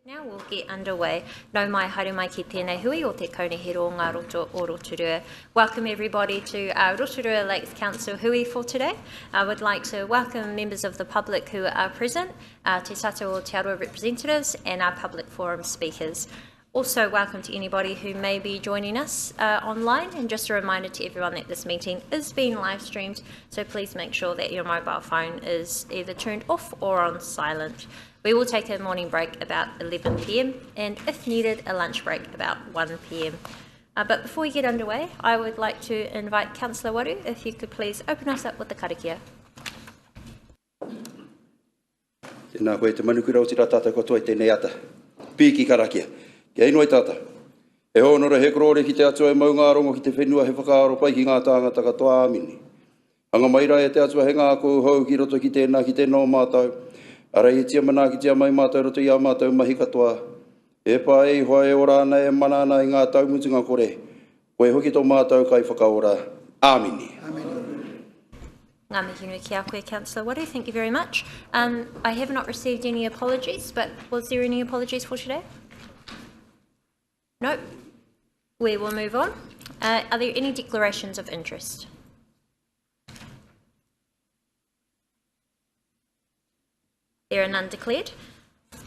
Now we'll get underway. Nau mai haere mai ki tēnei hui o te kaunihero ngā roto o Rotorua. Welcome everybody to our Rotorua Lakes Council hui for today. I would like to welcome members of the public who are present, Te Tata o Te Aroa representatives and our public forum speakers. Also welcome to anybody who may be joining us online, and just a reminder to everyone that this meeting is being live streamed, so please make sure that your mobile phone is either turned off or on silent. We will take a morning break about 11 p.m. and if needed a lunch break about 1 p.m. But before we get underway, I would like to invite Councillor Waru, if you could please open us up with the karakia. Tēnā koe te manukura o tira tātou katoa i tēnei ata. Pīki karakia. Kia inoi tātou. E honora he korore ki te atua e maunga rongo ki te whenua he whakaaro pai ki ngā tāngata katoa āmini. Anga maira e te atua he ngā kou hau ki roto ki tēnā ki tēnō mātou. Arai e tia mana ki tia mai mātou roto i a mātou mahi katoa. E pā e hoa e ora ana e manana i ngā taumutunga kore. Koe hoki tō mātou kai whakaora. Āmini. Ngā mihi nui ki a koe, Councillor Waru. Thank you very much. I have not received any apologies, but was there any apologies for today? No. We will move on. Are there any declarations of interest? There are none declared.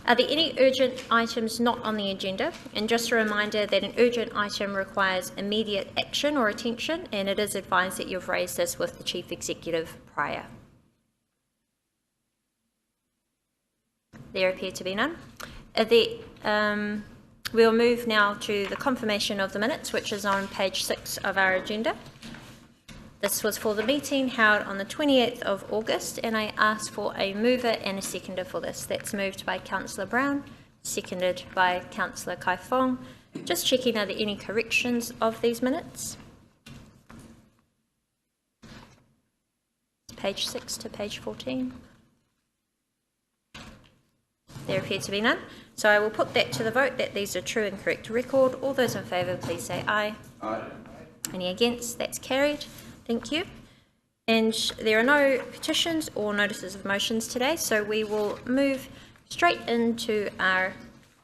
Are there any urgent items not on the agenda? And just a reminder that an urgent item requires immediate action or attention, and it is advised that you've raised this with the Chief Executive prior. There appear to be none. We'll move now to the confirmation of the minutes, which is on page 6 of our agenda. This was for the meeting held on the 28th of August, and I ask for a mover and a seconder for this. That's moved by Councillor Brown, seconded by Councillor Kai Fong. Just checking, are there any corrections of these minutes? Page 6 to page 14. There appear to be none. So I will put that to the vote that these are true and correct record. All those in favour, please say aye. Aye. Any against? That's carried. Thank you. And there are no petitions or notices of motions today, so we will move straight into our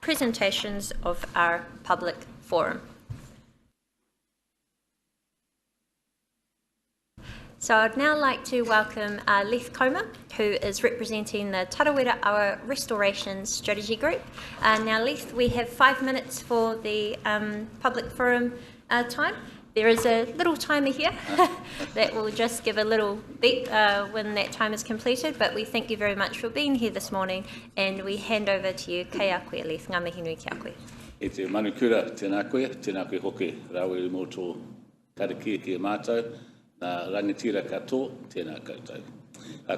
presentations of our public forum. So I'd now like to welcome Leith Comer, who is representing the Tarawera Awa Restoration Strategy Group. Now Leith, we have 5 minutes for the public forum time. There is a little timer here that will just give a little beep when that time is completed, but we thank you very much for being here this morning, and we hand over to you. Kei a koe, Leith. Ngā mihi nui ki a koe. E te manukura tēnā koe hoke, rawe mō tō karakia ki a mātou, nā rangatira katoa, tēnā koutou.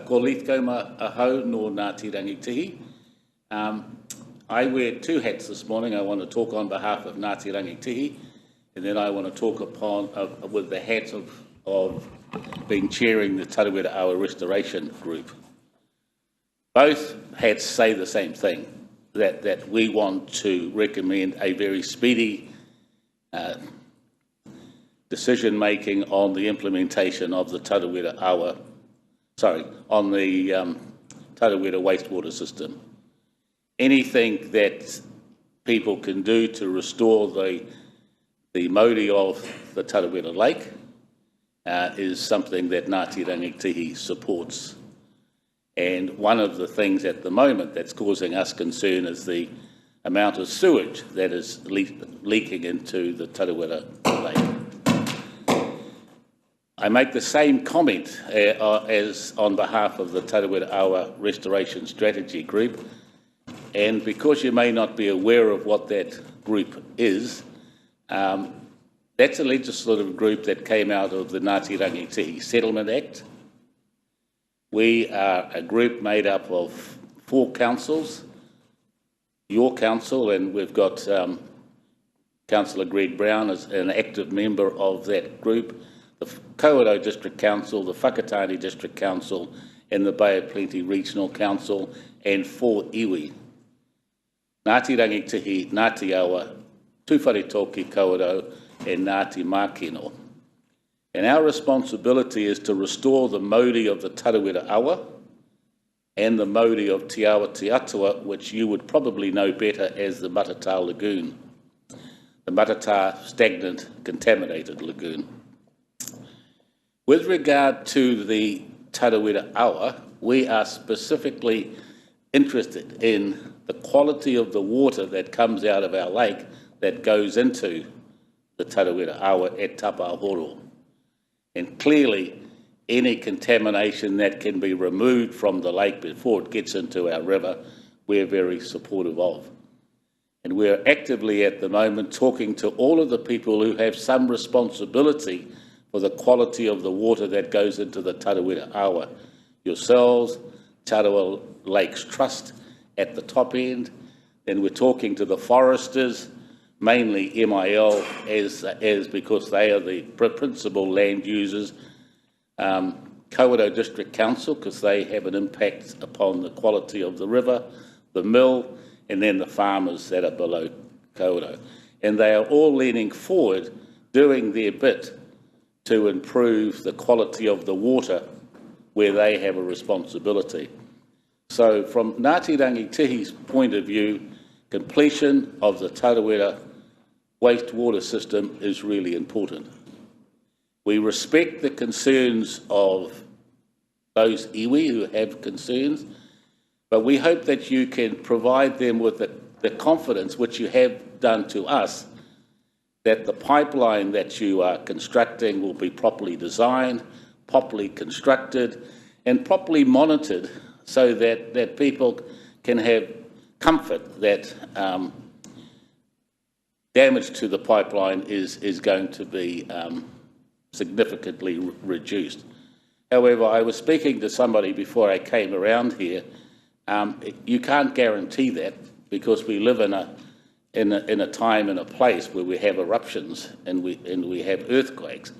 Ko Leith Kauma ahau no Ngāti Rangitihi. I wear 2 hats this morning. I want to talk on behalf of Ngāti Rangitihi, and then I want to talk upon with the hat of being chairing the Tarawera Awa Restoration Group. Both hats say the same thing, that we want to recommend a very speedy decision making on the implementation of the Tarawera Tarawera wastewater system. Anything that people can do to restore the mauri of the Tarawera Lake is something that Ngāti Rangitihi supports. And one of the things at the moment that's causing us concern is the amount of sewage that is leaking into the Tarawera Lake. I make the same comment as on behalf of the Tarawera Awa Restoration Strategy Group, and because you may not be aware of what that group is, that's a legislative group that came out of the Ngāti Rangitihi Settlement Act. We are a group made up of 4 councils, your council, and we've got Councillor Greg Brown as an active member of that group, the Kawerau District Council, the Whakatane District Council, and the Bay of Plenty Regional Council, and 4 iwi. Ngāti Rangitihi, Ngāti Awa, Tuwharetoki Kawerau, and Ngāti Mākeno. And our responsibility is to restore the mauri of the Tarawera Awa and the mauri of Te Awa Te Atua, which you would probably know better as the Matata Lagoon, the Matata Stagnant Contaminated Lagoon. With regard to the Tarawera Awa, we are specifically interested in the quality of the water that comes out of our lake that goes into the Tarawera Awa at Tapahoro. And clearly, any contamination that can be removed from the lake before it gets into our river, we're very supportive of. And we're actively at the moment talking to all of the people who have some responsibility for the quality of the water that goes into the Tarawera Awa. Yourselves, Rotorua Lakes Trust at the top end, then we're talking to the foresters, mainly MIL, as because they are the principal land users, Kawerau District Council, because they have an impact upon the quality of the river, the mill, and then the farmers that are below Kawerau. And they are all leaning forward, doing their bit to improve the quality of the water where they have a responsibility. So from Ngāti Rangitihi's point of view, completion of the Tarawera wastewater system is really important. We respect the concerns of those iwi who have concerns, but we hope that you can provide them with the confidence which you have done to us that the pipeline that you are constructing will be properly designed, properly constructed, and properly monitored so that people can have comfort that damage to the pipeline is going to be significantly reduced. However, I was speaking to somebody before I came around here. You can't guarantee that because we live in a time and a place where we have eruptions and we have earthquakes.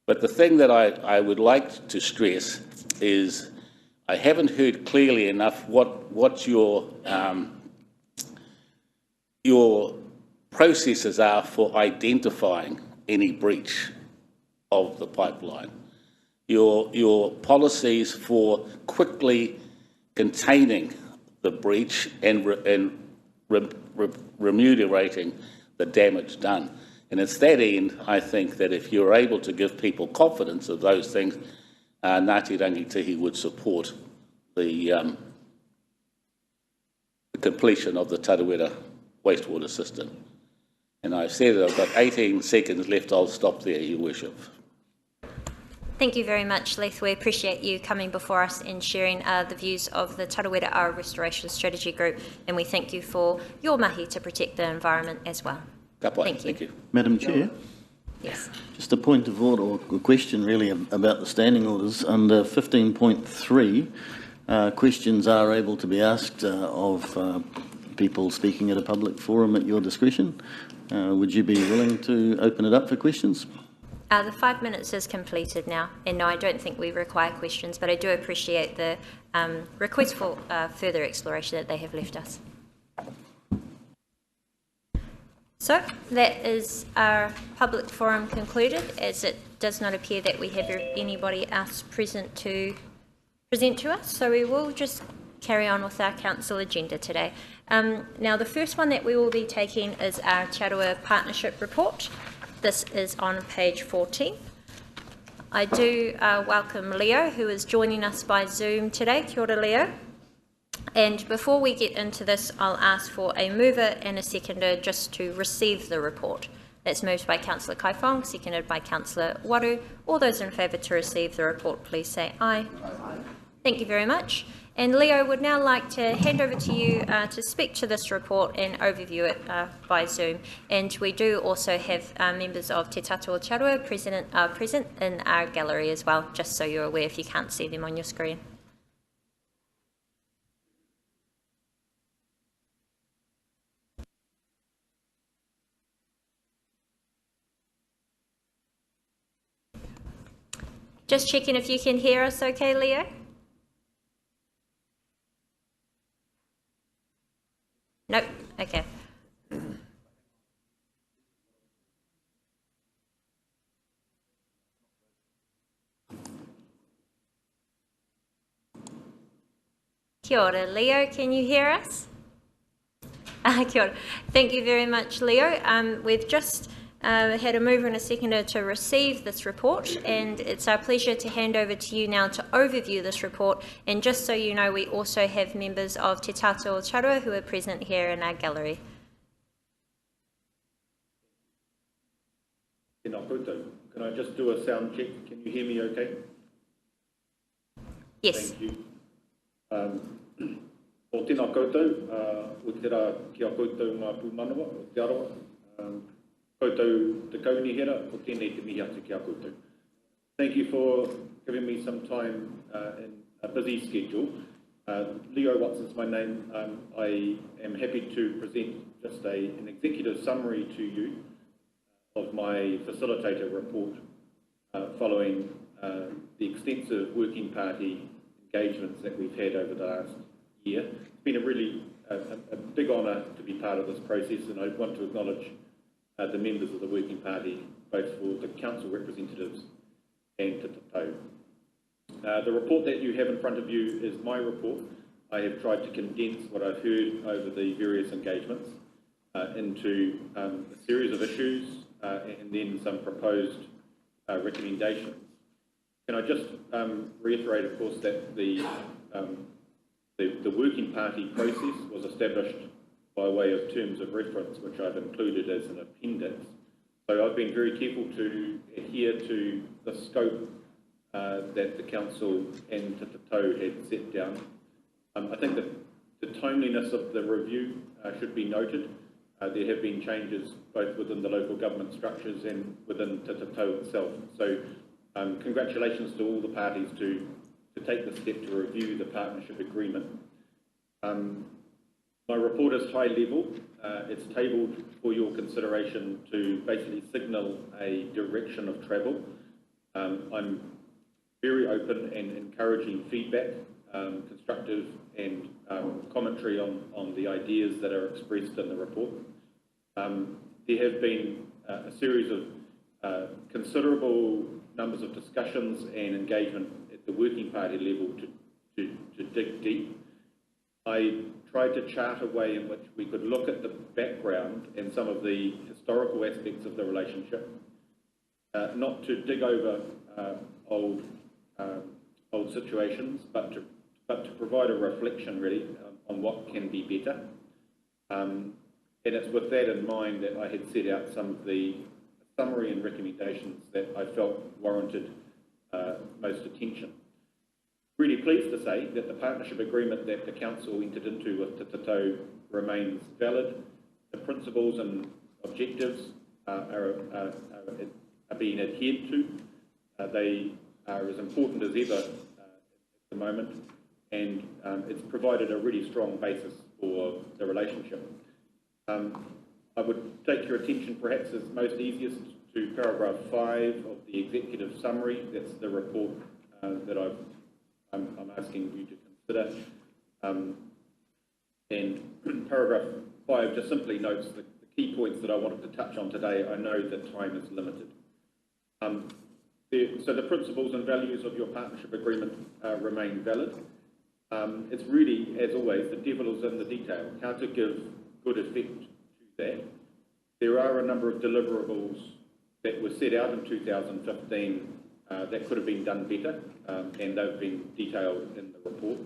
But the thing that I would like to stress is I haven't heard clearly enough what your processes are for identifying any breach of the pipeline. Your policies for quickly containing the breach and remunerating the damage done. And it's that end, I think, that if you're able to give people confidence of those things, Ngāti Rangitihi would support the completion of the Tarawera wastewater system. And I've said that I've got 18 seconds left. I'll stop there, Your Worship. Thank you very much, Leith. We appreciate you coming before us and sharing the views of the Tarawera Awa Restoration Strategy Group, and we thank you for your mahi to protect the environment as well. Thank you. Madam Chair? Yes. Just a point of order, or a question really about the standing orders. Under 15.3, questions are able to be asked of people speaking at a public forum at your discretion. Would you be willing to open it up for questions? The 5 minutes is completed now, and no, I don't think we require questions, but I do appreciate the request for further exploration that they have left us. So that is our public forum concluded, as it does not appear that we have anybody else present to present to us, so we will just carry on with our council agenda today. Now, the first one that we will be taking is our Te Aroha Partnership Report. This is on page 14. I do welcome Leo, who is joining us by Zoom today. Kia ora, Leo. And before we get into this, I'll ask for a mover and a seconder just to receive the report. That's moved by Councillor Kaifong, seconded by Councillor Waru. All those in favour to receive the report, please say aye. Aye. Thank you very much. And Leo would now like to hand over to you to speak to this report and overview it by Zoom. And we do also have members of Te Tato Charua present in our gallery as well, just so you're aware if you can't see them on your screen. Just checking if you can hear us okay, Leo? Nope, okay. Kia ora. Leo, can you hear us? Kia ora. Thank you very much, Leo. We've just had a mover and a seconder to receive this report, and it's our pleasure to hand over to you now to overview this report. And just so you know, we also have members of Te Tātou Rotorua who are present here in our gallery. Tēnā koutou. Can I just do a sound check? Can you hear me okay? Yes. Thank you. O tēnā koutou, o te rā ki a koutou ngā pūmanawa, o te aroa. Koutou te kaunihera, o tēnei te mihi atu ki a koutou. Thank you for giving me some time in a busy schedule. Leo Watson's my name. I am happy to present just an executive summary to you of my facilitator report following the extensive working party engagements that we've had over the last year. It's been a really a big honour to be part of this process, and I want to acknowledge the members of the working party, both for the council representatives and Te Tātou. The report that you have in front of you is my report. I have tried to condense what I've heard over the various engagements into a series of issues and then some proposed recommendations. Can I just reiterate, of course, that the working party process was established by way of terms of reference, which I've included as an appendix. So I've been very careful to adhere to the scope that the council and Te Tātou had set down. I think that the timeliness of the review should be noted. There have been changes both within the local government structures and within Te Tātou itself. So congratulations to all the parties to take the step to review the partnership agreement. My report is high level. It's tabled for your consideration to basically signal a direction of travel. I'm very open and encouraging feedback, constructive and commentary on the ideas that are expressed in the report. There have been a series of considerable numbers of discussions and engagement at the working party level to dig deep. I tried to chart a way in which we could look at the background and some of the historical aspects of the relationship, not to dig over old situations, but to provide a reflection really on what can be better. And it's with that in mind that I had set out some of the summary and recommendations that I felt warranted most attention. Really pleased to say that the partnership agreement that the council entered into with Te Tātou remains valid. The principles and objectives are being adhered to. They are as important as ever at the moment, and it's provided a really strong basis for the relationship. I would take your attention perhaps as most easiest to paragraph 5 of the executive summary. That's the report that I'm asking you to consider. And paragraph 5 just simply notes the key points that I wanted to touch on today. I know that time is limited. So the principles and values of your partnership agreement remain valid. It's really, as always, the devil is in the detail, how to give good effect to that. There are a number of deliverables that were set out in 2015 that could have been done better, and they've been detailed in the report.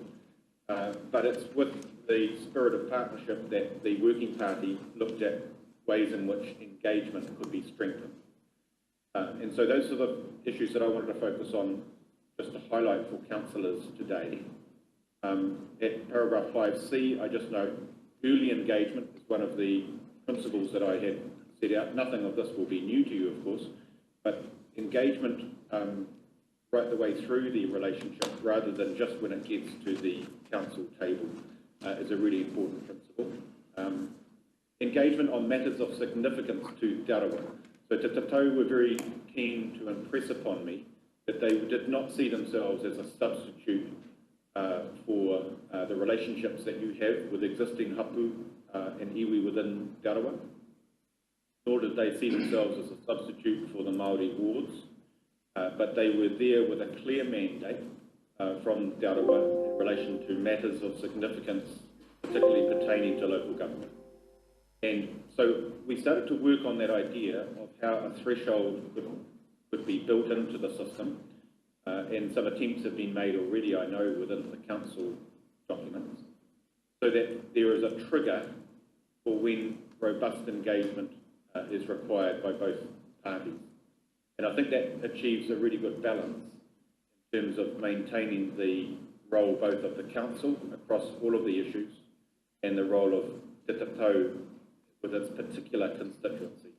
But it's with the spirit of partnership that the working party looked at ways in which engagement could be strengthened. And so those are the issues that I wanted to focus on just to highlight for councillors today. At paragraph 5C, I just note early engagement is one of the principles that I had set out. Nothing of this will be new to you, of course, but engagement right the way through the relationship rather than just when it gets to the council table is a really important principle. Engagement on matters of significance to Te Arawa. So Te Tātou were very keen to impress upon me that they did not see themselves as a substitute for the relationships that you have with existing hapu and iwi within Te Arawa, nor did they see themselves as a substitute for the Māori wards, but they were there with a clear mandate from Te Arawa in relation to matters of significance, particularly pertaining to local government. And so we started to work on that idea of how a threshold would be built into the system, and some attempts have been made already, I know, within the council documents, so that there is a trigger for when robust engagement is required by both parties. And I think that achieves a really good balance in terms of maintaining the role both of the council across all of the issues and the role of Te Tatau with its particular constituency.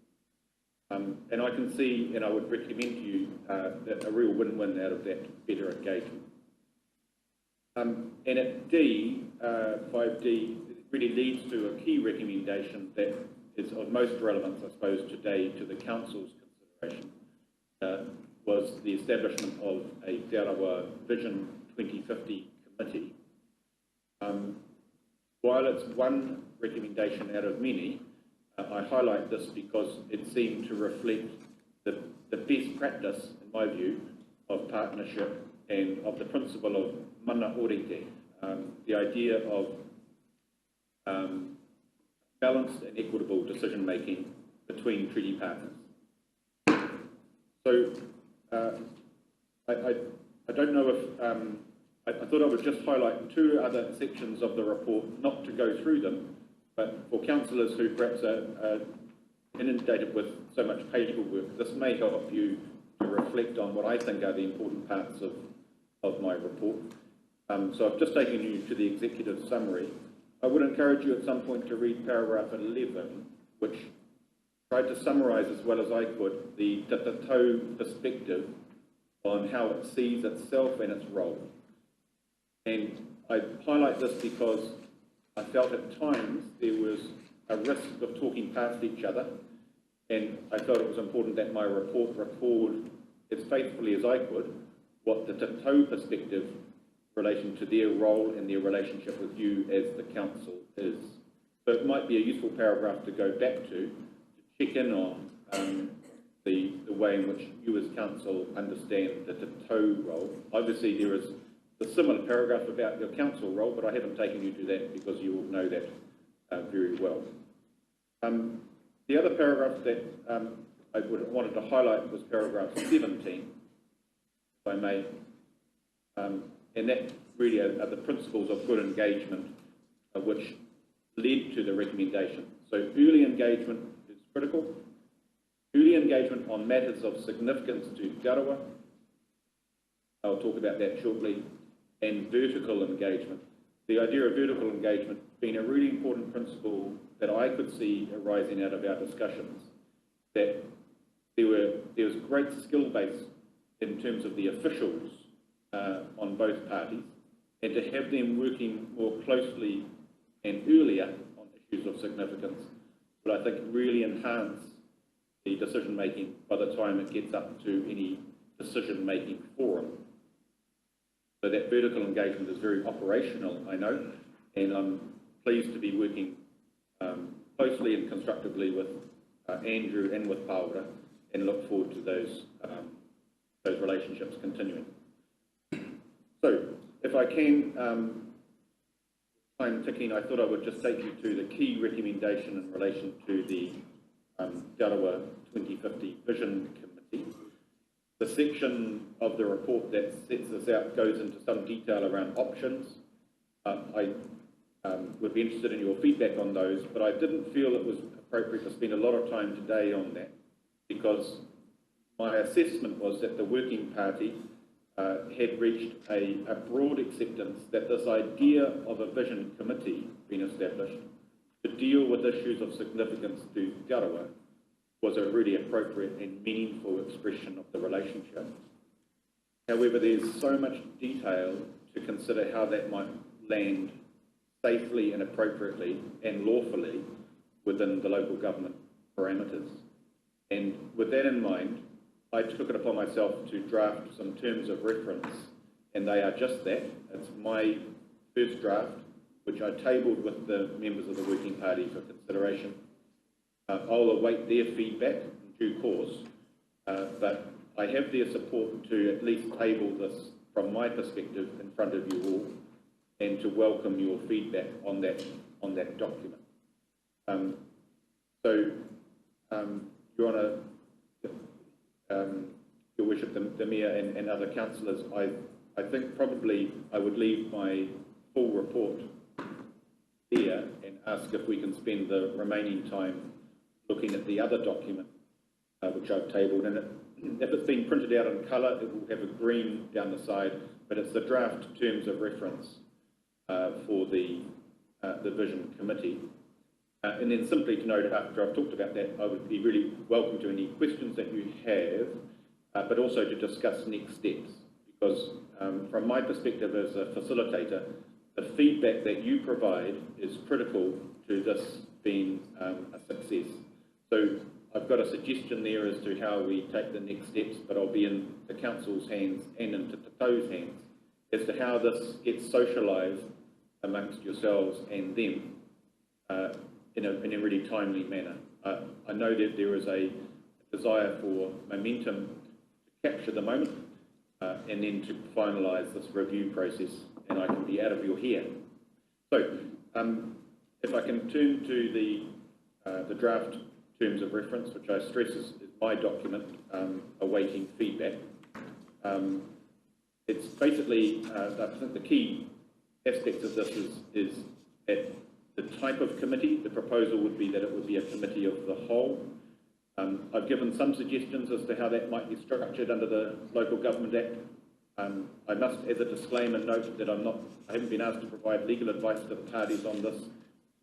And I can see, and I would recommend to you, that a real win-win out of that better engagement. And at D, 5D, it really leads to a key recommendation that is of most relevance, I suppose, today to the Council's consideration, was the establishment of a Te Arawa Vision 2050 committee. While it's one recommendation out of many, I highlight this because it seemed to reflect the best practice, in my view, of partnership and of the principle of mana orite, the idea of balanced and equitable decision-making between treaty partners. So I don't know if, I thought I would just highlight two other sections of the report, not to go through them, but for councillors who perhaps are inundated with so much paperwork, this may help you to reflect on what I think are the important parts of my report. So I've just taken you to the executive summary. I would encourage you at some point to read paragraph 11, which tried to summarise as well as I could the Te Tatau perspective on how it sees itself and its role. And I highlight this because I felt at times there was a risk of talking past each other, and I felt it was important that my report record as faithfully as I could what the Te Tatau perspective in relation to their role and their relationship with you as the council is. So it might be a useful paragraph to go back to check in on the way in which you as council understand the Te Tatau role. Obviously there is a similar paragraph about your council role, but I haven't taken you to that because you will know that very well. The other paragraph that I wanted to highlight was paragraph 17, if I may, and that really are the principles of good engagement which led to the recommendation. So early engagement is critical. Early engagement on matters of significance to Te Arawa, I'll talk about that shortly, and vertical engagement. The idea of vertical engagement being a really important principle that I could see arising out of our discussions, that there was great skill base in terms of the officials on both parties, and to have them working more closely and earlier on issues of significance would, I think, really enhance the decision-making by the time it gets up to any decision-making forum. So that vertical engagement is very operational, I know, and I'm pleased to be working closely and constructively with Andrew and with Paula, and look forward to those relationships continuing. So, if I can, time ticking, I thought I would just take you to the key recommendation in relation to the Te Arawa 2050 Vision Committee. The section of the report that sets this out goes into some detail around options. I would be interested in your feedback on those, but I didn't feel it was appropriate to spend a lot of time today on that, because my assessment was that the working party had reached a broad acceptance that this idea of a vision committee being established to deal with issues of significance to Te Arawa was a really appropriate and meaningful expression of the relationship. However, there's so much detail to consider how that might land safely and appropriately and lawfully within the local government parameters. And with that in mind, I took it upon myself to draft some terms of reference, and they are just that. It's my first draft, which I tabled with the members of the working party for consideration. I'll await their feedback in due course, but I have their support to at least table this from my perspective, in front of you all, and to welcome your feedback on that document. Your Honour, Your Worship, the Mayor and other councillors, I think probably I would leave my full report here and ask if we can spend the remaining time looking at the other document which I've tabled. And if it's been printed out in colour, it will have a green down the side, but it's the draft terms of reference for the Vision Committee. And then simply to note, after I've talked about that, I would be really welcome to any questions that you have, but also to discuss next steps, because from my perspective as a facilitator, the feedback that you provide is critical to this being a success. So I've got a suggestion there as to how we take the next steps, but I'll be in the Council's hands and in Te Tau's hands as to how this gets socialised amongst yourselves and them in a really timely manner. I know that there is a desire for momentum to capture the moment and then to finalise this review process, and I can be out of your hair. So if I can turn to the draft terms of reference, which I stress is my document awaiting feedback. It's basically, I think the key aspects of this is that the type of committee, the proposal would be that it would be a committee of the whole. I've given some suggestions as to how that might be structured under the Local Government Act. I must, as a disclaimer, note that I haven't been asked to provide legal advice to the parties on this.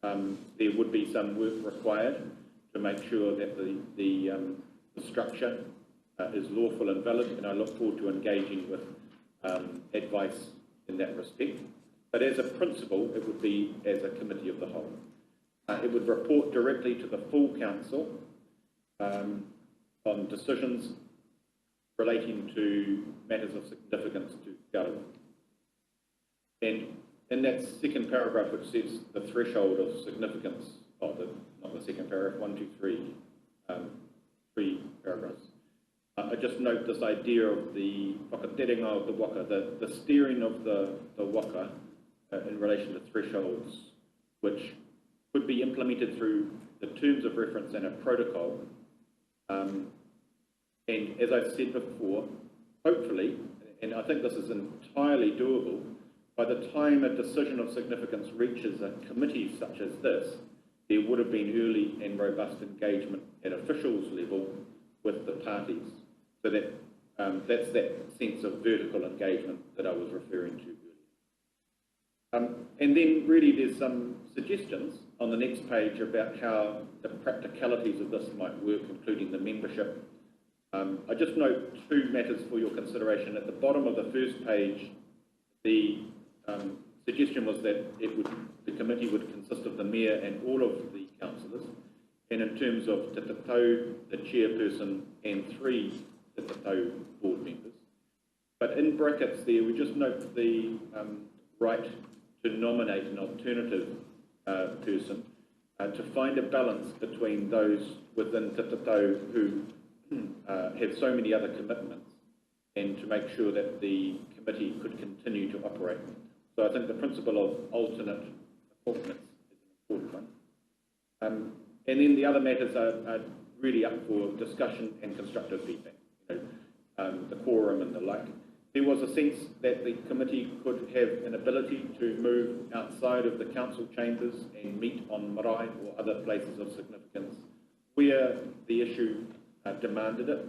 There would be some work required to make sure that the structure is lawful and valid, and I look forward to engaging with advice in that respect. But as a principle, it would be as a committee of the whole. It would report directly to the full council on decisions relating to matters of significance to government. And in that second paragraph, which says the threshold of significance, not the second paragraph, 1, 2, 3, 3 paragraphs. I just note this idea of the whakaterenga of the waka, the steering of the waka in relation to thresholds, which could be implemented through the terms of reference and a protocol. And as I've said before, hopefully, and I think this is entirely doable, by the time a decision of significance reaches a committee such as this, there would have been early and robust engagement at officials level with the parties. So that that's that sense of vertical engagement that I was referring to earlier. And then really there's some suggestions on the next page about how the practicalities of this might work, including the membership. I just note two matters for your consideration. At the bottom of the first page, the suggestion was that the committee would consist of the mayor and all of the councillors, and in terms of Te Tau, the chairperson, and 3 Te Tau board members. But in brackets there, we just note the right to nominate an alternative person to find a balance between those within Te Tau who have so many other commitments, and to make sure that the committee could continue to operate. So I think the principle of alternate appointments is an important one. And then the other matters are really up for discussion and constructive feedback, the quorum and the like. There was a sense that the committee could have an ability to move outside of the council chambers and meet on marae or other places of significance where the issue demanded it.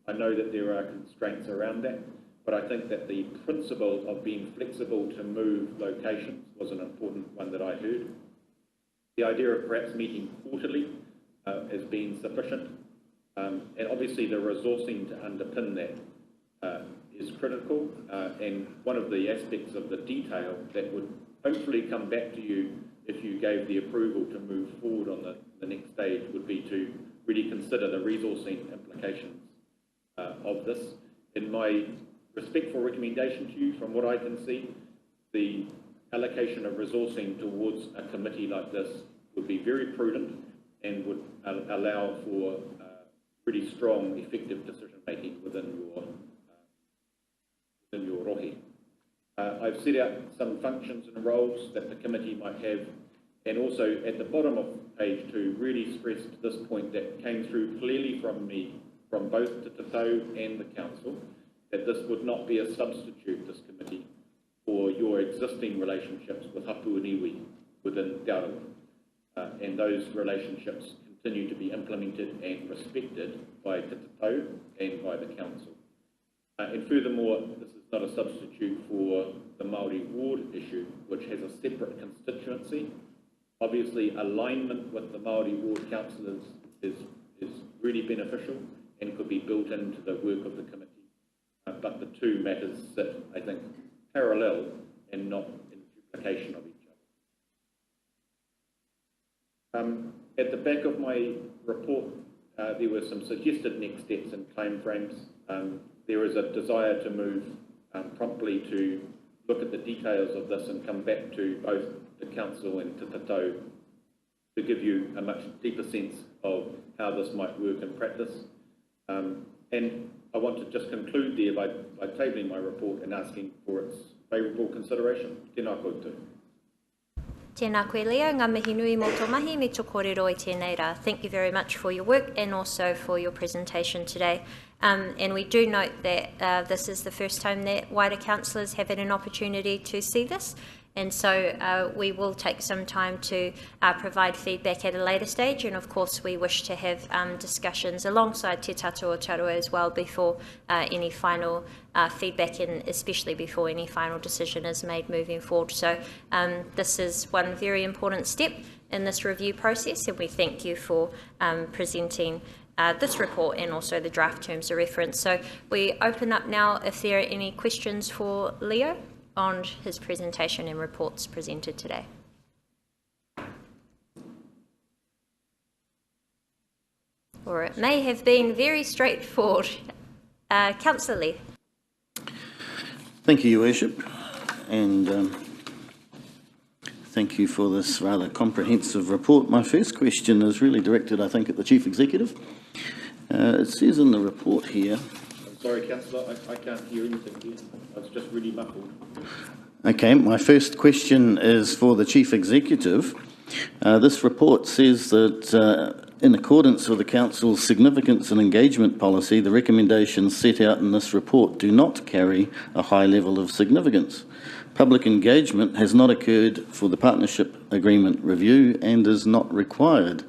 I know that there are constraints around that, but I think that the principle of being flexible to move locations was an important one that I heard. The idea of perhaps meeting quarterly has been sufficient, and obviously the resourcing to underpin that is critical, and one of the aspects of the detail that would hopefully come back to you if you gave the approval to move forward on the next stage would be to really consider the resourcing implications of this. In my respectful recommendation to you, from what I can see, the allocation of resourcing towards a committee like this would be very prudent and would allow for really strong, effective decision making within your rohe. I've set out some functions and roles that the committee might have, and also at the bottom of page 2 really stressed this point that came through clearly from me, from both Te Tatau and the council, that this would not be a substitute, this committee, for your existing relationships with hapu and iwi within Te Arawa. And those relationships continue to be implemented and respected by Te Tatau and by the council. And furthermore, this is not a substitute for the Māori ward issue, which has a separate constituency. Obviously, alignment with the Māori ward councillors is really beneficial and could be built into the work of the committee. But the two matters sit, I think, parallel and not in duplication of each other. At the back of my report, there were some suggested next steps and claim frames. There is a desire to move promptly to look at the details of this and come back to both the council and Te Tatau to give you a much deeper sense of how this might work in practice. And I want to just conclude there by tabling my report and asking for its favourable consideration. Tēnā koutou. Tēnā koe Leo, ngā mihi nui mō tō mahi me tō kōrero i tēnei rā. Thank you very much for your work and also for your presentation today. And we do note that this is the first time that wider councillors have had an opportunity to see this. And so we will take some time to provide feedback at a later stage, and of course we wish to have discussions alongside Te Tatu o Tarua as well before any final feedback, and especially before any final decision is made moving forward. So this is one very important step in this review process, and we thank you for presenting this report and also the draft terms of reference. So we open up now if there are any questions for Leo on his presentation and reports presented today. Or it may have been very straightforward. Councillor Lee. Thank you, Your Worship, and thank you for this rather comprehensive report. My first question is really directed, I think, at the Chief Executive. It says in the report here... Sorry, Councillor, I can't hear anything here. It's just really muffled. Okay, my first question is for the Chief Executive. This report says that in accordance with the Council's significance and engagement policy, the recommendations set out in this report do not carry a high level of significance. Public engagement has not occurred for the partnership agreement review and is not required.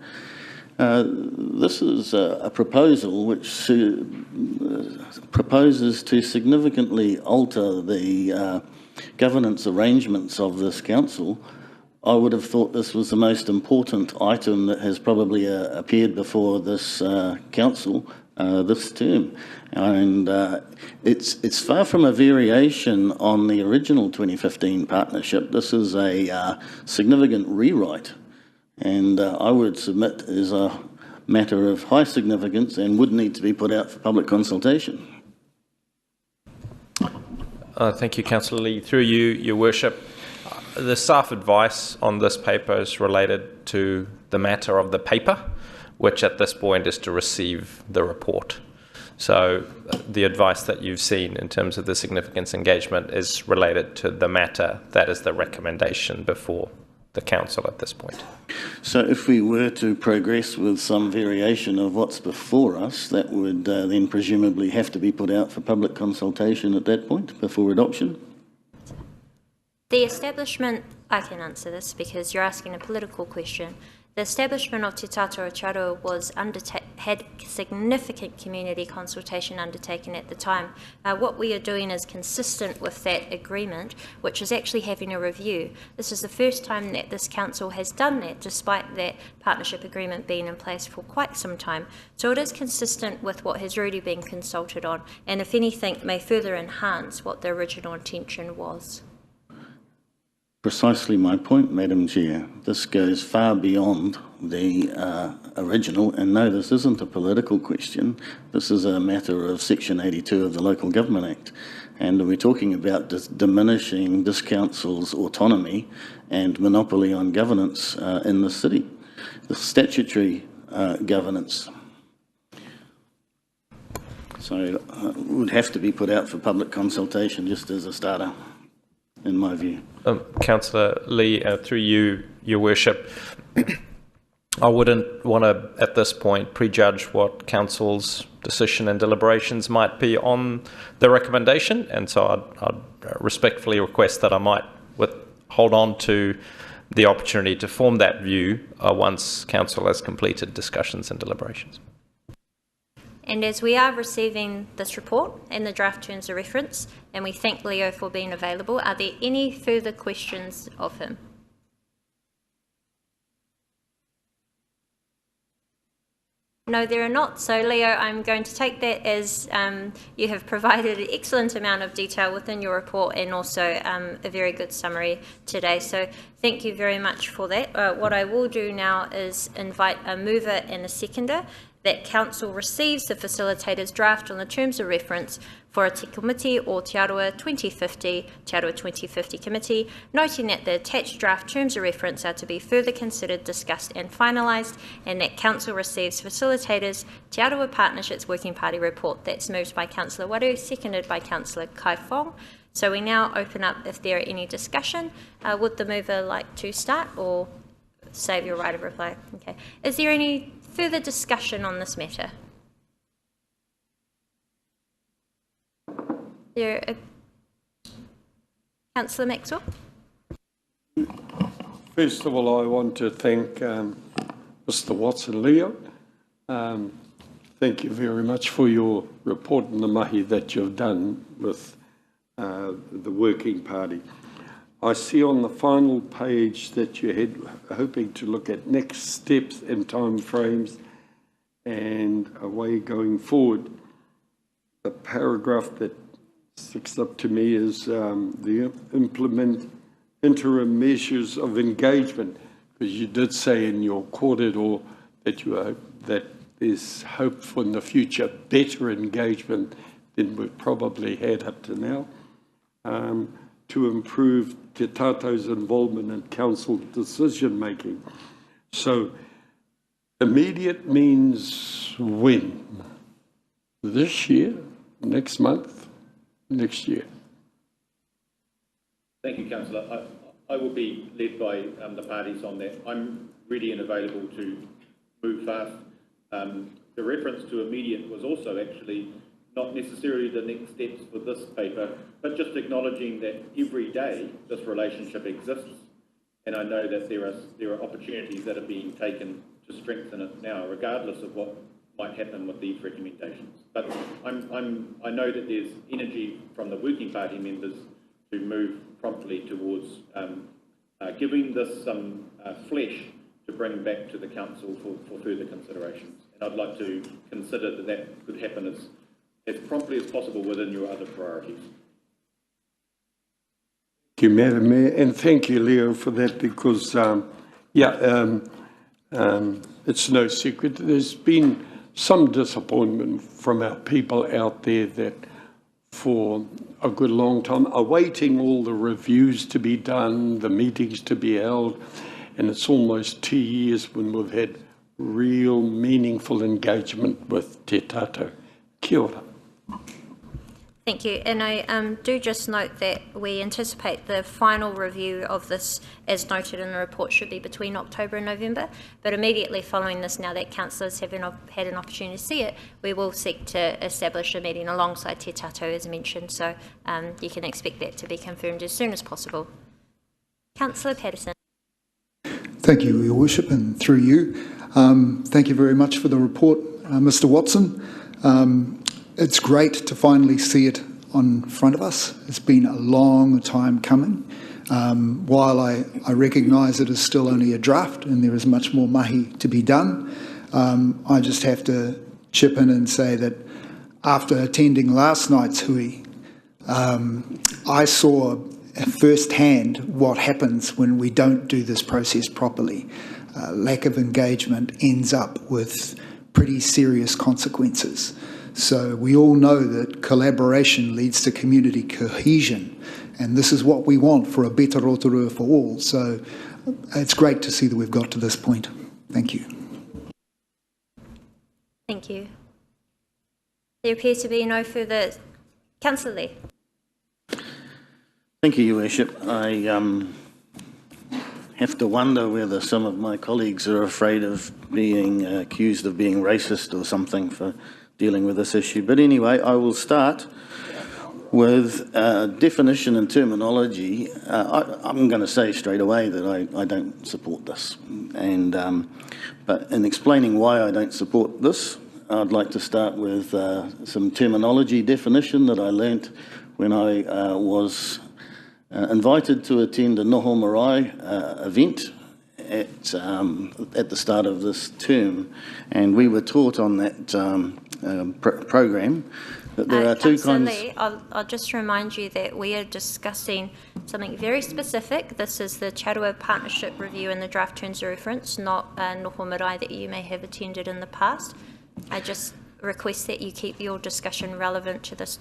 This is a proposal which proposes to significantly alter the governance arrangements of this council. I would have thought this was the most important item that has probably appeared before this council this term, and it's far from a variation on the original 2015 partnership. This is a significant rewrite, and I would submit is a matter of high significance and would need to be put out for public consultation. Thank you, Councillor Lee. Through you, Your Worship, the staff advice on this paper is related to the matter of the paper, which at this point is to receive the report. So the advice that you've seen in terms of the significance engagement is related to the matter that is the recommendation before the council at this point. So if we were to progress with some variation of what's before us, that would then presumably have to be put out for public consultation at that point before adoption? The establishment, I can answer this because you're asking a political question. The establishment of Te Tatu o Tarua was had significant community consultation undertaken at the time. What we are doing is consistent with that agreement, which is actually having a review. This is the first time that this council has done that, despite that partnership agreement being in place for quite some time. So it is consistent with what has already been consulted on, and if anything, may further enhance what the original intention was. Precisely my point, Madam Chair. This goes far beyond the original, and no, this isn't a political question. This is a matter of Section 82 of the Local Government Act, and we're talking about diminishing this council's autonomy and monopoly on governance in the city, the statutory governance. So it would have to be put out for public consultation just as a starter. in my view. Councillor Lee, through you, Your Worship, I wouldn't want to, at this point, prejudge what Council's decision and deliberations might be on the recommendation, and so I'd respectfully request that I might hold on to the opportunity to form that view once Council has completed discussions and deliberations. And as we are receiving this report and the draft terms of reference, and we thank Leo for being available, are there any further questions of him? No, there are not. So, Leo, I'm going to take that as you have provided an excellent amount of detail within your report and also a very good summary today. So thank you very much for that. What I will do now is invite a mover and a seconder that Council receives the facilitator's draft on the terms of reference for a Te Committee or Te Aroha 2050 Committee, noting that the attached draft terms of reference are to be further considered, discussed and finalised, and that Council receives facilitators Te Aroha Partnerships Working Party report. That's moved by Councillor Waru, seconded by Councillor Kai Fong. So we now open up if there are any discussion. Would the mover like to start or save your right of reply? Okay. Is there any further discussion on this matter? Councillor Maxwell? First of all, I want to thank Mr. Watson Leo. Thank you very much for your report and the mahi that you've done with the Working Party. I see on the final page that you had hoping to look at next steps and time frames and a way going forward. The paragraph that sticks up to me is the implement interim measures of engagement, because you did say in your corridor that you hope that there's hope for in the future better engagement than we've probably had up to now, to improve Te Tātou's involvement in council decision making. So immediate means when? This year? Next month? Next year? Thank you, Councillor. I will be led by the parties on that. I'm ready and available to move fast. The reference to immediate was also actually not necessarily the next steps for this paper, but just acknowledging that every day this relationship exists, and I know that there are opportunities that are being taken to strengthen it now, regardless of what might happen with these recommendations. But I know that there's energy from the Working Party members to move promptly towards giving this some flesh to bring back to the Council for further considerations. And I'd like to consider that could happen as promptly as possible within your other priorities. Thank you, Madam Mayor, and thank you, Leo, for that, because, it's no secret there's been some disappointment from our people out there that for a good long time awaiting all the reviews to be done, the meetings to be held, and it's almost 2 years when we've had real meaningful engagement with Te Tātou. Kia ora. Thank you. And I do just note that we anticipate the final review of this, as noted in the report, should be between October and November. But immediately following this, now that councillors have had an opportunity to see it, we will seek to establish a meeting alongside Te Tātou, as mentioned. So you can expect that to be confirmed as soon as possible. Councillor Patterson. Thank you, Your Worship, and through you. Thank you very much for the report, Mr. Watson. It's great to finally see it in front of us. It's been a long time coming. While I recognise it is still only a draft and there is much more mahi to be done, I just have to chip in and say that after attending last night's hui, I saw firsthand what happens when we don't do this process properly. Lack of engagement ends up with pretty serious consequences. So we all know that collaboration leads to community cohesion, and this is what we want for a better Rotorua for all. So it's great to see that we've got to this point. Thank you. Thank you. There appears to be no further. Councillor Lee. Thank you, Your Worship. I have to wonder whether some of my colleagues are afraid of being accused of being racist or something for dealing with this issue. But anyway, I will start with definition and terminology. I'm going to say straight away that I don't support this. And but in explaining why I don't support this, I'd like to start with some terminology definition that I learnt when I was invited to attend a Noho Marae event at the start of this term, and we were taught on that program that there are two kinds. Lee, I'll just remind you that we are discussing something very specific. This is the Rotorua Partnership Review and the draft terms of reference, not Noho Marae that you may have attended in the past. I just request that you keep your discussion relevant to this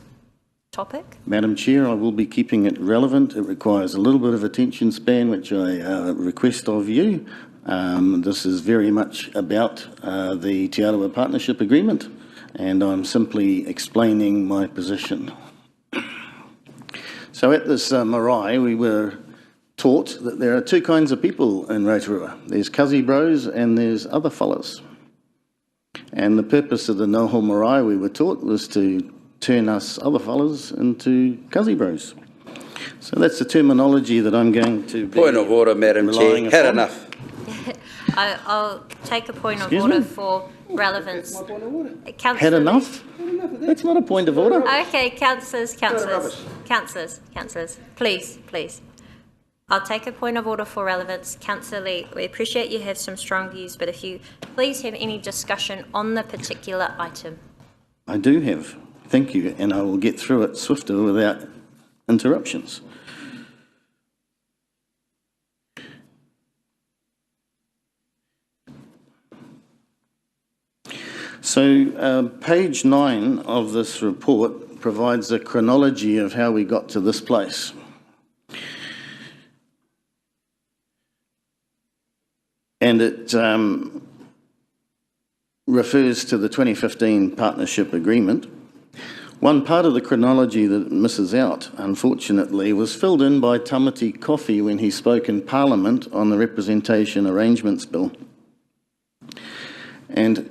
topic. Madam Chair, I will be keeping it relevant. It requires a little bit of attention span, which I request of you. This is very much about the Te Arawa Partnership Agreement, and I'm simply explaining my position. So at this marae, we were taught that there are two kinds of people in Rotorua. There's Kazi bros and there's other fellas. And the purpose of the Noho Marae, we were taught, was to turn us other fellas into Kazi bros. So that's the terminology that I'm going to be Point of order, Madam Chair. Had enough. I'll take a point of order for relevance. Had enough? That's not a point of order. Okay, councillors, please. I'll take a point of order for relevance. Councillor Lee, we appreciate you have some strong views, but if you please have any discussion on the particular item. I do have. Thank you, and I will get through it swifter without interruptions. So page 9 of this report provides a chronology of how we got to this place. And it refers to the 2015 partnership agreement. One part of the chronology that misses out, unfortunately, was filled in by Tamati Coffey when he spoke in Parliament on the Representation Arrangements Bill. And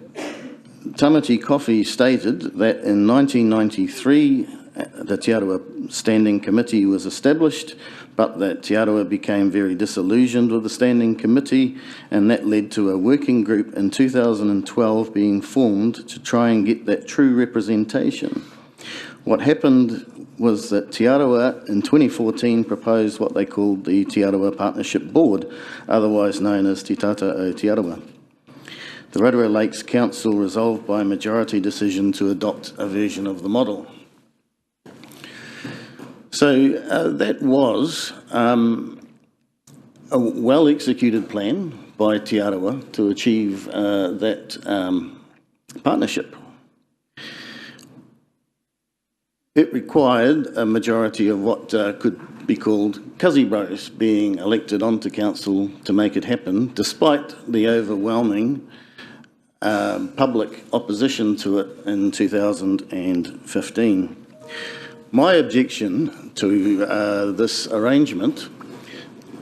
Tamati Coffey stated that in 1993 the Te Arawa Standing Committee was established, but that Te Arawa became very disillusioned with the Standing Committee, and that led to a working group in 2012 being formed to try and get that true representation. What happened was that Te Arawa in 2014 proposed what they called the Te Arawa Partnership Board, otherwise known as Te Tata o Te Arawa. The Rotorua Lakes Council resolved by majority decision to adopt a version of the model. So that was a well-executed plan by Te Arawa to achieve that partnership. It required a majority of what could be called Kazi bros being elected onto council to make it happen, despite the overwhelming public opposition to it in 2015. My objection to this arrangement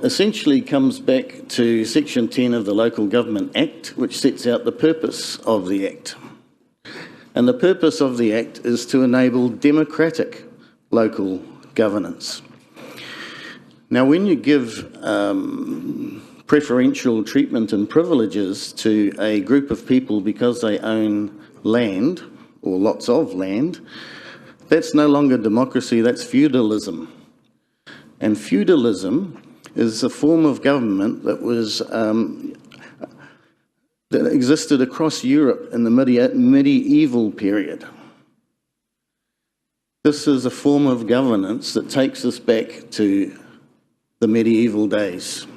essentially comes back to Section 10 of the Local Government Act, which sets out the purpose of the Act. And the purpose of the Act is to enable democratic local governance. Now, when you give preferential treatment and privileges to a group of people because they own land or lots of land, that's no longer democracy, that's feudalism. And feudalism is a form of government that was that existed across Europe in the medieval period. This is a form of governance that takes us back to the medieval days.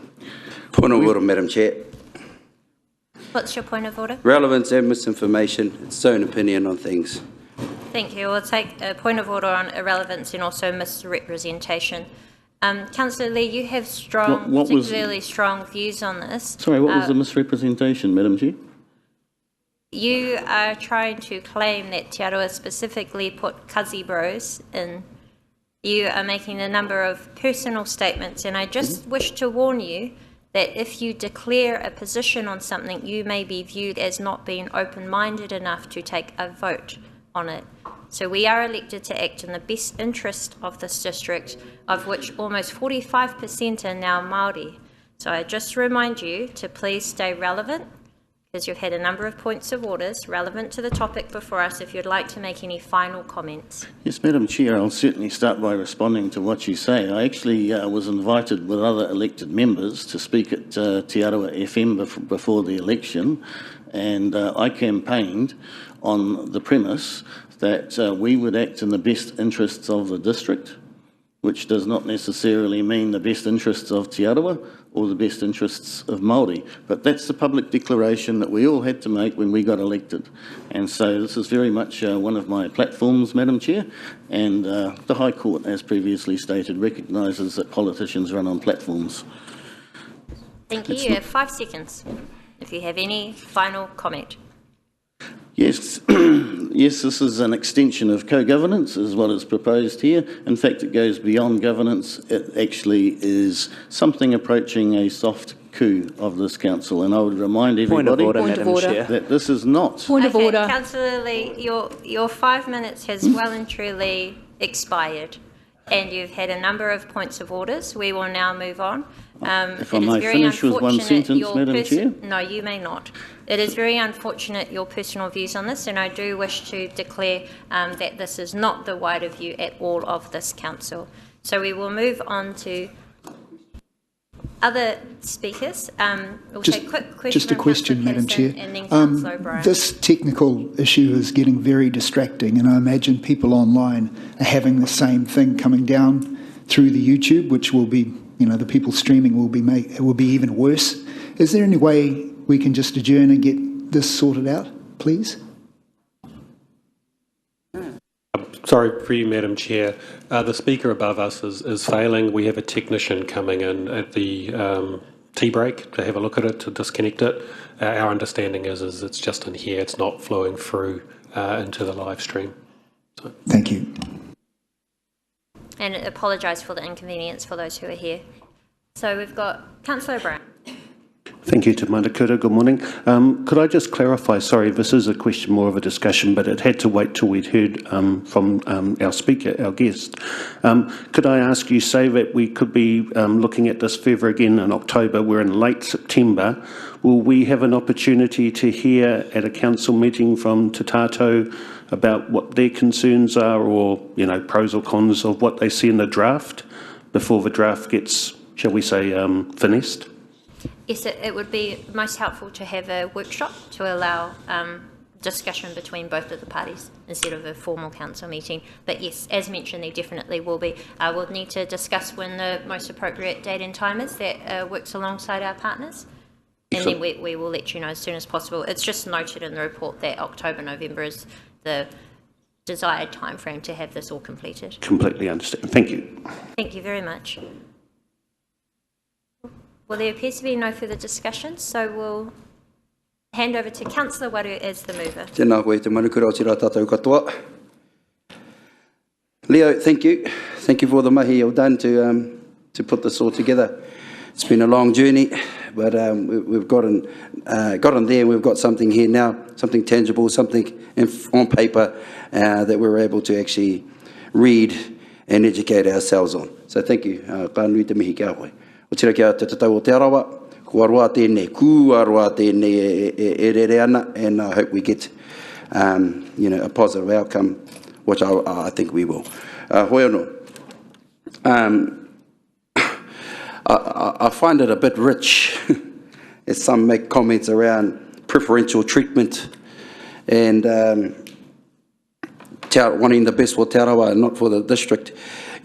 Point of order, Madam Chair. What's your point of order? Relevance and misinformation, its own opinion on things. Thank you. We'll take a point of order on irrelevance and also misrepresentation. Councillor Lee, you have strong, particularly strong views on this. Sorry, what was the misrepresentation, Madam Chair? You are trying to claim that Te Arawa specifically put Kazi bros in You are making a number of personal statements, and I just wish to warn you that if you declare a position on something, you may be viewed as not being open-minded enough to take a vote on it. So we are elected to act in the best interest of this district, of which almost 45% are now Māori. So I just remind you to please stay relevant, because you've had a number of points of orders relevant to the topic before us, if you'd like to make any final comments. Yes, Madam Chair, I'll certainly start by responding to what you say. I actually was invited with other elected members to speak at Te Arawa FM before the election, and I campaigned on the premise that we would act in the best interests of the district, which does not necessarily mean the best interests of Te Arawa or the best interests of Māori. But that's the public declaration that we all had to make when we got elected. And so this is very much one of my platforms, Madam Chair, and the High Court, as previously stated, recognises that politicians run on platforms. Thank you. You have 5 seconds if you have any final comment. Yes, yes, this is an extension of co-governance, is what is proposed here. In fact, it goes beyond governance. It actually is something approaching a soft coup of this council. And I would remind everybody that this is not... Point of order. Councillor Lee, your 5 minutes has well and truly expired, and you've had a number of points of orders. We will now move on. If I may finish with one sentence, Madam Chair? No, you may not. It is very unfortunate, your personal views on this, and I do wish to declare that this is not the wider view at all of this council. So we will move on to other speakers. We'll take a quick question. Just a question, Madam Chair. And then Councillor O'Brien. This technical issue is getting very distracting, and I imagine people online are having the same thing coming down through the YouTube, which will be, you know, the people streaming will be even worse. Is there any way we can just adjourn and get this sorted out, please? Sorry for you, Madam Chair. The speaker above us is failing. We have a technician coming in at the tea break to have a look at it, to disconnect it. Our understanding is it's just in here. It's not flowing through into the live stream. So. Thank you. And apologise for the inconvenience for those who are here. So we've got Councillor O'Brien. Thank you, Te Manakura. Good morning. Could I just clarify, sorry, this is a question more of a discussion, but it had to wait till we'd heard from our speaker, our guest. Could I ask you, say that we could be looking at this further again in October, we're in late September, will we have an opportunity to hear at a council meeting from Te Tātou about what their concerns are, or, you know, pros or cons of what they see in the draft before the draft gets, shall we say, finessed? Yes, it would be most helpful to have a workshop to allow discussion between both of the parties instead of a formal council meeting. But yes, as mentioned, there definitely will be. We'll need to discuss when the most appropriate date and time is that works alongside our partners. And then we will let you know as soon as possible. It's just noted in the report that October, November is the desired time frame to have this all completed. Completely understand. Thank you. Thank you very much. Well, there appears to be no further discussion, so we'll hand over to Councillor Waru as the mover. Tēnā koe te manukura o tira tātou katoa. Leo, thank you. Thank you for the mahi you've done to put this all together. It's been a long journey, but we've gotten there, and we've got something here now, something tangible, something on paper that we're able to actually read and educate ourselves on. So thank you. Ka nui te mihi kia koe. O tira kia te tatau o te arawa, kua roa tēnei e rere ana, and I hope we get you know, a positive outcome, which I think we will. Hoi anō. I find it a bit rich as some make comments around preferential treatment and wanting the best for Te Arawa and not for the district.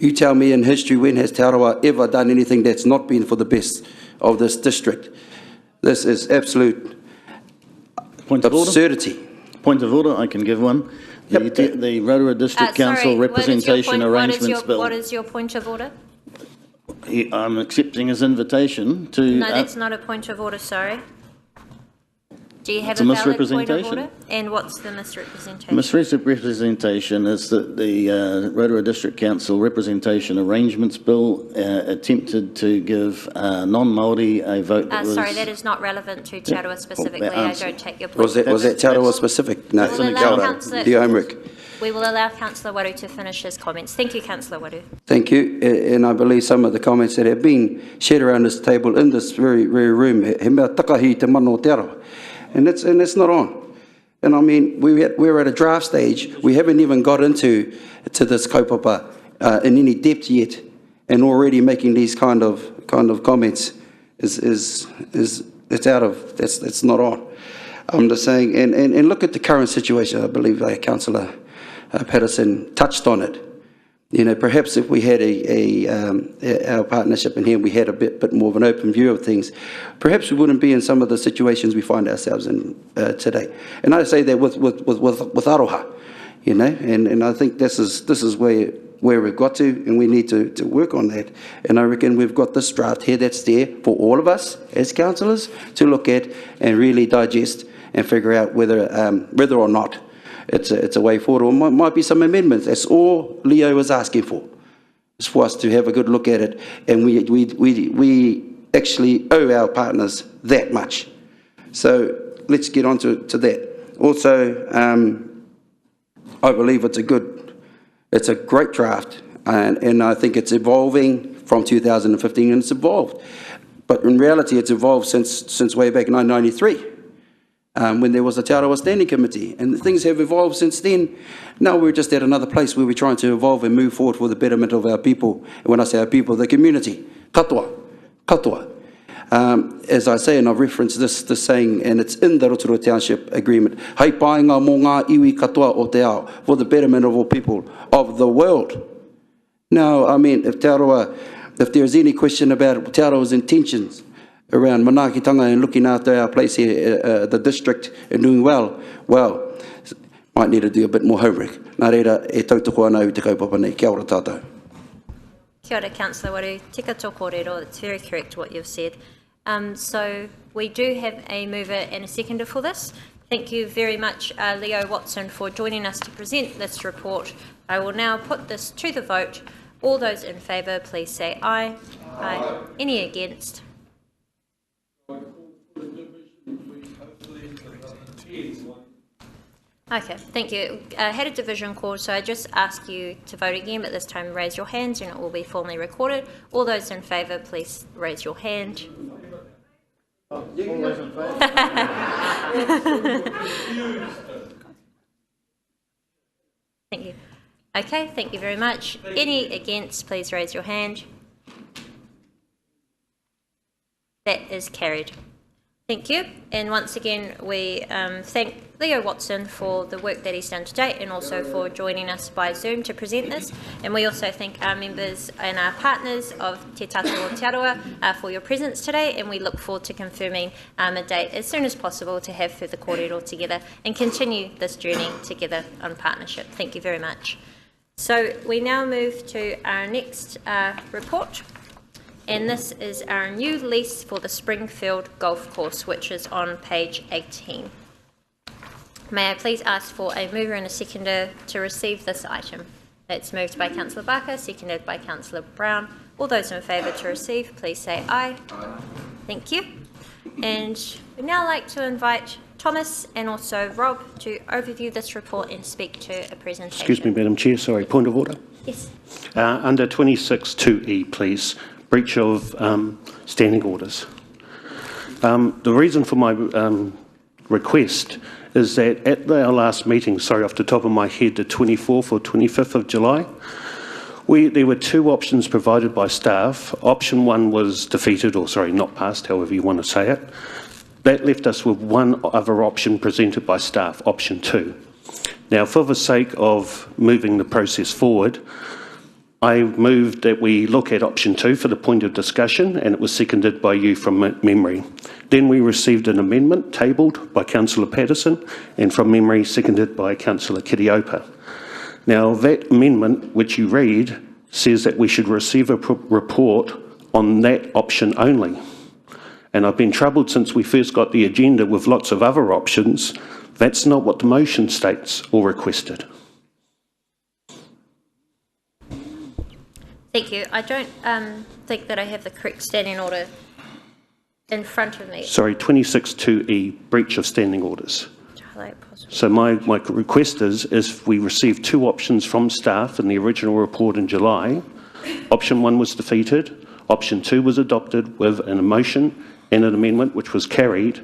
You tell me in history, when has Te Arawa ever done anything that's not been for the best of this district? This is absolute absurdity. Point of order, I can give one. Yep. The Rotorua District Council Representation Arrangements Bill. What is your point of order? I'm accepting his invitation to... No, that's not a point of order, sorry. Do you have It's a a valid point of misrepresentation. order? And what's the misrepresentation? Misrepresentation is that the Rotorua District Council Representation Arrangements Bill attempted to give non-Māori a vote that was... Sorry, that is not relevant to Te Aroha specifically. I don't take your point. Was that Te Aroha specific? No, We'll allow Councillor- do your homework. We will allow Councillor Waru to finish his comments. Thank you, Councillor Waru. Thank you. And I believe some of the comments that have been shared around this table in this very room, he mea takahi te mano Te Aroha. And it's not on. And I mean, we're at a draft stage. We haven't even got into this kaupapa in any depth yet, and already making these kind of comments is it's not on. I'm just saying, and look at the current situation. I believe Councillor Patterson touched on it. You know, perhaps if we had our partnership in here, we had a bit more of an open view of things, perhaps we wouldn't be in some of the situations we find ourselves in today. And I say that with aroha, you know, and I think this is where we've got to, and we need to work on that. And I reckon we've got this draft here that's there for all of us as councillors to look at and really digest and figure out whether or not it's a way forward, or might be some amendments. That's all Leo was asking for, is for us to have a good look at it, and we actually owe our partners that much. So let's get on to that. Also, I believe it's a great draft, and I think it's evolving from 2015, and it's evolved. But in reality, it's evolved since way back in 1993. When there was a Te Aroha Standing Committee, and things have evolved since then. Now we're just at another place where we're trying to evolve and move forward for the betterment of our people. And when I say our people, the community, katoa. As I say, and I've referenced this saying, and it's in the Rotorua Township Agreement, hei paenga mō ngā iwi katoa o te ao, for the betterment of all people of the world. Now, I mean, if there's any question about Te Aroha's intentions around manaakitanga and looking after our place here, the district, and doing well, might need to do a bit more homework. Nā reira, e tautoko ana i te kaupapa nei. Kia ora tātou. Kia ora, Councillor Waru. Tika tō rero. It's very correct what you've said. So we do have a mover and a seconder for this. Thank you very much, Leo Watson, for joining us to present this report. I will now put this to the vote. All those in favour, please say aye. Aye. Any against? Okay, thank you. I had a division call, so I just ask you to vote again, but this time raise your hands and it will be formally recorded. All those in favour, please raise your hand. Thank you. Okay, thank you very much. Any against, please raise your hand. That is carried. Thank you. And once again, we thank Leo Watson for the work that he's done to date, and also for joining us by Zoom to present this. And we also thank our members and our partners of Te Tatu o Te Aroha for your presence today, and we look forward to confirming a date as soon as possible to have further kōrero together and continue this journey together on partnership. Thank you very much. So we now move to our next report. And this is our new lease for the Springfield Golf Course, which is on page 18. May I please ask for a mover and a seconder to receive this item? It's moved by Councillor Barker, seconded by Councillor Brown. All those in favour to receive, please say aye. Aye. Thank you. And we'd now like to invite Thomas and also Rob to overview this report and speak to a presentation. Excuse me, Madam Chair, sorry, point of order. Yes. Under 26(2)(e), please. Breach of standing orders. The reason for my request is that at our last meeting, sorry, off the top of my head, the 24th or 25th of July, there were two options provided by staff. Option one was defeated, or sorry, not passed, however you want to say it. That left us with one other option presented by staff, option two. Now, for the sake of moving the process forward, I moved that we look at option two for the point of discussion, and it was seconded by you from memory. Then we received an amendment tabled by Councillor Patterson, and from memory seconded by Councillor Kiriopa. Now that amendment, which you read, says that we should receive a report on that option only. And I've been troubled since we first got the agenda with lots of other options. That's not what the motion states or requested. Thank you. I don't think that I have the correct standing order in front of me. Sorry, 26(2)E, breach of standing orders. So my request is if we received 2 options from staff in the original report in July, option 1 was defeated, option 2 was adopted with an motion and an amendment which was carried.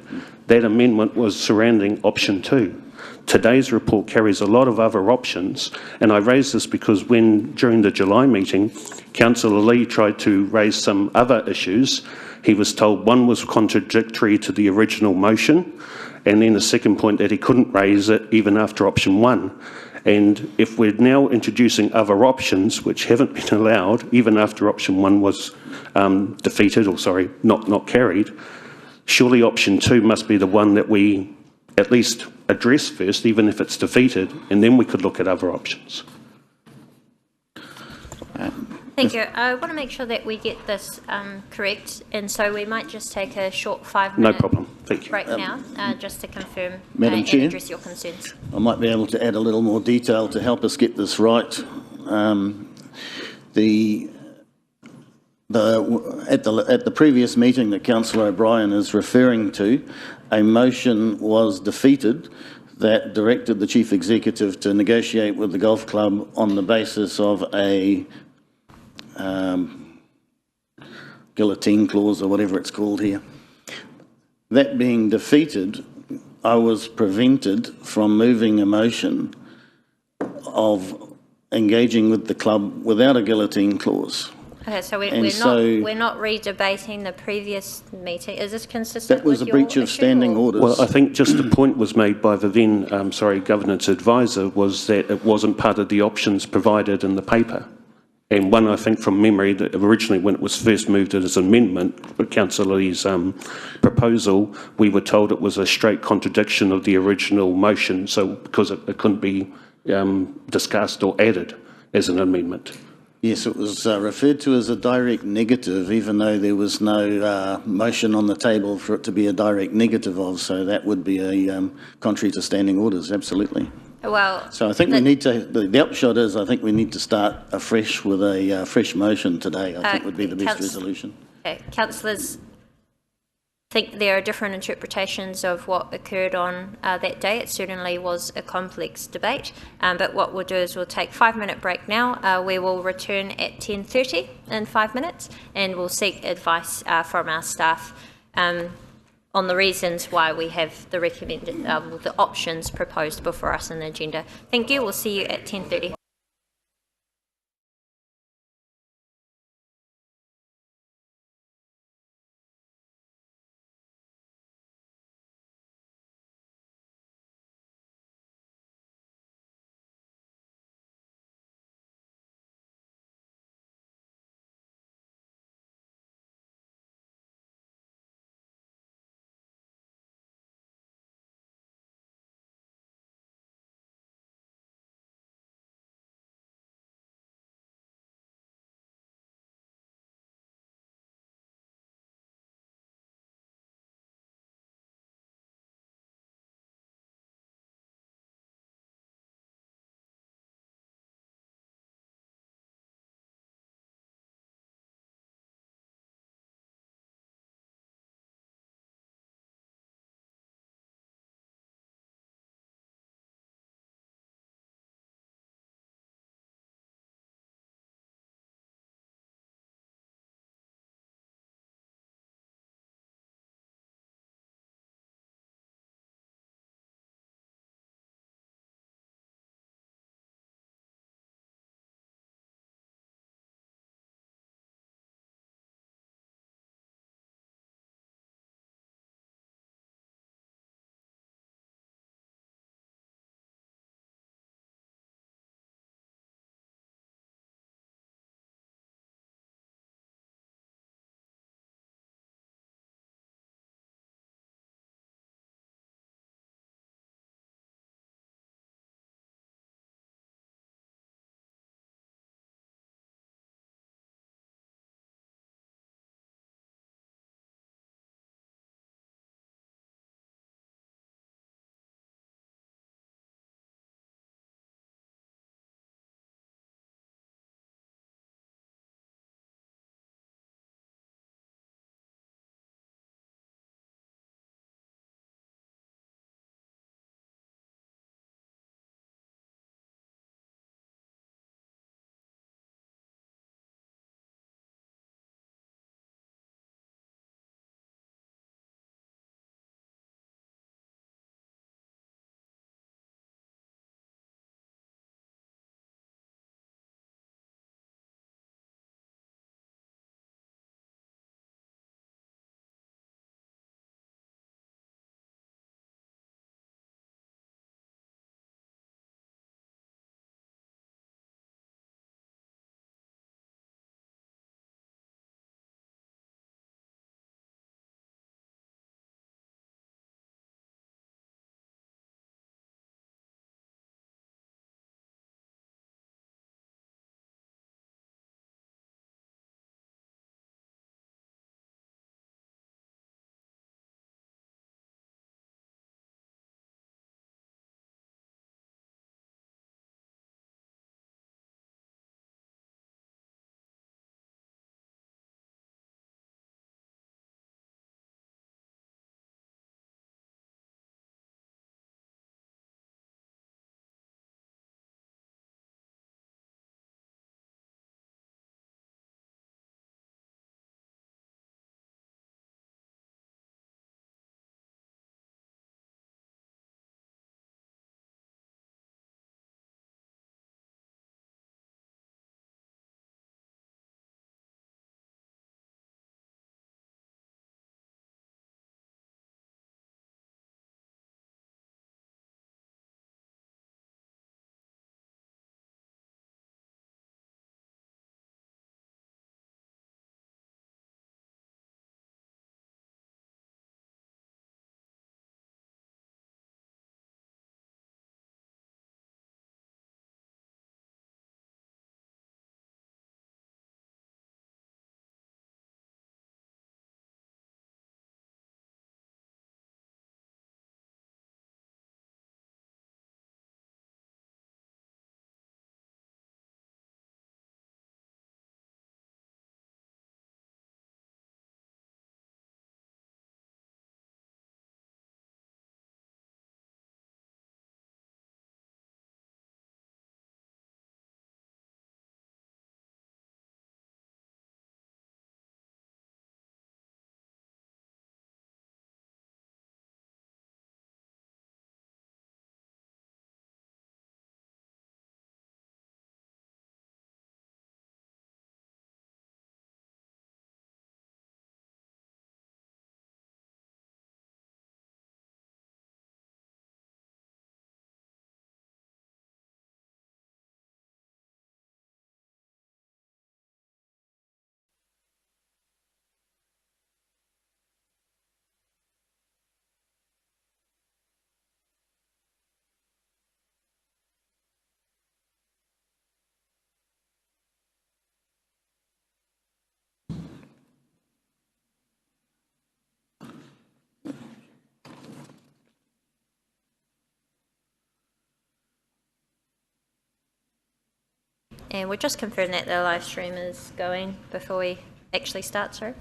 That amendment was surrounding option 2. Today's report carries a lot of other options, and I raise this because during the July meeting, Councillor Lee tried to raise some other issues. He was told one was contradictory to the original motion, and then the second point that he couldn't raise it even after option 1. And if we're now introducing other options which haven't been allowed, even after option 1 was defeated, or sorry, not carried, surely option 2 must be the one that we at least address first, even if it's defeated, and then we could look at other options. Thank you. I want to make sure that we get this correct, and so we might just take a short 5-minute No problem. Thank you. break now, just to confirm Madam and Chair? address your concerns. I might be able to add a little more detail to help us get this right. At the previous meeting that Councillor O'Brien is referring to, a motion was defeated that directed the Chief Executive to negotiate with the golf club on the basis of a guillotine clause or whatever it's called here. That being defeated, I was prevented from moving a motion of engaging with the club without a guillotine clause. Okay, so we're not re-debating the previous meeting. Is this consistent? That was a breach of standing orders. Well, I think just a point was made by the then, governance advisor, was that it wasn't part of the options provided in the paper. And one, I think from memory, that originally when it was first moved as an amendment, with Councillor Lee's proposal, we were told it was a straight contradiction of the original motion, so because it couldn't be discussed or added as an amendment. Yes, it was referred to as a direct negative, even though there was no motion on the table for it to be a direct negative of, so that would be a contrary to standing orders, absolutely. Well, so I think we need to, the upshot is I think we need to start afresh with a fresh motion today, I think would be the best resolution. Okay, councillors think there are different interpretations of what occurred on that day. It certainly was a complex debate, but what we'll do is we'll take a 5-minute break now. We will return at 10:30 in 5 minutes, and we'll seek advice from our staff on the reasons why we have the recommended, the options proposed before us in the agenda. Thank you. We'll see you at 10:30. And we'll just confirm that the live stream is going before we actually start, sorry.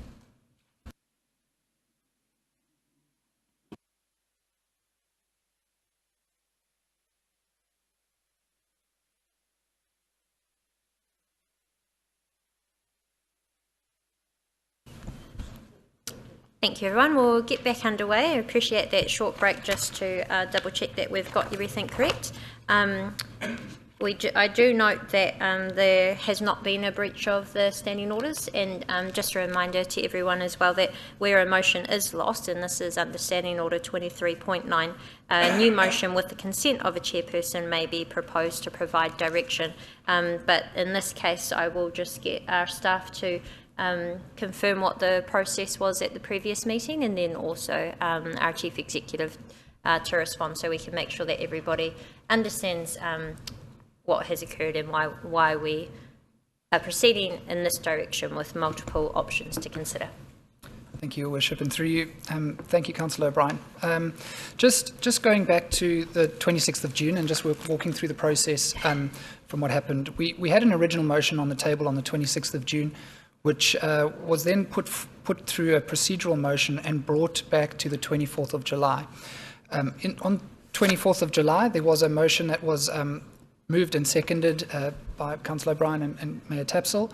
Thank you, everyone. We'll get back underway. I appreciate that short break just to double check that we've got everything correct. I do note that there has not been a breach of the standing orders, and just a reminder to everyone as well that where a motion is lost, and this is under Standing Order 23.9, a new motion with the consent of a chairperson may be proposed to provide direction. But in this case, I will just get our staff to confirm what the process was at the previous meeting, and then also our Chief Executive to respond, so we can make sure that everybody understands what has occurred and why we are proceeding in this direction with multiple options to consider. Thank you, Your Worship, and through you, thank you, Councillor O'Brien. Just going back to the 26th of June and just walking through the process from what happened, we had an original motion on the table on the 26th of June, which was then put through a procedural motion and brought back to the 24th of July. On 24th of July, there was a motion that was moved and seconded by Councillor O'Brien and Mayor Tapsell.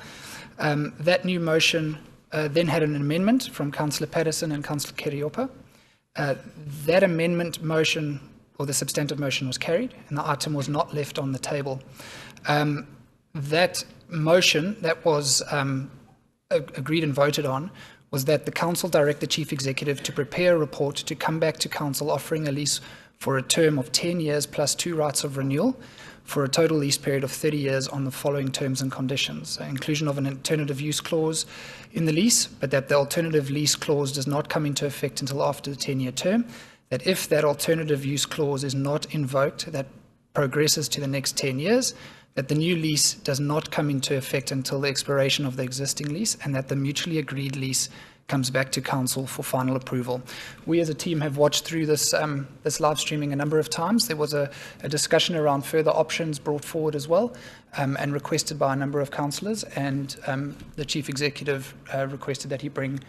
That new motion then had an amendment from Councillor Patterson and Councillor Kiriopa. That amendment motion, or the substantive motion, was carried, and the item was not left on the table. That motion that was agreed and voted on was that the Council direct the Chief Executive to prepare a report to come back to Council offering a lease for a term of 10 years plus 2 rights of renewal for a total lease period of 30 years on the following terms and conditions. Inclusion of an alternative use clause in the lease, but that the alternative lease clause does not come into effect until after the 10-year term, that if that alternative use clause is not invoked, that progresses to the next 10 years, that the new lease does not come into effect until the expiration of the existing lease, and that the mutually agreed lease comes back to Council for final approval. We as a team have watched through this live streaming a number of times. There was a discussion around further options brought forward as well, and requested by a number of councillors, and the Chief Executive requested that he bring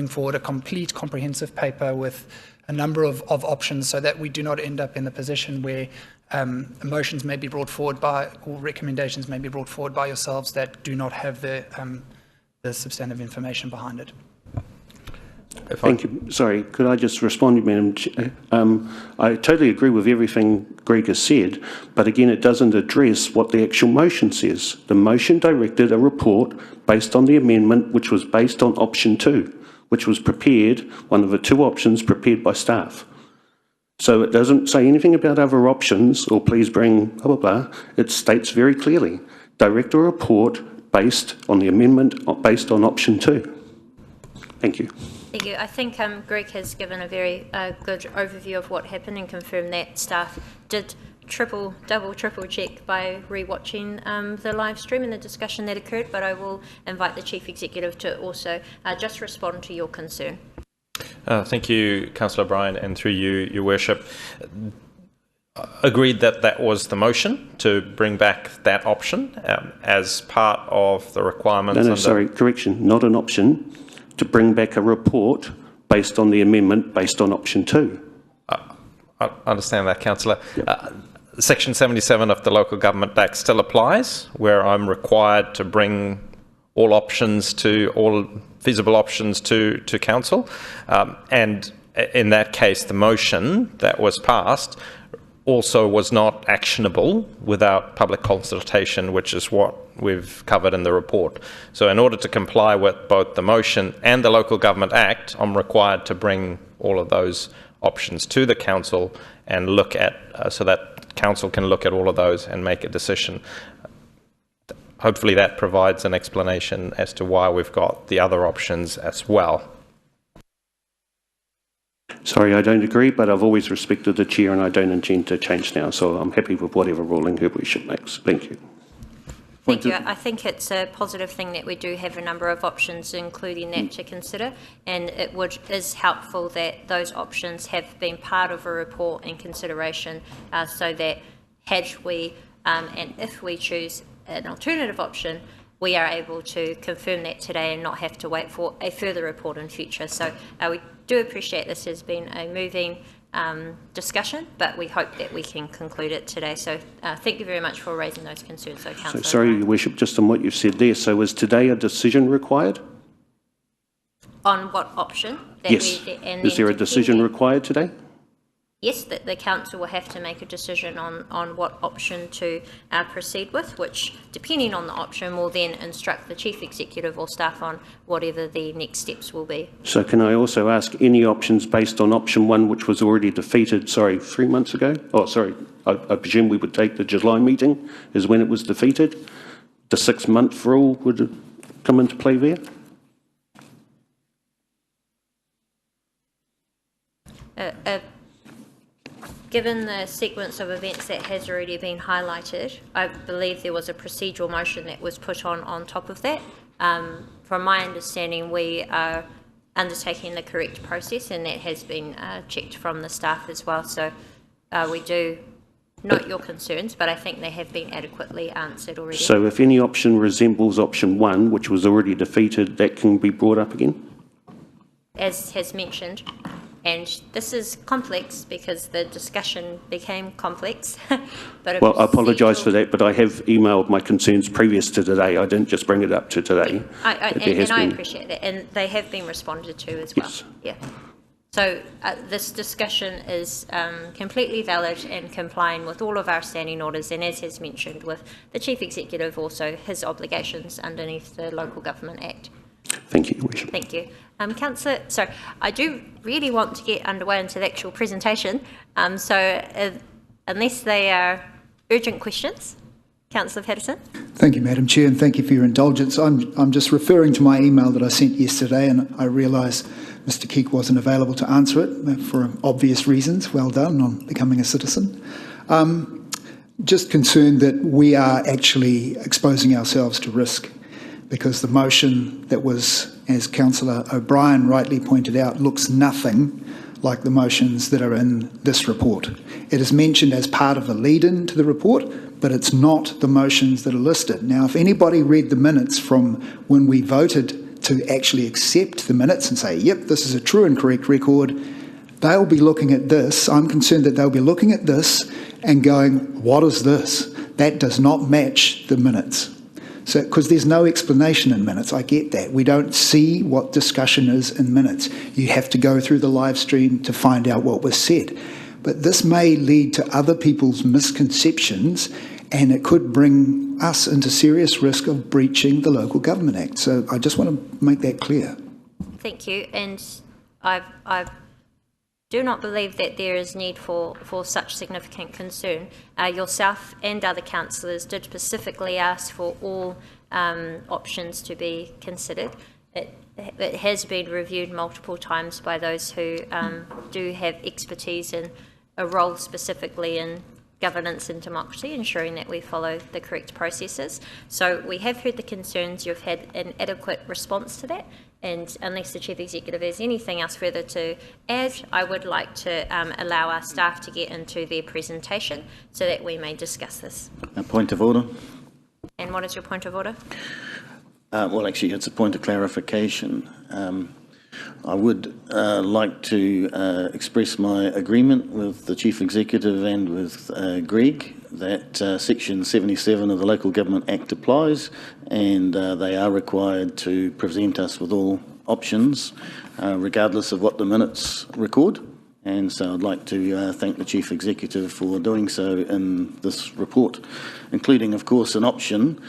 forward a complete comprehensive paper with a number of options, so that we do not end up in the position where motions may be brought forward by, or recommendations may be brought forward by yourselves that do not have the substantive information behind it. Thank you. Sorry, could I just respond, Madam Chair? I totally agree with everything Greg has said, but again, it doesn't address what the actual motion says. The motion directed a report based on the amendment, which was based on option 2, which was prepared, one of the 2 options prepared by staff. So it doesn't say anything about other options, or please bring blah, blah, blah. It states very clearly, direct a report based on the amendment based on option 2. Thank you. Thank you. I think Greg has given a very good overview of what happened and confirmed that staff did triple check by rewatching the live stream and the discussion that occurred, but I will invite the Chief Executive to also just respond to your concern. Thank you, Councillor O'Brien, and through you, Your Worship. Agreed that that was the motion to bring back that option as part of the requirements. No, sorry, correction, not an option. To bring back a report based on the amendment based on option 2. I understand that, Councillor. Yep. Section 77 of the Local Government Act still applies, where I'm required to bring all feasible options to Council. And in that case, the motion that was passed also was not actionable without public consultation, which is what we've covered in the report. So in order to comply with both the motion and the Local Government Act, I'm required to bring all of those options to the Council and look at, so that Council can look at all of those and make a decision. Hopefully that provides an explanation as to why we've got the other options as well. Sorry, I don't agree, but I've always respected the Chair and I don't intend to change now, so I'm happy with whatever ruling her worship makes. Thank you. Thank you. I think it's a positive thing that we do have a number of options, including that to consider, and it is helpful that those options have been part of a report and consideration, so that had we and if we choose an alternative option, we are able to confirm that today and not have to wait for a further report in future. So we do appreciate this has been a moving discussion, but we hope that we can conclude it today. So thank you very much for raising those concerns. So, Councillor. So, sorry, Your Worship, just on what you've said there. So is today a decision required? On what option? Yes. Is there a decision required today? Yes, that the council will have to make a decision on what option to proceed with, which, depending on the option, will then instruct the Chief Executive or staff on whatever the next steps will be. So can I also ask any options based on option 1, which was already defeated, 3 months ago? Oh, sorry, I presume we would take the July meeting is when it was defeated. The 6-month rule would come into play there? Given the sequence of events that has already been highlighted, I believe there was a procedural motion that was put on top of that. From my understanding, we are undertaking the correct process, and that has been checked from the staff as well. So we do note your concerns, but I think they have been adequately answered already. So if any option resembles option 1, which was already defeated, that can be brought up again? As has mentioned, and this is complex because the discussion became complex. But well, I apologise for that, but I have emailed my concerns previous to today. I didn't just bring it up to today. And I appreciate that, and they have been responded to as well. Yes. Yeah. So this discussion is completely valid and complying with all of our standing orders, and as has mentioned, with the Chief Executive also his obligations underneath the Local Government Act. Thank you, Your Worship. Thank you. Councillor, so I do really want to get underway into the actual presentation, unless they are urgent questions. Councillor Patterson. Thank you, Madam Chair, and thank you for your indulgence. I'm just referring to my email that I sent yesterday, and I realise Mr Keek wasn't available to answer it for obvious reasons. Well done on becoming a citizen. Just concerned that we are actually exposing ourselves to risk, because the motion that was, as Councillor O'Brien rightly pointed out, looks nothing like the motions that are in this report. It is mentioned as part of the lead-in to the report, but it's not the motions that are listed. Now, if anybody read the minutes from when we voted to actually accept the minutes and say, yep, this is a true and correct record, they'll be looking at this. I'm concerned that they'll be looking at this and going, what is this? That does not match the minutes. So, because there's no explanation in minutes, I get that. We don't see what discussion is in minutes. You have to go through the live stream to find out what was said. But this may lead to other people's misconceptions, and it could bring us into serious risk of breaching the Local Government Act. So I just want to make that clear. Thank you. And I do not believe that there is need for such significant concern. Yourself and other councillors did specifically ask for all options to be considered. It has been reviewed multiple times by those who do have expertise in a role specifically in governance and democracy, ensuring that we follow the correct processes. So we have heard the concerns. You've had an adequate response to that. And unless the Chief Executive has anything else further to add, I would like to allow our staff to get into their presentation so that we may discuss this. A point of order. And what is your point of order? Well, actually, it's a point of clarification. I would like to express my agreement with the Chief Executive and with Greg that Section 77 of the Local Government Act applies, and they are required to present us with all options, regardless of what the minutes record. And so I'd like to thank the Chief Executive for doing so in this report, including, of course, an option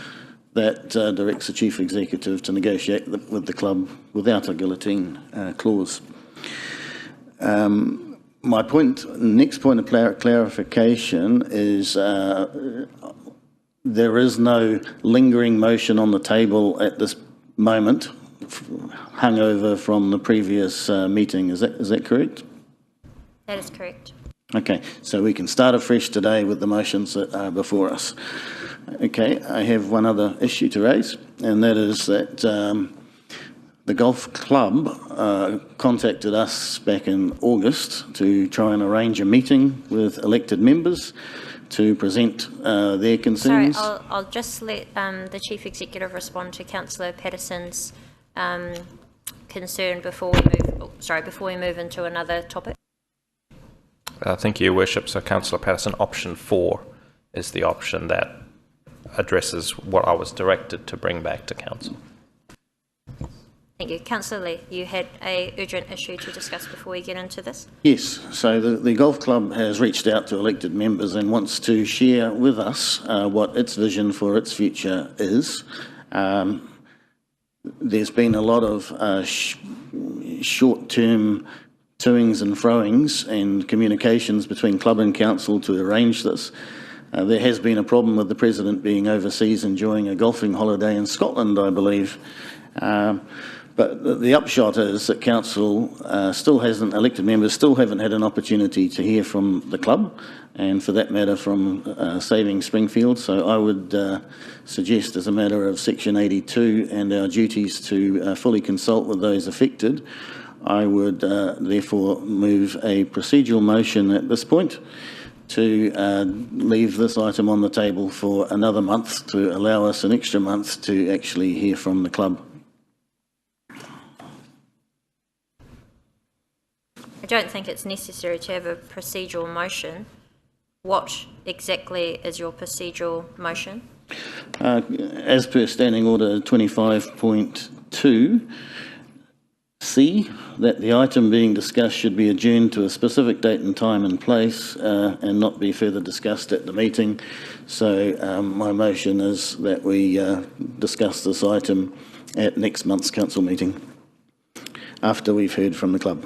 that directs the Chief Executive to negotiate with the club without a guillotine clause. My next point of clarification is there is no lingering motion on the table at this moment, hung over from the previous meeting. Is that correct? That is correct. Okay, so we can start afresh today with the motions that are before us. Okay, I have one other issue to raise, and that is that the golf club contacted us back in August to try and arrange a meeting with elected members to present their concerns. Sorry, I'll just let the Chief Executive respond to Councillor Patterson's concern before we move into another topic. Thank you, Your Worship. So, Councillor Patterson, option 4 is the option that addresses what I was directed to bring back to Council. Thank you. Councillor Lee, you had an urgent issue to discuss before we get into this? Yes, so the golf club has reached out to elected members and wants to share with us what its vision for its future is. There's been a lot of short-term toings and froings and communications between club and council to arrange this. There has been a problem with the president being overseas enjoying a golfing holiday in Scotland, I believe. But the upshot is that council elected members still haven't had an opportunity to hear from the club, and for that matter from Saving Springfield. So I would suggest, as a matter of Section 82 and our duties to fully consult with those affected, I would therefore move a procedural motion at this point to leave this item on the table for another month to allow us an extra month to actually hear from the club. I don't think it's necessary to have a procedural motion. What exactly is your procedural motion? As per Standing Order 25.2, C, that the item being discussed should be adjourned to a specific date and time and place and not be further discussed at the meeting. So my motion is that we discuss this item at next month's council meeting after we've heard from the club.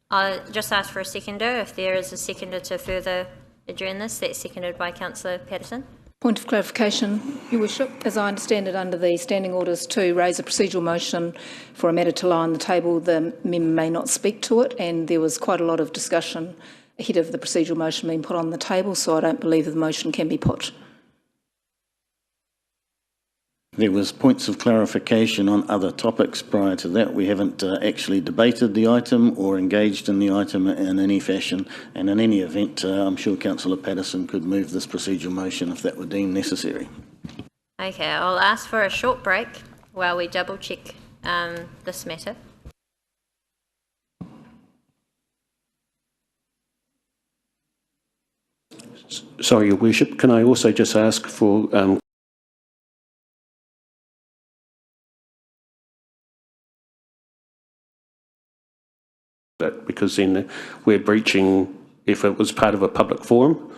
I'll just ask for a seconder. If there is a seconder to further adjourn this, that's seconded by Councillor Patterson. Point of clarification, Your Worship. As I understand it, under the standing orders to raise a procedural motion for a matter to lie on the table, the member may not speak to it, and there was quite a lot of discussion ahead of the procedural motion being put on the table, so I don't believe that the motion can be put. There was points of clarification on other topics prior to that. We haven't actually debated the item or engaged in the item in any fashion, and in any event, I'm sure Councillor Patterson could move this procedural motion if that were deemed necessary. Okay, I'll ask for a short break while we double check this matter. Sorry, Your Worship, can I also just ask for that, because then we're breaching, if it was part of a public forum,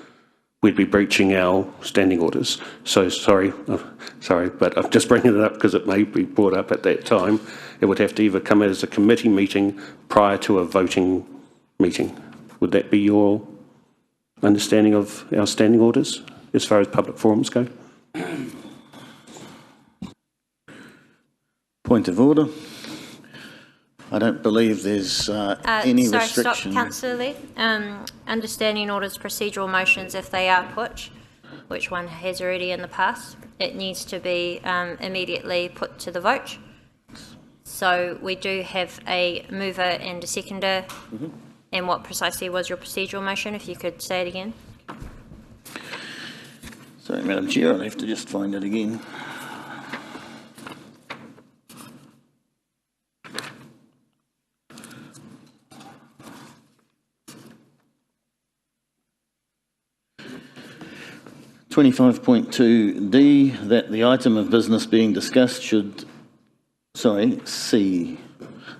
we'd be breaching our standing orders. So sorry, but I'm just bringing it up because it may be brought up at that time. It would have to either come as a committee meeting prior to a voting meeting. Would that be your understanding of our standing orders as far as public forums go? Point of order. I don't believe there's any restriction. Stop, Councillor Lee. Understanding orders, procedural motions, if they are put, which one has already in the past, it needs to be immediately put to the vote. So we do have a mover and a seconder. Mm-hmm. And what precisely was your procedural motion, if you could say it again? Sorry, Madam Chair, I'll have to just find it again. (25.2)D, that the item of business being discussed should, C,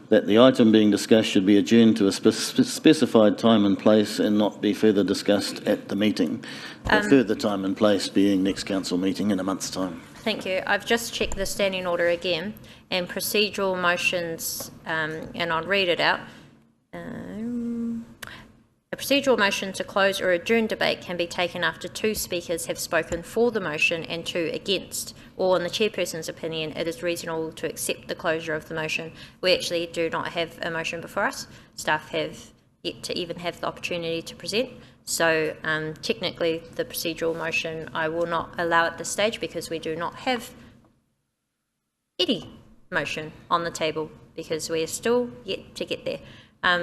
that the item being discussed should be adjourned to a specified time and place and not be further discussed at the meeting. Further time and place being next council meeting in a month's time. Thank you. I've just checked the standing order again, and procedural motions, and I'll read it out. A procedural motion to close or adjourn debate can be taken after 2 speakers have spoken for the motion and 2 against, or in the chairperson's opinion, it is reasonable to accept the closure of the motion. We actually do not have a motion before us. Staff have yet to even have the opportunity to present. So technically the procedural motion I will not allow at this stage because we do not have any motion on the table because we are still yet to get there.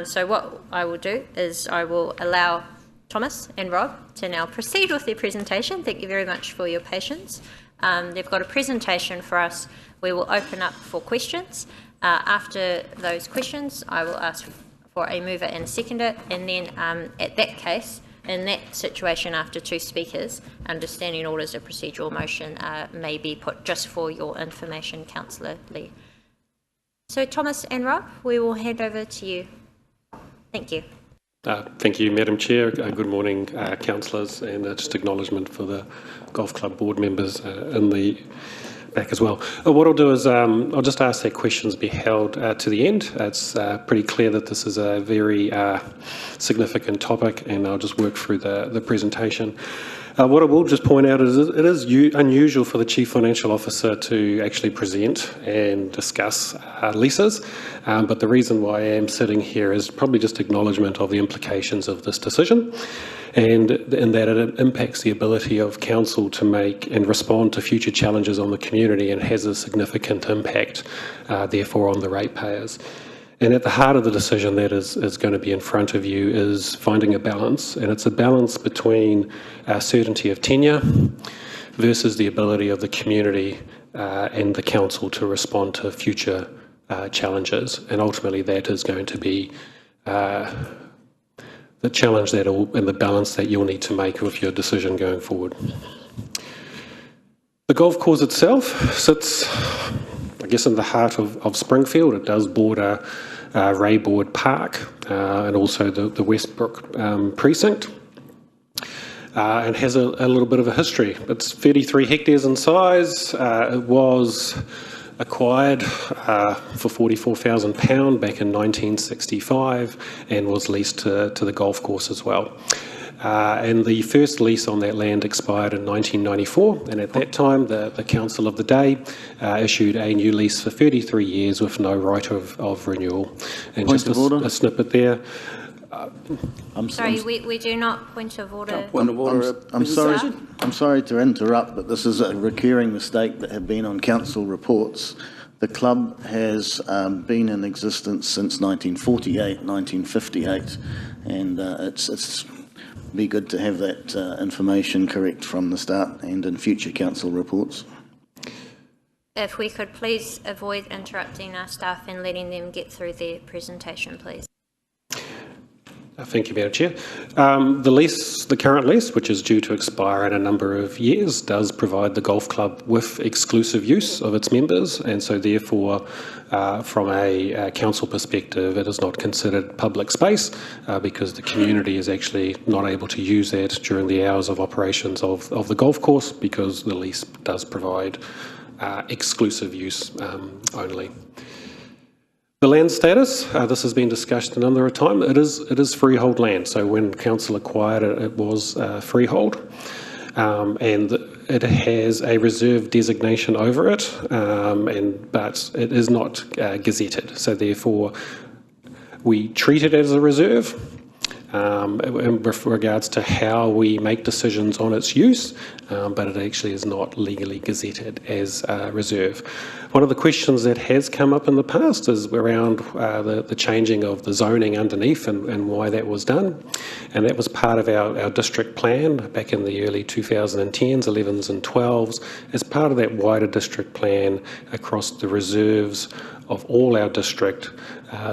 So what I will do is I will allow Thomas and Rob to now proceed with their presentation. Thank you very much for your patience. They've got a presentation for us. We will open up for questions. After those questions, I will ask for a mover and a seconder, and then at that case, in that situation, after two speakers, understanding orders of procedural motion may be put just for your information, Councillor Lee. So Thomas and Rob, we will hand over to you. Thank you. Thank you, Madam Chair. Good morning, councillors, and just acknowledgement for the Golf Club board members in the back as well. What I'll do is I'll just ask that questions be held to the end. It's pretty clear that this is a very significant topic, and I'll just work through the presentation. What I will just point out is it is unusual for the Chief Financial Officer to actually present and discuss leases, but the reason why I am sitting here is probably just acknowledgement of the implications of this decision, and in that it impacts the ability of council to make and respond to future challenges on the community, and has a significant impact therefore on the ratepayers. And at the heart of the decision that is going to be in front of you is finding a balance, and it's a balance between certainty of tenure versus the ability of the community and the council to respond to future challenges. And ultimately that is going to be the challenge and the balance that you'll need to make with your decision going forward. The golf course itself sits, I guess, in the heart of Springfield. It does border Rayboard Park and also the Westbrook precinct, and has a little bit of a history. It's 33 hectares in size. It was acquired for £44,000 back in 1965 and was leased to the golf course as well. And the first lease on that land expired in 1994, and at that time the council of the day issued a new lease for 33 years with no right of renewal. And Point of order. A snippet there. Sorry, we do not point of order. Point of order. I'm sorry to interrupt, but this is a recurring mistake that had been on council reports. The club has been in existence since 1948, 1958, and it's be good to have that information correct from the start and in future council reports. If we could please avoid interrupting our staff and letting them get through their presentation, please. Thank you, Madam Chair. The current lease, which is due to expire in a number of years, does provide the golf club with exclusive use of its members, and so therefore, from a council perspective, it is not considered public space because the community is actually not able to use that during the hours of operations of the golf course, because the lease does provide exclusive use only. The land status, this has been discussed a number of times. It is freehold land. So when council acquired it, it was freehold, and it has a reserve designation over it, but it is not gazetted. So therefore, we treat it as a reserve. With regards to how we make decisions on its use, but it actually is not legally gazetted as a reserve. One of the questions that has come up in the past is around the changing of the zoning underneath and why that was done. And that was part of our district plan back in the early 2010s, 11s and 12s. As part of that wider district plan across the reserves of all our district,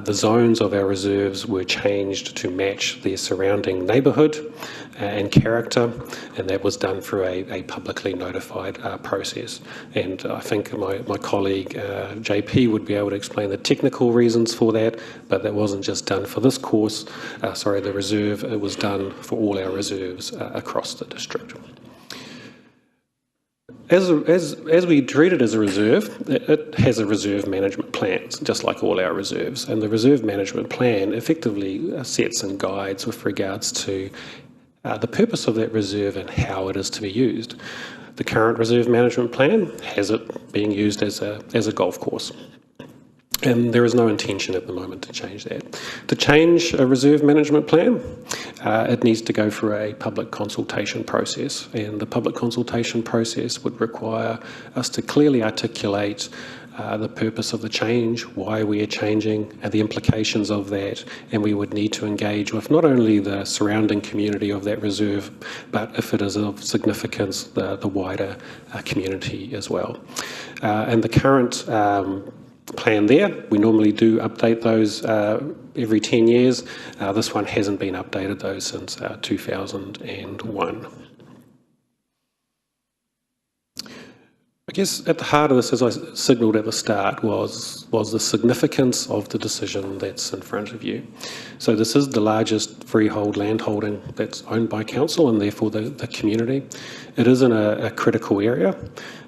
the zones of our reserves were changed to match their surrounding neighbourhood and character, and that was done through a publicly notified process. And I think my colleague JP would be able to explain the technical reasons for that, but that wasn't just done for this course, the reserve, it was done for all our reserves across the district. As we treat it as a reserve, it has a reserve management plan, just like all our reserves. And the reserve management plan effectively sets and guides with regards to the purpose of that reserve and how it is to be used. The current reserve management plan has it being used as a golf course. And there is no intention at the moment to change that. To change a reserve management plan, it needs to go through a public consultation process, and the public consultation process would require us to clearly articulate the purpose of the change, why we are changing, and the implications of that, and we would need to engage with not only the surrounding community of that reserve, but if it is of significance, the wider community as well. And the current plan there, we normally do update those every 10 years. This one hasn't been updated though since 2001. I guess at the heart of this, as I signalled at the start, was the significance of the decision that's in front of you. So this is the largest freehold land holding that's owned by council and therefore the community. It is in a critical area,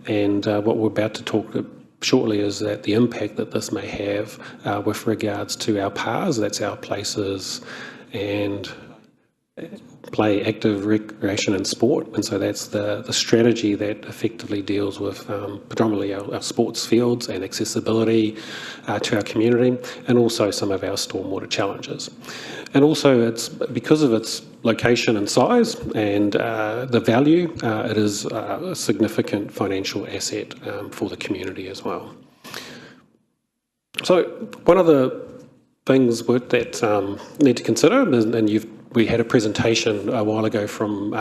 and what we're about to talk shortly is that the impact that this may have with regards to our PARs, that's our places and play, active recreation and sport, and so that's the strategy that effectively deals with predominantly our sports fields and accessibility to our community, and also some of our stormwater challenges. And also it's because of its location and size and the value, it is a significant financial asset for the community as well. So one of the things that need to consider, and we had a presentation a while ago from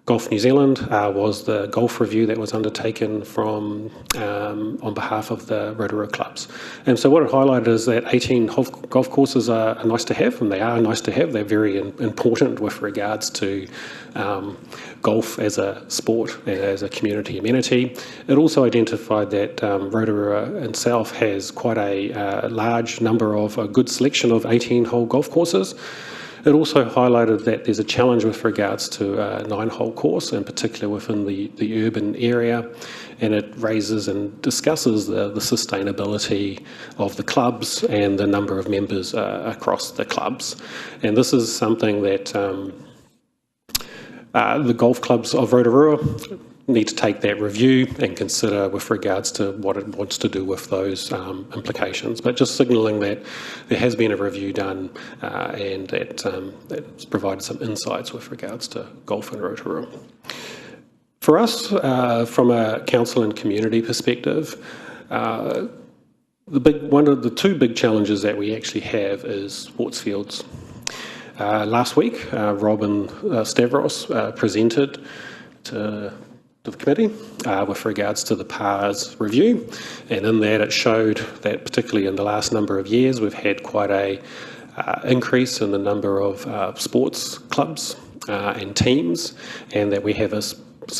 Golf New Zealand, was the golf review that was undertaken from on behalf of the Rotorua clubs. And so what it highlighted is that 18 golf courses are nice to have, and they are nice to have. They're very important with regards to golf as a sport and as a community amenity. It also identified that Rotorua itself has quite a large number of a good selection of 18-hole golf courses. It also highlighted that there's a challenge with regards to a 9-hole course, in particular within the urban area, and it raises and discusses the sustainability of the clubs and the number of members across the clubs. And this is something that the golf clubs of Rotorua need to take that review and consider with regards to what it wants to do with those implications. But just signalling that there has been a review done and that's provided some insights with regards to golf in Rotorua. For us, from a council and community perspective, one of the two big challenges that we actually have is sports fields. Last week, Rob and Stavros presented to the committee with regards to the PARs review, and in that it showed that particularly in the last number of years we've had quite a increase in the number of sports clubs and teams, and that we have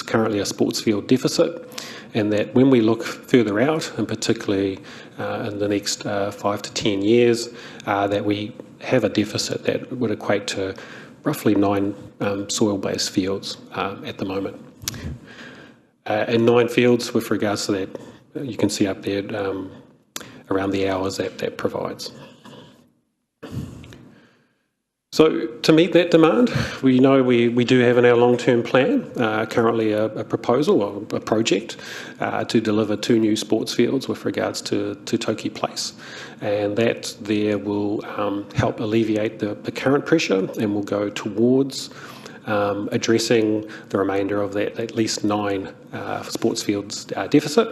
currently a sports field deficit, and that when we look further out, and particularly in the next 5 to 10 years, that we have a deficit that would equate to roughly 9 soil-based fields at the moment. And 9 fields with regards to that, you can see up there around the hours that provides. So to meet that demand, we know we do have in our long-term plan currently a proposal or a project to deliver 2 new sports fields with regards to Toki Place, and that there will help alleviate the current pressure and will go towards addressing the remainder of that at least 9 sports fields deficit.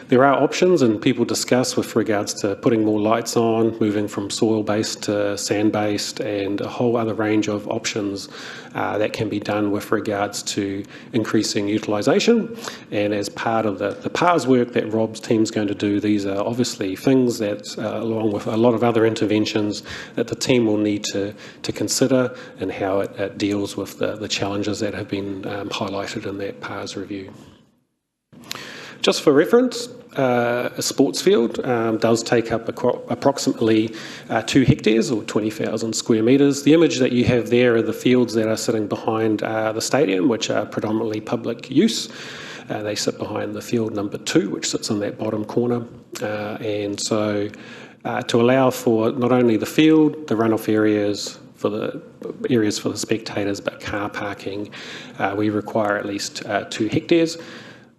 There are options, and people discuss with regards to putting more lights on, moving from soil-based to sand-based, and a whole other range of options that can be done with regards to increasing utilisation. And as part of the PARS work that Rob's team's going to do, these are obviously things that, along with a lot of other interventions, that the team will need to consider, and how it deals with the challenges that have been highlighted in that PARS review. Just for reference, a sports field does take up approximately 2 hectares or 20,000 square metres. The image that you have there are the fields that are sitting behind the stadium, which are predominantly public use. They sit behind the field number 2, which sits in that bottom corner. And so to allow for not only the field, the runoff areas, for the spectators, but car parking, we require at least 2 hectares.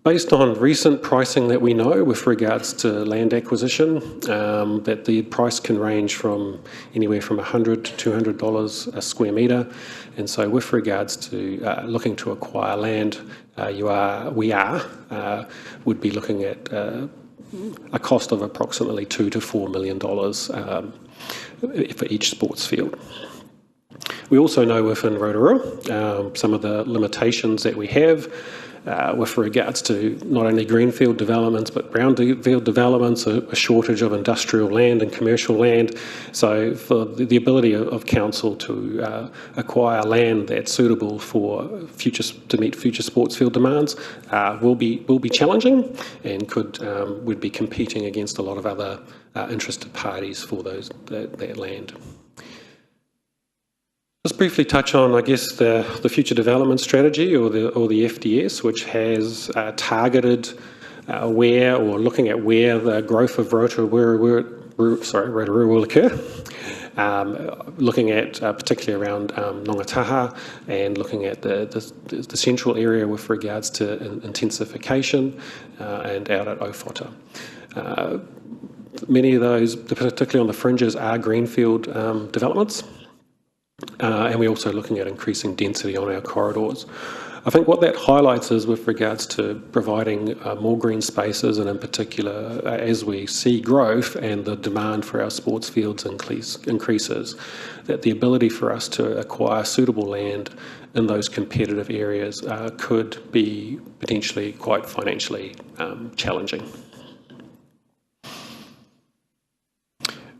Based on recent pricing that we know with regards to land acquisition, that the price can range from anywhere from $100 to $200 a square metre. And so with regards to looking to acquire land, we would be looking at a cost of approximately $2 to $4 million for each sports field. We also know within Rotorua some of the limitations that we have with regards to not only greenfield developments but brownfield developments, a shortage of industrial land and commercial land. So for the ability of council to acquire land that's suitable to meet future sports field demands will be challenging, and would be competing against a lot of other interested parties for that land. Just briefly touch on, I guess, the future development strategy, or the FDS, which has targeted looking at where the growth of Rotorua will occur. Looking at particularly around Nongataha, and looking at the central area with regards to intensification, and out at Ofota. Many of those, particularly on the fringes, are greenfield developments. And we're also looking at increasing density on our corridors. I think what that highlights is with regards to providing more green spaces, and in particular, as we see growth and the demand for our sports fields increases, that the ability for us to acquire suitable land in those competitive areas could be potentially quite financially challenging.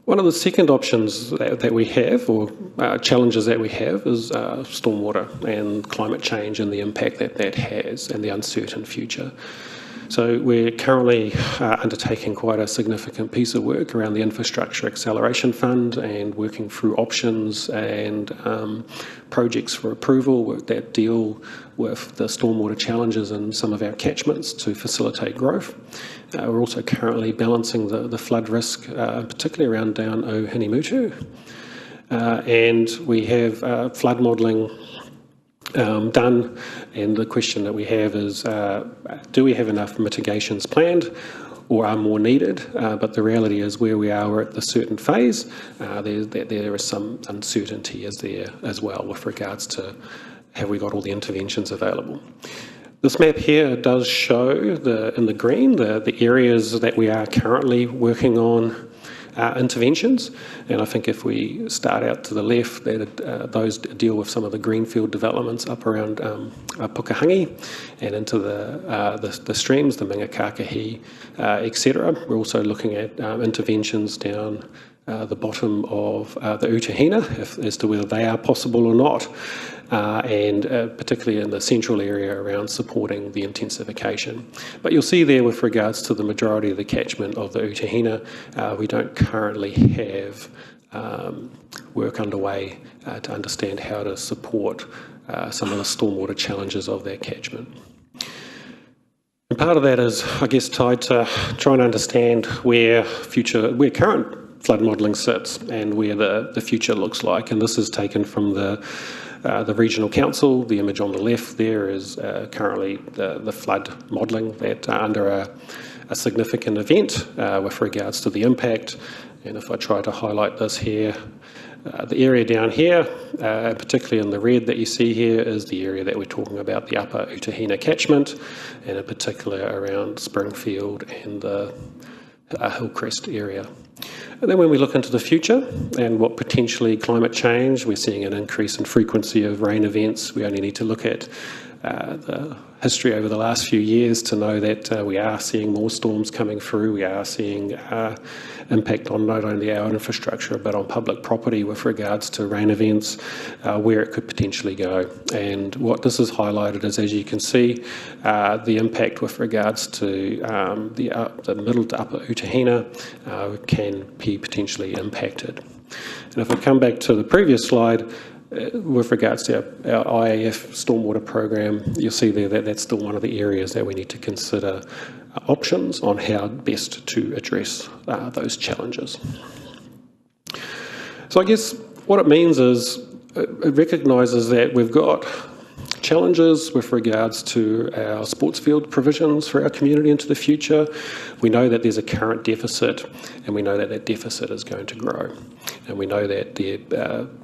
One of the second options that we have, or challenges that we have, is stormwater and climate change, and the impact that has, and the uncertain future. So we're currently undertaking quite a significant piece of work around the Infrastructure Acceleration Fund, and working through options and projects for approval that deal with the stormwater challenges in some of our catchments to facilitate growth. We're also currently balancing the flood risk, particularly around down Ohinimutu. And we have flood modelling done, and the question that we have is, do we have enough mitigations planned, or are more needed? But the reality is, where we are, we're at the certain phase. There is some uncertainty as well with regards to, have we got all the interventions available? This map here does show in the green the areas that we are currently working on interventions, and I think if we start out to the left, those deal with some of the greenfield developments up around Pukahangi and into the streams, the Mingakakahi, etc. We're also looking at interventions down the bottom of the Utahina, as to whether they are possible or not. And particularly in the central area around supporting the intensification. But you'll see there, with regards to the majority of the catchment of the Utahina, we don't currently have work underway to understand how to support some of the stormwater challenges of that catchment. And part of that is, I guess, tied to trying to understand where current flood modelling sits, and where the future looks like. And this is taken from the regional council. The image on the left there is currently the flood modelling that under a significant event with regards to the impact. And if I try to highlight this here, the area down here, particularly in the red that you see here, is the area that we're talking about, the upper Utahina catchment, and in particular around Springfield and the Hillcrest area. And then when we look into the future and what potentially climate change, we're seeing an increase in frequency of rain events. We only need to look at the history over the last few years to know that we are seeing more storms coming through. We are seeing impact on not only our infrastructure but on public property with regards to rain events, where it could potentially go. And what this has highlighted is, as you can see, the impact with regards to the middle to upper Utahina can be potentially impacted. And if I come back to the previous slide, with regards to our IAF stormwater program, you'll see there that that's still one of the areas that we need to consider options on how best to address those challenges. So I guess what it means is, it recognises that we've got challenges with regards to our sports field provisions for our community into the future. We know that there's a current deficit, and we know that that deficit is going to grow. And we know that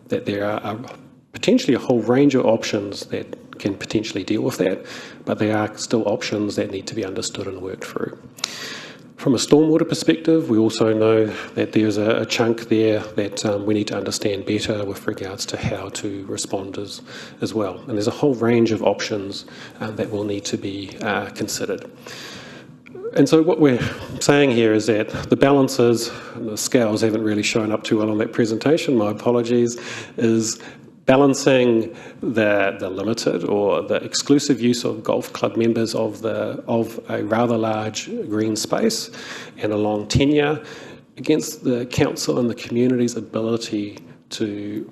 there are potentially a whole range of options that can potentially deal with that, but there are still options that need to be understood and worked through. From a stormwater perspective, we also know that there's a chunk there that we need to understand better with regards to how to respond as well. And there's a whole range of options that will need to be considered. And so what we're saying here is that the balances, and the scales haven't really shown up too well on that presentation, my apologies, is balancing the limited or the exclusive use of golf club members of a rather large green space and a long tenure against the council and the community's ability to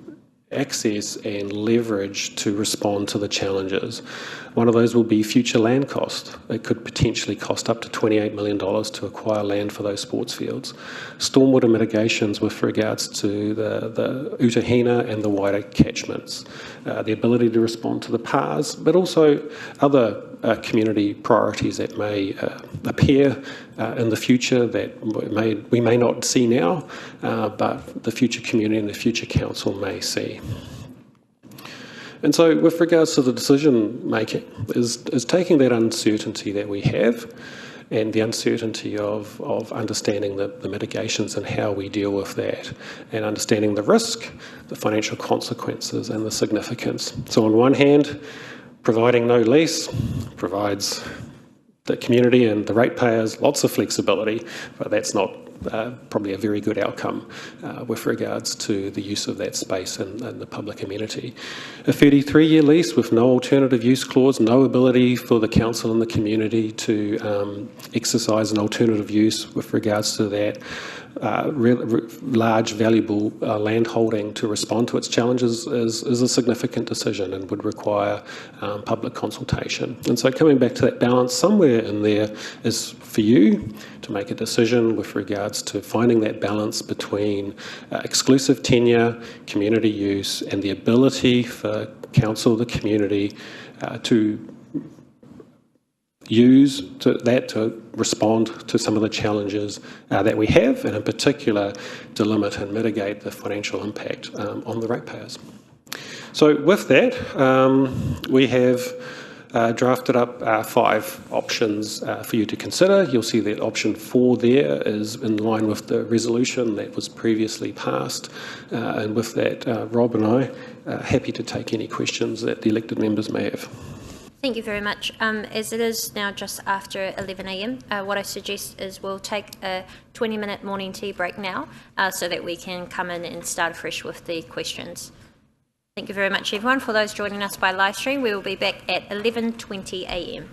access and leverage to respond to the challenges. One of those will be future land cost. It could potentially cost up to $28 million to acquire land for those sports fields. Stormwater mitigations with regards to the Utahina and the wider catchments. The ability to respond to the PARs, but also other community priorities that may appear in the future that we may not see now, but the future community and the future council may see. And so with regards to the decision making, is taking that uncertainty that we have and the uncertainty of understanding the mitigations and how we deal with that, and understanding the risk, the financial consequences and the significance. So on one hand, providing no lease provides the community and the ratepayers lots of flexibility, but that's not probably a very good outcome with regards to the use of that space and the public amenity. A 33-year lease with no alternative use clause, no ability for the council and the community to exercise an alternative use with regards to that large, valuable land holding to respond to its challenges is a significant decision and would require public consultation. And so coming back to that balance, somewhere in there is for you to make a decision with regards to finding that balance between exclusive tenure, community use, and the ability for council, the community, to use that to respond to some of the challenges that we have, and in particular to limit and mitigate the financial impact on the ratepayers. So with that, we have drafted up 5 options for you to consider. You'll see that option 4 there is in line with the resolution that was previously passed. And with that, Rob and I are happy to take any questions that the elected members may have. Thank you very much. As it is now just after 11 a.m, what I suggest is we'll take a 20-minute morning tea break now so that we can come in and start afresh with the questions. Thank you very much, everyone. For those joining us by live stream, we will be back at 11:20 a.m.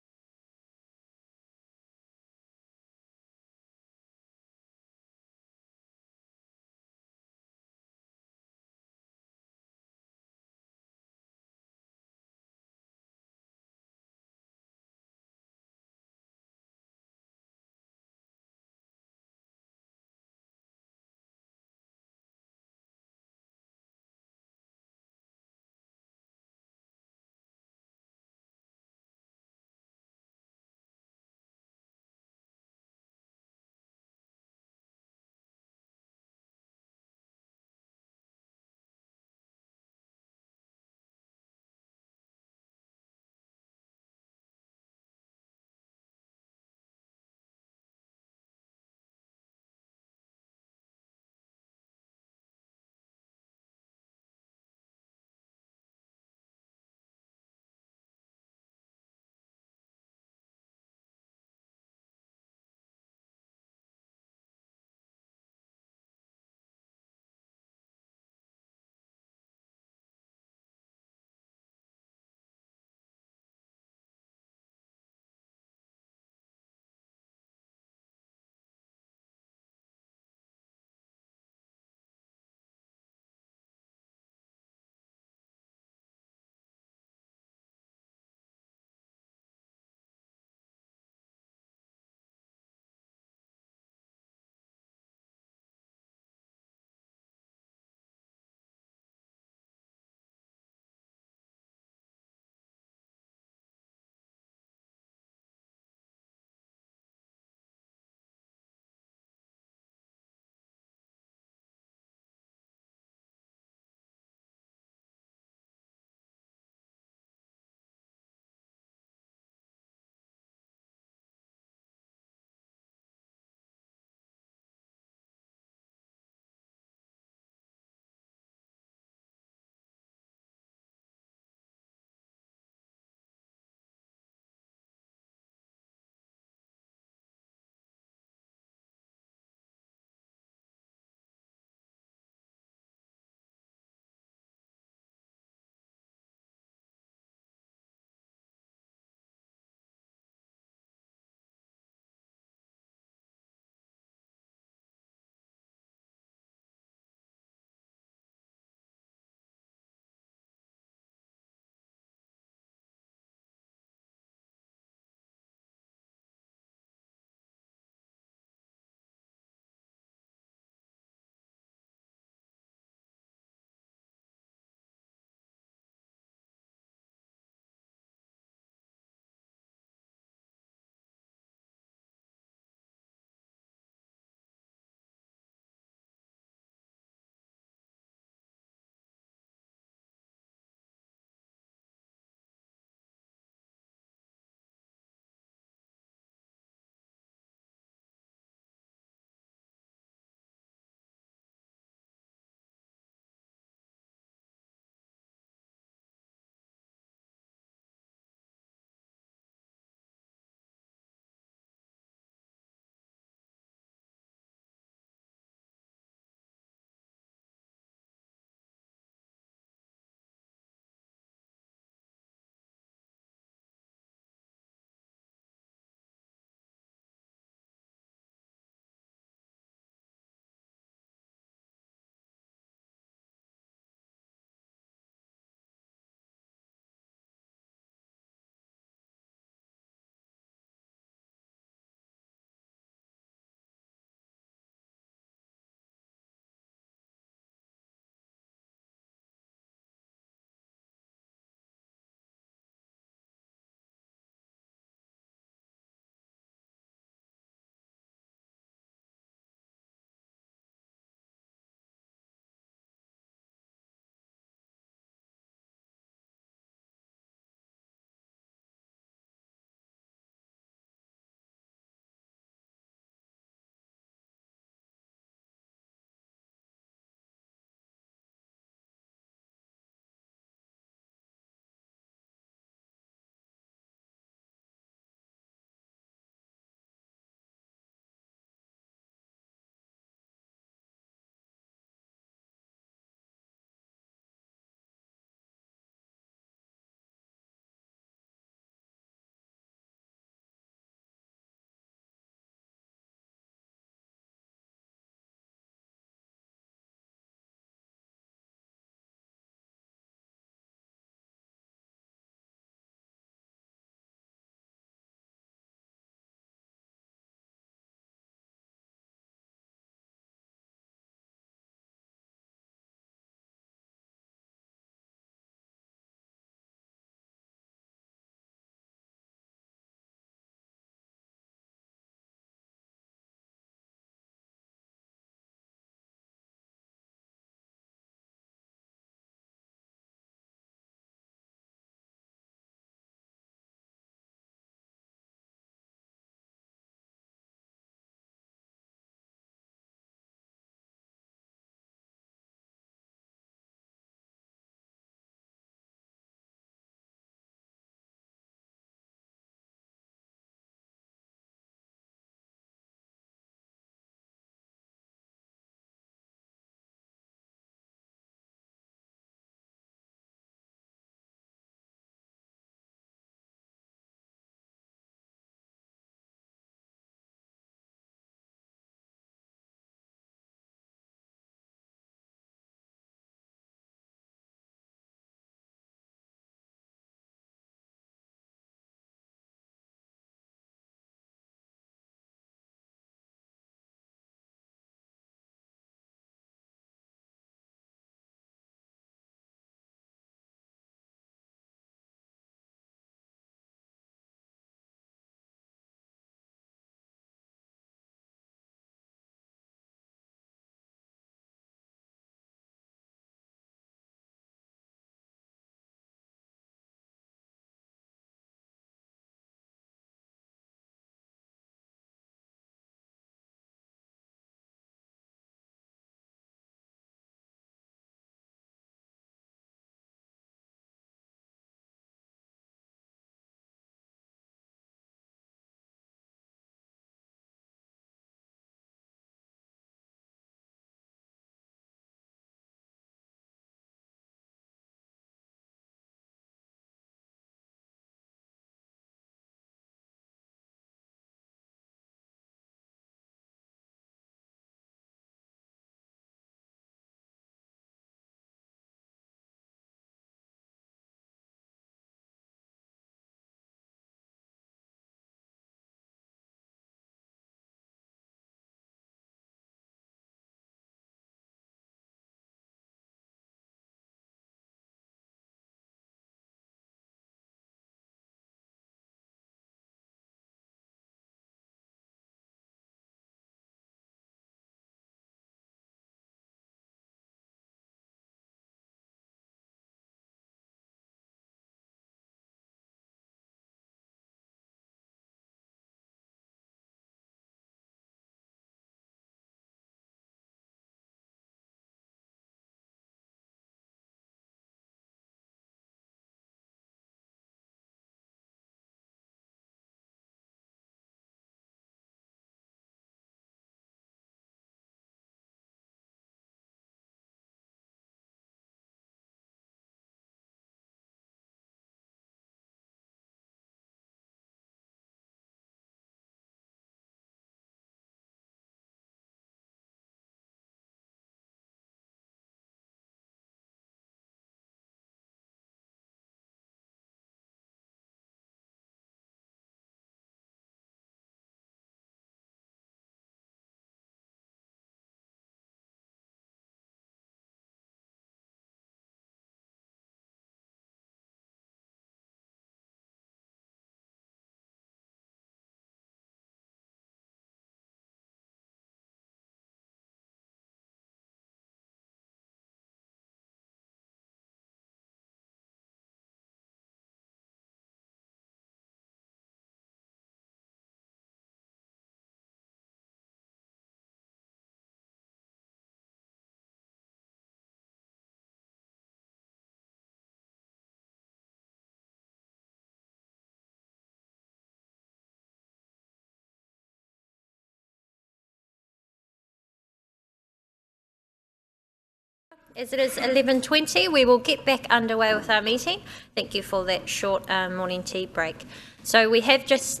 As it is 11:20, we will get back underway with our meeting. Thank you for that short morning tea break. So we have just...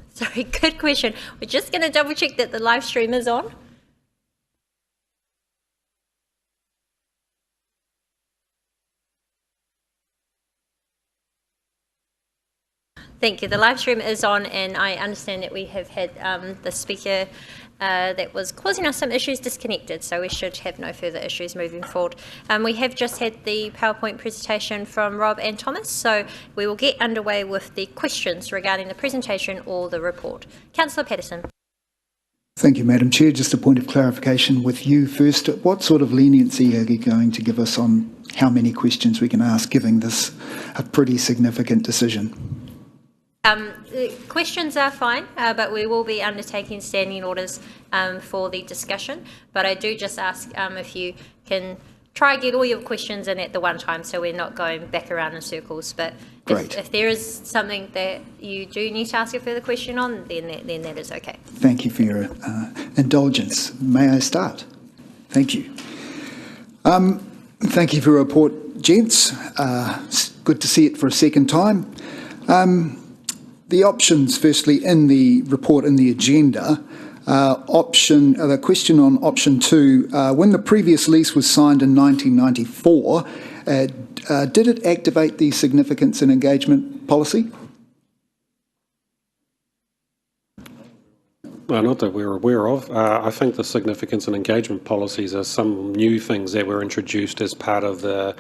Sorry, good question. We're just going to double check that the live stream is on. Thank you. The live stream is on, and I understand that we have had the speaker that was causing us some issues disconnected, so we should have no further issues moving forward. We have just had the PowerPoint presentation from Rob and Thomas, so we will get underway with the questions regarding the presentation or the report. Councillor Patterson. Thank you, Madam Chair. Just a point of clarification with you first. What sort of leniency are you going to give us on how many questions we can ask, given this a pretty significant decision? The questions are fine, but we will be undertaking standing orders for the discussion. But I do just ask if you can try get all your questions in at the one time, so we're not going back around in circles. But if there is something that you do need to ask a further question on, then that is okay. Thank you for your indulgence. May I start? Thank you. Thank you for your report, gents. It's good to see it for a second time. The options, firstly, in the report in the agenda, the question on option 2, when the previous lease was signed in 1994, did it activate the significance and engagement policy? Not that we're aware of. I think the significance and engagement policies are some new things that were introduced as part of the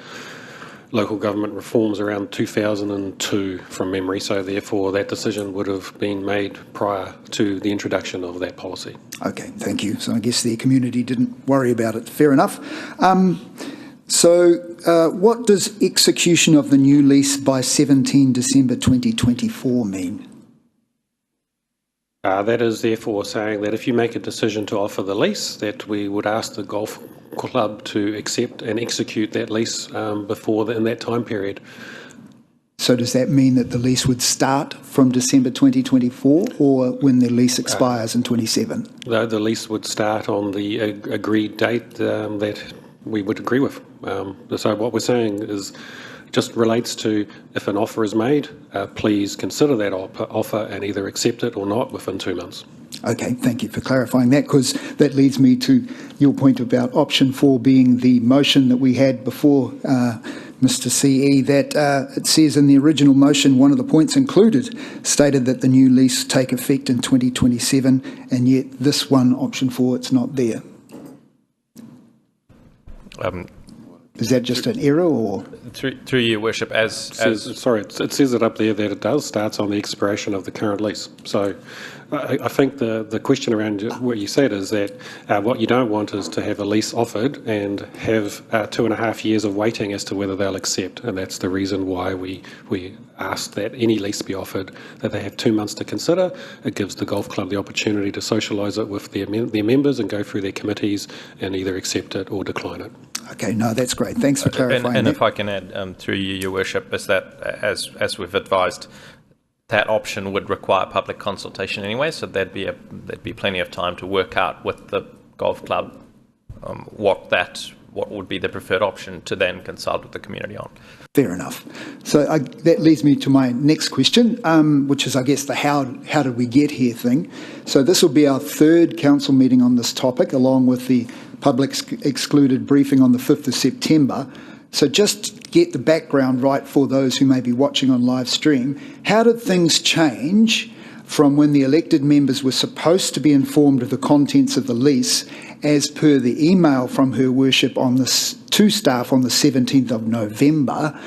local government reforms around 2002 from memory, so therefore that decision would have been made prior to the introduction of that policy. Okay, thank you. So I guess the community didn't worry about it. Fair enough. What does execution of the new lease by 17 December 2024 mean? That is therefore saying that if you make a decision to offer the lease, that we would ask the golf club to accept and execute that lease in that time period. So does that mean that the lease would start from December 2024 or when the lease expires in 27? The lease would start on the agreed date that we would agree with. So what we're saying is just relates to if an offer is made, please consider that offer and either accept it or not within 2 months. Okay, thank you for clarifying that, because that leads me to your point about option 4 being the motion that we had before, Mr. CE, that it says in the original motion, one of the points included stated that the new lease take effect in 2027, and yet this one, option 4, it's not there. Is that just an error, or? Through your worship, it says it up there that it does starts on the expiration of the current lease. So I think the question around what you said is that what you don't want is to have a lease offered and have 2.5 years of waiting as to whether they'll accept, and that's the reason why we ask that any lease be offered, that they have 2 months to consider. It gives the golf club the opportunity to socialise it with their members and go through their committees and either accept it or decline it. Okay, no, that's great. Thanks for clarifying. And if I can add, through you, Your Worship, is that as we've advised, that option would require public consultation anyway, so there'd be plenty of time to work out with the golf club what would be the preferred option to then consult with the community on. Fair enough. So that leads me to my next question, which is, I guess, the how did we get here thing. So this will be our 3rd council meeting on this topic, along with the public excluded briefing on the 5th of September. So just get the background right for those who may be watching on live stream. How did things change from when the elected members were supposed to be informed of the contents of the lease, as per the email from Her Worship to staff on the 17th of November,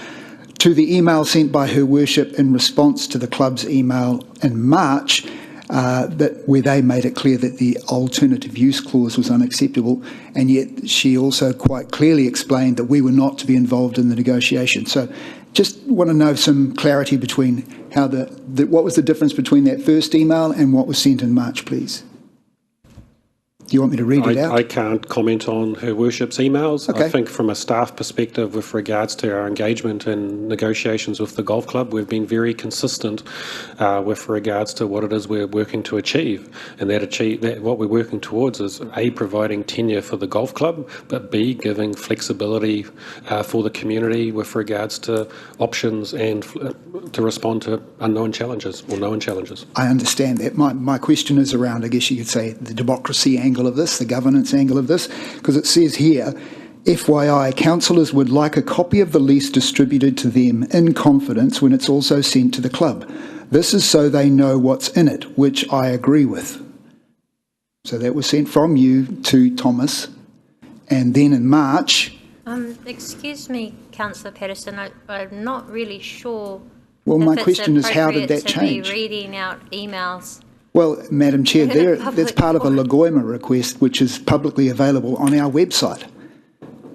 to the email sent by Her Worship in response to the club's email in March, where they made it clear that the alternative use clause was unacceptable, and yet she also quite clearly explained that we were not to be involved in the negotiation. So just want to know some clarity between how what was the difference between that first email and what was sent in March, please. Do you want me to read it out? I can't comment on Her Worship's emails. Okay. I think from a staff perspective, with regards to our engagement and negotiations with the golf club, we've been very consistent with regards to what it is we're working to achieve. And that what we're working towards is A, providing tenure for the golf club, but B, giving flexibility for the community with regards to options and to respond to unknown challenges or known challenges. I understand that. My question is around, I guess you could say, the democracy angle of this, the governance angle of this, because it says here, FYI, councillors would like a copy of the lease distributed to them in confidence when it's also sent to the club. This is so they know what's in it, which I agree with. So that was sent from you to Thomas, and then in March... Excuse me, Councillor Patterson, I'm not really sure. Well, my question is, how did that change? To be reading out emails. Well, Madam Chair, that's part of a Lagoima request, which is publicly available on our website.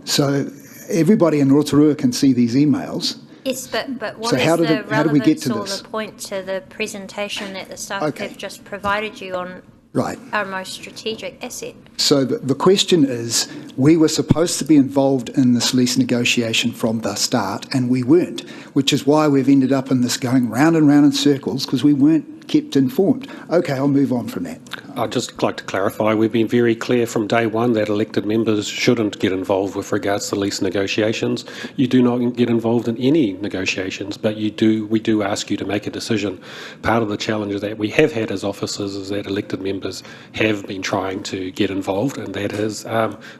So everybody in Rotorua can see these emails. Yes, but what so is how the how do we get relevance to or this? the point to the presentation that the staff have just provided you on our most strategic asset? So the question is, we were supposed to be involved in this lease negotiation from the start, and we weren't, which is why we've ended up in this going round and round in circles, because we weren't kept informed. Okay, I'll move on from that. I'd just like to clarify, we've been very clear from day one that elected members shouldn't get involved with regards to lease negotiations. You do not get involved in any negotiations, but we do ask you to make a decision. Part of the challenge that we have had as officers is that elected members have been trying to get involved, and that has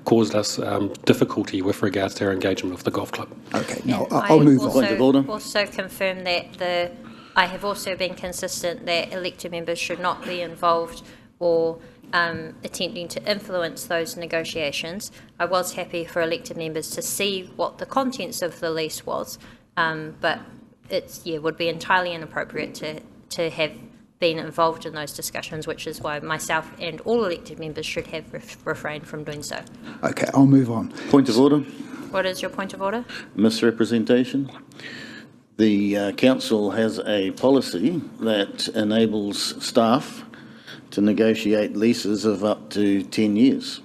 caused us difficulty with regards to our engagement with the golf club. Okay, no, I'll move on. Point of order. Also confirm that I have also been consistent that elected members should not be involved or attempting to influence those negotiations. I was happy for elected members to see what the contents of the lease was, but it would be entirely inappropriate to have been involved in those discussions, which is why myself and all elected members should have refrained from doing so. Okay, I'll move on. Point of order. What is your point of order? Misrepresentation. The council has a policy that enables staff to negotiate leases of up to 10 years.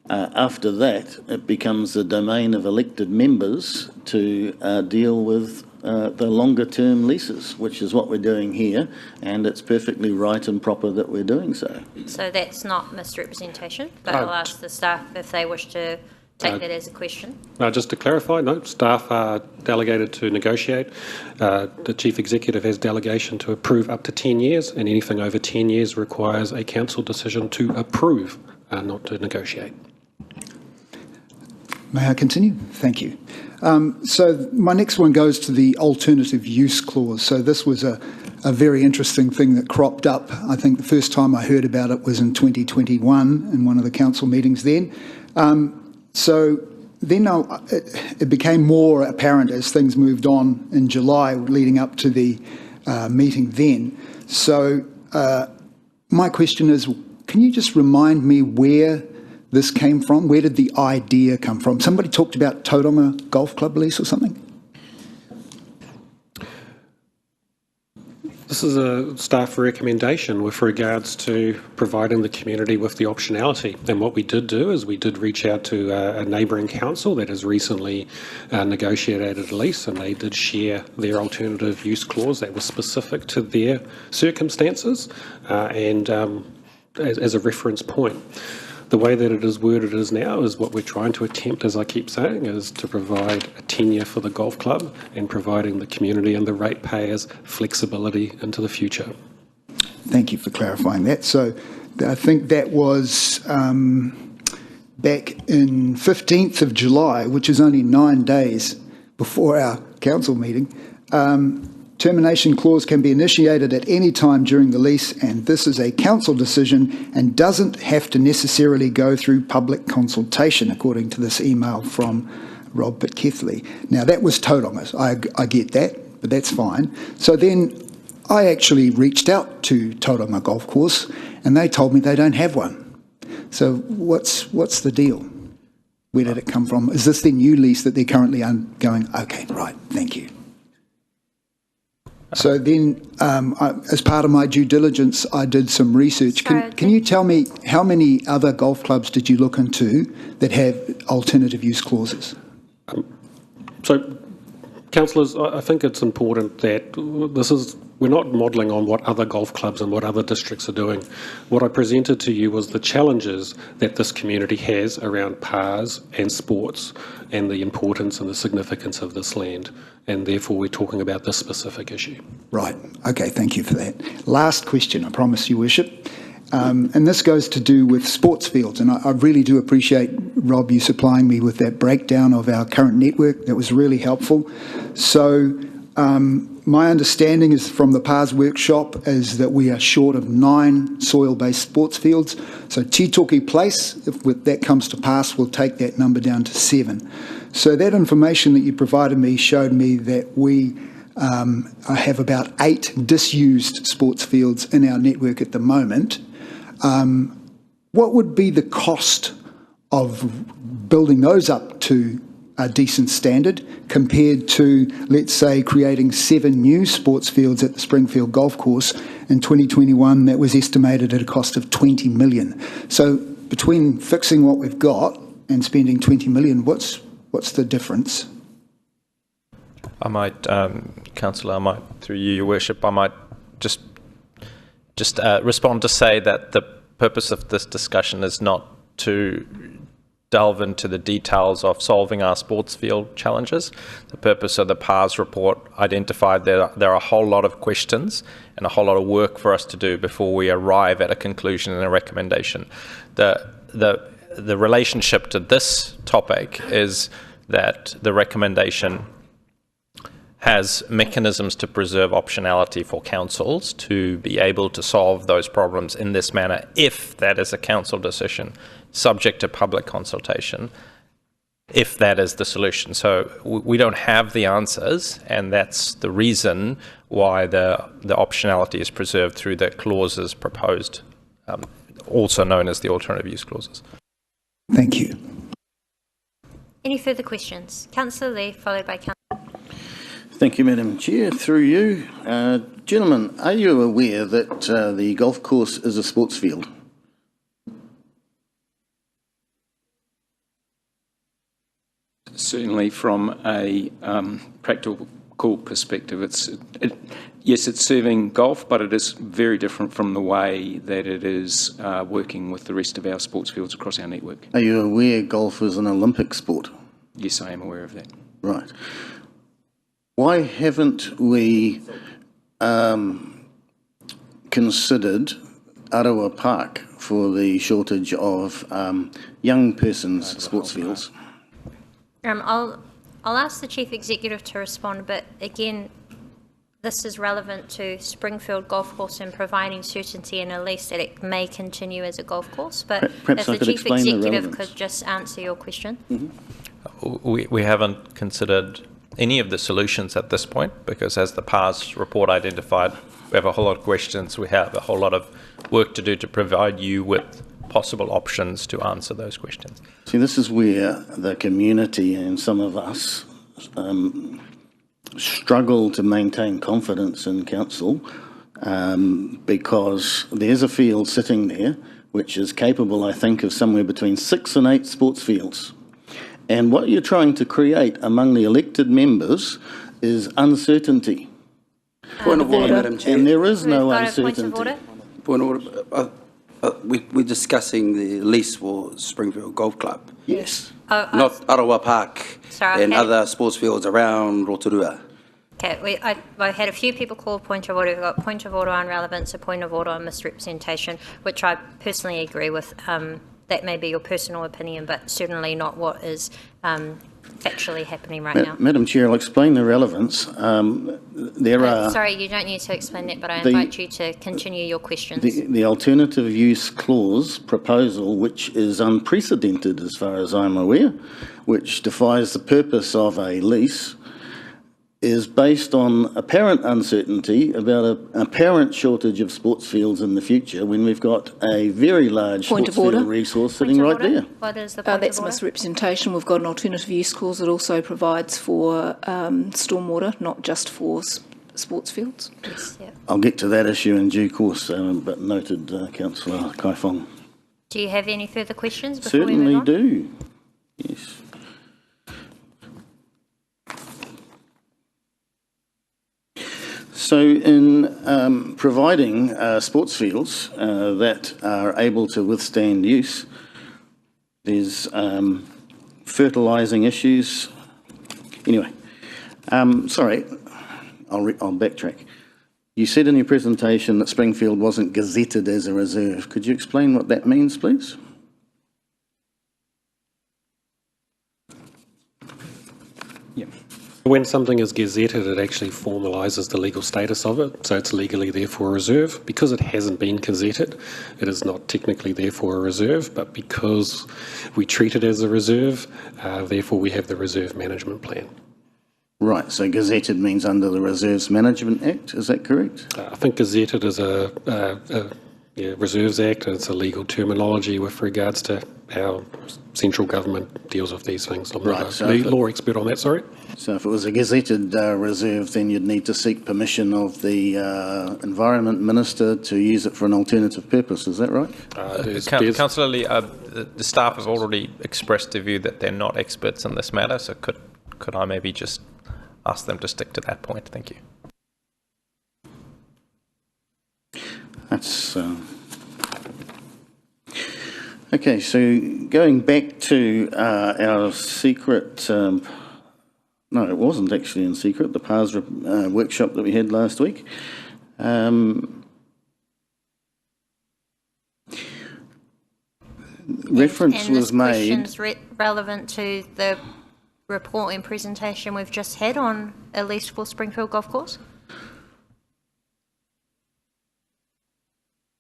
After that, it becomes the domain of elected members to deal with the longer term leases, which is what we're doing here, and it's perfectly right and proper that we're doing so. So that's not misrepresentation, but I'll ask the staff if they wish to take that as a question. Just to clarify, no, staff are delegated to negotiate. The Chief Executive has delegation to approve up to 10 years, and anything over 10 years requires a council decision to approve, not to negotiate. May I continue? Thank you. So my next one goes to the alternative use clause. So this was a very interesting thing that cropped up. I think the first time I heard about it was in 2021 in one of the council meetings then. So then it became more apparent as things moved on in July leading up to the meeting then. So my question is, can you just remind me where this came from? Where did the idea come from? Somebody talked about Tauranga Golf Club lease or something? This is a staff recommendation with regards to providing the community with the optionality. And what we did do is we did reach out to a neighbouring council that has recently negotiated a lease, and they did share their alternative use clause that was specific to their circumstances and as a reference point. The way that it is worded is now is what we're trying to attempt, as I keep saying, is to provide a tenure for the golf club and providing the community and the ratepayers flexibility into the future. Thank you for clarifying that. So I think that was back in 15th of July, which is only 9 days before our council meeting. Termination clause can be initiated at any time during the lease, and this is a council decision and doesn't have to necessarily go through public consultation, according to this email from Rob Pitkethly. Now, that was Tauranga. I get that, but that's fine. So then I actually reached out to Tauranga Golf Course, and they told me they don't have one. So what's the deal? Where did it come from? Is this their new lease that they're currently going? Okay, right, thank you. So then, as part of my due diligence, I did some research. Can you tell me how many other golf clubs did you look into that have alternative use clauses? So, councillors, I think it's important that we're not modelling on what other golf clubs and what other districts are doing. What I presented to you was the challenges that this community has around PARs and sports and the importance and the significance of this land, and therefore we're talking about this specific issue. Right. Okay, thank you for that. Last question, I promise, Your Worship. And this goes to do with sports fields, and I really do appreciate, Rob, you supplying me with that breakdown of our current network. That was really helpful. So my understanding is from the PARS workshop is that we are short of 9 soil-based sports fields. So Titoki Place, if that comes to pass, will take that number down to 7. So that information that you provided me showed me that we have about 8 disused sports fields in our network at the moment. What would be the cost of building those up to a decent standard compared to, let's say, creating 7 new sports fields at the Springfield Golf Course in 2021 that was estimated at a cost of 20 million. So between fixing what we've got and spending 20 million, what's the difference? I might, Councillor, through you, Your Worship, I might just respond to say that the purpose of this discussion is not to delve into the details of solving our sports field challenges. The purpose of the PARS report identified that there are a whole lot of questions and a whole lot of work for us to do before we arrive at a conclusion and a recommendation. The relationship to this topic is that the recommendation has mechanisms to preserve optionality for councils to be able to solve those problems in this manner, if that is a council decision, subject to public consultation, if that is the solution. So we don't have the answers, and that's the reason why the optionality is preserved through the clauses proposed, also known as the alternative use clauses. Thank you. Any further questions? Councillor Lee, followed by Councillor. Thank you, Madam Chair. Through you. Gentlemen, are you aware that the golf course is a sports field? Certainly from a practical perspective, yes, it's serving golf, but it is very different from the way that it is working with the rest of our sports fields across our network. Are you aware golf is an Olympic sport? Yes, I am aware of that. Right. Why haven't we considered Rotorua Park for the shortage of young persons' sports fields? I'll ask the Chief Executive to respond, but again, this is relevant to Springfield Golf Course and providing certainty in a lease that it may continue as a golf course. But perhaps if the Chief Executive could just answer your question. Mm-hmm. We haven't considered any of the solutions at this point, because as the PARS report identified, we have a whole lot of questions, we have a whole lot of work to do to provide you with possible options to answer those questions. See, this is where the community and some of us struggle to maintain confidence in council, because there's a field sitting there which is capable, I think, of somewhere between 6 and 8 sports fields. And what you're trying to create among the elected members is uncertainty. Point of order, Madam Chair. And there is no uncertainty. Point of order. We're discussing the lease for Springfield Golf Club. Yes. Not Rotorua Park and other sports fields around Rotorua. Okay, I had a few people call point of order. We've got point of order on relevance, a point of order on misrepresentation, which I personally agree with. That may be your personal opinion, but certainly not what is factually happening right now. Madam Chair, I'll explain the relevance. Sorry, you don't need to explain that, but I invite you to continue your questions. The alternative use clause proposal, which is unprecedented as far as I'm aware, which defies the purpose of a lease, is based on apparent uncertainty about an apparent shortage of sports fields in the future, when we've got a very large sports field resource sitting right there. What is the point That's of order? misrepresentation. We've got an alternative use clause that also provides for stormwater, not just for sports fields. Yes, yeah. I'll get to that issue in due course, but noted, Councillor Kaifong. Do you have any further questions before we Certainly move on? do. Yes. So in providing sports fields that are able to withstand use, there's fertilising issues. Anyway, sorry, I'll backtrack. You said in your presentation that Springfield wasn't gazetted as a reserve. Could you explain what that means, please? Yeah. When something is gazetted, it actually formalises the legal status of it, so it's legally therefore a reserve. Because it hasn't been gazetted, it is not technically therefore a reserve, but because we treat it as a reserve, therefore we have the reserve management plan. Right, so gazetted means under the Reserves Management Act, is that correct? I think gazetted is a Reserves Act, and it's a legal terminology with regards to how central government deals with these things. I'm not a law expert on that, sorry. So if it was a gazetted reserve, then you'd need to seek permission of the Environment Minister to use it for an alternative purpose, is that right? Councillor Lee, the staff have already expressed the view that they're not experts in this matter, so could I maybe just ask them to stick to that point? Thank you. That's okay. So going back to our secret, no, it wasn't actually in secret. The PARS workshop that we had last week. Reference was made. Questions relevant to the report and presentation we've just had on a lease for Springfield Golf Course?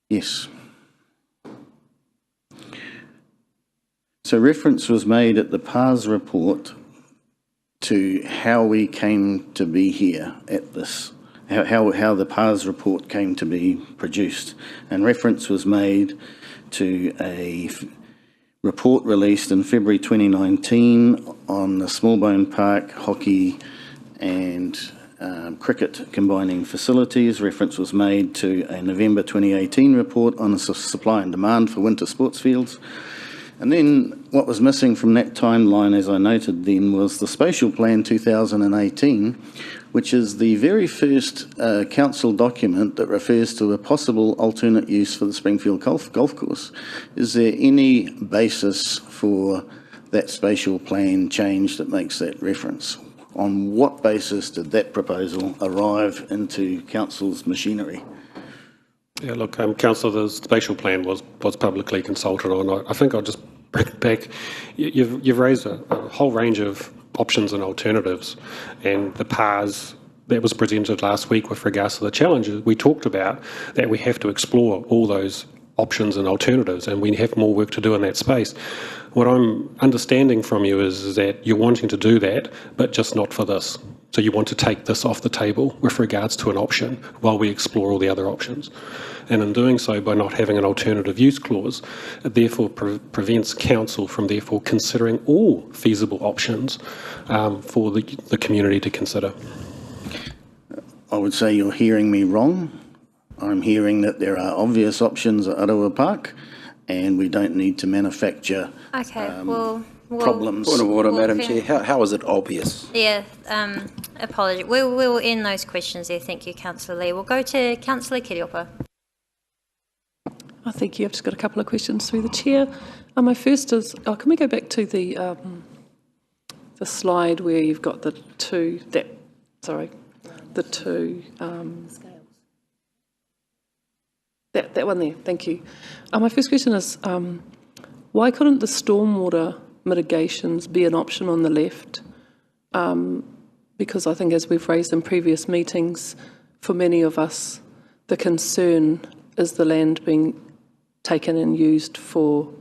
Yes. So reference was made at the PARS report to how we came to be here at this, how the PARS report came to be produced. And reference was made to a report released in February 2019 on the Smallbone Park hockey and cricket combining facilities. Reference was made to a November 2018 report on the supply and demand for winter sports fields. And then what was missing from that timeline, as I noted then, was the Spatial Plan 2018, which is the very first council document that refers to a possible alternate use for the Springfield golf course. Is there any basis for that spatial plan change that makes that reference? On what basis did that proposal arrive into council's machinery? Yeah, look, Councillor, the spatial plan was publicly consulted on. I think I'll just bring it back. You've raised a whole range of options and alternatives, and the PARS that was presented last week with regards to the challenges, we talked about that we have to explore all those options and alternatives, and we have more work to do in that space. What I'm understanding from you is that you're wanting to do that, but just not for this. So you want to take this off the table with regards to an option while we explore all the other options. And in doing so, by not having an alternative use clause, it therefore prevents council from therefore considering all feasible options for the community to consider. I would say you're hearing me wrong. I'm hearing that there are obvious options at Rotorua Park, and we don't need to manufacture problems. Point of order, Madam Chair. How is it obvious? Yeah, apology. We'll end those questions there. Thank you, Councillor Lee. We'll go to Councillor Kiriopa. Oh, thank you. I've just got a couple of questions through the chair. My first is, can we go back to the slide where you've got the two scales. That one there, thank you. My first question is, why couldn't the stormwater mitigations be an option on the left? Because I think, as we've raised in previous meetings, for many of us, the concern is the land being taken and used for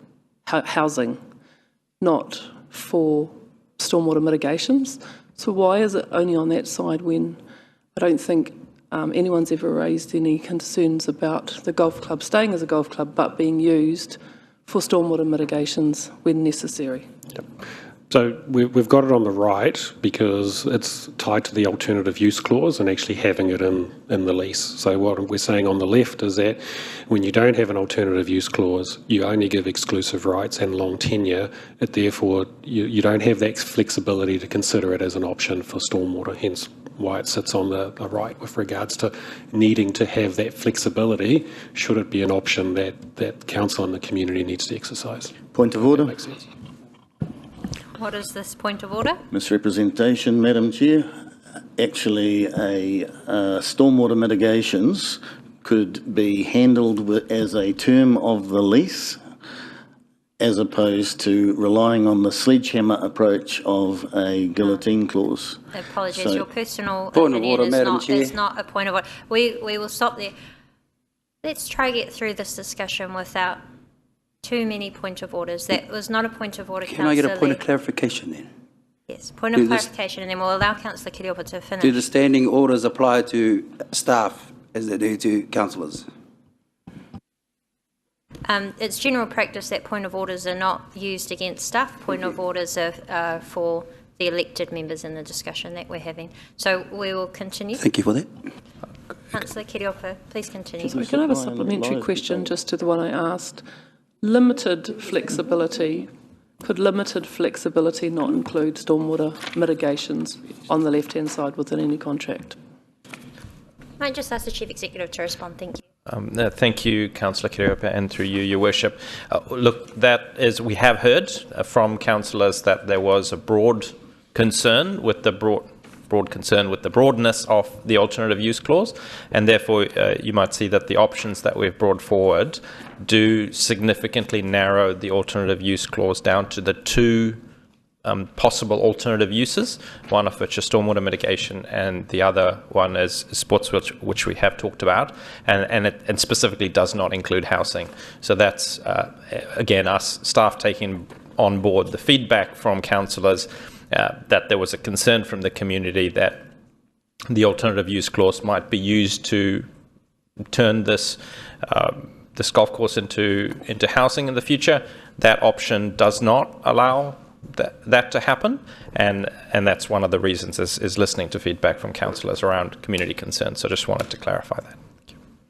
housing, not for stormwater mitigations. So why is it only on that side when I don't think anyone's ever raised any concerns about the golf club staying as a golf club but being used for stormwater mitigations when necessary? Yep. So we've got it on the right because it's tied to the alternative use clause and actually having it in the lease. So what we're saying on the left is that when you don't have an alternative use clause, you only give exclusive rights and long tenure. Therefore, you don't have that flexibility to consider it as an option for stormwater, hence why it sits on the right with regards to needing to have that flexibility should it be an option that council and the community needs to exercise. Point of order. Makes sense. What is this point of order? Misrepresentation, Madam Chair. Actually, stormwater mitigations could be handled as a term of the lease as opposed to relying on the sledgehammer approach of a guillotine clause. Apologies, So- your personal Point of opinion order, is Madam not, Chair. is not a point of order. We will stop there. Let's try get through this discussion without too many point of orders. That was not a point of order, Can I get a Councillor point of Lee. clarification then? Yes, point of Do this- clarification, and then we'll allow Councillor Kiriopa to finish. Do the standing orders apply to staff as they do to councillors? It's general practice that point of orders are not used against staff. Point of orders are for the elected members in the discussion that we're having. So we will continue. Thank you for that. Councillor Kiriopa, please continue. Sorry, can I have a supplementary question just to the one I asked? Limited flexibility, could limited flexibility not include stormwater mitigations on the left-hand side within any contract? Might just ask the Chief Executive to respond. Thank you. Thank you, Councillor Kiriopa, and through you, Your Worship. Look, that is, we have heard from councillors that there was a broad concern with the broadness of the alternative use clause, and therefore you might see that the options that we've brought forward do significantly narrow the alternative use clause down to the two possible alternative uses, one of which is stormwater mitigation and the other one is sports, which we have talked about, and specifically does not include housing. So that's, again, us staff taking on board the feedback from councillors that there was a concern from the community that the alternative use clause might be used to turn this golf course into housing in the future. That option does not allow that to happen, and that's one of the reasons is listening to feedback from councillors around community concerns. So just wanted to clarify that.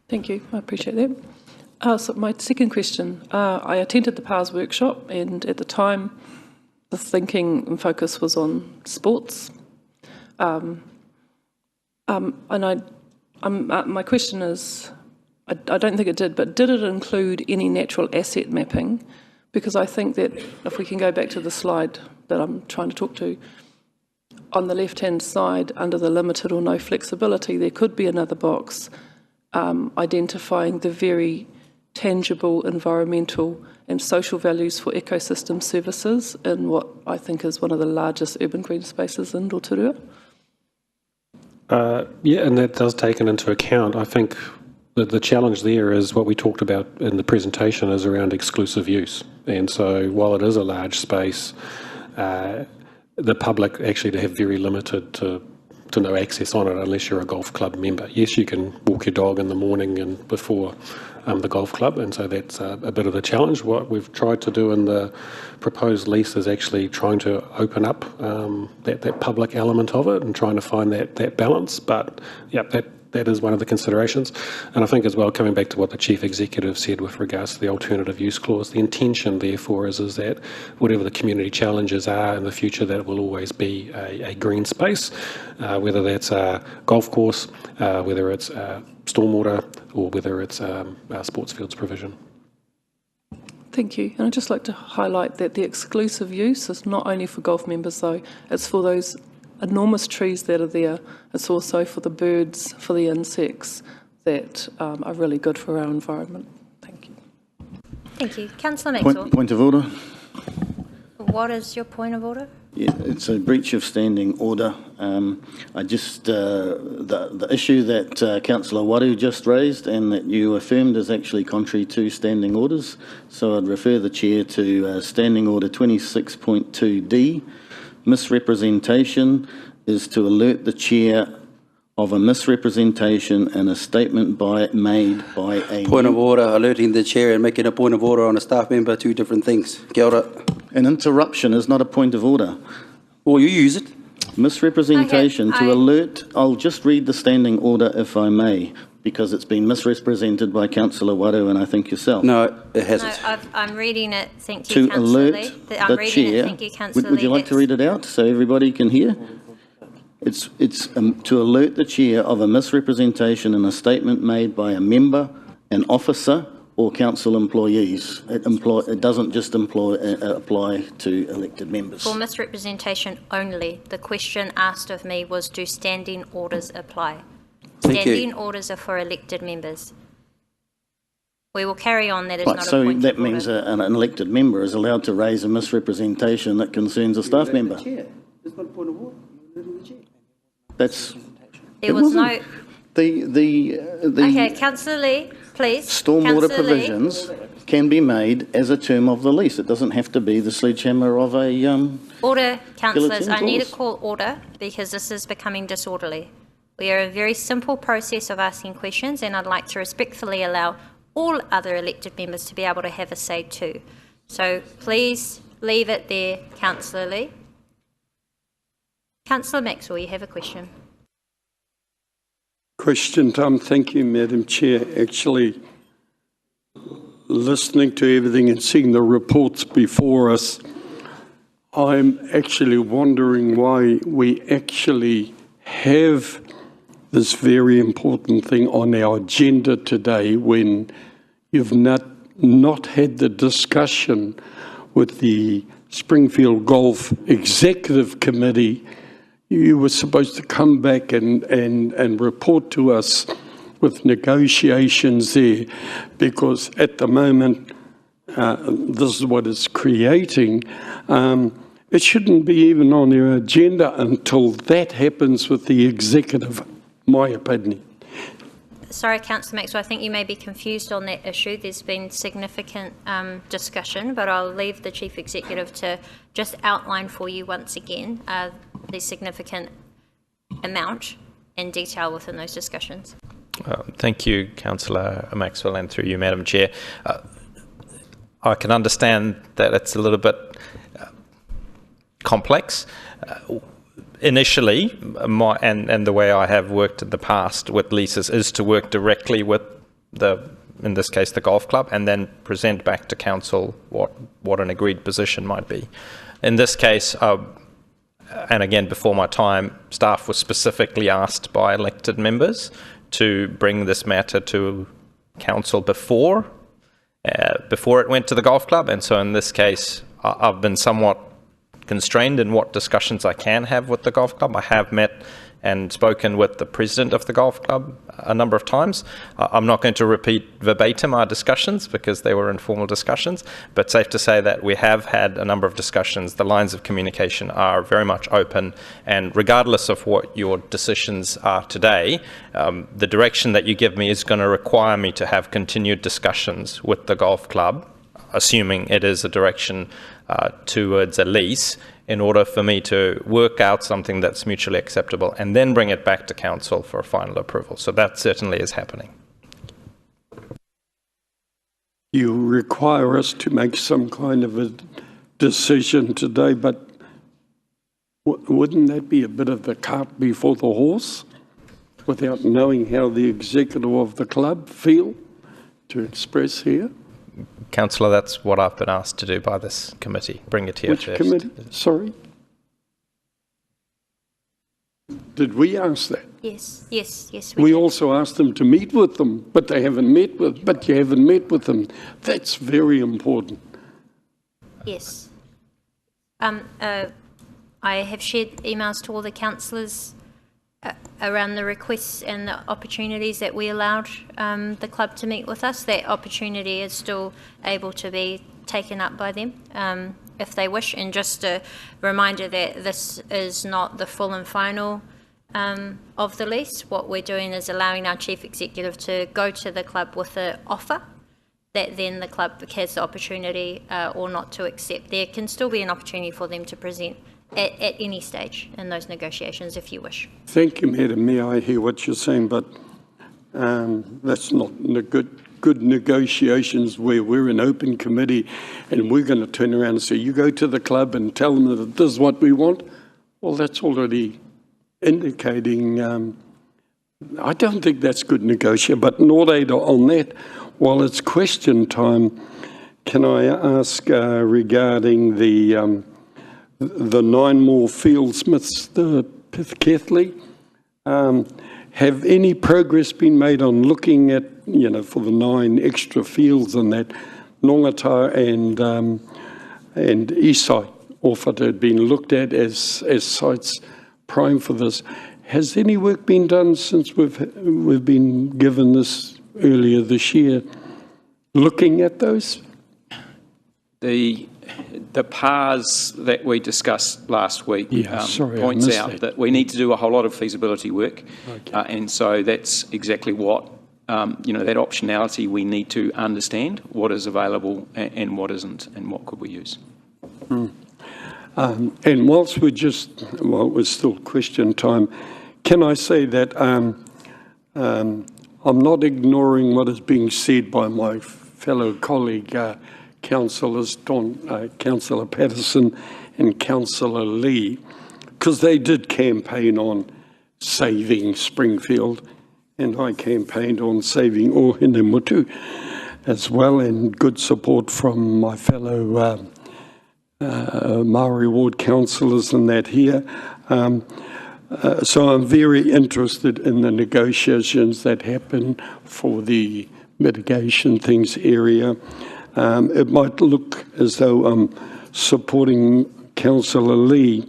Thank you, I appreciate that. So my second question, I attended the PARS workshop, and at the time the thinking and focus was on sports. And my question is, I don't think it did, but did it include any natural asset mapping? Because I think that if we can go back to the slide that I'm trying to talk to, on the left-hand side, under the limited or no flexibility, there could be another box identifying the very tangible environmental and social values for ecosystem services in what I think is one of the largest urban green spaces in Rotorua. Yeah, and that does take it into account. I think the challenge there is what we talked about in the presentation is around exclusive use. And so while it is a large space, the public actually to have very limited to no access on it unless you're a golf club member. Yes, you can walk your dog in the morning and before the golf club, and so that's a bit of the challenge. What we've tried to do in the proposed lease is actually trying to open up that public element of it and trying to find that balance. But yeah, that is one of the considerations. And I think as well, coming back to what the Chief Executive said with regards to the alternative use clause, the intention therefore is that whatever the community challenges are in the future, that it will always be a green space, whether that's a golf course, whether it's stormwater, or whether it's sports fields provision. Thank you. And I'd just like to highlight that the exclusive use is not only for golf members though, it's for those enormous trees that are there. It's also for the birds, for the insects that are really good for our environment. Thank you. Thank you. Councillor Maxwell. Point of order. What is your point of order? Yeah, it's a breach of standing order. I just the issue that Councillor Waru just raised and that you affirmed is actually contrary to standing orders. So I'd refer the chair to Standing Order 26.2D. Misrepresentation is to alert the chair of a misrepresentation in a statement made by a... Point of order, alerting the chair and making a point of order on a staff member, two different things. Kia ora. An interruption is not a point of order. Or you use it. Misrepresentation Okay, to alert, I'll just read the standing order if I may, because it's been misrepresented by Councillor Waru and I think yourself. No, it hasn't. No, I'm reading it. Thank you, To Councillor alert Lee. the I'm reading chair. it. Thank you, Councillor Would you Lee. like to read it out so everybody can hear? It's to alert the chair of a misrepresentation in a statement made by a member, an officer, or council employees. It doesn't just apply to elected members. For misrepresentation only, the question asked of me was, do standing orders apply? Thank you. Standing orders are for elected members. We will carry on. That is Right, not a so point that of means order. an elected member is allowed to raise a misrepresentation that concerns a staff member. Chair, it's not a point of order. You're letting the chair. That's There was no... the Okay, Councillor Lee, please. stormwater Councillor Lee. provisions can be made as a term of the lease. It doesn't have to be the sledgehammer of a Order, councillors. guillotine I need to clause. call order because this is becoming disorderly. We are a very simple process of asking questions, and I'd like to respectfully allow all other elected members to be able to have a say too. So please leave it there, Councillor Lee. Councillor Maxwell, you have a question. Question time. Thank you, Madam Chair. Actually, listening to everything and seeing the reports before us, I'm actually wondering why we actually have this very important thing on our agenda today when you've not had the discussion with the Springfield Golf Executive Committee. You were supposed to come back and report to us with negotiations there, because at the moment, this is what it's creating. It shouldn't be even on our agenda until that happens with the executive, my opinion. Sorry, Councillor Maxwell, I think you may be confused on that issue. There's been significant discussion, but I'll leave the Chief Executive to just outline for you once again the significant amount and detail within those discussions. Thank you, Councillor Maxwell, and through you, Madam Chair. I can understand that it's a little bit complex. Initially, and the way I have worked in the past with leases is to work directly with in this case, the golf club, and then present back to council what an agreed position might be. In this case, and again, before my time, staff was specifically asked by elected members to bring this matter to council before it went to the golf club, and so in this case, I've been somewhat constrained in what discussions I can have with the golf club. I have met and spoken with the president of the golf club a number of times. I'm not going to repeat verbatim our discussions because they were informal discussions, but safe to say that we have had a number of discussions. The lines of communication are very much open, and regardless of what your decisions are today, the direction that you give me is going to require me to have continued discussions with the golf club, assuming it is a direction towards a lease, in order for me to work out something that's mutually acceptable and then bring it back to council for final approval. So that certainly is happening. You require us to make some kind of a decision today, but wouldn't that be a bit of the cart before the horse, without knowing how the executive of the club feel to express here? Councillor, that's what I've been asked to do by this committee. Bring it here Which first. committee? Sorry? Did we ask that? Yes. We did. also asked them to meet with them, but you haven't met with them. That's very important. Yes. I have shared emails to all the councillors around the requests and the opportunities that we allowed the club to meet with us. That opportunity is still able to be taken up by them if they wish. And just a reminder that this is not the full and final of the lease. What we're doing is allowing our chief executive to go to the club with an offer that then the club has the opportunity or not to accept. There can still be an opportunity for them to present at any stage in those negotiations, if you wish. Thank you, Madam Mayor. I hear what you're saying, but that's not good good negotiations where we're an open committee and we're going to turn around and say, you go to the club and tell them that this is what we want? Well, that's already indicating, I don't think that's good negotiation, but not on that. While it's question time, can I ask regarding the 9 more fieldsmiths, the Pithkethley, have any progress been made on looking at, for the 9 extra fields and that Nongata and Eastside offered had been looked at as sites prime for this? Has any work been done since we've been given this earlier this year, looking at those? The PARS that we discussed last week points out that we need to do a whole lot of feasibility work, and so that's exactly what that optionality we need to understand what is available and what isn't, and what could we use. And whilst we're still question time, can I say that I'm not ignoring what is being said by my fellow colleague, Councillors Councillor Patterson and Councillor Lee, because they did campaign on saving Springfield, and I campaigned on saving Ohinemutu as well, and good support from my fellow Maori Ward councillors and that here. So I'm very interested in the negotiations that happen for the mitigation things area. It might look as though I'm supporting Councillor Lee,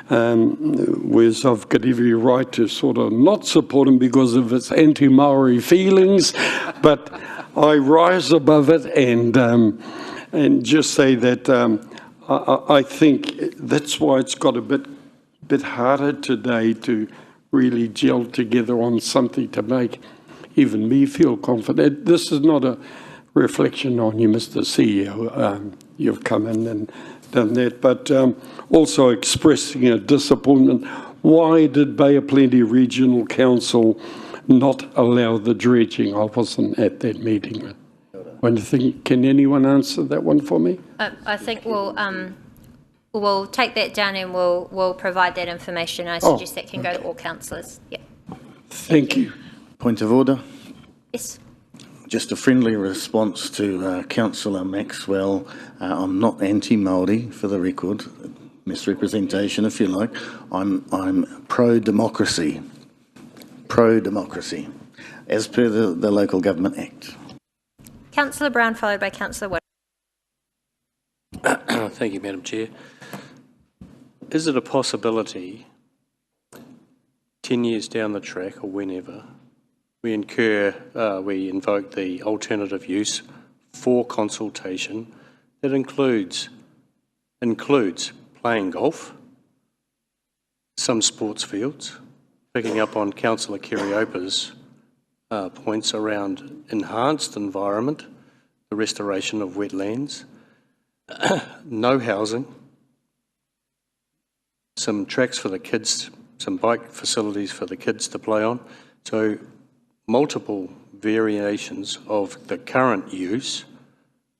whereas I've got every right to sort of not support him because of his anti-Maori feelings, but I rise above it and just say that I think that's why it's got a bit harder today to really gel together on something to make even me feel confident. This is not a reflection on you, Mr. CEO. You've come in and done that, but also expressing a disappointment. Why did Bay of Plenty Regional Council not allow the dredging? I wasn't at that meeting. Can anyone answer that one for me? I think we'll take that down and we'll provide that information. I suggest that can go to all councillors. Yeah. Thank you. Point of order. Yes. Just a friendly response to Councillor Maxwell. I'm not anti-Māori, for the record. Misrepresentation, if you like. I'm pro-democracy. Pro-democracy, as per the Local Government Act. Councillor Brown, followed by Councillor Wood. Thank you, Madam Chair. Is it a possibility 10 years down the track or whenever we invoke the alternative use for consultation that includes playing golf, some sports fields, picking up on Councillor Kiriopa's points around enhanced environment, the restoration of wetlands, no housing, some tracks for the kids, some bike facilities for the kids to play on. So multiple variations of the current use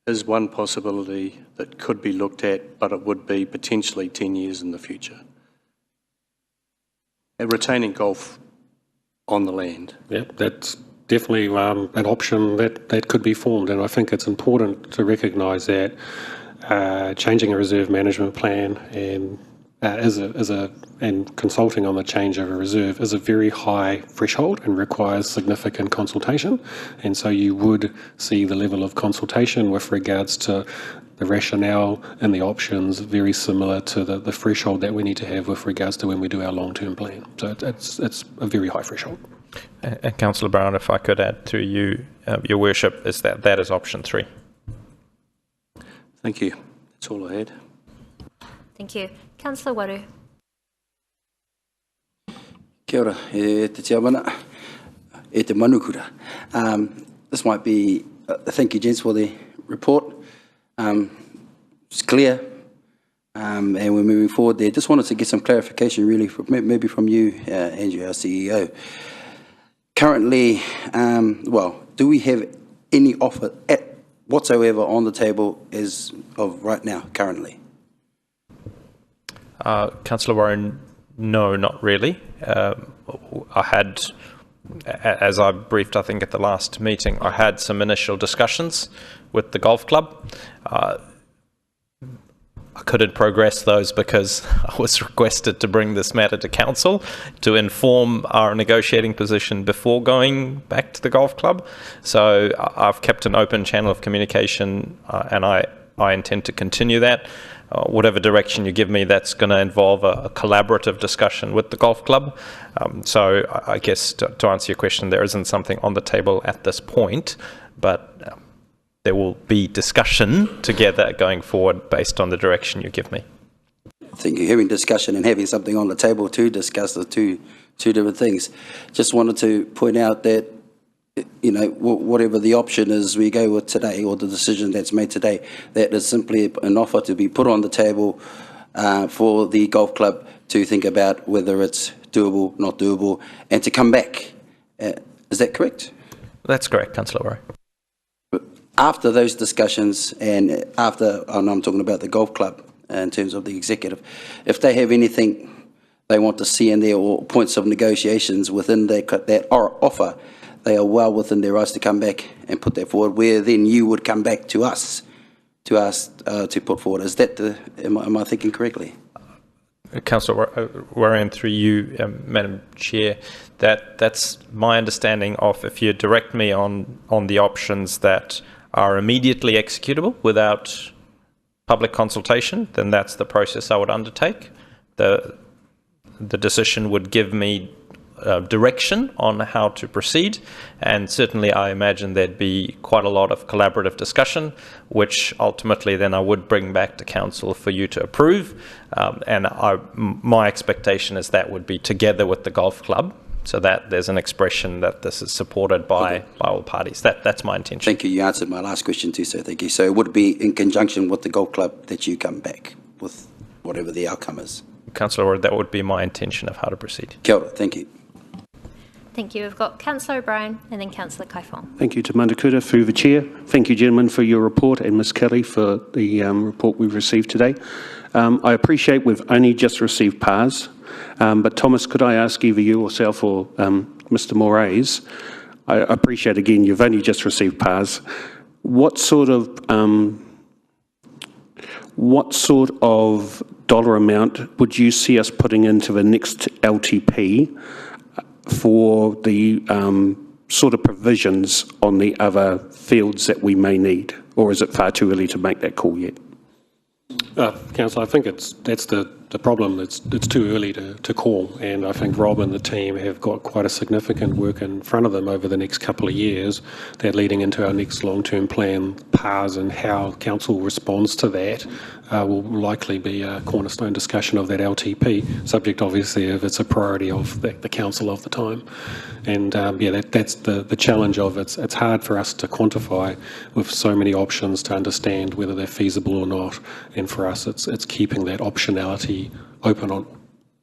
is one possibility that could be looked at, but it would be potentially 10 years in the future. And retaining golf on the land. Yep, that's definitely an option that could be formed, and I think it's important to recognise that changing a reserve management plan and and consulting on the change of a reserve is a very high threshold and requires significant consultation, and so you would see the level of consultation with regards to the rationale and the options very similar to the threshold that we need to have with regards to when we do our long-term plan. So it's a very high threshold. And Councillor Brown, if I could add to you, Your Worship, is that is option 3. Thank you. That's all I had. Thank you. Councillor Waru. Kia ora, te tiamana, te manukura. This might be, thank you gents for the report. It's clear, and we're moving forward there. Just wanted to get some clarification really, maybe from you, Andrew, our CEO. Currently, do we have any offer whatsoever on the table as of right now, currently? Councillor Warren, no, not really. I had, as I briefed, I think, at the last meeting, I had some initial discussions with the golf club. I couldn't progress those because I was requested to bring this matter to council to inform our negotiating position before going back to the golf club. So I've kept an open channel of communication, and I intend to continue that. Whatever direction you give me, that's going to involve a collaborative discussion with the golf club. So I guess to answer your question, there isn't something on the table at this point, but there will be discussion together going forward based on the direction you give me. I think you're having discussion and having something on the table to discuss the two different things. Just wanted to point out that, you know, whatever the option is we go with today, or the decision that's made today, that is simply an offer to be put on the table for the golf club to think about whether it's doable, not doable, and to come back. Is that correct? That's correct, Councillor Warren. After those discussions, and after, and I'm talking about the golf club in terms of the executive, if they have anything they want to see in there, or points of negotiations within that offer, they are well within their rights to come back and put that forward, where then you would come back to us to ask to put forward. Is that am I thinking correctly? Councillor Warren, through you, Madam Chair, that's my understanding of, if you direct me on the options that are immediately executable without public consultation, then that's the process I would undertake. The decision would give me direction on how to proceed, and certainly I imagine there'd be quite a lot of collaborative discussion, which ultimately then I would bring back to council for you to approve, and my expectation is that would be together with the golf club, so that there's an expression that this is supported by all parties. That's my intention. Thank you. You answered my last question too, so thank you. So it would be in conjunction with the golf club that you come back with whatever the outcome is? Councillor Ward, that would be my intention of how to proceed. Kia ora, thank you. Thank you. We've got Councillor O'Brien and then Councillor Kaifong. Thank you to Mandakura through the Chair. Thank you, gentlemen, for your report, and Ms Kelly for the report we've received today. I appreciate we've only just received PARS, but Thomas, could I ask either you or yourself or Mr Moraes, I appreciate again you've only just received PARS. What sort of dollar amount would you see us putting into the next LTP for the sort of provisions on the other fields that we may need, or is it far too early to make that call yet? Councillor, I think that's the problem. It's too early to call, and I think Rob and the team have got quite a significant work in front of them over the next couple of years. That leading into our next long-term plan, PARS, and how council responds to that will likely be a cornerstone discussion of that LTP, subject obviously if it's a priority of the council of the time. And yeah, that's the challenge of it. It's hard for us to quantify with so many options to understand whether they're feasible or not. And for us, it's keeping that optionality open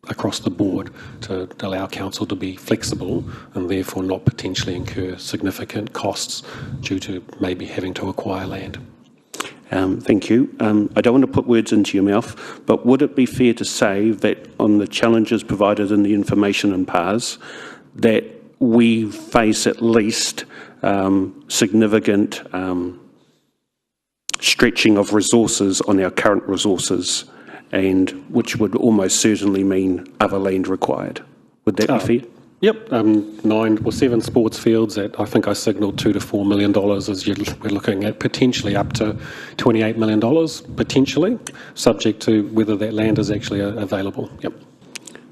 across the board to allow council to be flexible and therefore not potentially incur significant costs due to maybe having to acquire land. Thank you. I don't want to put words into your mouth, but would it be fair to say that on the challenges provided in the information in PARS, that we face at least significant stretching of resources on our current resources, and which would almost certainly mean other land required? Would that be fair? Yep, 7 sports fields that I think I signalled $2 to $4 million as we're looking at potentially up to $28 million, potentially, subject to whether that land is actually available. Yep.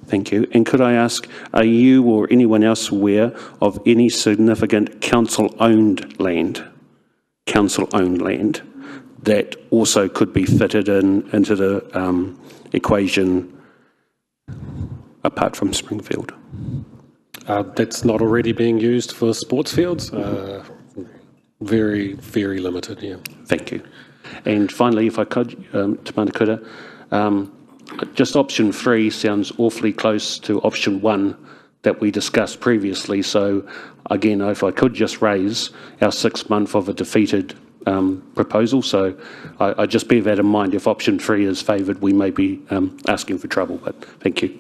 Thank you. And could I ask, are you or anyone else aware of any significant council-owned land that also could be fitted into the equation apart from Springfield? That's not already being used for sports fields. Very, very limited, yeah. Thank you. And finally, if I could, to Mandakura, just option 3 sounds awfully close to option 1, that we discussed previously. So again, if I could just raise our 6 month of a defeated proposal. So I just bear that in mind. If option 3 is favoured, we may be asking for trouble, but thank you.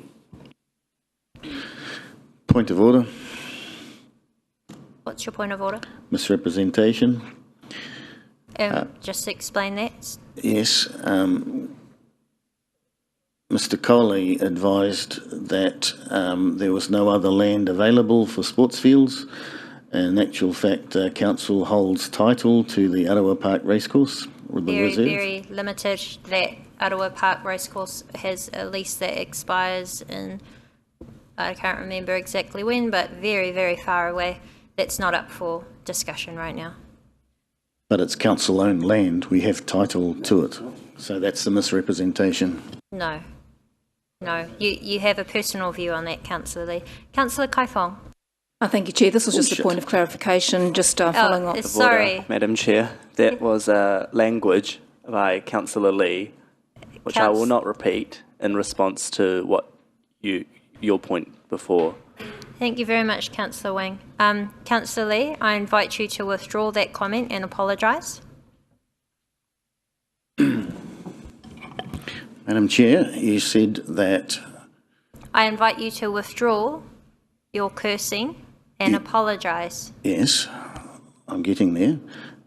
Point of order. What's your point of order? Misrepresentation. Just explain that. Yes. Mr. Coley advised that there was no other land available for sports fields. In actual fact, council holds title to the Arawa Park Racecourse. Very limited. That Arawa Park Racecourse has a lease that expires in, I can't remember exactly when, but very, very far away. That's not up for discussion right now. But it's council-owned land. We have title to it. So that's the misrepresentation. No. No. You have a personal view on that, Councillor Lee. Councillor Kaifong. Thank you, Chair. This was just a point of clarification, just following up. Sorry. Madam Chair, that was language by Councillor Lee, which I will not repeat in response to what your point before. Thank you very much, Councillor Wang. Councillor Lee, I invite you to withdraw that comment and apologise. Madam Chair, you said that... I invite you to withdraw your cursing and apologise. Yes, I'm getting there.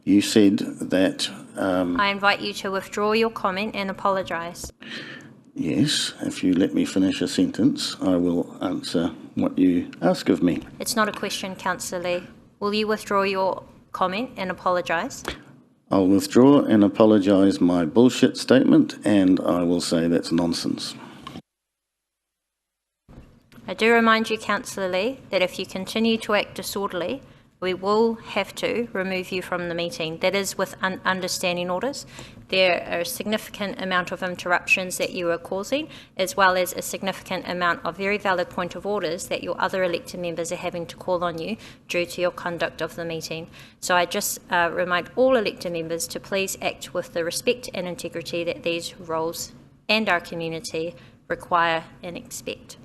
You said that... I invite you to withdraw your comment and apologise. Yes, if you let me finish a sentence, I will answer what you ask of me. It's not a question, Councillor Lee. Will you withdraw your comment and apologise? I'll withdraw and apologise my bullshit statement, and I will say that's nonsense. I do remind you, Councillor Lee, that if you continue to act disorderly, we will have to remove you from the meeting. That is with understanding orders. There are a significant amount of interruptions that you are causing, as well as a significant amount of very valid point of orders that your other elected members are having to call on you due to your conduct of the meeting. So I just remind all elected members to please act with the respect and integrity that these roles and our community require and expect.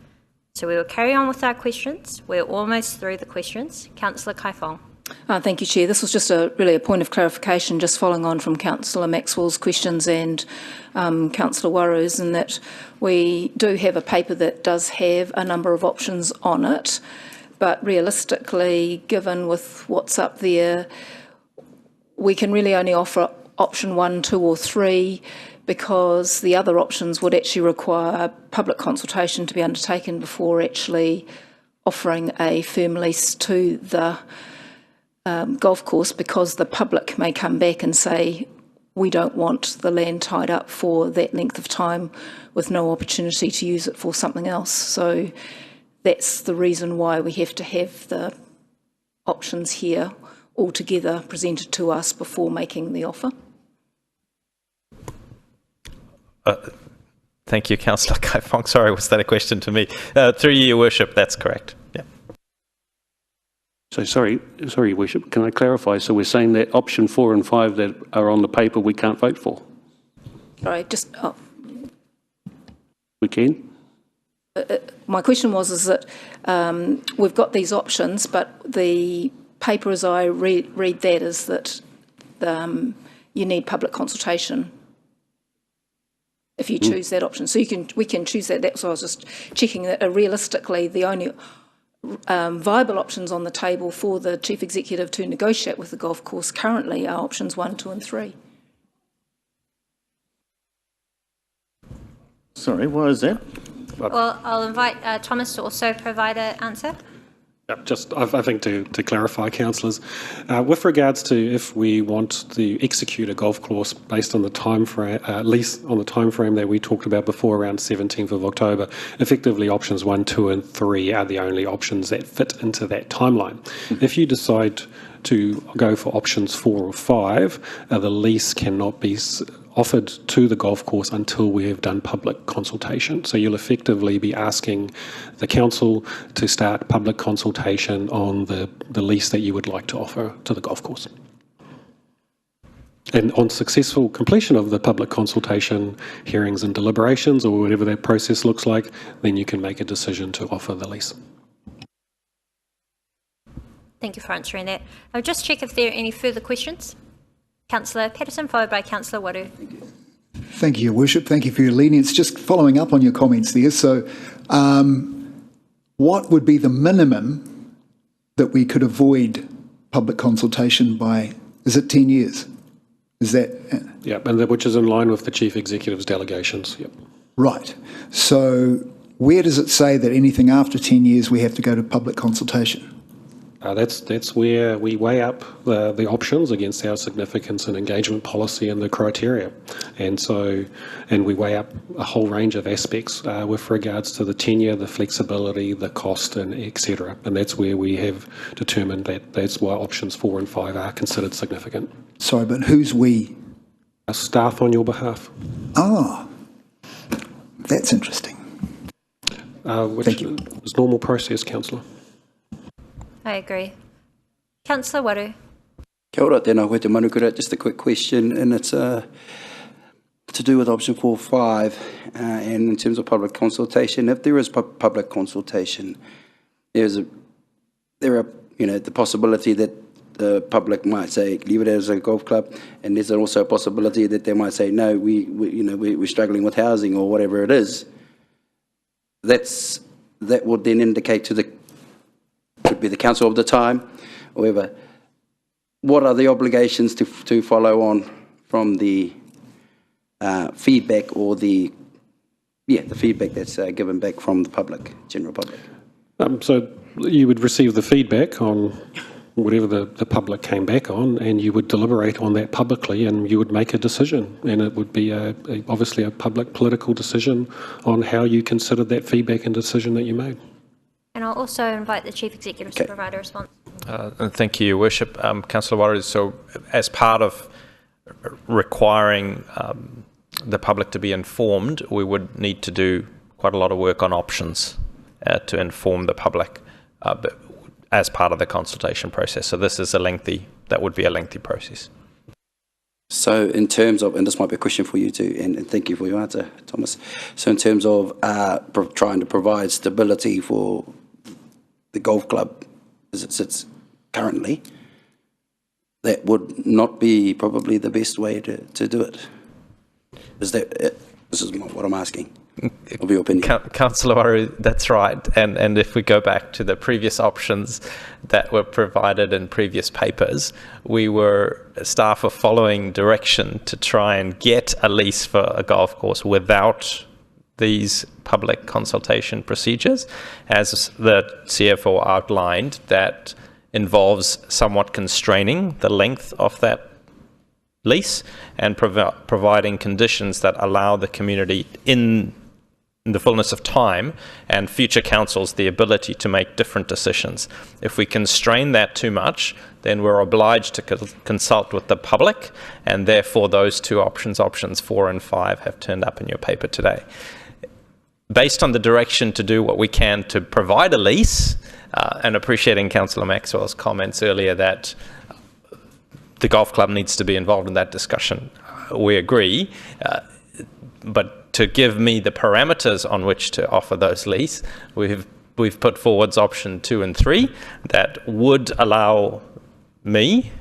So we will carry on with our questions. We're almost through the questions. Councillor Kaifong. Thank you, Chair. This was just really a point of clarification, just following on from Councillor Maxwell's questions and Councillor Waru's, in that we do have a paper that does have a number of options on it, but realistically, given with what's up there, we can really only offer option 1, 2 or 3, because the other options would actually require public consultation to be undertaken before actually offering a firm lease to the golf course, because the public may come back and say, we don't want the land tied up for that length of time with no opportunity to use it for something else. So that's the reason why we have to have the options here all together presented to us before making the offer. Thank you, Councillor Kaifong. Sorry, was that a question to me? Through you, Your Worship, that's correct. Yeah. So sorry, Your Worship, can I clarify? So we're saying that option 4 and 5 that are on the paper we can't vote for? Sorry, just... We can? My question is that we've got these options, but the paper as I read that is that you need public consultation if you choose that option. So we can choose that. That's why I was just checking that realistically the only viable options on the table for the Chief Executive to negotiate with the golf course currently are options 1, 2 and 3. Sorry, why is that? Well, I'll invite Thomas to also provide an answer. Just, I think to clarify, councillors, with regards to if we want to execute a golf course based on the time frame, lease on the time frame that we talked about before, around 17th of October, effectively options 1, 2 and 3 are the only options that fit into that timeline. If you decide to go for options 4 or 5, the lease cannot be offered to the golf course until we have done public consultation. So you'll effectively be asking the council to start public consultation on the lease that you would like to offer to the golf course. And on successful completion of the public consultation, hearings and deliberations, or whatever that process looks like, then you can make a decision to offer the lease. Thank you for answering that. I'll just check if there are any further questions. Councillor Patterson, followed by Councillor Waru. Thank you, Your Worship. Thank you for your lenience. Just following up on your comments there. So what would be the minimum that we could avoid public consultation by? Is it 10 years? Is that? Yep, and which is in line with the Chief Executive's delegations. Yep. Right. So where does it say that anything after 10 years we have to go to public consultation? That's where we weigh up the options against our significance and engagement policy and the criteria. And we weigh up a whole range of aspects with regards to the tenure, the flexibility, the cost, and etc. And that's where we have determined that that's why options 4 and 5 are considered significant. Sorry, but who's we? Staff on your behalf. Ah, that's interesting. Which Thank you. is normal process, Councillor. I agree. Councillor Waru. Kia ora, tēnā koe te manukura. Just a quick question, and it's to do with option 4.5, and in terms of public consultation. If there is public consultation, there are the possibility that the public might say leave it as a golf club, and there's also a possibility that they might say no, we're struggling with housing or whatever it is. That would then indicate to the could be the council of the time, or whoever. What are the obligations to follow on from the feedback or the feedback that's given back from the public, general public? So you would receive the feedback on whatever the public came back on, and you would deliberate on that publicly, and you would make a decision, and it would be obviously a public political decision on how you considered that feedback and decision that you made. And I'll also invite the Chief Executive to provide a response. Thank you, Your Worship. Councillor Waru, so as part of requiring the public to be informed, we would need to do quite a lot of work on options to inform the public as part of the consultation process. So this is that would be a lengthy process. So in terms of, and this might be a question for you too, and thank you for your answer, Thomas. So in terms of trying to provide stability for the golf club as it sits currently, that would not be probably the best way to do it. Is that it? This is what I'm asking, of your opinion. Councillor Waru, that's right. And if we go back to the previous options that were provided in previous papers, staff were following direction to try and get a lease for a golf course without these public consultation procedures. As the CFO outlined, that involves somewhat constraining the length of that lease and providing conditions that allow the community in the fullness of time and future councils the ability to make different decisions. If we constrain that too much, then we're obliged to consult with the public, and therefore those two options 4 and 5, have turned up in your paper today. Based on the direction to do what we can to provide a lease, and appreciating Councillor Maxwell's comments earlier that the golf club needs to be involved in that discussion, we agree, but to give me the parameters on which to offer those lease, we've put forwards option 2 and 3 that would allow me,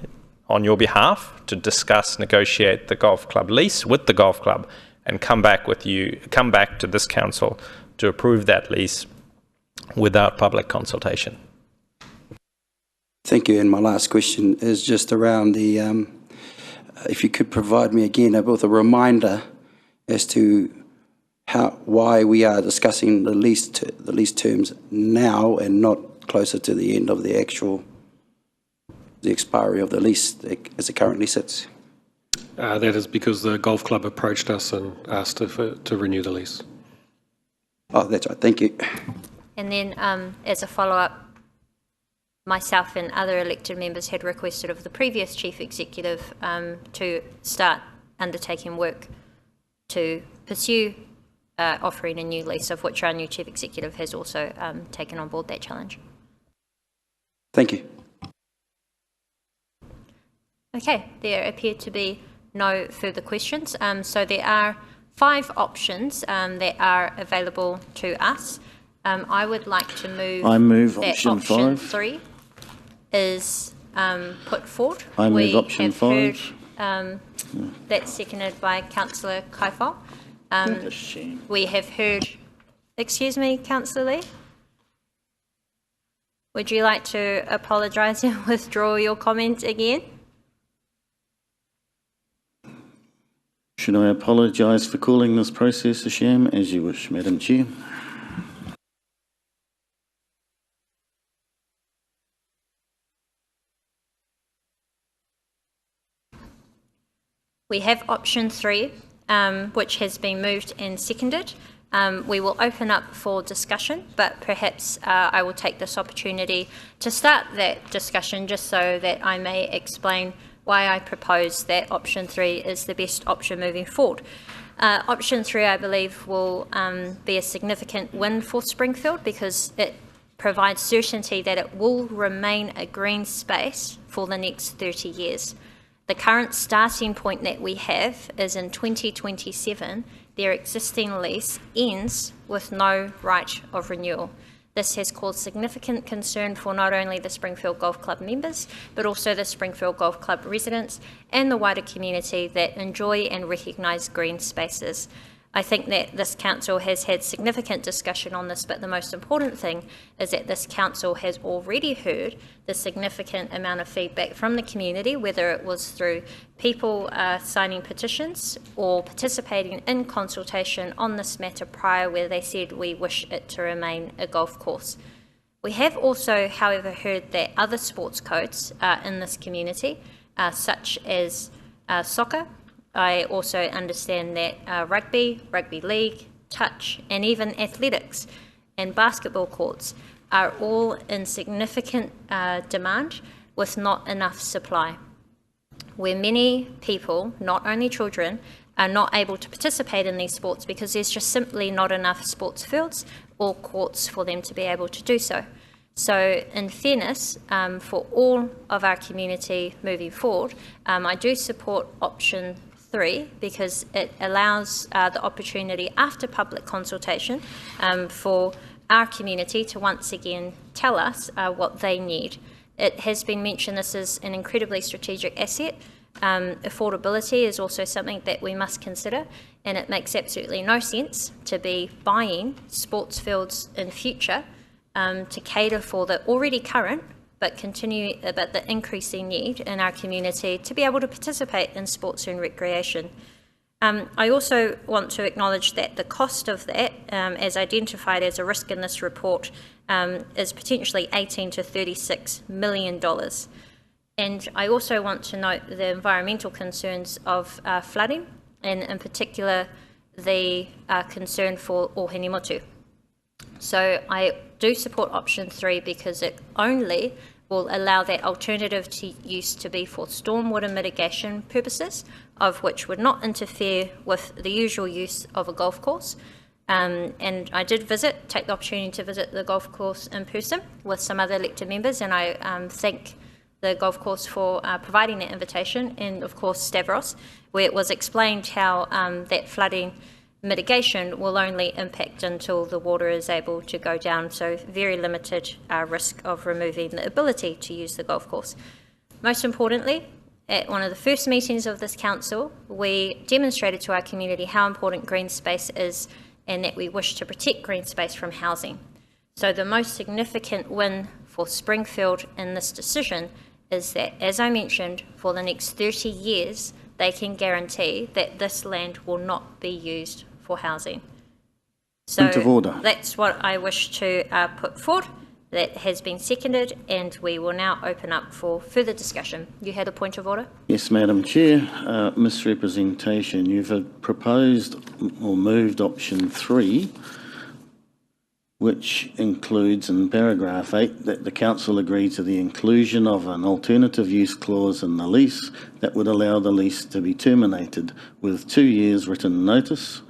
on your behalf, to discuss, negotiate the golf club lease with the golf club, and come back to this council to approve that lease without public consultation. Thank you. And my last question is just around the, if you could provide me again with a reminder as to why we are discussing the lease terms now and not closer to the end of the expiry of the lease as it currently sits. That is because the golf club approached us and asked to renew the lease. Oh, that's right. Thank you. And then as a follow-up, myself and other elected members had requested of the previous Chief Executive to start undertaking work to pursue offering a new lease, of which our new Chief Executive has also taken on board that challenge. Thank you. Okay, there appear to be no further questions. So there are 5 options that are available to us. I would like to move. I move that option 5. 3. is put forward. I move option 5. That's seconded by Councillor Kaifo. What a shame. We have heard, excuse me, Councillor Lee? Would you like to apologise and withdraw your comment again? Should I apologise for calling this process a sham? As you wish, Madam Chair. We have option 3, which has been moved and seconded. We will open up for discussion, but perhaps I will take this opportunity to start that discussion just so that I may explain why I propose that option 3 is the best option moving forward. Option 3, I believe, will be a significant win for Springfield because it provides certainty that it will remain a green space for the next 30 years. The current starting point that we have is in 2027, their existing lease ends with no right of renewal. This has caused significant concern for not only the Springfield Golf Club members, but also the Springfield Golf Club residents and the wider community that enjoy and recognise green spaces. I think that this council has had significant discussion on this, but the most important thing is that this council has already heard the significant amount of feedback from the community, whether it was through people signing petitions or participating in consultation on this matter prior, where they said we wish it to remain a golf course. We have also, however, heard that other sports codes in this community, such as soccer, I also understand that rugby league, touch, and even athletics and basketball courts are all in significant demand with not enough supply, where many people, not only children, are not able to participate in these sports because there's just simply not enough sports fields or courts for them to be able to do so. So in fairness, for all of our community moving forward, I do support option 3 because it allows the opportunity after public consultation for our community to once again tell us what they need. It has been mentioned this is an incredibly strategic asset. Affordability is also something that we must consider, and it makes absolutely no sense to be buying sports fields in future to cater for the already current but the increasing need in our community to be able to participate in sports and recreation. I also want to acknowledge that the cost of that, as identified as a risk in this report, is potentially $18 to $36 million. And I also want to note the environmental concerns of flooding, and in particular the concern for Ohenimutu. So I do support option 3 because it only will allow that alternative to use to be for stormwater mitigation purposes, of which would not interfere with the usual use of a golf course. And I did take the opportunity to visit the golf course in person with some other elected members, and I thank the golf course for providing that invitation, and of course Stavros, where it was explained how that flooding mitigation will only impact until the water is able to go down, so very limited risk of removing the ability to use the golf course. Most importantly, at one of the first meetings of this council, we demonstrated to our community how important green space is and that we wish to protect green space from housing. So the most significant win for Springfield in this decision is that, as I mentioned, for the next 30 years, they can guarantee that this land will not be used for housing. So Point of order. That's what I wish to put forward. That has been seconded, and we will now open up for further discussion. You had a point of order? Yes, Madam Chair. Misrepresentation. You've proposed or moved option 3, which includes in paragraph 8 that the council agreed to the inclusion of an alternative use clause in the lease that would allow the lease to be terminated with 2 years written notice.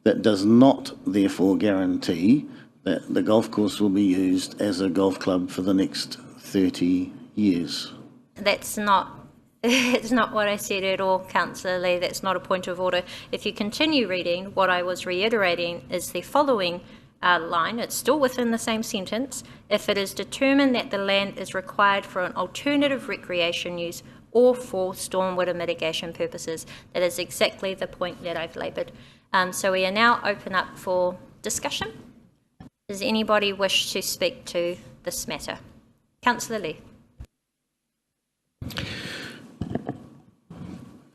That does not therefore guarantee that the golf course will be used as a golf club for the next 30 years. That's not it's not what I said at all, Councillor Lee. That's not a point of order. If you continue reading, what I was reiterating is the following line, it's still within the same sentence, if it is determined that the land is required for an alternative recreation use or for stormwater mitigation purposes. That is exactly the point that I've laboured. So we are now open up for discussion. Does anybody wish to speak to this matter? Councillor Lee.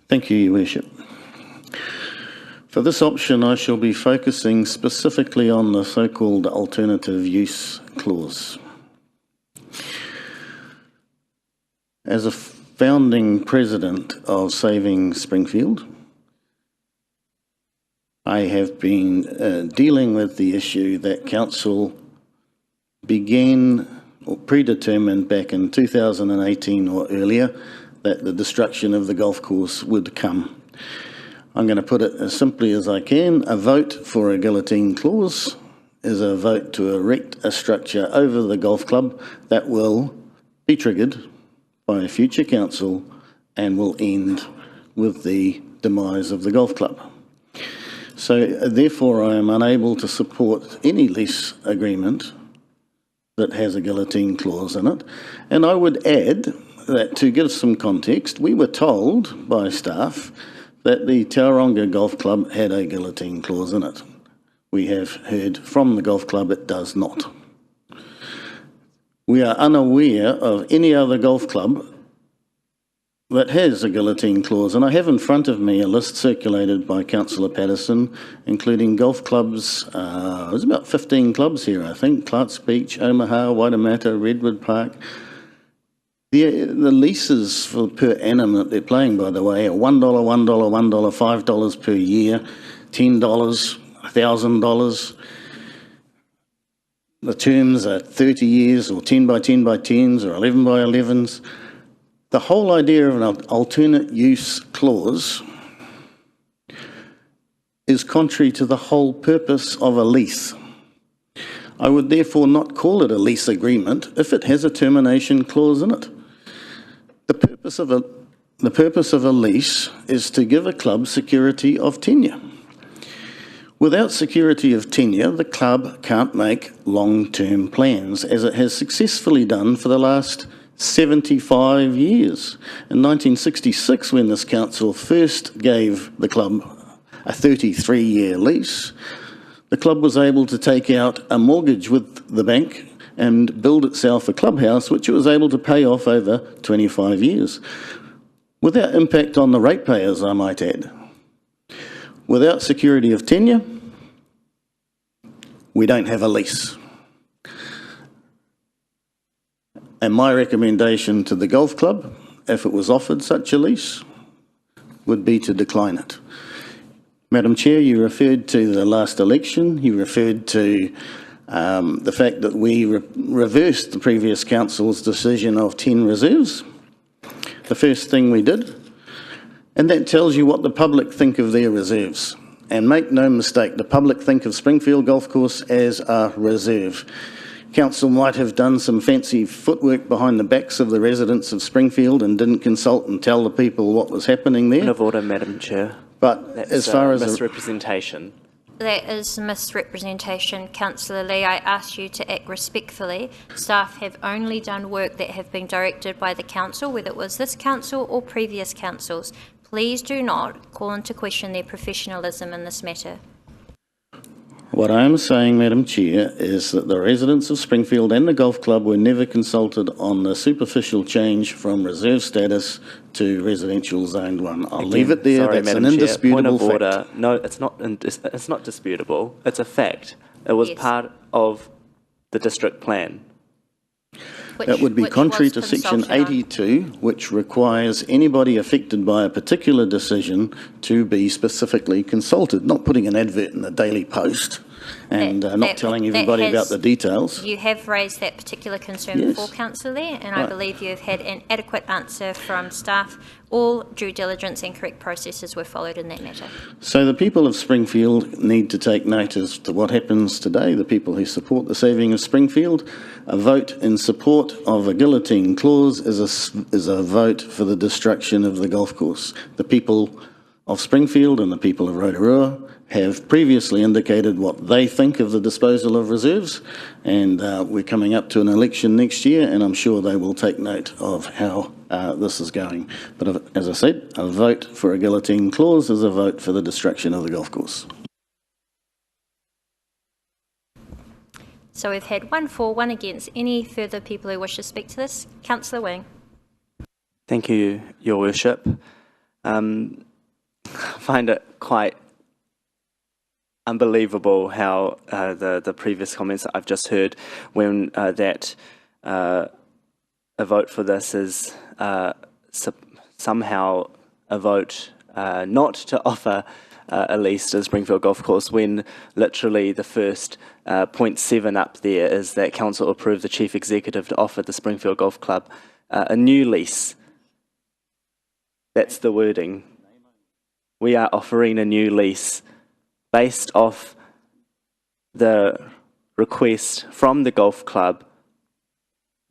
Thank you, Your Worship. For this option, I shall be focusing specifically on the so-called alternative use clause. As a founding president of Saving Springfield, I have been dealing with the issue that Council began or predetermined back in 2018 or earlier that the destruction of the golf course would come. I'm going to put it as simply as I can. A vote for a guillotine clause is a vote to erect a structure over the golf club that will be triggered by a future council and will end with the demise of the golf club. So therefore I am unable to support any lease agreement that has a guillotine clause in it. And I would add that, to give some context, we were told by staff that the Tauranga Golf Club had a guillotine clause in it. We have heard from the golf club it does not. We are unaware of any other golf club that has a guillotine clause, and I have in front of me a list circulated by Councillor Patterson, including golf clubs. There's about 15 clubs here, I think: Clark's Beach, Omaha, Waitemata, Redwood Park. The leases for per annum that they're playing, by the way, are $1, $1, $1, $5 per year, $10, $1,000. The terms are 30 years, or 10 by 10 by 10s, or 11 by 11s. The whole idea of an alternate use clause is contrary to the whole purpose of a lease. I would therefore not call it a lease agreement if it has a termination clause in it. The purpose of a lease is to give a club security of tenure. Without security of tenure, the club can't make long-term plans, as it has successfully done for the last 75 years. In 1966, when this council first gave the club a 33-year lease, the club was able to take out a mortgage with the bank and build itself a clubhouse, which it was able to pay off over 25 years, without impact on the ratepayers, I might add. Without security of tenure, we don't have a lease. And my recommendation to the golf club, if it was offered such a lease, would be to decline it. Madam Chair, you referred to the last election. You referred to the fact that we reversed the previous council's decision of 10 reserves. The first thing we did, and that tells you what the public think of their reserves. And make no mistake, the public think of Springfield Golf Course as a reserve. Council might have done some fancy footwork behind the backs of the residents of Springfield and didn't consult and tell the people what was happening there. Point of order, Madam Chair. But That's as far as misrepresentation. That is misrepresentation, Councillor Lee. I ask you to act respectfully. Staff have only done work that have been directed by the council, whether it was this council or previous councils. Please do not call into question their professionalism in this matter. What I am saying, Madam Chair, is that the residents of Springfield and the golf club were never consulted on the superficial change from reserve status to residential zoned one. I'll leave it there. Sorry, That's Madam an Chair, indisputable point of fact. order. No, it's not disputable. It's a fact. It was part of the district plan. That would be contrary to section 82, which requires anybody affected by a particular decision to be specifically consulted, not putting an advert in the Daily Post and not telling everybody about the details. You have raised that particular concern before, Councillor Lee, and I believe you have had an adequate answer from staff. All due diligence and correct processes were followed in that matter. So the people of Springfield need to take notice to what happens today. The people who support the saving of Springfield, a vote in support of a guillotine clause is a vote for the destruction of the golf course. The people of Springfield and the people of Rotorua have previously indicated what they think of the disposal of reserves, and we're coming up to an election next year, and I'm sure they will take note of how this is going. But as I said, a vote for a guillotine clause is a vote for the destruction of the golf course. So we've had 1 for, 1 against. Any further people who wish to speak to this? Councillor Wang. Thank you, Your Worship. I find it quite unbelievable how the previous comments that I've just heard, when that a vote for this is somehow a vote not to offer a lease to Springfield Golf Course, when literally the first point 7 up there is that Council approved the Chief Executive to offer the Springfield Golf Club a new lease. That's the wording. We are offering a new lease based off the request from the golf club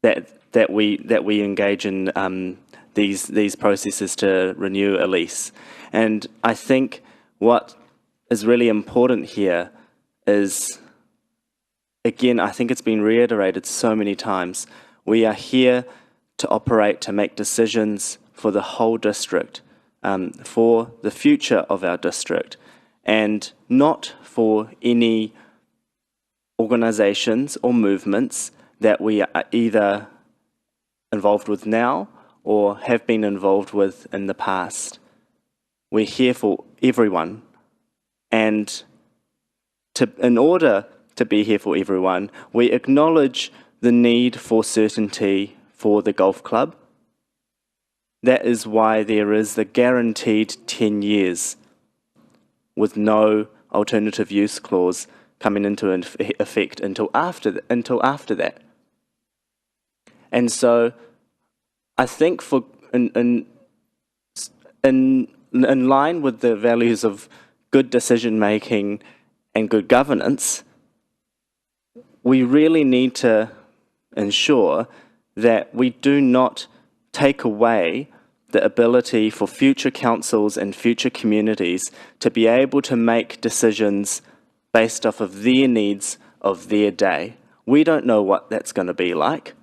that we engage in these processes to renew a lease. And I think what is really important here is, again, I think it's been reiterated so many times, we are here to operate, to make decisions for the whole district, for the future of our district, and not for any organisations or movements that we are either involved with now or have been involved with in the past. We're here for everyone, and in order to be here for everyone, we acknowledge the need for certainty for the golf club. That is why there is the guaranteed 10 years with no alternative use clause coming into effect until after that. And so I think in line with the values of good decision making and good governance, we really need to ensure that we do not take away the ability for future councils and future communities to be able to make decisions based off of their needs of their day. We don't know what that's going to be like.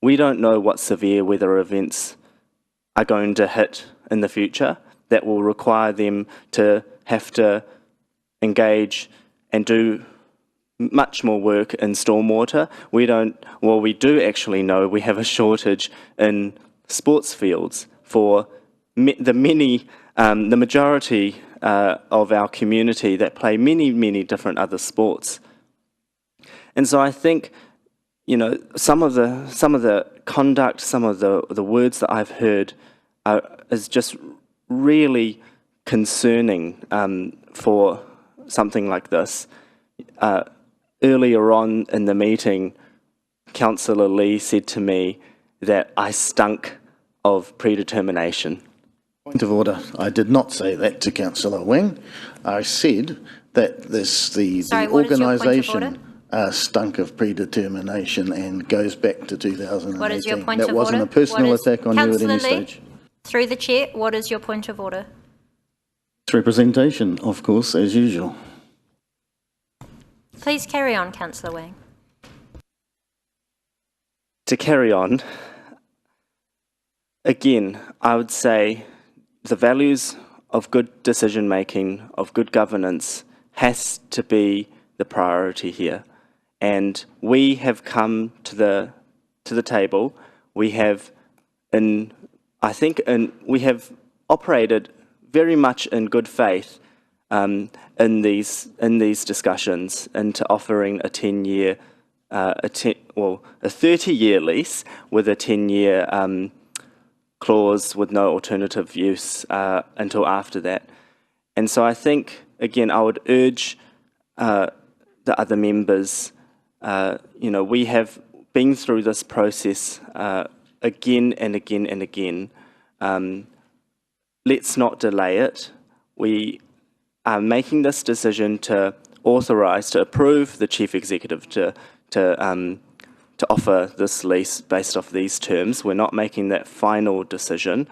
We don't know what severe weather events are going to hit in the future that will require them to have to engage and do much more work in stormwater. We do actually know we have a shortage in sports fields for the majority of our community that play many different other sports. And so I think, you know, some of the conduct, some of the words that I've heard is just really concerning for something like this. Earlier on in the meeting, Councillor Lee said to me that I stunk of predetermination. Point of order. I did not say that to Councillor Wang. I said that the organisation stunk of predetermination and goes back to 2018. What is your point that of wasn't order? a personal attack on you at any stage. Through the chair, what is your point of order? It's representation, of course, as usual. Please carry on, Councillor Wang. To carry on, again, I would say the values of good decision making, of good governance, has to be the priority here. And we have come to the table. We have we have operated very much in good faith in these discussions into offering a 10-year, a 30-year lease with a 10-year clause with no alternative use until after that. And so I think, again, I would urge the other members, we have been through this process again and again and again. Let's not delay it. We are making this decision to authorise, to approve the Chief Executive to offer this lease based off these terms. We're not making that final decision.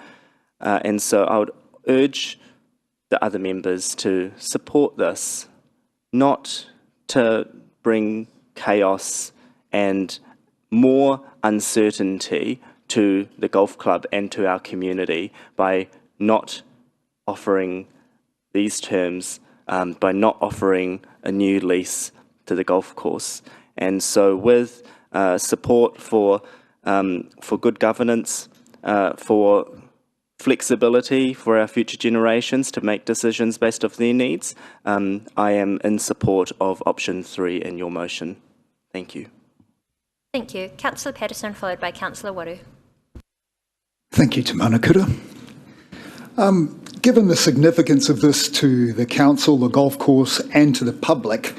And so I would urge the other members to support this, not to bring chaos and more uncertainty to the golf club and to our community by not offering these terms, by not offering a new lease to the golf course. And so with support for good governance, for flexibility for our future generations to make decisions based off their needs, I am in support of option 3 in your motion. Thank you. Thank you. Councillor Patterson, followed by Councillor Waru. Thank you, Te Manukura. Given the significance of this to the council, the golf course and to the public,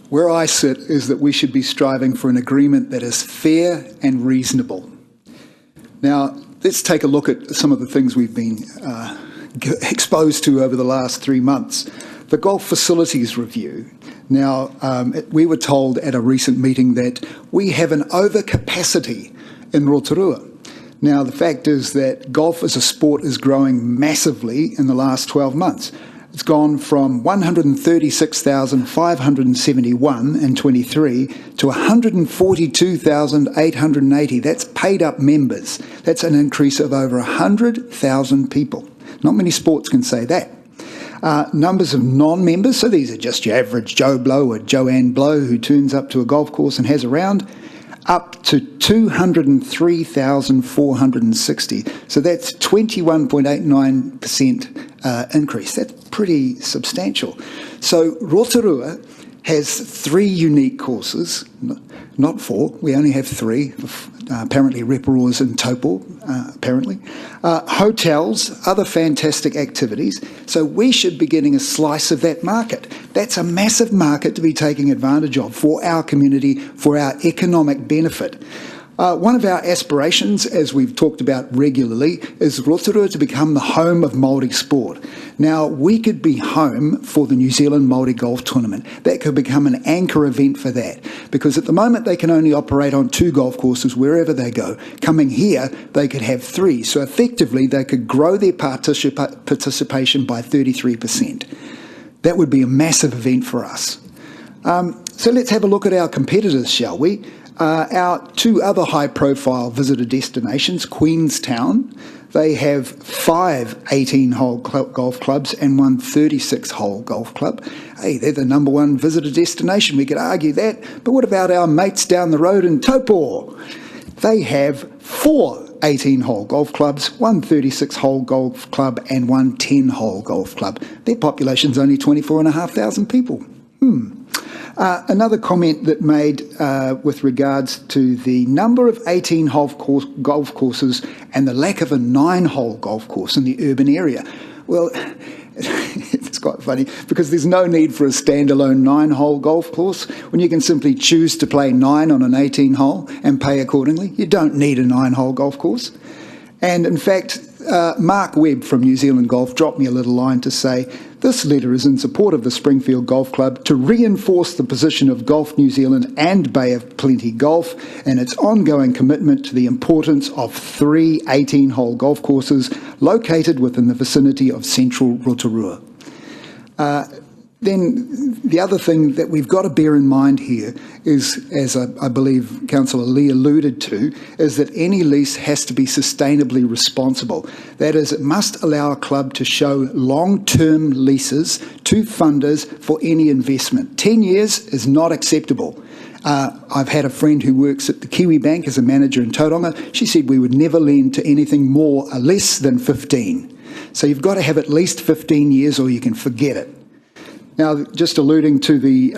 where I sit is that we should be striving for an agreement that is fair and reasonable. Now, let's take a look at some of the things we've been exposed to over the last 3 months. The golf facilities review. Now, we were told at a recent meeting that we have an overcapacity in Rotorua. Now, the fact is that golf as a sport is growing massively in the last 12 months. It's gone from 136,571 in 23 to 142,880. That's paid up members. That's an increase of over 100,000 people. Not many sports can say that. Numbers of non-members, so these are just your average Joe Blow or Joanne Blow who turns up to a golf course and has a round, up to 203,460. So that's 21.89% increase. That's pretty substantial. So Rotorua has 3 unique courses, not 4. We only have 3. Apparently Reparoa's and Taupo, apparently. Hotels, other fantastic activities. So we should be getting a slice of that market. That's a massive market to be taking advantage of for our community, for our economic benefit. One of our aspirations, as we've talked about regularly, is Rotorua to become the home of Māori sport. Now, we could be home for the New Zealand Māori Golf Tournament. That could become an anchor event for that, because at the moment they can only operate on 2 golf courses wherever they go. Coming here, they could have 3. So effectively, they could grow their participation by 33%. That would be a massive event for us. So let's have a look at our competitors, shall we? Our 2 other high-profile visitor destinations, Queenstown, they have 5 18-hole golf clubs and 1 36-hole golf club. Hey, they're the #1 visitor destination. We could argue that. But what about our mates down the road in Taupo? They have 4 18-hole golf clubs, 1 36-hole golf club and 1 10-hole golf club. Their population's only 24,500 people. Another comment that made with regards to the number of 18-hole golf courses and the lack of a 9-hole golf course in the urban area. Well, it's quite funny because there's no need for a standalone 9-hole golf course when you can simply choose to play 9 on an 18-hole and pay accordingly. You don't need a 9-hole golf course. And in fact, Mark Webb from New Zealand Golf dropped me a little line to say, this letter is in support of the Springfield Golf Club to reinforce the position of Golf New Zealand and Bay of Plenty Golf and its ongoing commitment to the importance of 3 18-hole golf courses located within the vicinity of central Rotorua. Then the other thing that we've got to bear in mind here is, as I believe Councillor Lee alluded to, is that any lease has to be sustainably responsible. That is, it must allow a club to show long-term leases to funders for any investment. 10 years is not acceptable. I've had a friend who works at the Kiwi Bank as a manager in Tauranga. She said we would never lend to anything less than 15. So you've got to have at least 15 years or you can forget it. Now, just alluding to the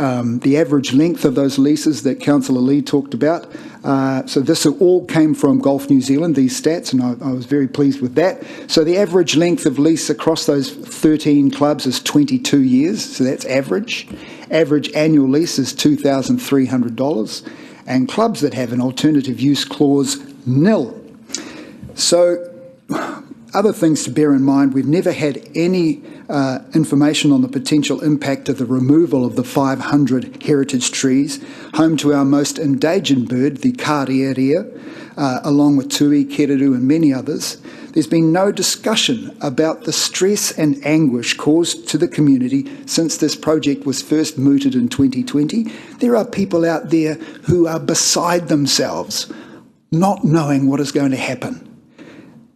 average length of those leases that Councillor Lee talked about, so this all came from Golf New Zealand, these stats, and I was very pleased with that. So the average length of lease across those 13 clubs is 22 years, so that's average. Average annual lease is $2,300, and clubs that have an alternative use clause, nil. So other things to bear in mind, we've never had any information on the potential impact of the removal of the 500 heritage trees, home to our most endangered bird, the kārearea, along with tui, kereru and many others. There's been no discussion about the stress and anguish caused to the community since this project was first mooted in 2020. There are people out there who are beside themselves, not knowing what is going to happen.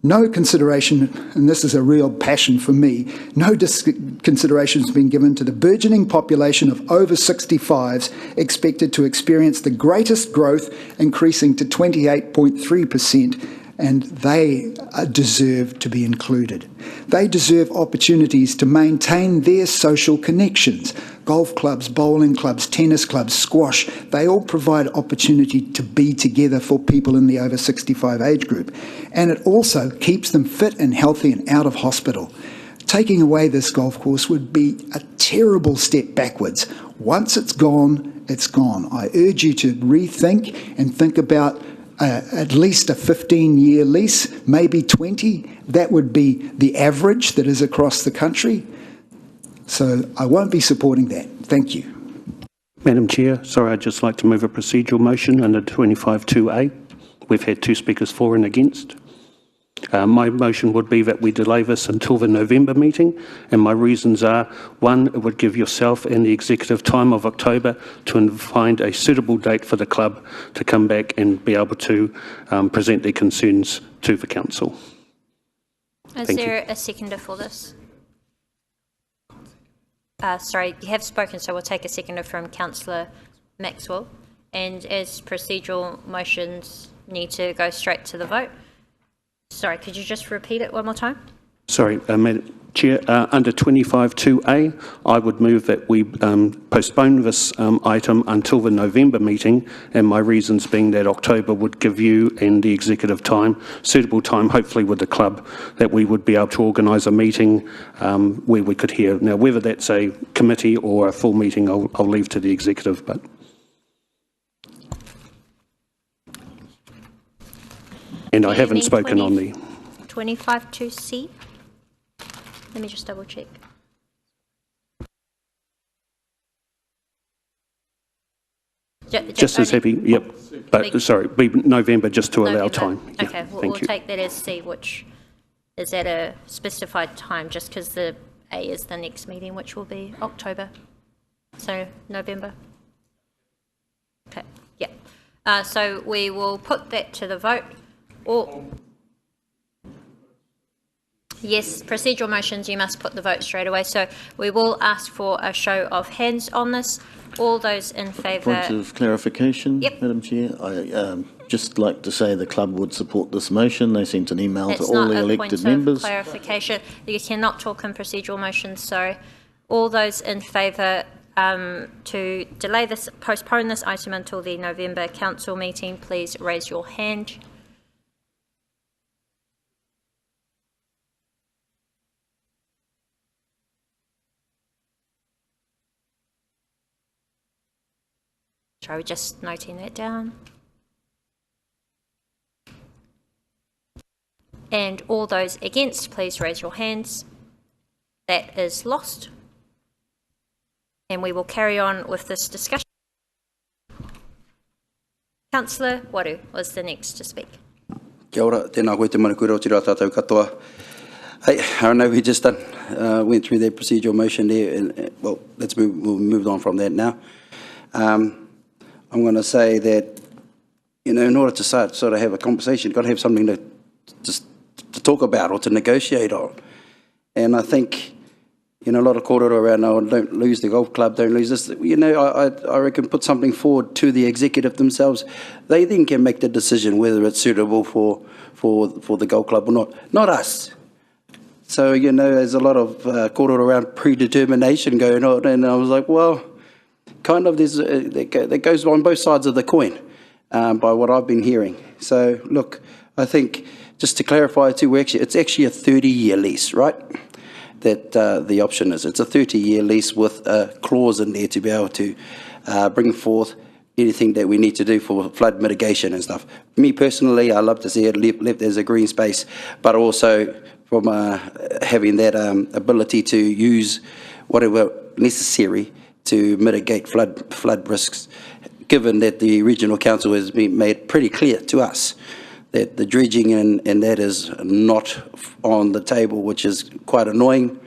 No consideration, and this is a real passion for me, no consideration has been given to the burgeoning population of over 65s expected to experience the greatest growth, increasing to 28.3%, and they deserve to be included. They deserve opportunities to maintain their social connections. Golf clubs, bowling clubs, tennis clubs, squash, they all provide opportunity to be together for people in the over 65 age group. And it also keeps them fit and healthy and out of hospital. Taking away this golf course would be a terrible step backwards. Once it's gone, it's gone. I urge you to rethink and think about at least a 15-year lease, maybe 20. That would be the average that is across the country. So I won't be supporting that. Thank you. Madam Chair, sorry, I'd just like to move a procedural motion under 25.2A. We've had 2 speakers for and against. My motion would be that we delay this until the November meeting, and my reasons are, 1, it would give yourself and the executive time of October to find a suitable date for the club to come back and be able to present their concerns to the council. Is there a seconder for this? Sorry, you have spoken, so we'll take a seconder from Councillor Maxwell. And as procedural motions need to go straight to the vote. Sorry, could you just repeat it one more time? Sorry, Madam Chair, under 25.2A, I would move that we postpone this item until the November meeting, and my reasons being that October would give you and the executive time, suitable time, hopefully with the club, that we would be able to organise a meeting where we could hear. Now, whether that's a committee or a full meeting, I'll leave to the executive, but... And I haven't spoken on the... 25.2C? Let me just double check. Just as happy, yep. But sorry, be November just to allow time. Yeah, okay, we'll take that as C, which is at a specified time, just because the A is the next meeting, which will be October. So November. Okay, yeah. So we will put that to the vote. Yes, procedural motions, you must put the vote straight away. So we will ask for a show of hands on this. All those in favour... Point of clarification, yep. Madam Chair. I just like to say the club would support this motion. They sent an email to all the elected members. That's not a point of clarification. You cannot talk in procedural motions. So all those in favour to delay this, postpone this item until the November council meeting, please raise your hand. Sorry, we're just noting that down. And all those against, please raise your hands. That is lost. And we will carry on with this discussion. Councillor Waru was the next to speak. Kia ora, tēnā koe te manukura o tira tātou katoa. Hey, I know we just went through that procedural motion there, and well, we'll move on from that now. I'm going to say that, you know, in order to sort of have a conversation, you've got to have something to talk about or to negotiate on. And I think, you know, a lot of kōrero around, no, don't lose the golf club, don't lose this. You know, I reckon put something forward to the executive themselves. They then can make the decision whether it's suitable for the golf club or not. Not us. So, you know, there's a lot of kōrero around predetermination going on, and I was like, well, kind of that goes on both sides of the coin by what I've been hearing. So, look, I think just to clarify too, it's actually a 30-year lease, right? That the option is. It's a 30-year lease with a clause in there to be able to bring forth anything that we need to do for flood mitigation and stuff. Me personally, I love to see it left as a green space, but also from having that ability to use whatever necessary to mitigate flood risks, given that the regional council has been made pretty clear to us that the dredging and that is not on the table, which is quite annoying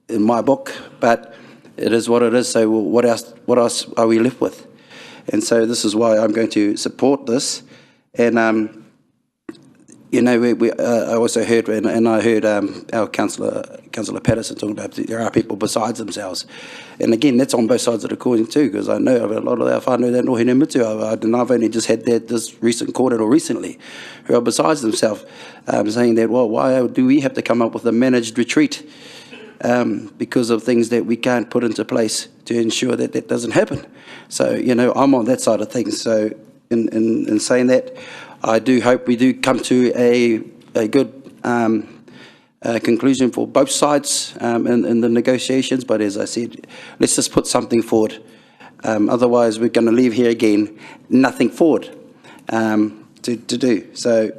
in my book, but it is what it is. So what else are we left with? And so this is why I'm going to support this. And you know, I also heard, and I heard our Councillor Patterson talking about there are people besides themselves. And again, that's on both sides of the coin too, because I know of a lot of our whānau that no hene mutu, and I've only just had that this recent kōrero recently, who are besides themselves, saying that, well, why do we have to come up with a managed retreat because of things that we can't put into place to ensure that that doesn't happen? So, you know, I'm on that side of things. So in saying that, I do hope we do come to a good conclusion for both sides in the negotiations. But as I said, let's just put something forward. Otherwise, we're going to leave here again, nothing forward to do. So,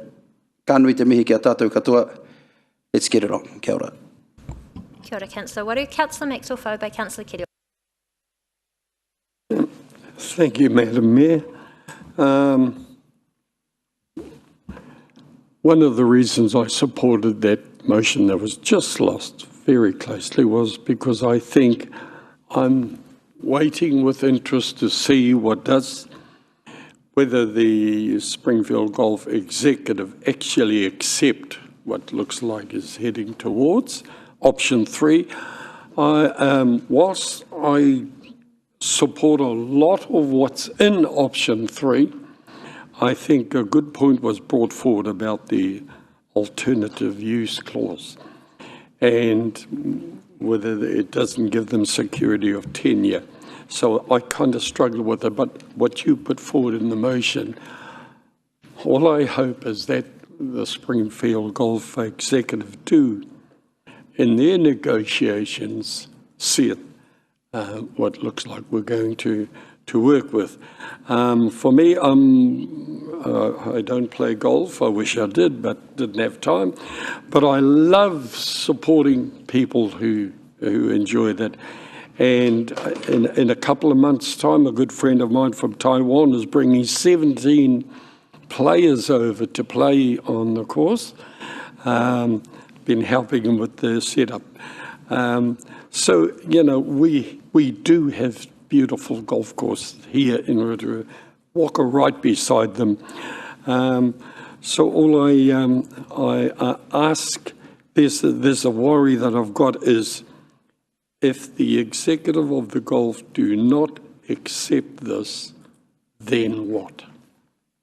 ka nui te mihi ki a tātou katoa. Let's get it on. Kia ora. Kia ora, Councillor Waru. Councillor Maxwell, followed by Councillor Kireo. Thank you, Madam Mayor. One of the reasons I supported that motion that was just lost very closely was because I think I'm waiting with interest to see whether the Springfield Golf Executive actually accept what looks like is heading towards option 3. Whilst I support a lot of what's in option 3, I think a good point was brought forward about the alternative use clause and whether it doesn't give them security of tenure. So I kind of struggle with it, but what you put forward in the motion, all I hope is that the Springfield Golf Executive do in their negotiations see it what looks like we're going to work with. For me, I don't play golf. I wish I did, but didn't have time. But I love supporting people who enjoy that. And in a couple of months' time, a good friend of mine from Taiwan is bringing 17 players over to play on the course. Been helping him with the setup. So, you know, we do have beautiful golf course here in Rotorua, walk right beside them. So all I ask, there's a worry that I've got is if the executive of the golf do not accept this, then what?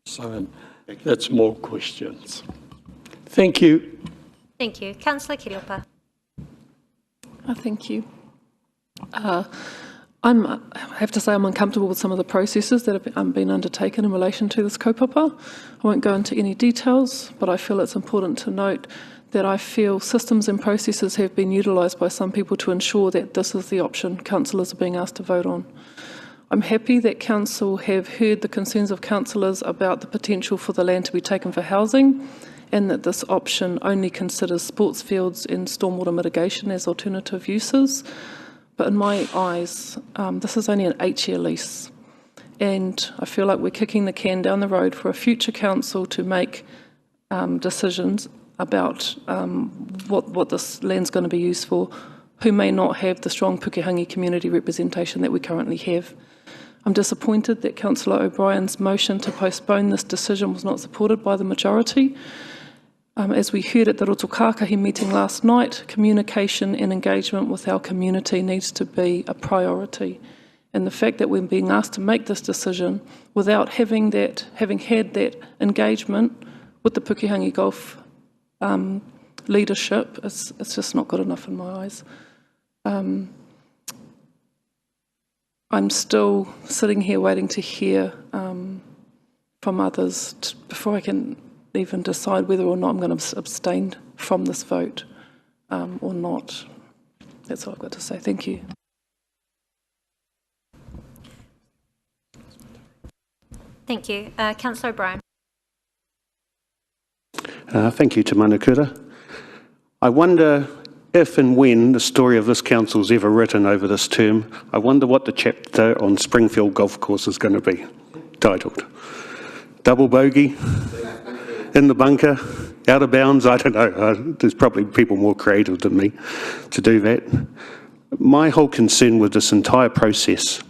So that's more questions. Thank you. Thank you. Councillor Kiriopa. Thank you. I have to say I'm uncomfortable with some of the processes that have been undertaken in relation to this kaupapa. I won't go into any details, but I feel it's important to note that I feel systems and processes have been utilised by some people to ensure that this is the option councillors are being asked to vote on. I'm happy that council have heard the concerns of councillors about the potential for the land to be taken for housing, and that this option only considers sports fields and stormwater mitigation as alternative uses. But in my eyes, this is only an 8-year lease. And I feel like we're kicking the can down the road for a future council to make decisions about what this land's going to be used for, who may not have the strong Pukehangi community representation that we currently have. I'm disappointed that Councillor O'Brien's motion to postpone this decision was not supported by the majority. As we heard at the Rotorua meeting last night, communication and engagement with our community needs to be a priority. And the fact that we're being asked to make this decision without having had that engagement with the Pukehangi Golf leadership, it's just not good enough in my eyes. I'm still sitting here waiting to hear from others before I can even decide whether or not I'm going to abstain from this vote or not. That's all I've got to say. Thank you. Thank you. Councillor O'Brien. Thank you, Te Manukura. I wonder if and when the story of this council's ever written over this term, I wonder what the chapter on Springfield Golf Course is going to be titled. Double bogey? in the bunker, out of bounds, I don't know. There's probably people more creative than me to do that. My whole concern with this entire process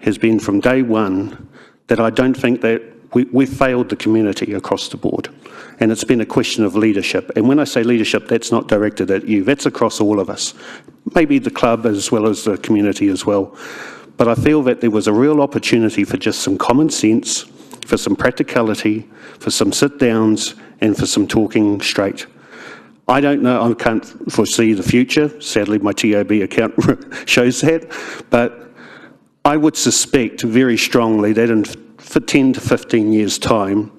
has been from day one that I don't think that we've failed the community across the board. And it's been a question of leadership. And when I say leadership, that's not directed at you. That's across all of us. Maybe the club as well as the community as well. But I feel that there was a real opportunity for just some common sense, for some practicality, for some sit-downs, and for some talking straight. I don't know, I can't foresee the future. Sadly, my TOB account shows that. But I would suspect very strongly that in 10 to 15 years' time,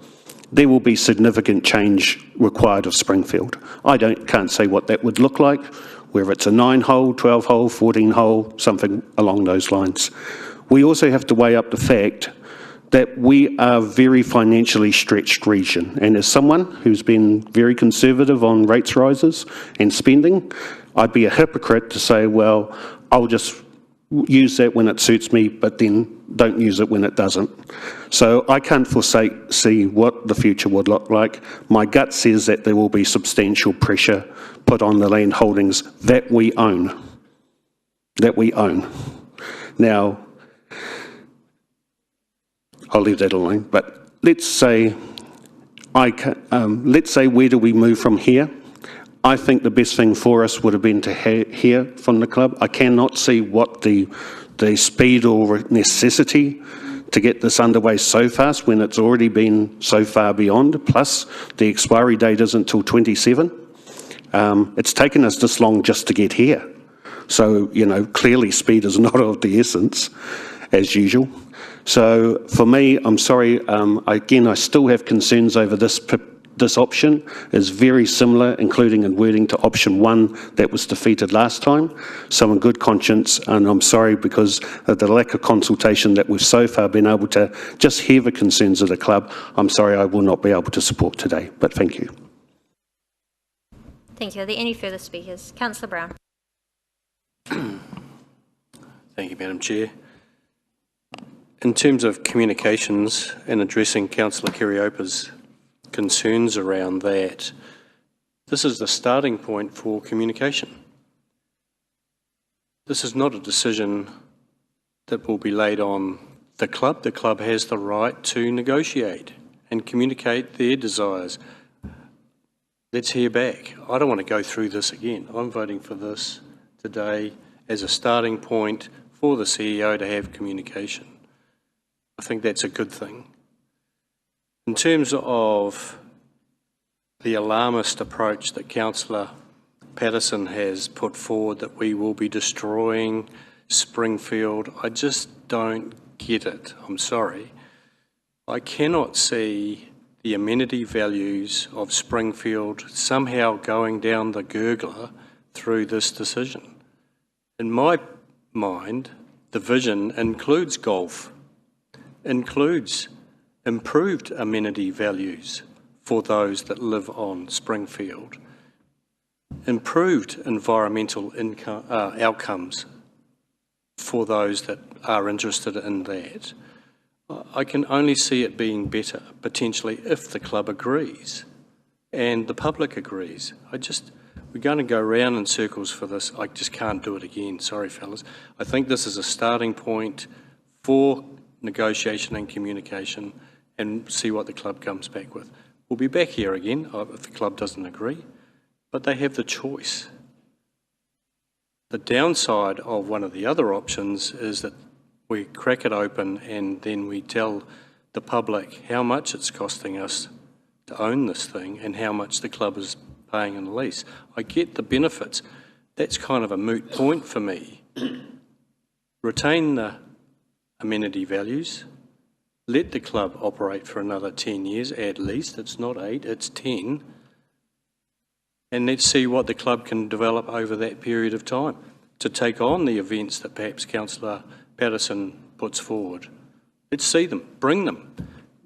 there will be significant change required of Springfield. I can't say what that would look like, whether it's a 9-hole, 12-hole, 14-hole, something along those lines. We also have to weigh up the fact that we are a very financially stretched region. And as someone who's been very conservative on rates rises and spending, I'd be a hypocrite to say, well, I'll just use that when it suits me, but then don't use it when it doesn't. So I can't foresee what the future would look like. My gut says that there will be substantial pressure put on the land holdings that we own. Now, I'll leave that alone, but let's say, where do we move from here? I think the best thing for us would have been to hear from the club. I cannot see what the speed or necessity to get this underway so fast when it's already been so far beyond, plus the expiry date isn't until 27. It's taken us this long just to get here. So, clearly speed is not of the essence, as usual. So for me, I'm sorry, again, I still have concerns over this option. Is very similar, including in wording, to option 1 that was defeated last time. So in good conscience, and I'm sorry because of the lack of consultation that we've so far been able to just hear the concerns of the club, I'm sorry I will not be able to support today, but thank you. Thank you. Are there any further speakers? Councillor Brown. Thank you, Madam Chair. In terms of communications and addressing Councillor Kiriopa's concerns around that, this is the starting point for communication. This is not a decision that will be laid on the club. The club has the right to negotiate and communicate their desires. Let's hear back. I don't want to go through this again. I'm voting for this today as a starting point for the CEO to have communication. I think that's a good thing. In terms of the alarmist approach that Councillor Patterson has put forward, that we will be destroying Springfield, I just don't get it. I'm sorry. I cannot see the amenity values of Springfield somehow going down the gurgler through this decision. In my mind, the vision includes golf, includes improved amenity values for those that live on Springfield, improved environmental outcomes for those that are interested in that. I can only see it being better, potentially, if the club agrees and the public agrees. We're going to go round in circles for this. I just can't do it again. Sorry, fellas. I think this is a starting point for negotiation and communication, and see what the club comes back with. We'll be back here again if the club doesn't agree, but they have the choice. The downside of one of the other options is that we crack it open and then we tell the public how much it's costing us to own this thing and how much the club is paying in the lease. I get the benefits. That's kind of a moot point for me. Retain the amenity values, let the club operate for another 10 years at least. It's not 8, it's 10. And let's see what the club can develop over that period of time to take on the events that perhaps Councillor Patterson puts forward. Let's see them, bring them,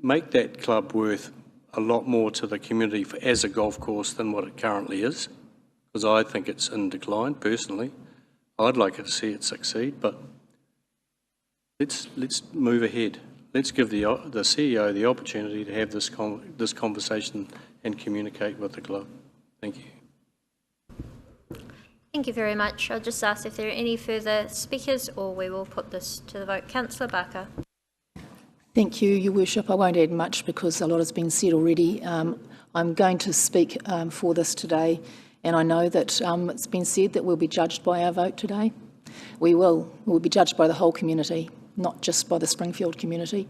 make that club worth a lot more to the community as a golf course than what it currently is, because I think it's in decline personally. I'd like to see it succeed, but let's move ahead. Let's give the CEO the opportunity to have this conversation and communicate with the club. Thank you. Thank you very much. I'll just ask if there are any further speakers, or we will put this to the vote. Councillor Barker. Thank you, Your Worship. I won't add much because a lot has been said already. I'm going to speak for this today, and I know that it's been said that we'll be judged by our vote today. We will. We'll be judged by the whole community, not just by the Springfield community.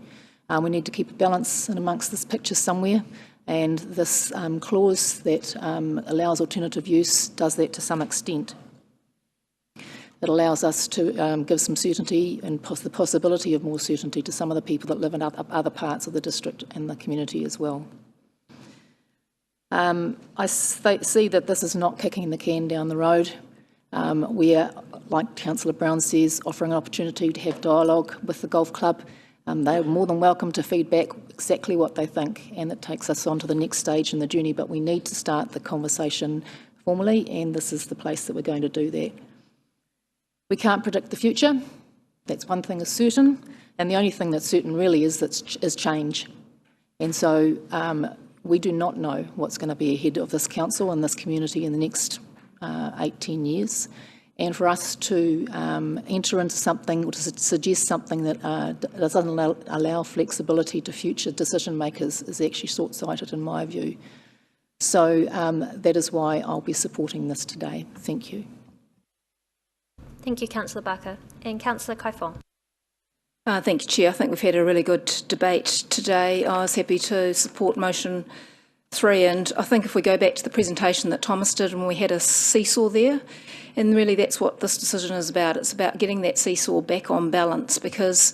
We need to keep a balance in amongst this picture somewhere, and this clause that allows alternative use does that to some extent. It allows us to give some certainty and the possibility of more certainty to some of the people that live in other parts of the district and the community as well. I see that this is not kicking the can down the road. We are, like Councillor Brown says, offering an opportunity to have dialogue with the golf club. They are more than welcome to feedback exactly what they think, and it takes us on to the next stage in the journey, but we need to start the conversation formally, and this is the place that we're going to do that. We can't predict the future. That's one thing is certain, and the only thing that's certain really is change. And so we do not know what's going to be ahead of this council and this community in the next 8-10 years. And for us to enter into something or to suggest something that doesn't allow flexibility to future decision makers is actually short-sighted in my view. So that is why I'll be supporting this today. Thank you. Thank you, Councillor Barker. And Councillor Kaifong. Thank you, Chair. I think we've had a really good debate today. I was happy to support motion 3, and I think if we go back to the presentation that Thomas did when we had a seesaw there, and really that's what this decision is about. It's about getting that seesaw back on balance, because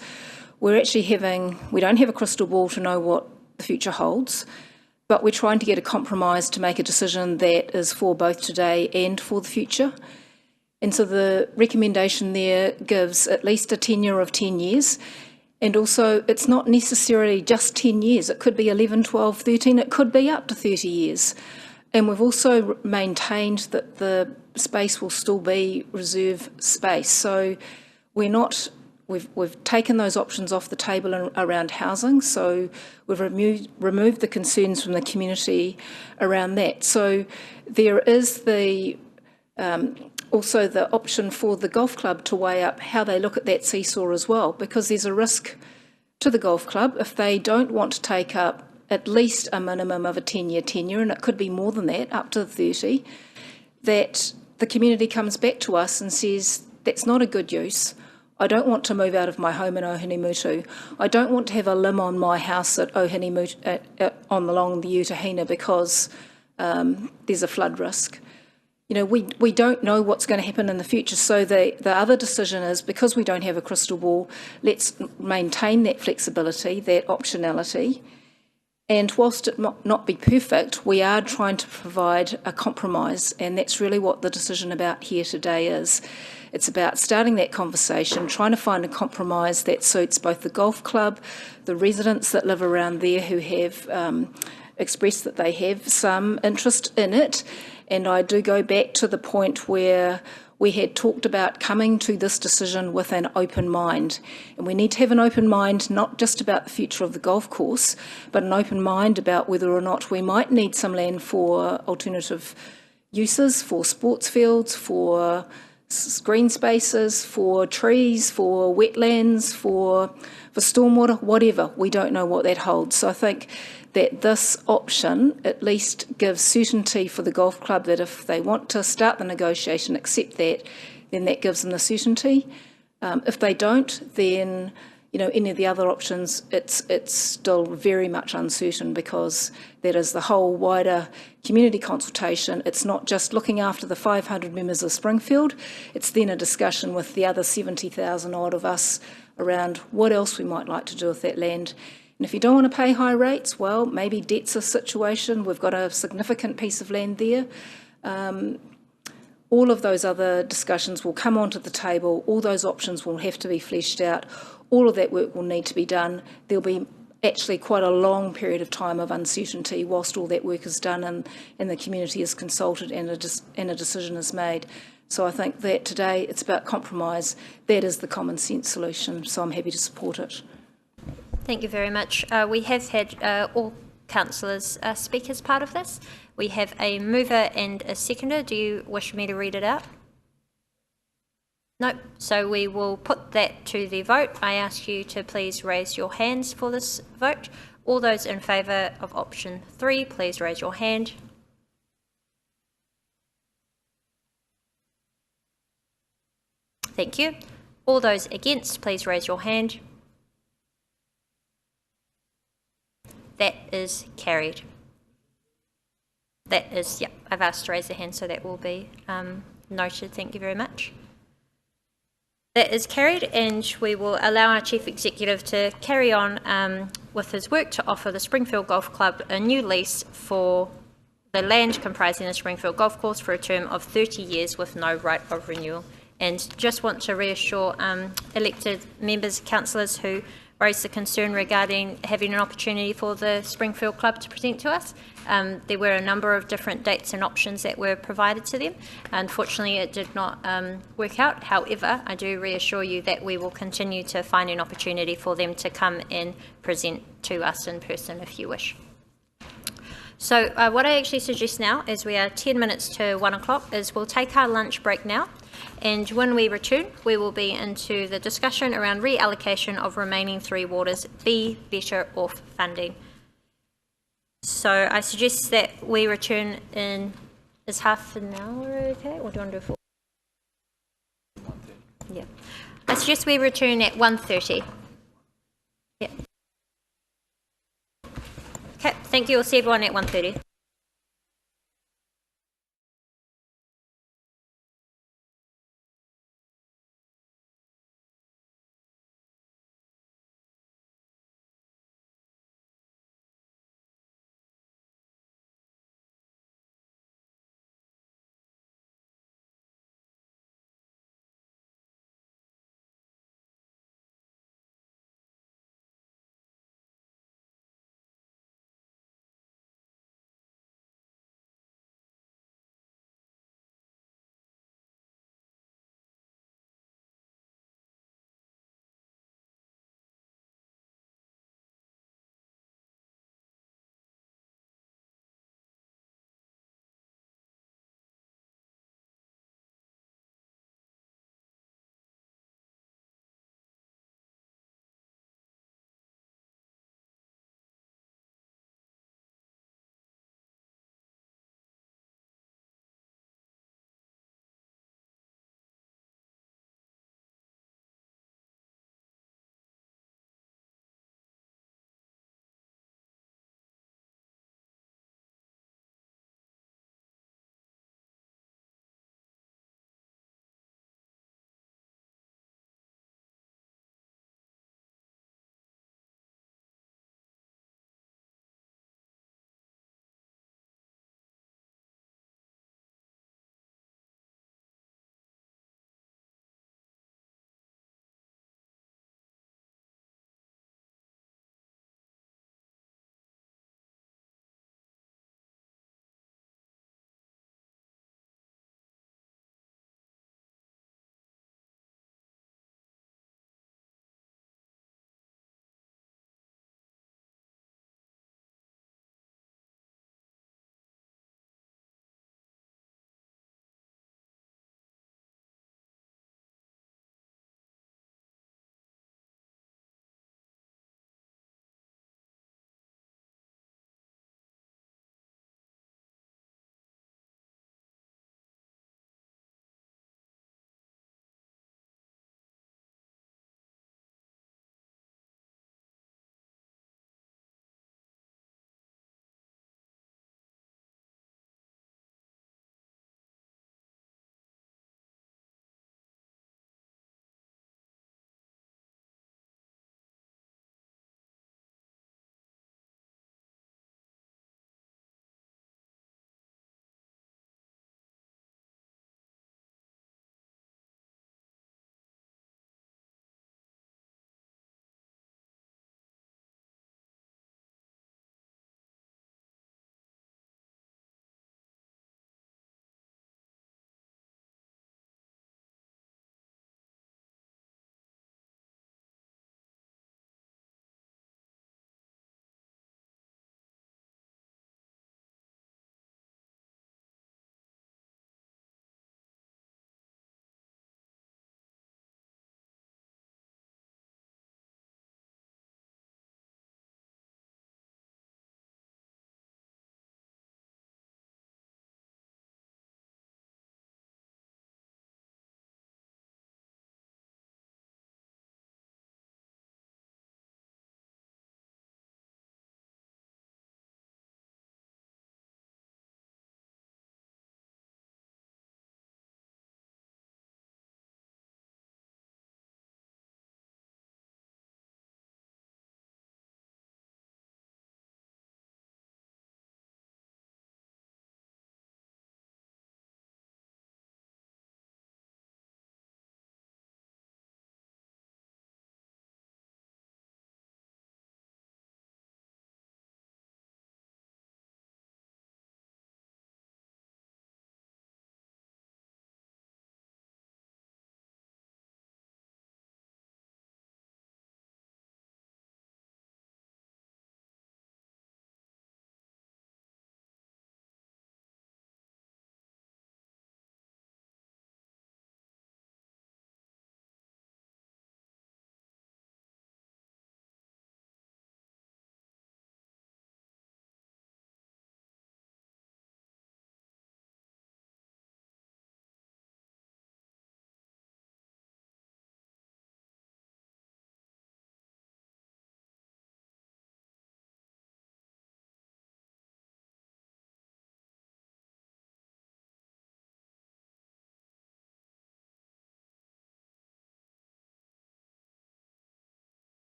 we don't have a crystal ball to know what the future holds, but we're trying to get a compromise to make a decision that is for both today and for the future. And so the recommendation there gives at least a tenure of 10 years. And also, it's not necessarily just 10 years. It could be 11, 12, 13. It could be up to 30 years. And we've also maintained that the space will still be reserve space. So we've taken those options off the table around housing. So we've removed the concerns from the community around that. So there is also the option for the golf club to weigh up how they look at that seesaw as well, because there's a risk to the golf club if they don't want to take up at least a minimum of a 10-year tenure, and it could be more than that, up to 30, that the community comes back to us and says, that's not a good use. I don't want to move out of my home in Ohinimutu. I don't want to have a limb on my house at Ohinimutu, along the Utahina because there's a flood risk. You know, we don't know what's going to happen in the future. So the other decision is, because we don't have a crystal ball, let's maintain that flexibility, that optionality. And whilst it might not be perfect, we are trying to provide a compromise. And that's really what the decision about here today is. It's about starting that conversation, trying to find a compromise that suits both the golf club, the residents that live around there who have expressed that they have some interest in it. And I do go back to the point where we had talked about coming to this decision with an open mind. And we need to have an open mind, not just about the future of the golf course, but an open mind about whether or not we might need some land for alternative uses, for sports fields, for green spaces, for trees, for wetlands, for stormwater, whatever. We don't know what that holds. So I think that this option at least gives certainty for the golf club that if they want to start the negotiation, accept that, then that gives them the certainty. If they don't, then any of the other options, it's still very much uncertain, because that is the whole wider community consultation. It's not just looking after the 500 members of Springfield, it's then a discussion with the other 70,000 odd of us around what else we might like to do with that land. And if you don't want to pay high rates, well, maybe debt's a situation. We've got a significant piece of land there. All of those other discussions will come onto the table. All those options will have to be fleshed out. All of that work will need to be done. There'll be actually quite a long period of time of uncertainty whilst all that work is done and the community is consulted and a decision is made. So I think that today it's about compromise. That is the common sense solution, so I'm happy to support it. Thank you very much. We have had all councillors speak as part of this. We have a mover and a seconder. Do you wish me to read it out? No. So we will put that to the vote. I ask you to please raise your hands for this vote. All those in favour of option 3, please raise your hand. Thank you. All those against, please raise your hand. That is carried. That is, yep, I've asked to raise the hand, so that will be noted. Thank you very much. That is carried, and we will allow our Chief Executive to carry on with his work to offer the Springfield Golf Club a new lease for the land comprising the Springfield Golf Course for a term of 30 years with no right of renewal. And just want to reassure elected members, councillors who raised the concern regarding having an opportunity for the Springfield Club to present to us. There were a number of different dates and options that were provided to them. Unfortunately, it did not work out. However, I do reassure you that we will continue to find an opportunity for them to come and present to us in person if you wish. So what I actually suggest now, as we are 10 minutes to 1 o'clock, is we'll take our lunch break now. And when we return, we will be into the discussion around reallocation of remaining 3 waters, Be Better Off funding. So I suggest that we return in, is half an hour okay? Or do you want to do 4? Yeah. I suggest we return at 1:30. Yeah. Okay, thank you. We'll see everyone at 1:30.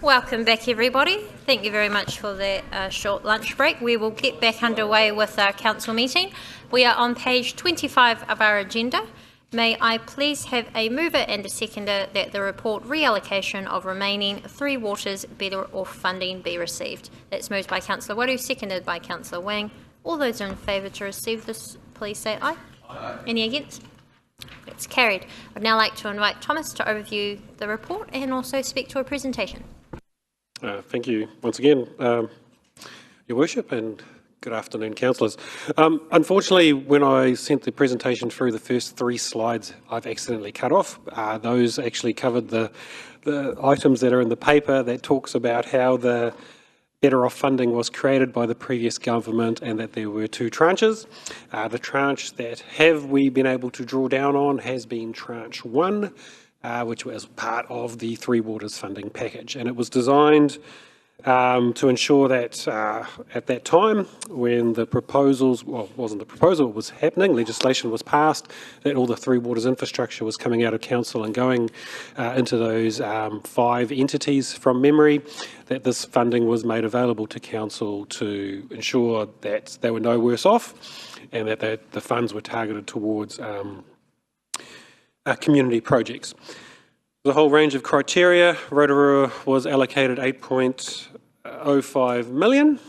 Welcome back, everybody. Thank you very much for that short lunch break. We will get back underway with our council meeting. We are on page 25 of our agenda. May I please have a mover and a seconder that the report reallocation of remaining Three Waters Better Off funding be received. That's moved by Councillor Waru, seconded by Councillor Wang. All those in favour to receive this, please say aye. Aye. Any against? It's carried. I'd now like to invite Thomas to overview the report and also speak to a presentation. Thank you once again, Your Worship, and good afternoon, councillors. Unfortunately, when I sent the presentation through, the first 3 slides I've accidentally cut off. Those actually covered the items that are in the paper that talks about how the Better Off funding was created by the previous government and that there were 2 tranches. The tranche that we been able to draw down on has been tranche 1, which was part of the Three Waters funding package. And it was designed to ensure that at that time, when the proposals, well, it wasn't the proposal, it was happening, legislation was passed, that all the Three Waters infrastructure was coming out of council and going into those 5 entities from memory, that this funding was made available to council to ensure that they were no worse off and that the funds were targeted towards community projects. The whole range of criteria. Rotorua was allocated 8.05 million,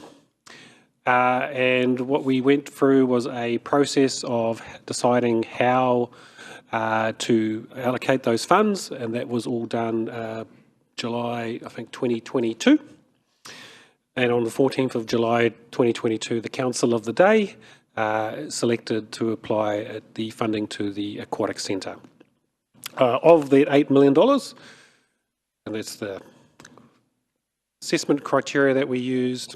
and what we went through was a process of deciding how to allocate those funds, and that was all done July, I think, 2022. And on the 14th of July 2022, the council of the day selected to apply the funding to the aquatic centre. Of that $8 million, and that's the assessment criteria that we used,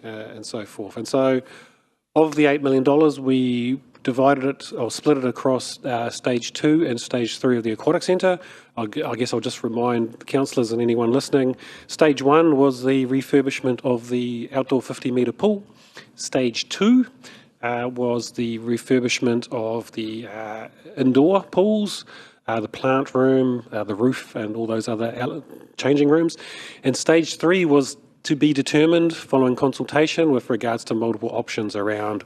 and so forth. And so, of the $8 million, we divided it or split it across stage 2 and stage 3 of the aquatic centre. I guess I'll just remind the councillors and anyone listening, stage 1 was the refurbishment of the outdoor 50-metre pool. Stage 2 was the refurbishment of the indoor pools, the plant room, the roof, and all those other changing rooms. And stage 3 was to be determined following consultation with regards to multiple options around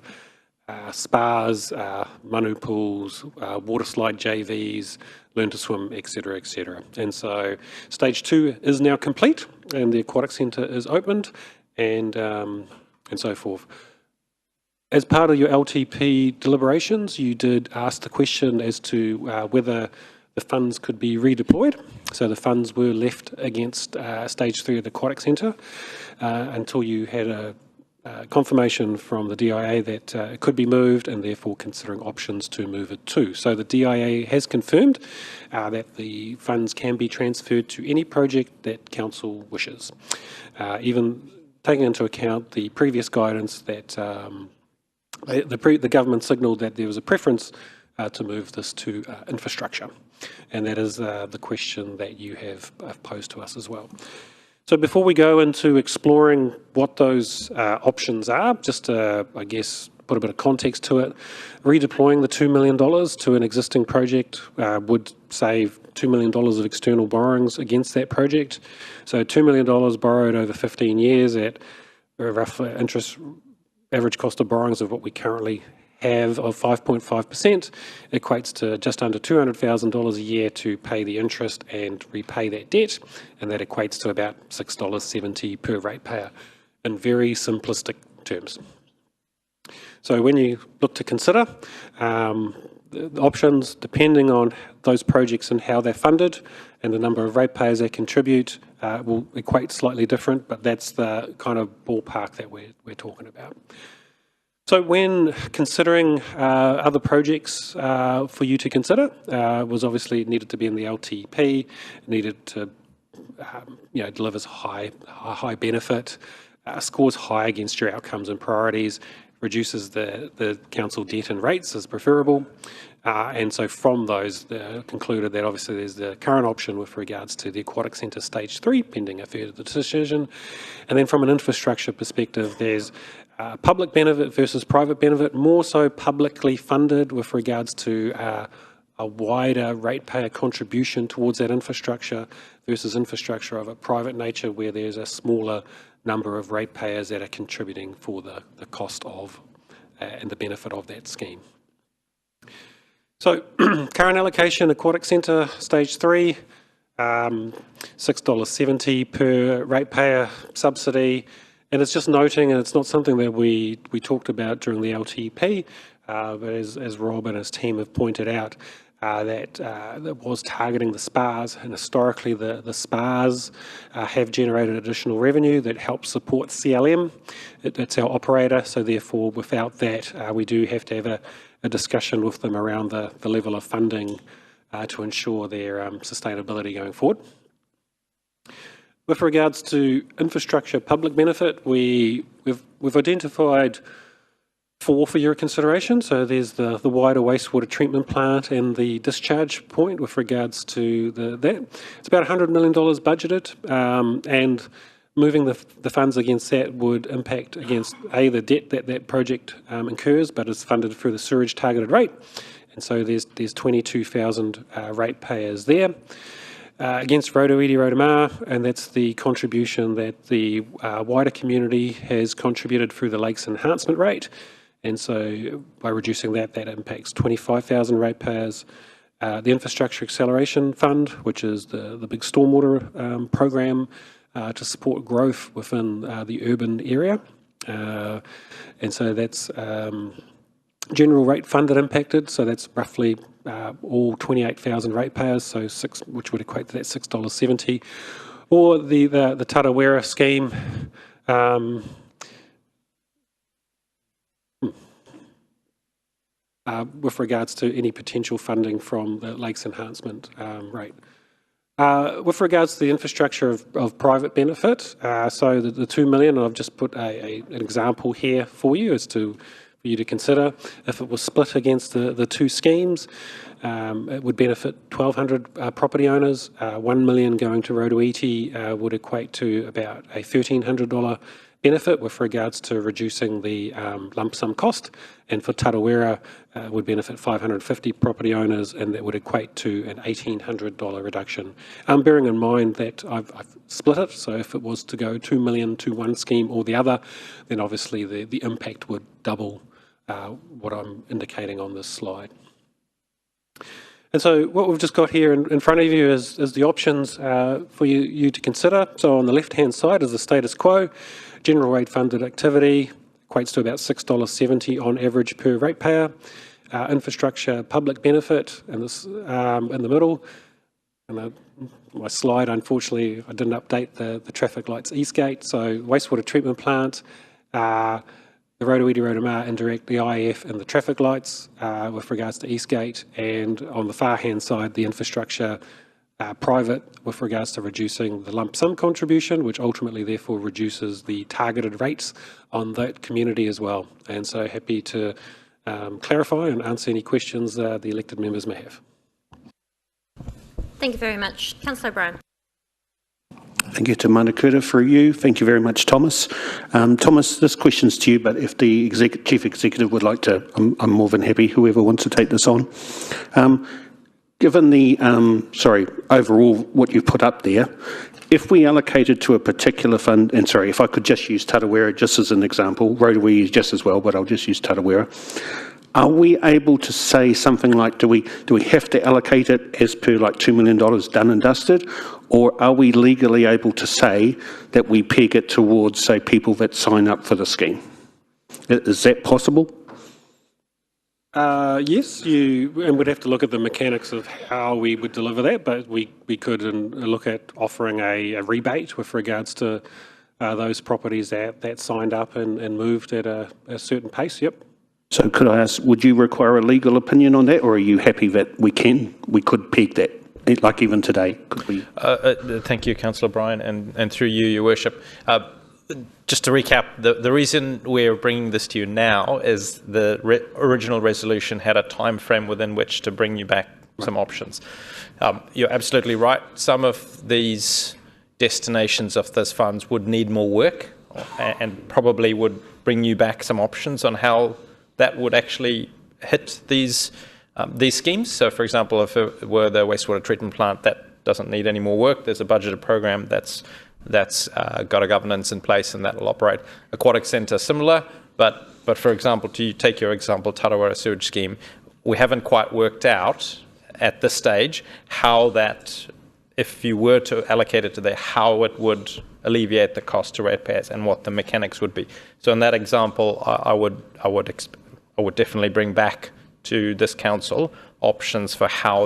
spas, manu pools, water slide JVs, learn to swim, etc., etc. And so stage 2 is now complete, and the aquatic centre is opened, and so forth. As part of your LTP deliberations, you did ask the question as to whether the funds could be redeployed. So the funds were left against stage 3 of the aquatic centre until you had a confirmation from the DIA that it could be moved, and therefore considering options to move it to. So the DIA has confirmed that the funds can be transferred to any project that council wishes, even taking into account the previous guidance that the government signalled that there was a preference to move this to infrastructure, and that is the question that you have posed to us as well. So before we go into exploring what those options are, just to, I guess, put a bit of context to it, redeploying the $2 million to an existing project would save $2 million of external borrowings against that project. So $2 million borrowed over 15 years at roughly average cost of borrowings of what we currently have of 5.5% equates to just under $200,000 a year to pay the interest and repay that debt, and that equates to about $6.70 per ratepayer in very simplistic terms. So when you look to consider the options, depending on those projects and how they're funded and the number of ratepayers that contribute, will equate slightly different, but that's the kind of ballpark that we're talking about. So when considering other projects for you to consider, was obviously needed to be in the LTP, needed to delivers high benefit, scores high against your outcomes and priorities, reduces the council debt and rates as preferable. And so from those, concluded that obviously there's the current option with regards to the aquatic centre stage 3, pending a further decision. And then from an infrastructure perspective, there's public benefit versus private benefit, more so publicly funded with regards to a wider ratepayer contribution towards that infrastructure versus infrastructure of a private nature where there's a smaller number of ratepayers that are contributing for the cost of and the benefit of that scheme. So current allocation, Aquatic Centre, Stage 3, $6.70 per ratepayer subsidy. And it's just noting, and it's not something that we talked about during the LTP, but as Rob and his team have pointed out, that was targeting the spas, and historically the spas have generated additional revenue that helps support CLM. It's our operator, so therefore without that we do have to have a discussion with them around the level of funding to ensure their sustainability going forward. With regards to infrastructure public benefit, we've identified 4 for your consideration. So there's the wider wastewater treatment plant and the discharge point with regards to that. It's about $100 million budgeted, and moving the funds against that would impact against the debt that project incurs, but is funded through the sewerage targeted rate. And so there's 22,000 ratepayers there. Against Rotorua, and that's the contribution that the wider community has contributed through the Lakes Enhancement Rate. And so by reducing that impacts 25,000 ratepayers. The Infrastructure Acceleration Fund, which is the big stormwater program to support growth within the urban area. And so that's general rate funded impacted, so that's roughly all 28,000 ratepayers, so which would equate to that $6.70. Or the Tarawera scheme, with regards to any potential funding from the Lakes Enhancement rate. With regards to the infrastructure of private benefit, so the $2 million, I've just put an example here for you for you to consider. If it was split against the 2 schemes, it would benefit 1,200 property owners. $1 million going to Rotorua would equate to about a $1,300 benefit with regards to reducing the lump sum cost, and for Tarawera would benefit 550 property owners, and that would equate to an $1,800 reduction. Bearing in mind that I've split it, so if it was to go $2 million to one scheme or the other, then obviously the impact would double what I'm indicating on this slide. And so what we've just got here in front of you is the options for you to consider. So on the left-hand side is the status quo. General rate funded activity equates to about $6.70 on average per ratepayer. Infrastructure public benefit in the middle. And my slide, unfortunately, I didn't update the traffic lights Eastgate. So wastewater treatment plant, the Rotorua indirect, the IF and the traffic lights with regards to Eastgate, and on the far hand side the infrastructure private with regards to reducing the lump sum contribution, which ultimately therefore reduces the targeted rates on that community as well. And so happy to clarify and answer any questions the elected members may have. Thank you very much. Councillor Brown. Thank you to Manukura for you. Thank you very much, Thomas. Thomas, this question's to you, but if the Chief Executive would like to, I'm more than happy, whoever wants to take this on. Given the, overall what you put up there, if we allocated to a particular fund, and sorry, if I could just use Tarawera just as an example, Rotorua just as well, but I'll just use Tarawera. Are we able to say something like, do we have to allocate it as per like $2 million done and dusted, or are we legally able to say that we peg it towards, say, people that sign up for the scheme? Is that possible? Yes, and we'd have to look at the mechanics of how we would deliver that, but we could look at offering a rebate with regards to those properties that signed up and moved at a certain pace, yep. So could I ask, would you require a legal opinion on that, or are you happy that we could peg that, like even today? Could we? Thank you, Councillor Bryan, and through you, Your Worship. Just to recap, the reason we're bringing this to you now is the original resolution had a time frame within which to bring you back some options. You're absolutely right. Some of these destinations of those funds would need more work and probably would bring you back some options on how that would actually hit these these schemes. So, for example, if it were the wastewater treatment plant, that doesn't need any more work. There's a budgeted program that's got a governance in place, and that will operate. Aquatic centre, similar, but for example, to take your example, Tarawera sewage scheme, we haven't quite worked out at this stage how that, if you were to allocate it to there, how it would alleviate the cost to ratepayers and what the mechanics would be. So in that example, I would definitely bring back to this council options for how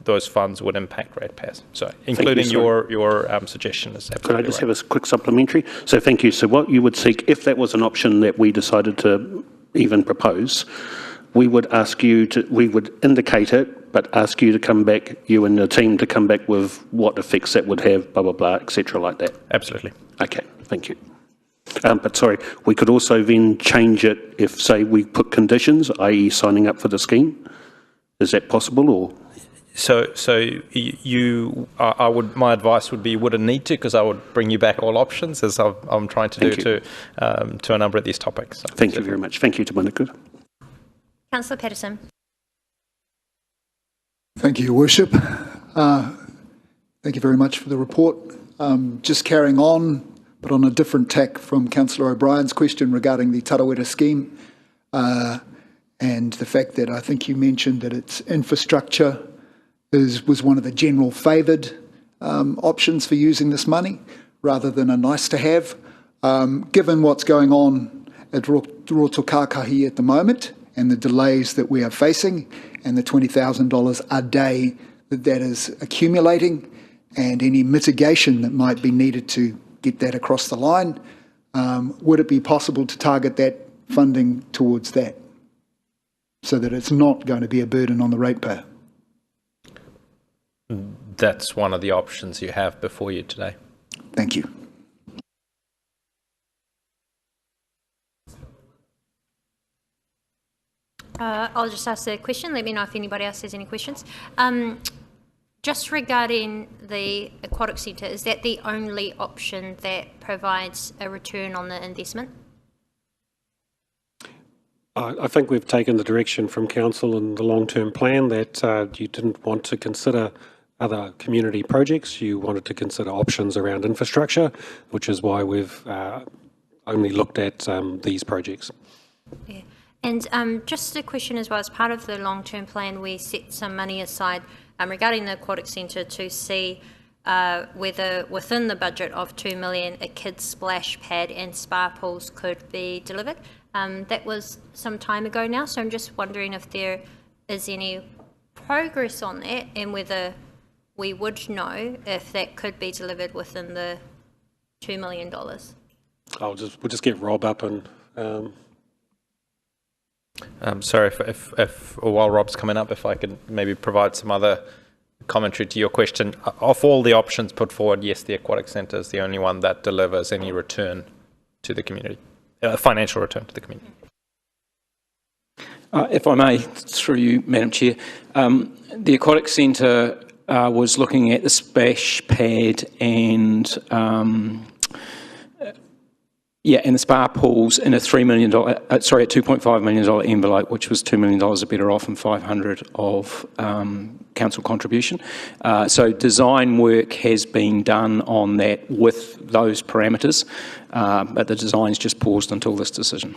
those funds would impact ratepayers. So including your suggestion is absolutely Could I just right. have a quick supplementary? So thank you. So what you would seek, if that was an option that we decided to even propose, we would indicate it, but ask you to come back, you and the team to come back with what effects that would have, blah, blah, blah, etc. like that. Absolutely. Okay, thank you. But sorry, we could also then change it if, say, we put conditions, i.e. signing up for the scheme. Is that possible, or? So my advice would be you wouldn't need to, because I would bring you back all options, as I'm trying to do to a number of these topics. So Thank you very much. Thank you, Te Manukura. Councillor Patterson. Thank you, Your Worship. Thank you very much for the report. Just carrying on, but on a different tack from Councillor O'Brien's question regarding the Tarawera scheme, and the fact that I think you mentioned that its infrastructure was one of the general favoured options for using this money, rather than a nice to have. Given what's going on at Rotorua at the moment, and the delays that we are facing, and the $20,000 a day that is accumulating, and any mitigation that might be needed to get that across the line, would it be possible to target that funding towards that, so that it's not going to be a burden on the ratepayer? That's one of the options you have before you today. Thank you. I'll just ask the question. Let me know if anybody else has any questions. Just regarding the aquatic centre, is that the only option that provides a return on the investment? I think we've taken the direction from Council in the long-term plan that you didn't want to consider other community projects. You wanted to consider options around infrastructure, which is why we've only looked at these projects. Yeah. And just a question as well, as part of the long-term plan, we set some money aside regarding the aquatic centre to see whether within the budget of $2 million a kids splash pad and spa pools could be delivered. That was some time ago now, so I'm just wondering if there is any progress on that, and whether we would know if that could be delivered within the $2 million. We'll just get Rob up and... Sorry, if while Rob's coming up, if I could maybe provide some other commentary to your question. Of all the options put forward, yes, the aquatic centre is the only one that delivers any return to the community, financial return to the community. If I may, through you, Madam Chair, the aquatic centre was looking at the splash pad and and the spa pools in a $3 million, sorry, a $2.5 million envelope, which was $2 million are better off and $500 of council contribution. So design work has been done on that with those parameters, but the design's just paused until this decision.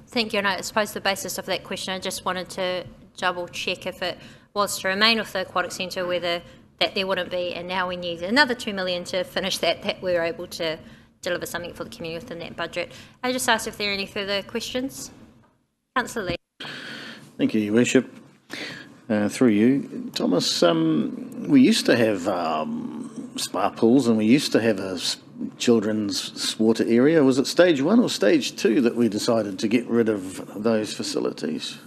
Thank you. And I suppose the basis of that question, I just wanted to double check if it was to remain with the aquatic centre, whether that there wouldn't be, and now we need another $2 million to finish that we were able to deliver something for the community within that budget. I just asked if there are any further questions. Councillor Lee. Thank you, Your Worship. Through you, Thomas, we used to have spa pools, and we used to have a children's water area. Was it stage 1 or stage 2 that we decided to get rid of those facilities?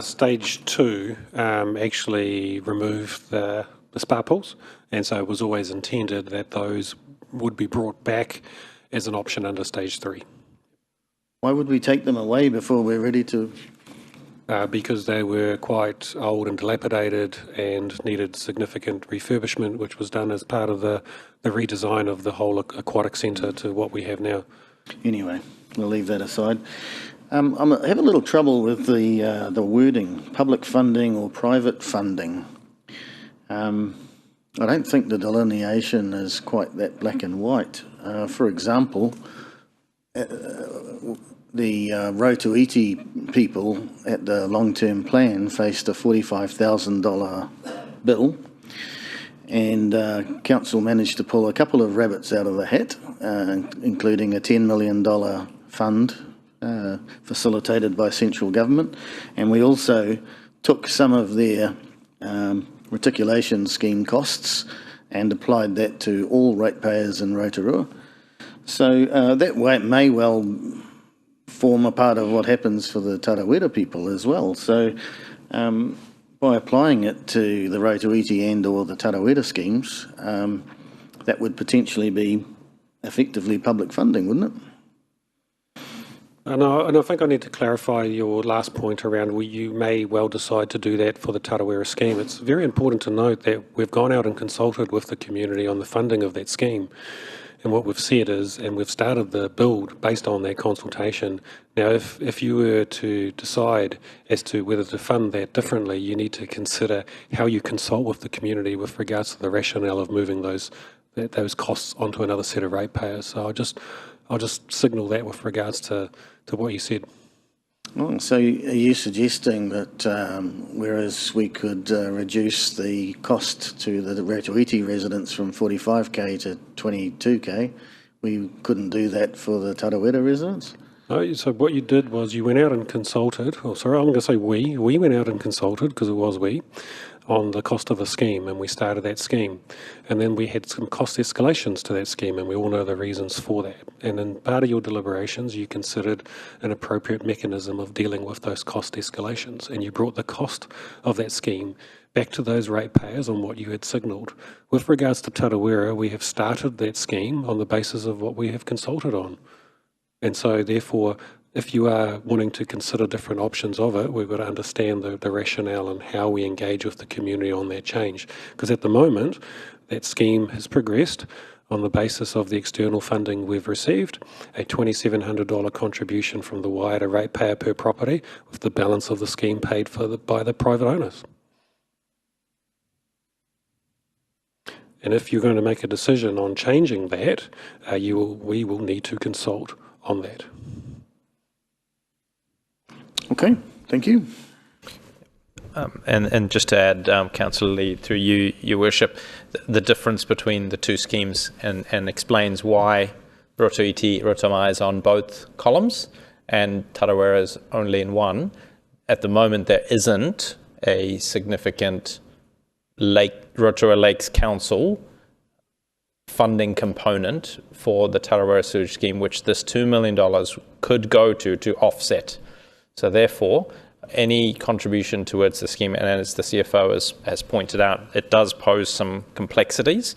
Stage 2 actually removed the spa pools, and so it was always intended that those would be brought back as an option under stage 3. Why would we take them away before we're ready to? Because they were quite old and dilapidated and needed significant refurbishment, which was done as part of the redesign of the whole aquatic centre to what we have now. Anyway, we'll leave that aside. I'm having a little trouble with the wording, public funding or private funding. I don't think the delineation is quite that black and white. For example, the Rotorua people at the long-term plan faced a $45,000 bill, and council managed to pull a couple of rabbits out of the hat, including a $10 million fund facilitated by central government, and we also took some of their reticulation scheme costs and applied that to all ratepayers in Rotorua. So that may well form a part of what happens for the Tarawera people as well. So by applying it to the Rotorua and or the Tarawera schemes, that would potentially be effectively public funding, wouldn't it? And I think I need to clarify your last point around where you may well decide to do that for the Tarawera scheme. It's very important to note that we've gone out and consulted with the community on the funding of that scheme. And what we've said is, and we've started the build based on that consultation. Now, if you were to decide as to whether to fund that differently, you need to consider how you consult with the community with regards to the rationale of moving those costs onto another set of ratepayers. So I'll just signal that with regards to what you said. Oh, so are you suggesting that whereas we could reduce the cost to the Rotorua residents from 45k to 22k, we couldn't do that for the Tarawera residents? No, so what you did was you went out and consulted, I'm going to say we went out and consulted, because it was we, on the cost of the scheme, and we started that scheme. And then we had some cost escalations to that scheme, and we all know the reasons for that. And in part of your deliberations, you considered an appropriate mechanism of dealing with those cost escalations, and you brought the cost of that scheme back to those ratepayers on what you had signalled. With regards to Tarawera, we have started that scheme on the basis of what we have consulted on. And so, therefore, if you are wanting to consider different options of it, we've got to understand the rationale and how we engage with the community on that change. Because at the moment, that scheme has progressed on the basis of the external funding we've received, a $2,700 contribution from the wider ratepayer per property, with the balance of the scheme paid for by the private owners. And if you're going to make a decision on changing that, we will need to consult on that. Okay, thank you. And just to add, Councillor Lee, through you, Your Worship, the difference between the two schemes and explains why Rotorua is on both columns and Tarawera is only in one. At the moment, there isn't a significant Rotorua Lakes Council funding component for the Tarawera sewage scheme, which this $2 million could go to offset. So therefore, any contribution towards the scheme, and as the CFO has pointed out, it does pose some complexities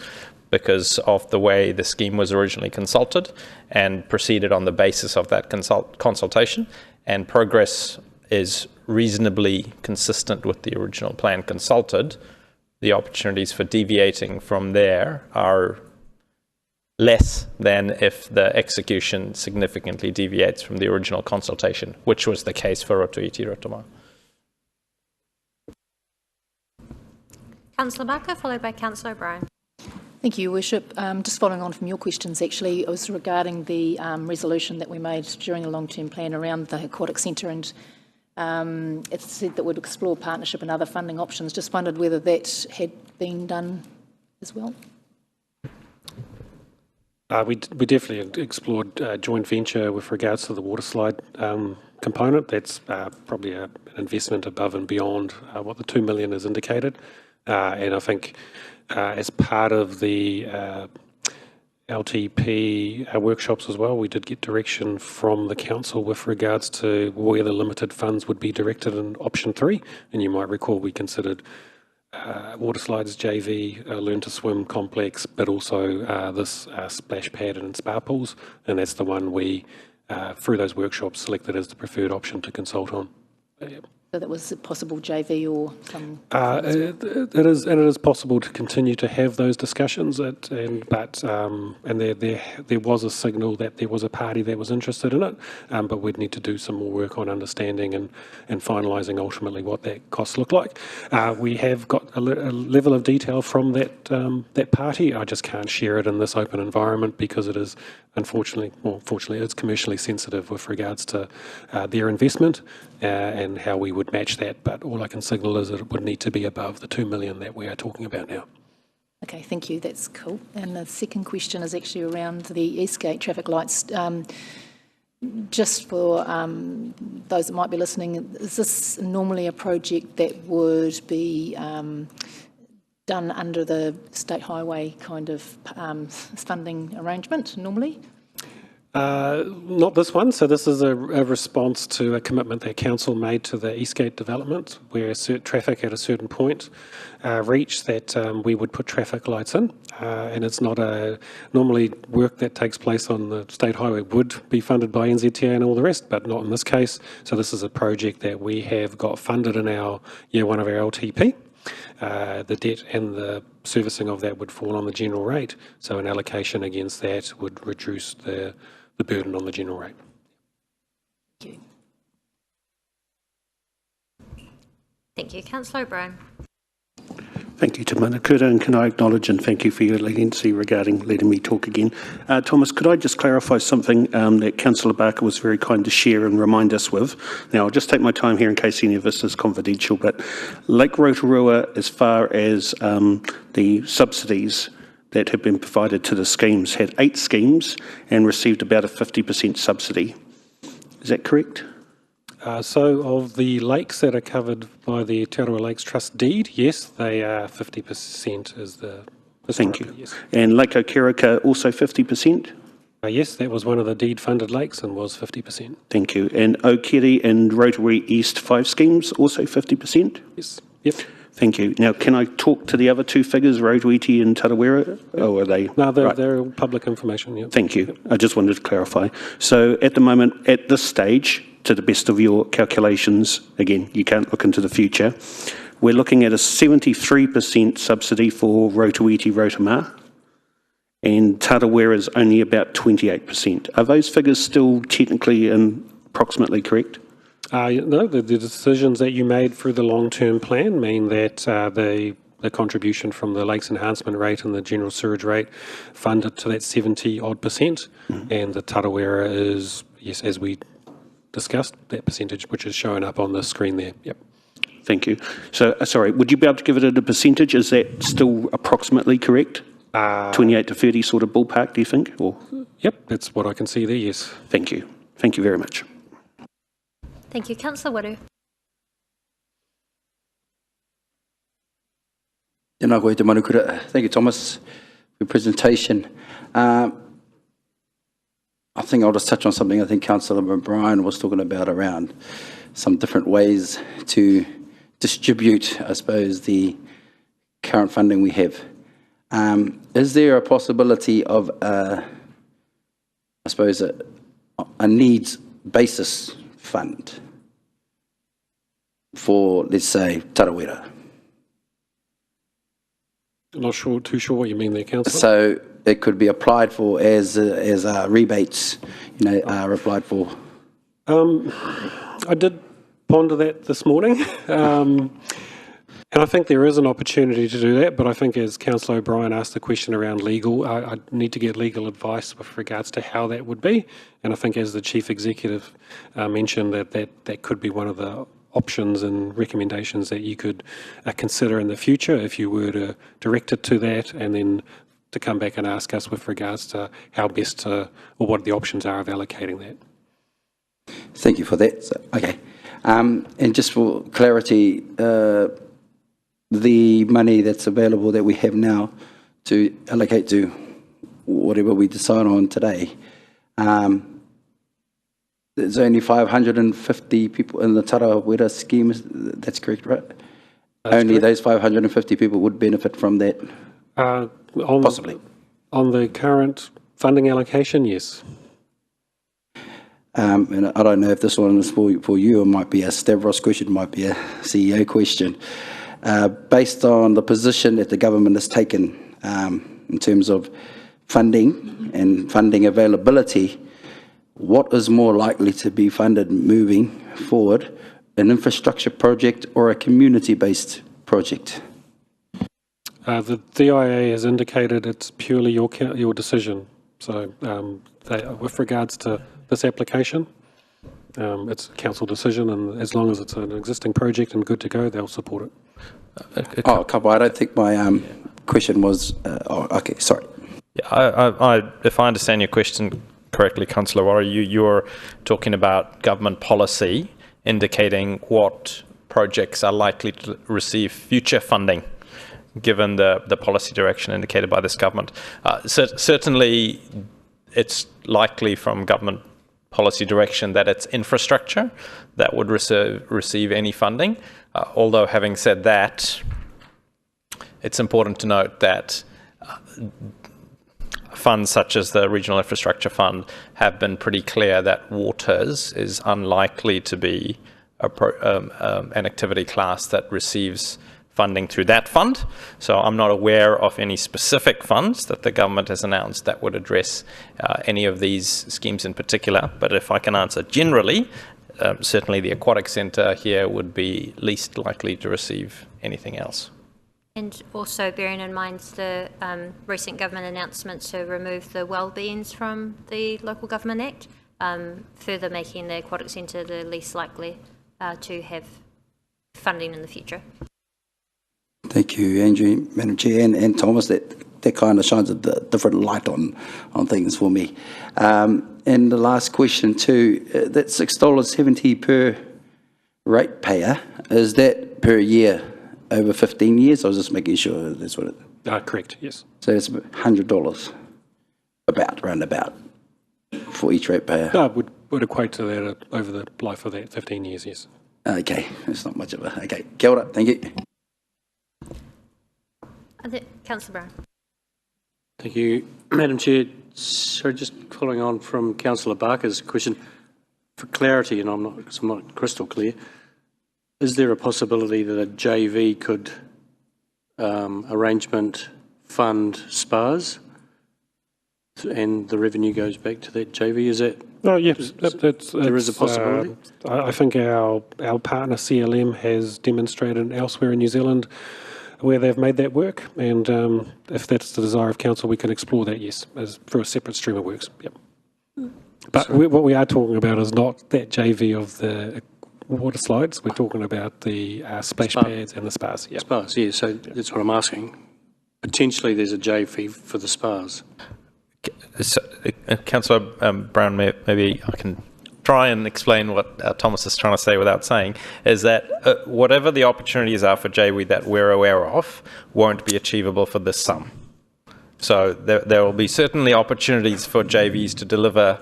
because of the way the scheme was originally consulted and proceeded on the basis of that consultation, and progress is reasonably consistent with the original plan consulted. The opportunities for deviating from there are less than if the execution significantly deviates from the original consultation, which was the case for Rotorua. Councillor Barker, followed by Councillor O'Brien. Thank you, Your Worship. Just following on from your questions, actually, it was regarding the resolution that we made during the long-term plan around the aquatic centre, and it said that we'd explore partnership and other funding options. Just wondered whether that had been done as well. We definitely explored joint venture with regards to the waterslide component. That's probably an investment above and beyond what the $2 million is indicated. And I think as part of the LTP workshops as well, we did get direction from the council with regards to where the limited funds would be directed in option 3. And you might recall we considered waterslides JV, learn to swim complex, but also this splash pad and spa pools, and that's the one we, through those workshops, selected as the preferred option to consult on. So that was a possible JV or some... It is possible to continue to have those discussions, but there was a signal that there was a party that was interested in it, but we'd need to do some more work on understanding and finalising ultimately what that costs look like. We have got a level of detail from that party. I just can't share it in this open environment because it is fortunately it's commercially sensitive with regards to their investment and how we would match that, but all I can signal is that it would need to be above the 2 million that we are talking about now. Okay, thank you, that's cool. And the second question is actually around the Eastgate traffic lights. Just for those that might be listening, is this normally a project that would be done under the state highway kind of funding arrangement normally? Not this one. So this is a response to a commitment that council made to the Eastgate development, where traffic at a certain point reached that we would put traffic lights in, and it's not normally work that takes place on the state highway would be funded by NZTA and all the rest, but not in this case. So this is a project that we have got funded in our year one of our LTP. The debt and the servicing of that would fall on the general rate, so an allocation against that would reduce the burden on the general rate. Thank you. Thank you. Councillor O'Brien. Thank you to Manukura, and can I acknowledge and thank you for your leniency regarding letting me talk again. Thomas, could I just clarify something that Councillor Barker was very kind to share and remind us with? Now, I'll just take my time here in case any of this is confidential, but Lake Rotorua, as far as the subsidies that have been provided to the schemes, had 8 schemes and received about a 50% subsidy. Is that correct? So of the lakes that are covered by the Rotorua Lakes Trust deed, yes, they are 50% is the... Thank you. Yes. And Lake Okeraka also 50%? Yes, that was one of the deed-funded lakes and was 50%. Thank you. And Okere and Rotary East 5 schemes also 50%? Yes. Yep. Thank you. Now, can I talk to the other 2 figures, Rotoiti and Tarawera? Oh, are they? No, right. They're public information, yeah. Thank you. I just wanted to clarify. So at the moment, at this stage, to the best of your calculations, again, you can't look into the future, we're looking at a 73% subsidy for Rotoiti Rotomar, and Tarawera is only about 28%. Are those figures still technically and approximately correct? No, the decisions that you made through the long-term plan mean that the contribution from the lakes enhancement rate and the general sewage rate funded to that 70-odd%, and the Tarawera is, yes, as we discussed, that percentage which is showing up on the screen there. Yep. Thank you. So, sorry, would you be able to give it a percentage? Is that still approximately correct? 28 to 30 sort of ballpark, do you think? Or? Yep, that's what I can see there, yes. Thank you. Thank you very much. Thank you. Councillor Waru. Thank you, Thomas, for your presentation. I think I'll just touch on something I think Councillor O'Brien was talking about around some different ways to distribute, I suppose, the current funding we have. Is there a possibility of, I suppose, a needs basis fund for, let's say, Tarawera? I'm not too sure what you mean there, Councillor. So it could be applied for as rebates, are applied for. I did ponder that this morning, and I think there is an opportunity to do that, but I think as Councillor O'Brien asked the question around legal, I need to get legal advice with regards to how that would be, and I think as the Chief Executive mentioned, that could be one of the options and recommendations that you could consider in the future if you were to direct it to that, and then to come back and ask us with regards to how best to, or what the options are of allocating that. Thank you for that. So, okay. And just for clarity, the money that's available that we have now to allocate to whatever we decide on today, there's only 550 people in the Tarawera scheme. That's correct, right? That's only correct. Those 550 people would benefit from that, possibly. On the current funding allocation, yes. And I don't know if this one is for you, it might be a Stavros question, it might be a CEO question. Based on the position that the government has taken in terms of funding and funding availability, what is more likely to be funded moving forward, an infrastructure project or a community-based project? The DIA has indicated it's purely your decision. So with regards to this application, it's a council decision, and as long as it's an existing project and good to go, they'll support it. I don't think my question was... okay, sorry. Yeah, if I understand your question correctly, Councillor Warren, you're talking about government policy indicating what projects are likely to receive future funding, given the policy direction indicated by this government. Certainly, it's likely from government policy direction that it's infrastructure that would receive any funding. Although, having said that, it's important to note that funds such as the Regional Infrastructure Fund have been pretty clear that waters is unlikely to be an activity class that receives funding through that fund. So I'm not aware of any specific funds that the government has announced that would address any of these schemes in particular. But if I can answer generally, certainly the aquatic centre here would be least likely to receive anything else. And also bearing in mind the recent government announcement to remove the well-beings from the Local Government Act, further making the aquatic centre the least likely to have funding in the future. Thank you, Andrew, Madam Chair, and Thomas. That kind of shines a different light on things for me. And the last question too, that $6.70 per ratepayer, is that per year over 15 years? I was just making sure that's what it... Correct, yes. So it's $100, round about, for each ratepayer? No, would equate to that over the life of that 15 years, yes. Okay, that's not much of a... Okay, kia ora, thank you. Councillor Brown. Thank you, Madam Chair. So just following on from Councillor Barker's question, for clarity, and I'm not crystal clear, is there a possibility that a JV could arrangement fund spas and the revenue goes back to that JV? Is that... Oh, yes, there is a possibility? I think our partner CLM has demonstrated elsewhere in New Zealand where they've made that work, and if that's the desire of council, we can explore that, yes, as for a separate stream of works. Yep. But what we are talking about is not that JV of the water slides. We're talking about the splash pads and the spas. Yep. Spas, yeah. So that's what I'm asking. Potentially, there's a JV for the spas. So, Councillor Brown, maybe I can try and explain what Thomas is trying to say without saying, is that whatever the opportunities are for JV that we're aware of won't be achievable for this sum. So there will be certainly opportunities for JVs to deliver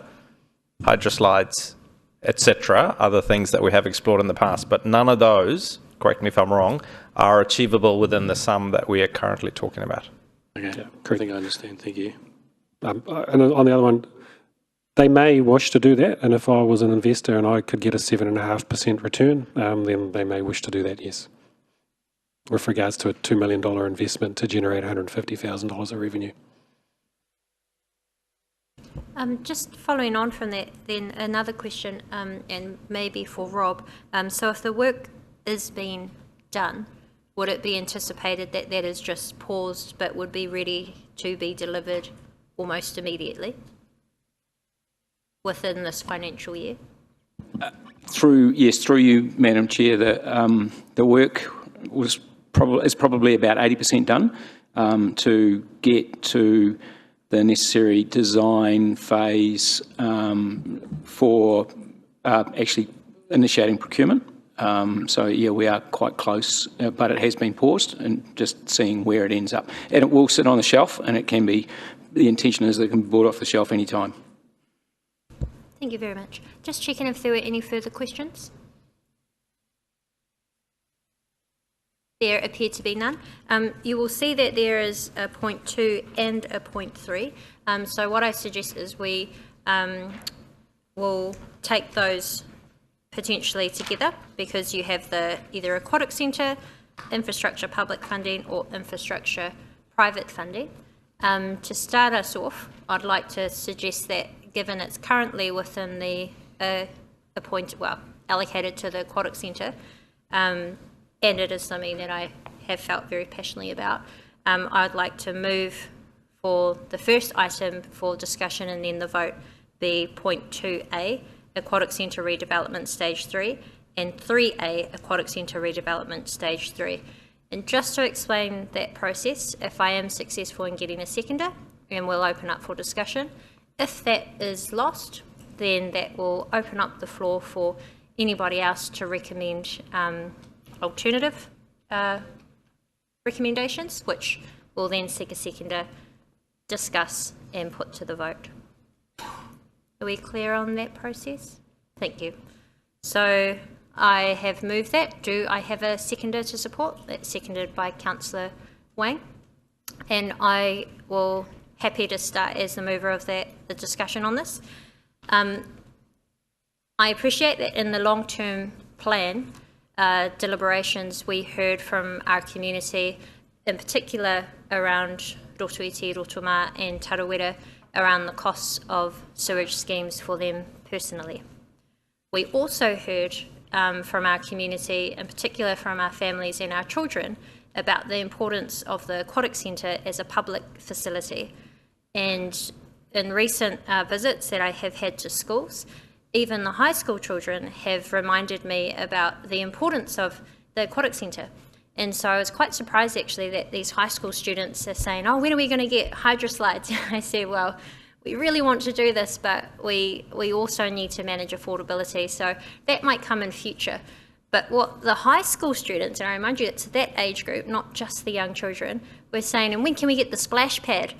hydroslides, etc., other things that we have explored in the past, but none of those, correct me if I'm wrong, are achievable within the sum that we are currently talking about. Okay, yeah, I think I understand. Thank you. And on the other one, they may wish to do that, and if I was an investor and I could get a 7.5% return, then they may wish to do that, yes. With regards to a $2 million investment to generate $150,000 of revenue. Just following on from that, then another question, and maybe for Rob. So if the work is being done, would it be anticipated that that is just paused but would be ready to be delivered almost immediately within this financial year? Through you, Madam Chair, the work is probably about 80% done to get to the necessary design phase for actually initiating procurement. So yeah, we are quite close, but it has been paused and just seeing where it ends up. And it will sit on the shelf, and it can be, the intention is that it can be brought off the shelf anytime. Thank you very much. Just checking if there were any further questions. There appear to be none. You will see that there is a point 2 and a point 3. So what I suggest is we we'll take those potentially together because you have the either aquatic centre, infrastructure public funding or infrastructure private funding. To start us off, I'd like to suggest that given it's currently within the allocated to the aquatic centre, and it is something that I have felt very passionately about, I'd like to move for the first item for discussion and then the vote be point 2A, Aquatic Centre Redevelopment Stage 3, and 3A, Aquatic Centre Redevelopment Stage 3. And just to explain that process, if I am successful in getting a seconder, and we'll open up for discussion. If that is lost, then that will open up the floor for anybody else to recommend alternative recommendations, which will then seek a seconder, discuss and put to the vote. Are we clear on that process? Thank you. So I have moved that. Do I have a seconder to support? That's seconded by Councillor Wang. And I will happy to start as the mover of the discussion on this. I appreciate that in the long-term plan deliberations we heard from our community, in particular around Rotoiti, Rotorua and Tarawera, around the costs of sewage schemes for them personally. We also heard from our community, in particular from our families and our children, about the importance of the aquatic centre as a public facility. And in recent visits that I have had to schools, even the high school children have reminded me about the importance of the aquatic centre. And so I was quite surprised actually that these high school students are saying, oh, when are we going to get hydro slides? I said, well, we really want to do this, but we also need to manage affordability. So that might come in future. But what the high school students, and I remind you it's that age group, not just the young children, were saying, and when can we get the splash pad?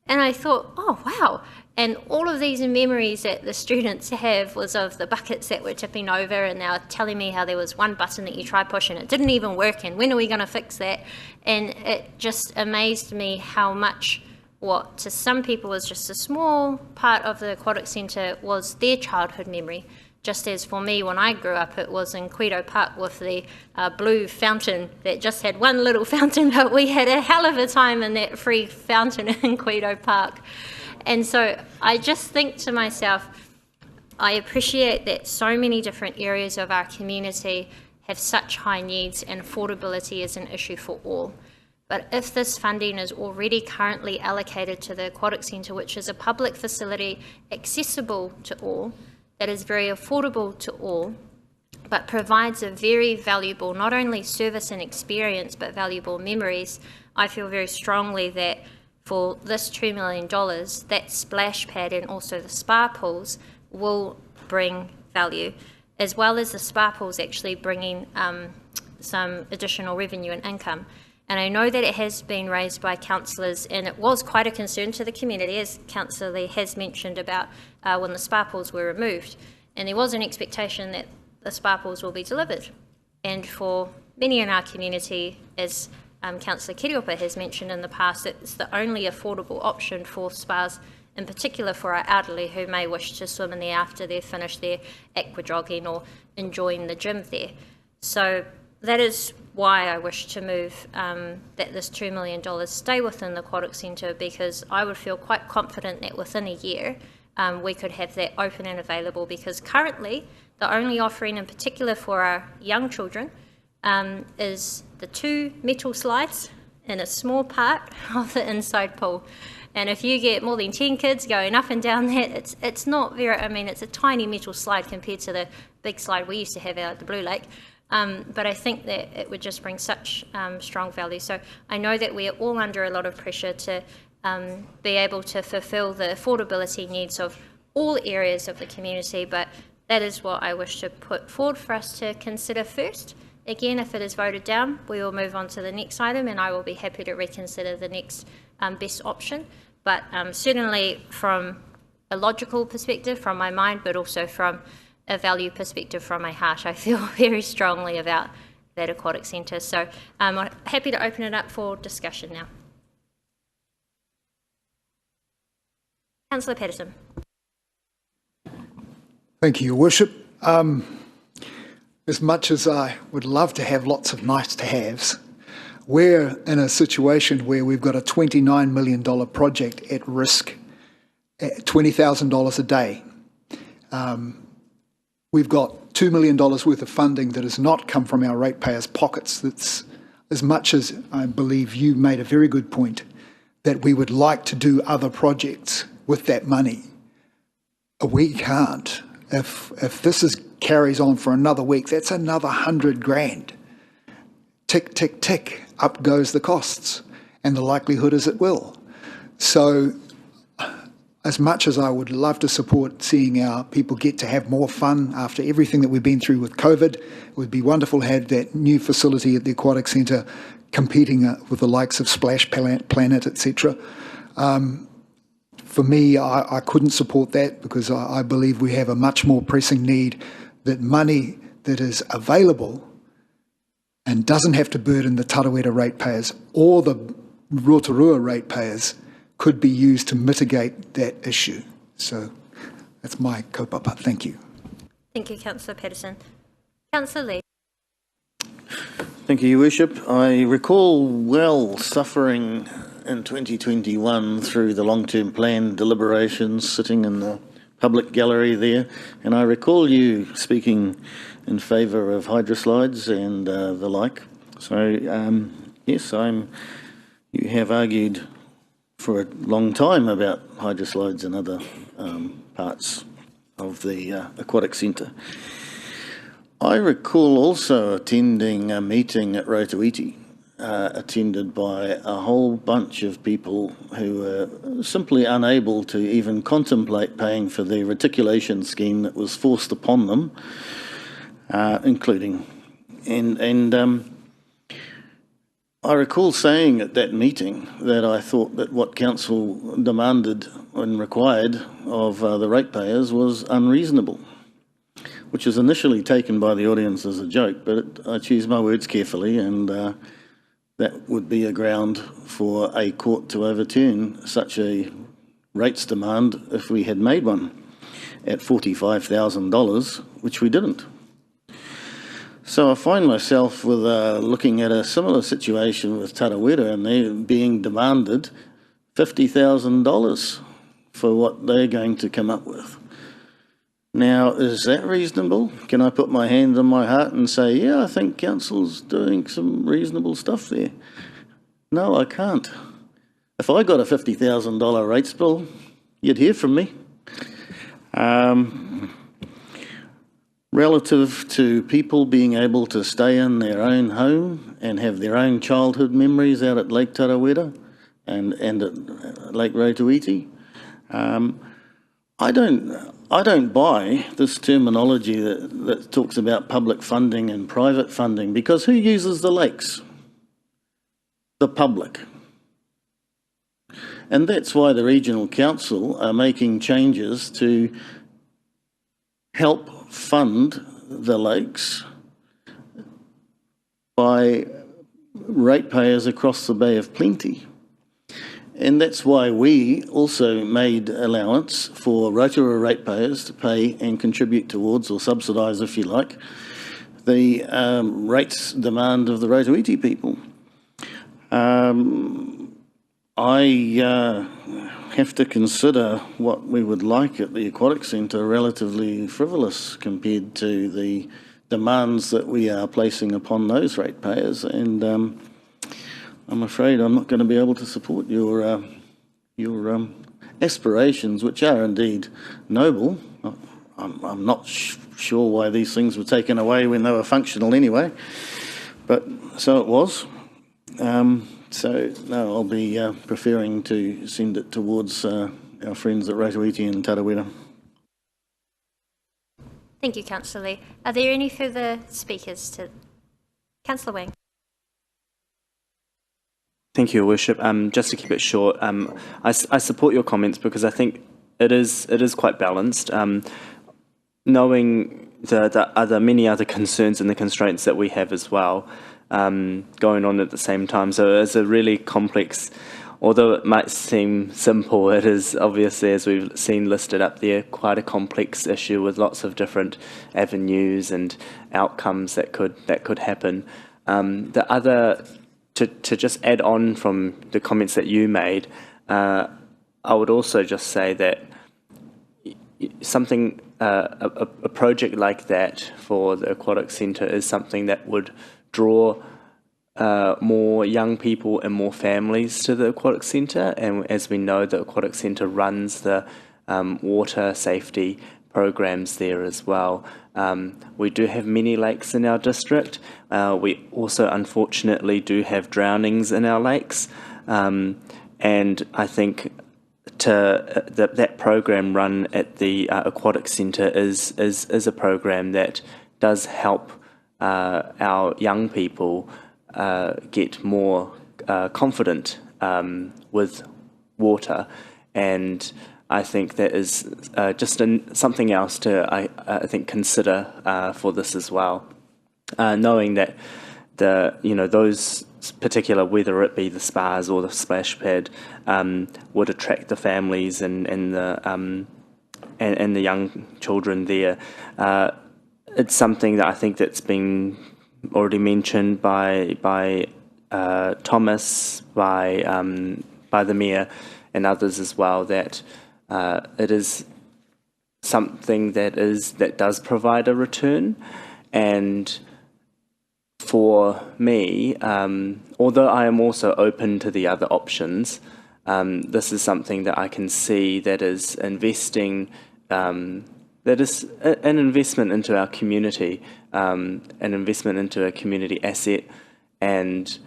And I thought, oh, wow. And all of these memories that the students have was of the buckets that were tipping over, and they were telling me how there was one button that you try push and it didn't even work, and when are we going to fix that? And it just amazed me how much what to some people was just a small part of the aquatic centre was their childhood memory. Just as for me, when I grew up, it was in Quito Park with the blue fountain that just had one little fountain, but we had a hell of a time in that free fountain in Quito Park. And so I just think to myself, I appreciate that so many different areas of our community have such high needs and affordability is an issue for all. But if this funding is already currently allocated to the aquatic centre, which is a public facility accessible to all, that is very affordable to all, but provides a very valuable, not only service and experience, but valuable memories, I feel very strongly that for this $2 million, that splash pad and also the spa pools will bring value, as well as the spa pools actually bringing some additional revenue and income. And I know that it has been raised by councillors, and it was quite a concern to the community, as Councillor Lee has mentioned about when the spa pools were removed. And there was an expectation that the spa pools will be delivered. And for many in our community, as Councillor Kiriopa has mentioned in the past, it's the only affordable option for spas, in particular for our elderly who may wish to swim in there after they've finished their aqua jogging or enjoying the gym there. So that is why I wish to move that this $2 million stay within the aquatic centre, because I would feel quite confident that within a year we could have that open and available, because currently the only offering in particular for our young children is the 2 metal slides in a small part of the inside pool. And if you get more than 10 kids going up and down that, it's not very, I mean, it's a tiny metal slide compared to the big slide we used to have out at the Blue Lake. But I think that it would just bring such strong value. So I know that we are all under a lot of pressure to be able to fulfil the affordability needs of all areas of the community, but that is what I wish to put forward for us to consider first. Again, if it is voted down, we will move on to the next item, and I will be happy to reconsider the next best option. But certainly from a logical perspective, from my mind, but also from a value perspective from my heart, I feel very strongly about that aquatic centre. So I'm happy to open it up for discussion now. Councillor Patterson. Thank you, Your Worship. As much as I would love to have lots of nice-to-haves, we're in a situation where we've got a $29 million project at risk, at $20,000 a day. We've got $2 million worth of funding that has not come from our ratepayers' pockets. That's as much as I believe you made a very good point that we would like to do other projects with that money. We can't. If this carries on for another week, that's another 100 grand. Tick, tick, tick, up goes the costs, and the likelihood is it will. So as much as I would love to support seeing our people get to have more fun after everything that we've been through with COVID, it would be wonderful to have that new facility at the Aquatic Centre competing with the likes of Splash Planet, etc. For me, I couldn't support that because I believe we have a much more pressing need that money that is available and doesn't have to burden the Tarawera ratepayers or the Rotorua ratepayers could be used to mitigate that issue. So that's my kaupapa. Thank you. Thank you, Councillor Patterson. Councillor Lee. Thank you, Your Worship. I recall well suffering in 2021 through the long-term plan deliberations, sitting in the public gallery there, and I recall you speaking in favour of hydroslides and the like. So yes, you have argued for a long time about hydroslides and other parts of the aquatic centre. I recall also attending a meeting at Rotorua, attended by a whole bunch of people who were simply unable to even contemplate paying for the reticulation scheme that was forced upon them, including. I recall saying at that meeting that I thought that what Council demanded and required of the ratepayers was unreasonable, which was initially taken by the audience as a joke, but I choose my words carefully, and that would be a ground for a court to overturn such a rates demand if we had made one at $45,000, which we didn't. So I find myself with looking at a similar situation with Tarawera, and they're being demanded $50,000 for what they're going to come up with. Now, is that reasonable? Can I put my hand on my heart and say, yeah, I think Council's doing some reasonable stuff there? No, I can't. If I got a $50,000 rates bill, you'd hear from me. Relative to people being able to stay in their own home and have their own childhood memories out at Lake Tarawera and at Lake Rotorua, I don't buy this terminology that talks about public funding and private funding, because who uses the lakes? The public. And that's why the Regional Council are making changes to help fund the lakes by ratepayers across the Bay of Plenty. And that's why we also made allowance for Rotorua ratepayers to pay and contribute towards, or subsidise if you like, the rates demand of the Rotorua people. I have to consider what we would like at the Aquatic Centre relatively frivolous compared to the demands that we are placing upon those ratepayers, and I'm afraid I'm not going to be able to support your aspirations, which are indeed noble. I'm not sure why these things were taken away when they were functional anyway, but so it was. So, no, I'll be preferring to send it towards our friends at Rotorua and Tarawera. Thank you, Councillor Lee. Are there any further speakers to... Councillor Wang. Thank you, Your Worship. Just to keep it short, I support your comments because I think it is quite balanced. Knowing the many other concerns and the constraints that we have as well, going on at the same time. So it's a really complex although it might seem simple, it is obviously, as we've seen listed up there, quite a complex issue with lots of different avenues and outcomes that could happen. The other, to just add on from the comments that you made, I would also just say that something, a project like that for the Aquatic Centre is something that would draw more young people and more families to the Aquatic Centre. And as we know, the Aquatic Centre runs the water safety programs there as well. We do have many lakes in our district. We also, unfortunately, do have drownings in our lakes. And I think that program run at the Aquatic Centre is a program that does help our young people get more confident with water, and I think that is just something else to I think consider for this as well, knowing that those particular, whether it be the spas or the splash pad, would attract the families and the young children there. It's something that I think that's been already mentioned by Thomas, by the Mayor and others as well, that it is something that does provide a return. And for me, although I am also open to the other options, this is something that I can see that is investing, that is an investment into our community, an investment into a community asset, and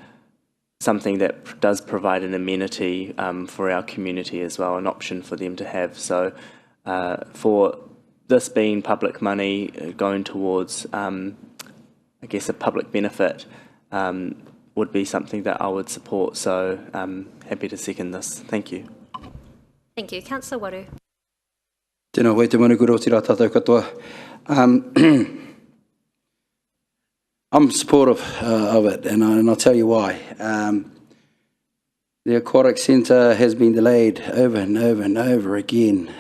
something that does provide an amenity for our community as well, an option for them to have. So for this being public money going towards, I guess, a public benefit, would be something that I would support. So I'm happy to second this. Thank you. Thank you. Councillor Waru. Tēnā koe te manukura o tira tātou katoa. I'm supportive of it, and I'll tell you why. The Aquatic Centre has been delayed over and over and over again.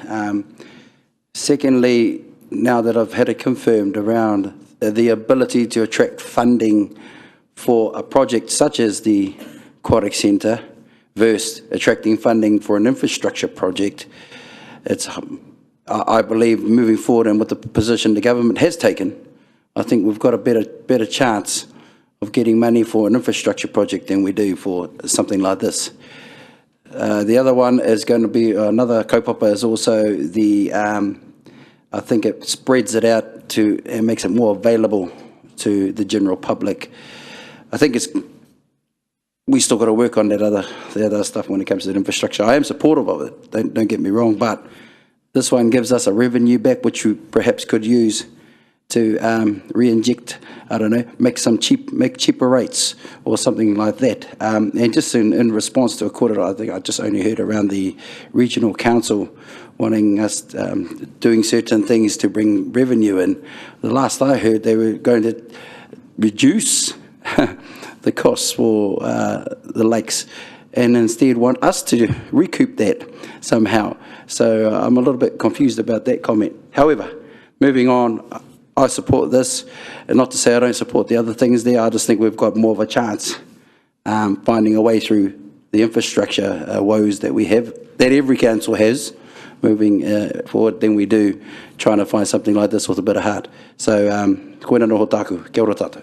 Secondly, now that I've had it confirmed around the ability to attract funding for a project such as the Aquatic Centre versus attracting funding for an infrastructure project, I believe moving forward and with the position the government has taken, I think we've got a better chance of getting money for an infrastructure project than we do for something like this. The other one is going to be another kaupapa is also the, I think it spreads it out to and makes it more available to the general public. I think we still got to work on the other stuff when it comes to the infrastructure. I am supportive of it, don't get me wrong, but this one gives us a revenue back which we perhaps could use to re-inject, I don't know, make cheaper rates or something like that. And just in response to a quarter, I think I just only heard around the regional council wanting us doing certain things to bring revenue in. The last I heard, they were going to reduce the costs for the lakes and instead want us to recoup that somehow. So I'm a little bit confused about that comment. However, moving on, I support this, and not to say I don't support the other things there, I just think we've got more of a chance finding a way through the infrastructure woes that we have, that every council has, moving forward than we do trying to find something like this with a bit of heart. So, koina no hotaku, kia ora tātou.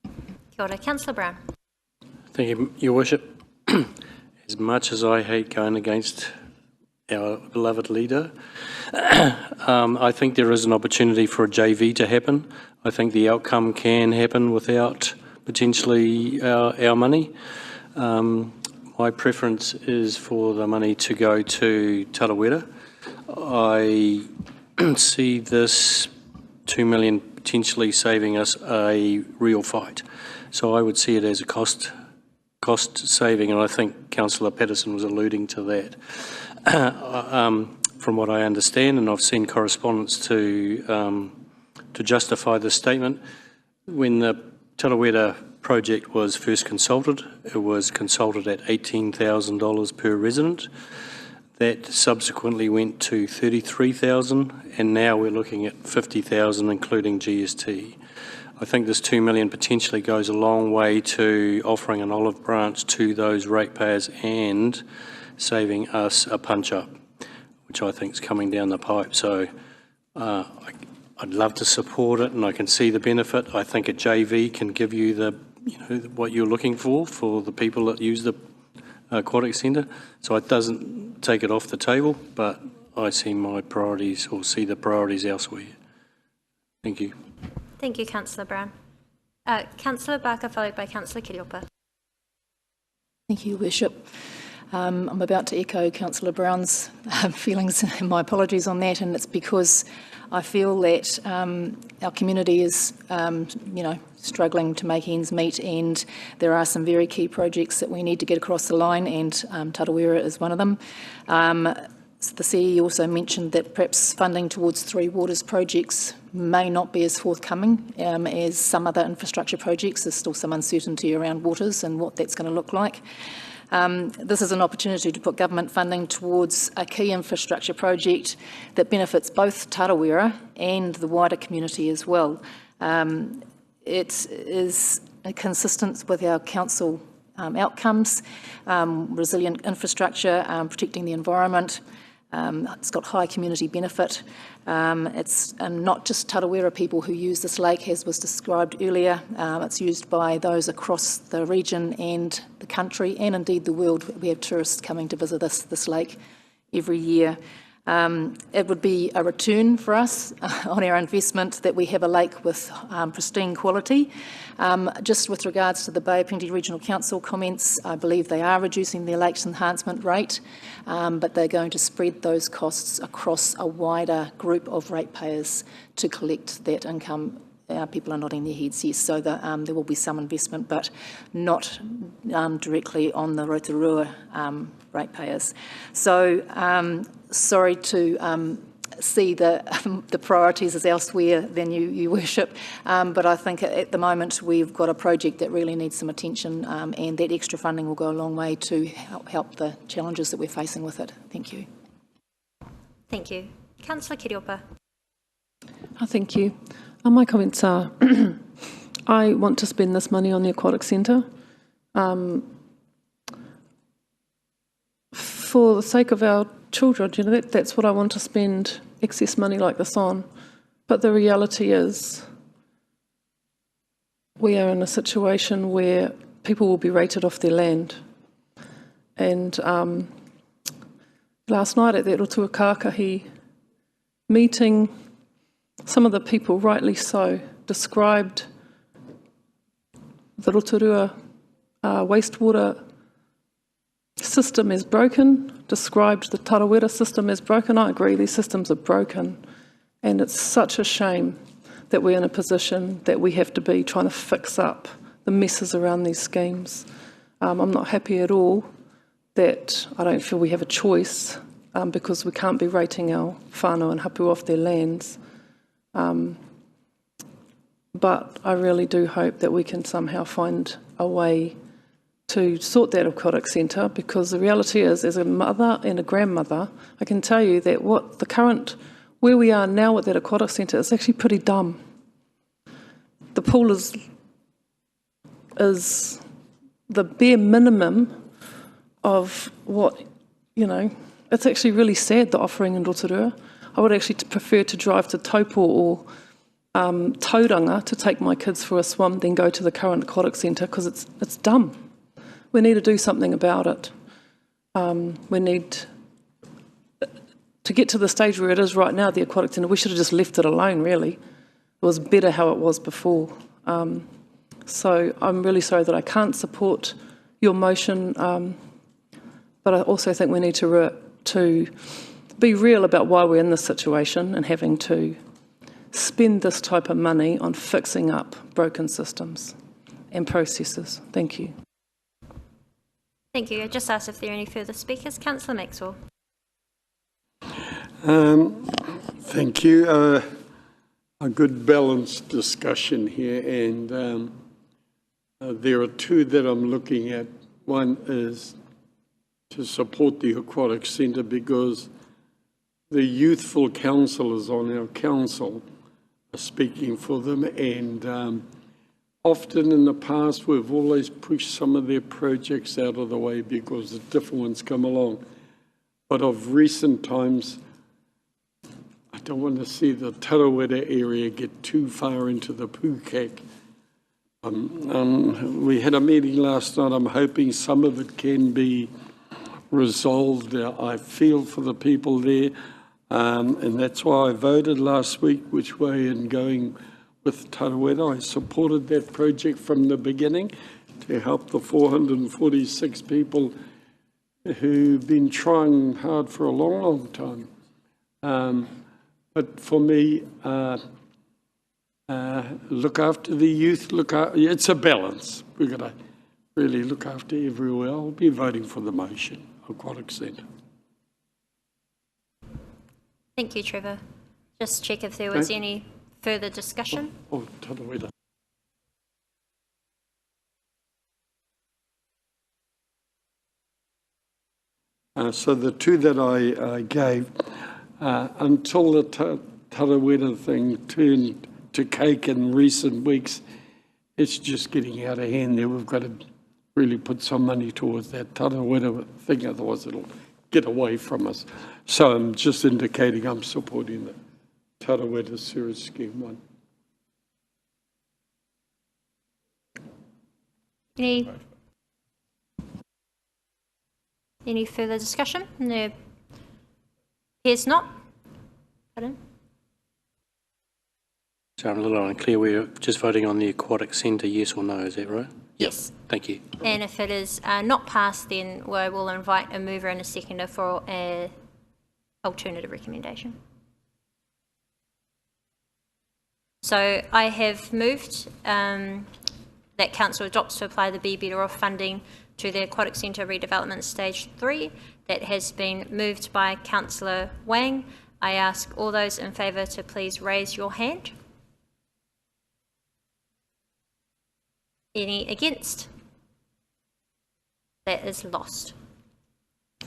Kia ora. Councillor Brown. Thank you, Your Worship. As much as I hate going against our beloved leader, I think there is an opportunity for a JV to happen. I think the outcome can happen without potentially our money. My preference is for the money to go to Tarawera. I see this $2 million potentially saving us a real fight. So I would see it as a cost saving, and I think Councillor Patterson was alluding to that. From what I understand, and I've seen correspondence to justify this statement, when the Tarawera project was first consulted. It was consulted at $18,000 per resident. That subsequently went to $33,000, and now we're looking at $50,000, including GST. I think this $2 million potentially goes a long way to offering an olive branch to those ratepayers and saving us a punch-up, which I think is coming down the pipe. So I'd love to support it, and I can see the benefit. I think a JV can give you the, what you're looking for the people that use the aquatic centre. So it doesn't take it off the table, but I see my priorities, or see the priorities elsewhere. Thank you. Thank you, Councillor Brown. Councillor Barker, followed by Councillor Kiriopa. Thank you, Worship. I'm about to echo Councillor Brown's feelings, and my apologies on that, and it's because I feel that our community is, struggling to make ends meet, and there are some very key projects that we need to get across the line, and Tarawera is one of them. The CE also mentioned that perhaps funding towards Three Waters projects may not be as forthcoming as some other infrastructure projects. There's still some uncertainty around waters and what that's going to look like. This is an opportunity to put government funding towards a key infrastructure project that benefits both Tarawera and the wider community as well. It is consistent with our council outcomes, resilient infrastructure, protecting the environment. It's got high community benefit. It's not just Tarawera people who use this lake, as was described earlier. It's used by those across the region and the country, and indeed the world. We have tourists coming to visit this lake every year. It would be a return for us on our investment that we have a lake with pristine quality. Just with regards to the Bay of Plenty Regional Council comments, I believe they are reducing their lakes enhancement rate, but they're going to spread those costs across a wider group of ratepayers to collect that income. People are nodding their heads, yes, so that, there will be some investment, but not directly on the Rotorua ratepayers. So sorry to see the priorities as elsewhere than you worship, but I think at the moment we've got a project that really needs some attention, and that extra funding will go a long way to help the challenges that we're facing with it. Thank you. Thank you. Councillor Kiriopa. Thank you. My comments are, I want to spend this money on the aquatic centre. For the sake of our children, that's what I want to spend excess money like this on. But the reality is we are in a situation where people will be rated off their land. And last night at that Rotorua Kākahi meeting, some of the people, rightly so, described the Rotorua wastewater system as broken, described the Tarawera system as broken. I agree, these systems are broken, and it's such a shame that we're in a position that we have to be trying to fix up the messes around these schemes. I'm not happy at all that I don't feel we have a choice because we can't be rating our whānau and hapu off their lands. But I really do hope that we can somehow find a way to sort that aquatic centre, because the reality is, as a mother and a grandmother, I can tell you that where we are now with that aquatic centre is actually pretty dumb. The pool is the bare minimum of what, it's actually really sad, the offering in Rotorua. I would actually prefer to drive to Taupo or Tauranga to take my kids for a swim than go to the current aquatic centre, because it's dumb. We need to do something about it. We need to get to the stage where it is right now, the aquatic centre. We should have just left it alone, really. It was better how it was before. So I'm really sorry that I can't support your motion, but I also think we need to be real about why we're in this situation and having to spend this type of money on fixing up broken systems and processes. Thank you. Thank you. I just asked if there are any further speakers. Councillor Maxwell. Thank you. A good balanced discussion here, and There are two that I'm looking at. One is to support the aquatic centre because the youthful councillors on our council are speaking for them, and often in the past we've always pushed some of their projects out of the way because the different ones come along. But of recent times, I don't want to see the Tarawera area get too far into the Pukak. We had a meeting last night. I'm hoping some of it can be resolved. I feel for the people there, and that's why I voted last week which way in going with Tarawera. I supported that project from the beginning to help the 446 people who've been trying hard for a long, long time. But for me, look after the youth, it's a balance. We've got to really look after everywhere. I'll be voting for the motion, Aquatic Centre. Thank you, Trevor. Just check if there was any further discussion. Tarawera. So the two that I gave, until the Tarawera thing turned to cake in recent weeks, it's just getting out of hand there. We've got to really put some money towards that Tarawera thing, otherwise it'll get away from us. So I'm just indicating I'm supporting the Tarawera sewage scheme one. Any further discussion? No. Here's not. Pardon? So I'm a little unclear. We're just voting on the aquatic centre, yes or no, is that right? Yes. Yep. Thank you. And if it is not passed, then we will invite a mover and a seconder for an alternative recommendation. So I have moved that Council adopts to apply the Be Better Off funding to the Aquatic Centre Redevelopment Stage 3. That has been moved by Councillor Wang. I ask all those in favour to please raise your hand. Any against? That is lost.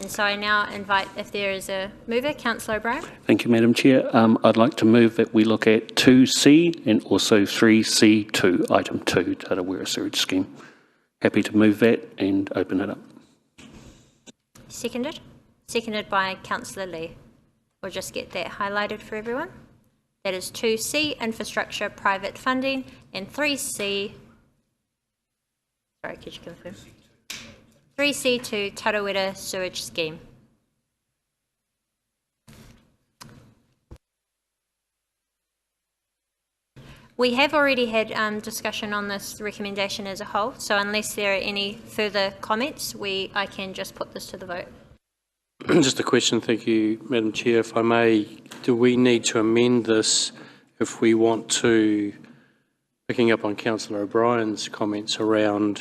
And so I now invite, if there is a mover, Councillor O'Brien. Thank you, Madam Chair. I'd like to move that we look at 2C and also 3C2, item 2, Tarawera Sewage Scheme. Happy to move that and open it up. Seconded? Seconded by Councillor Lee. We'll just get that highlighted for everyone. That is 2C, infrastructure private funding, and 3C, sorry, could you confirm? 3C2, Tarawera sewage scheme. We have already had discussion on this recommendation as a whole, so unless there are any further comments, I can just put this to the vote. Just a question, thank you, Madam Chair. If I may, do we need to amend this if we want to, picking up on Councillor O'Brien's comments around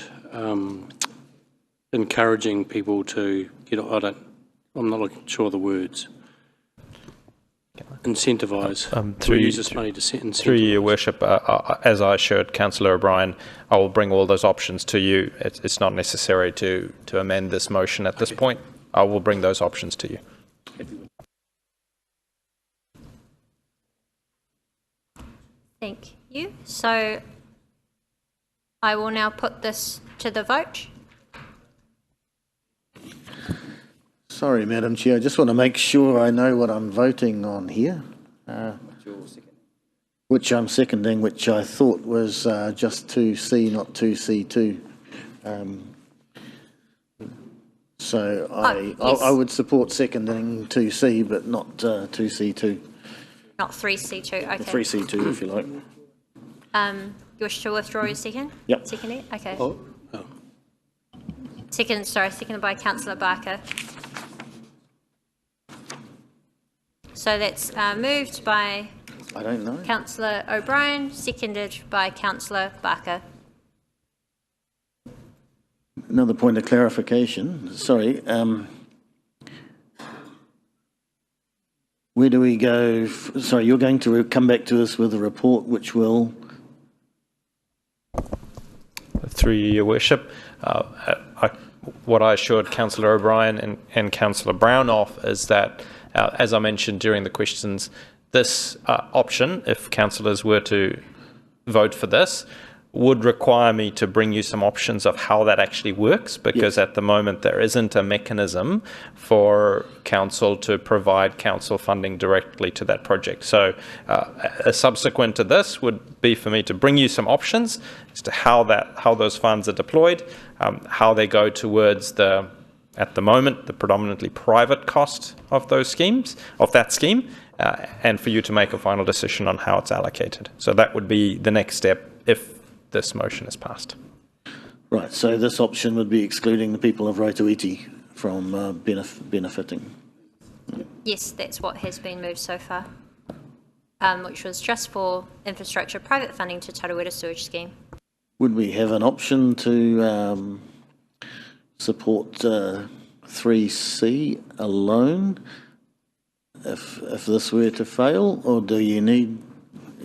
encouraging people to, I'm not sure of the words. Incentivise. Through use this money to incentivise. Through Your Worship, as I assured Councillor O'Brien, I will bring all those options to you. It's not necessary to amend this motion at this point. I will bring those options to you. Thank you. So I will now put this to the vote. Sorry, Madam Chair, I just want to make sure I know what I'm voting on here. Which I'm seconding, which I thought was just 2C, not 2C2. So I would support seconding 2C, but not 2C2. Not 3C2, okay. 3C2, if you like. You wish to withdraw your second? Yep. Second it? Okay. Oh. Seconded by Councillor Barker. So that's moved by Councillor O'Brien, seconded by Councillor Barker. Another point of clarification. Sorry. Where do we go? Sorry, you're going to come back to us with a report which will... through you, Your Worship. What I assured Councillor O'Brien and Councillor Brown of is that, as I mentioned during the questions, this option, if councillors were to vote for this, would require me to bring you some options of how that actually works, because at the moment there isn't a mechanism for council to provide council funding directly to that project. So subsequent to this would be for me to bring you some options as to how those funds are deployed, how they go towards at the moment, the predominantly private cost of those schemes, of that scheme, and for you to make a final decision on how it's allocated. So that would be the next step if this motion is passed. Right, so this option would be excluding the people of Rotorua from benefiting. Yes, that's what has been moved so far, which was just for infrastructure private funding to Tarawera sewage scheme. Would we have an option to support 3C alone if this were to fail, or do you need...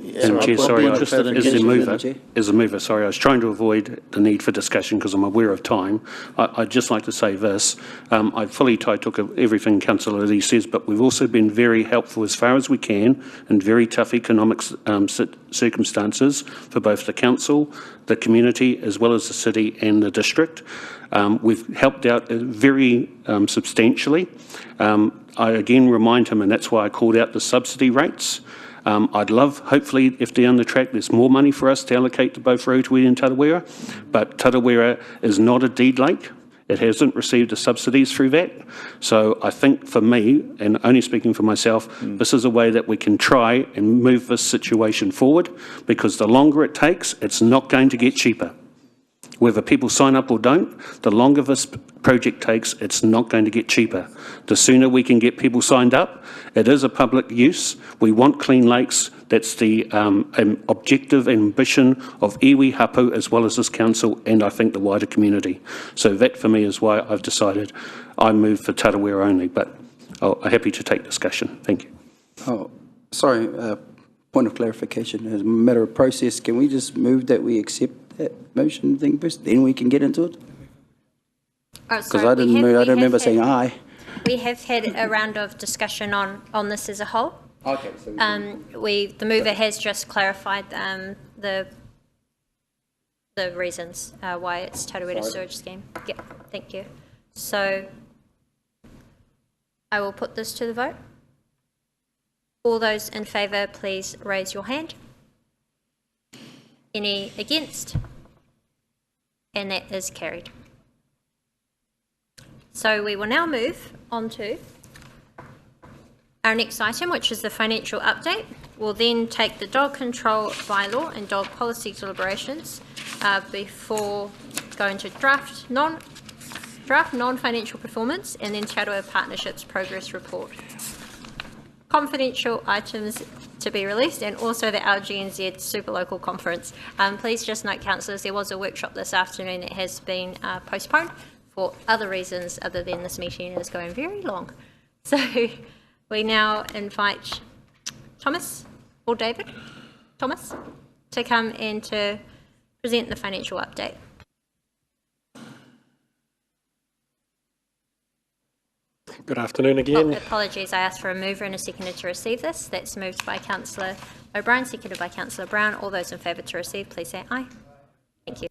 Madam Chair, sorry, as a mover, sorry, I was trying to avoid the need for discussion because I'm aware of time. I'd just like to say this. I fully took everything Councillor Lee says, but we've also been very helpful as far as we can in very tough economic circumstances for both the council, the community, as well as the city and the district. We've helped out very substantially. I again remind him, and that's why I called out the subsidy rates. I'd love, hopefully, if down the track there's more money for us to allocate to both Rotorua and Tarawera, but Tarawera is not a deed lake. It hasn't received the subsidies through that. So I think for me, and only speaking for myself, this is a way that we can try and move this situation forward, because the longer it takes, it's not going to get cheaper. Whether people sign up or don't, the longer this project takes, it's not going to get cheaper. The sooner we can get people signed up, it is a public use. We want clean lakes. That's the objective and ambition of iwi, hapu, as well as this council, and I think the wider community. So that for me is why I've decided I move for Tarawera only, but I'm happy to take discussion. Thank you. Oh, sorry, point of clarification. As a matter of process, can we just move that we accept that motion thing first, then we can get into it? Because I don't remember saying aye. We have had a round of discussion on this as a whole. Okay. So the mover has just clarified the reasons why it's Tarawera sewage scheme. Yep, thank you. So I will put this to the vote. All those in favour, please raise your hand. Any against? And that is carried. So we will now move on to our next item, which is the financial update. We'll then take the dog control bylaw and dog policy deliberations before going to draft non-financial performance, and then Te Aroha Partnerships progress report. Confidential items to be released, and also the LGNZ Superlocal Conference. Please just note, councillors, there was a workshop this afternoon that has been postponed for other reasons other than this meeting is going very long. So we now invite Thomas or David, Thomas, to come and to present the financial update. Good afternoon again. Apologies, I asked for a mover and a seconder to receive this. That's moved by Councillor O'Brien, seconded by Councillor Brown. All those in favour to receive, please say aye. Thank you.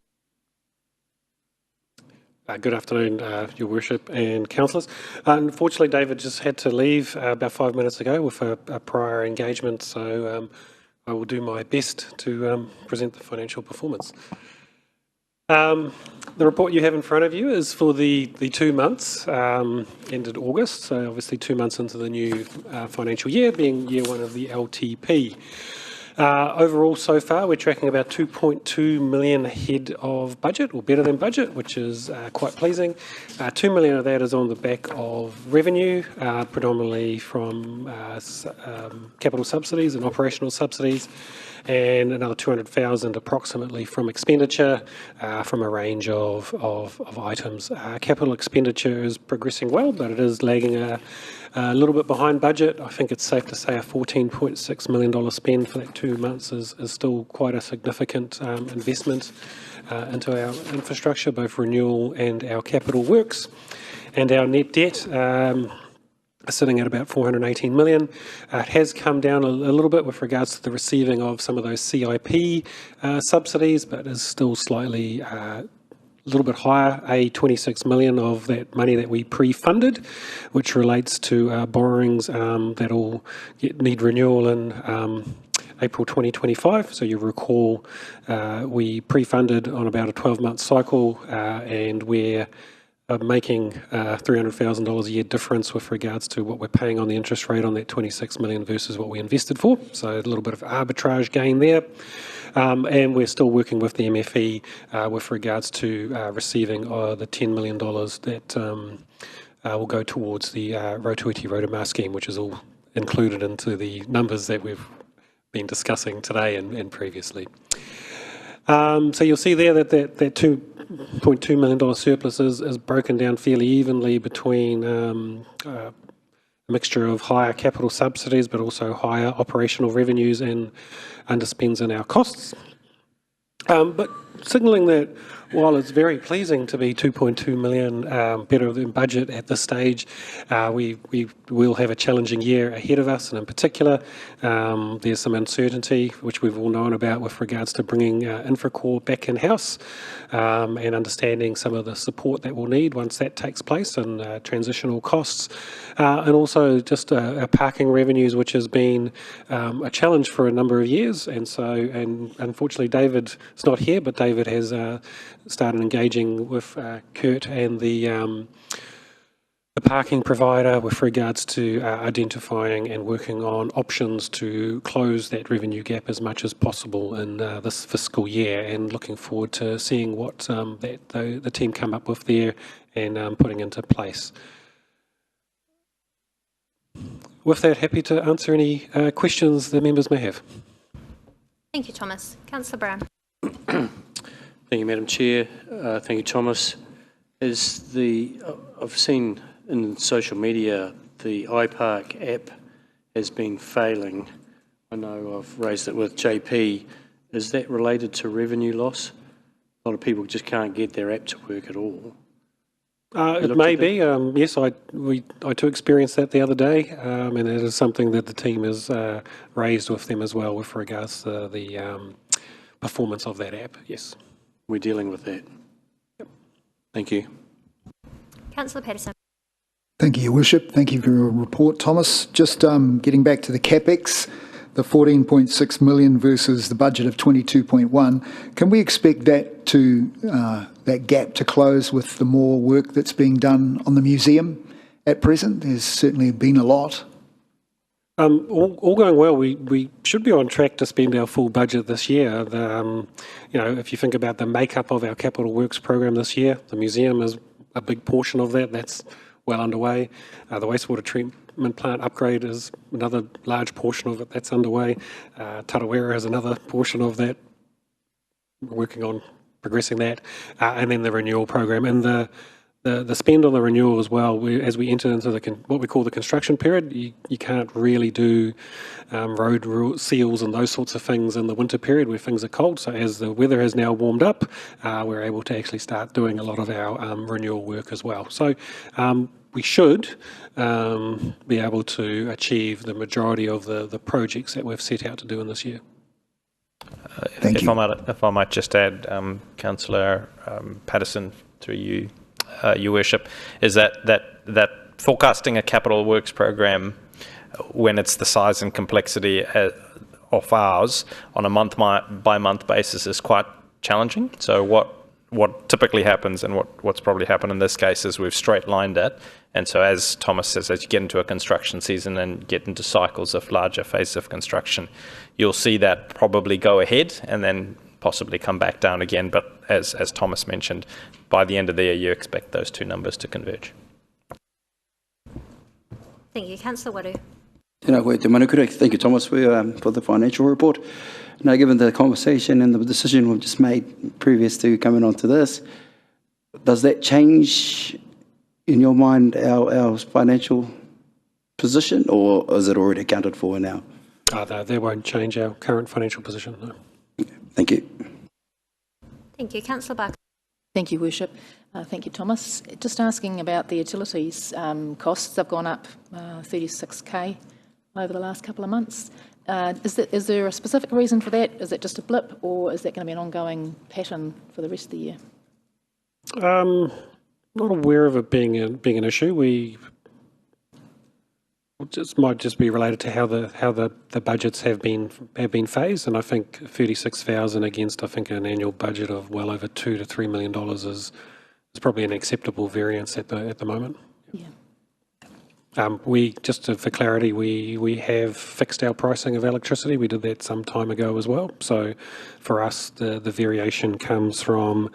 Good afternoon, Your Worship and councillors. Unfortunately, David just had to leave about 5 minutes ago with a prior engagement, so I will do my best to present the financial performance. The report you have in front of you is for the 2 months ended August, so obviously 2 months into the new financial year, being year one of the LTP. Overall, so far, we're tracking about 2.2 million ahead of budget, or better than budget, which is quite pleasing. 2 million of that is on the back of revenue, predominantly from capital subsidies and operational subsidies, and another 200,000 approximately from expenditure from a range of items. Capital expenditure is progressing well, but it is lagging a little bit behind budget. I think it's safe to say a $14.6 million spend for that 2 months is still quite a significant investment into our infrastructure, both renewal and our capital works. And our net debt sitting at about 418 million. It has come down a little bit with regards to the receiving of some of those CIP subsidies, but is still slightly a little bit higher, 26 million of that money that we pre-funded, which relates to borrowings that'll need renewal in April 2025. So you recall we pre-funded on about a 12-month cycle, and we're making $300,000 a year difference with regards to what we're paying on the interest rate on that 26 million versus what we invested for. So a little bit of arbitrage gain there. And we're still working with the MFE with regards to receiving the $10 million that will go towards the Rotorua scheme, which is all included into the numbers that we've been discussing today and previously. So you'll see there that $2.2 million surplus is broken down fairly evenly between a mixture of higher capital subsidies, but also higher operational revenues and underspends in our costs. But signalling that while it's very pleasing to be 2.2 million better than budget at this stage, we will have a challenging year ahead of us, and in particular, there's some uncertainty, which we've all known about with regards to bringing Infracore back in-house and understanding some of the support that we'll need once that takes place and transitional costs. And also just our parking revenues, which has been a challenge for a number of years. And unfortunately, David is not here, but David has started engaging with Kurt and the parking provider with regards to identifying and working on options to close that revenue gap as much as possible in this fiscal year, and looking forward to seeing what the team come up with there and putting into place. With that, happy to answer any questions the members may have. Thank you, Thomas. Councillor Brown. Thank you, Madam Chair. Thank you, Thomas. I've seen in social media the iPark app has been failing. I know I've raised it with JP. Is that related to revenue loss? A lot of people just can't get their app to work at all. It may be. Yes, I too experienced that the other day, and it is something that the team has raised with them as well with regards to the performance of that app. Yes. We're dealing with that. Yep. Thank you. Councillor Patterson. Thank you, Your Worship. Thank you for your report, Thomas. Just getting back to the CapEx, the 14.6 million versus the budget of 22.1. Can we expect that that gap to close with the more work that's being done on the museum at present? There's certainly been a lot. All going well, we should be on track to spend our full budget this year. If you think about the makeup of our capital works program this year, the museum is a big portion of that. That's well underway. The wastewater treatment plant upgrade is another large portion of it. That's underway. Tarawera is another portion of that. We're working on progressing that, and then the renewal program and the spend on the renewal as well. As we enter into what we call the construction period, you can't really do road seals and those sorts of things in the winter period where things are cold. So as the weather has now warmed up, we're able to actually start doing a lot of our renewal work as well. So we should be able to achieve the majority of the projects that we've set out to do in this year. Thank you. If I might just add, Councillor Patterson, through you, Your Worship, is that forecasting a capital works program when it's the size and complexity of ours on a month-by-month basis is quite challenging. So what typically happens, and what's probably happened in this case, is we've straight-lined it. And so as Thomas says, as you get into a construction season and get into cycles of larger phases of construction, you'll see that probably go ahead and then possibly come back down again. But as Thomas mentioned, by the end of the year, you expect those two numbers to converge. Thank you. Councillor Waru. Thank you, Thomas, for the financial report. Now, given the conversation and the decision we've just made previous to coming on to this, does that change, in your mind, our financial position, or is it already accounted for now? That won't change our current financial position, no. Thank you. Thank you. Councillor Barker. Thank you, Worship. Thank you, Thomas. Just asking about the utilities costs. They've gone up 36k over the last couple of months. Is there a specific reason for that? Is it just a blip, or is that going to be an ongoing pattern for the rest of the year? Not aware of it being an issue. Might just be related to how the budgets have been phased, and I think 36,000 against an annual budget of well over $2 to $3 million is probably an acceptable variance at the moment. Yeah. For clarity, we have fixed our pricing of electricity. We did that some time ago as well. So for us, the variation comes from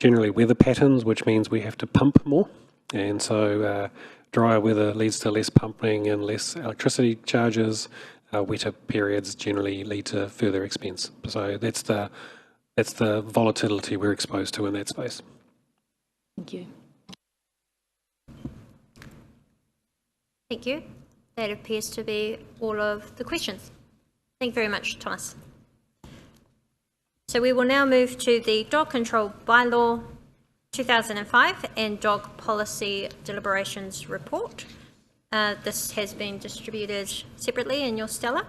generally weather patterns, which means we have to pump more, and so drier weather leads to less pumping and less electricity charges. Wetter periods generally lead to further expense. So that's the volatility we're exposed to in that space. Thank you. Thank you. That appears to be all of the questions. Thank you very much, Thomas. So we will now move to the Dog Control Bylaw 2005 and Dog Policy Deliberations Report. This has been distributed separately in your Stella.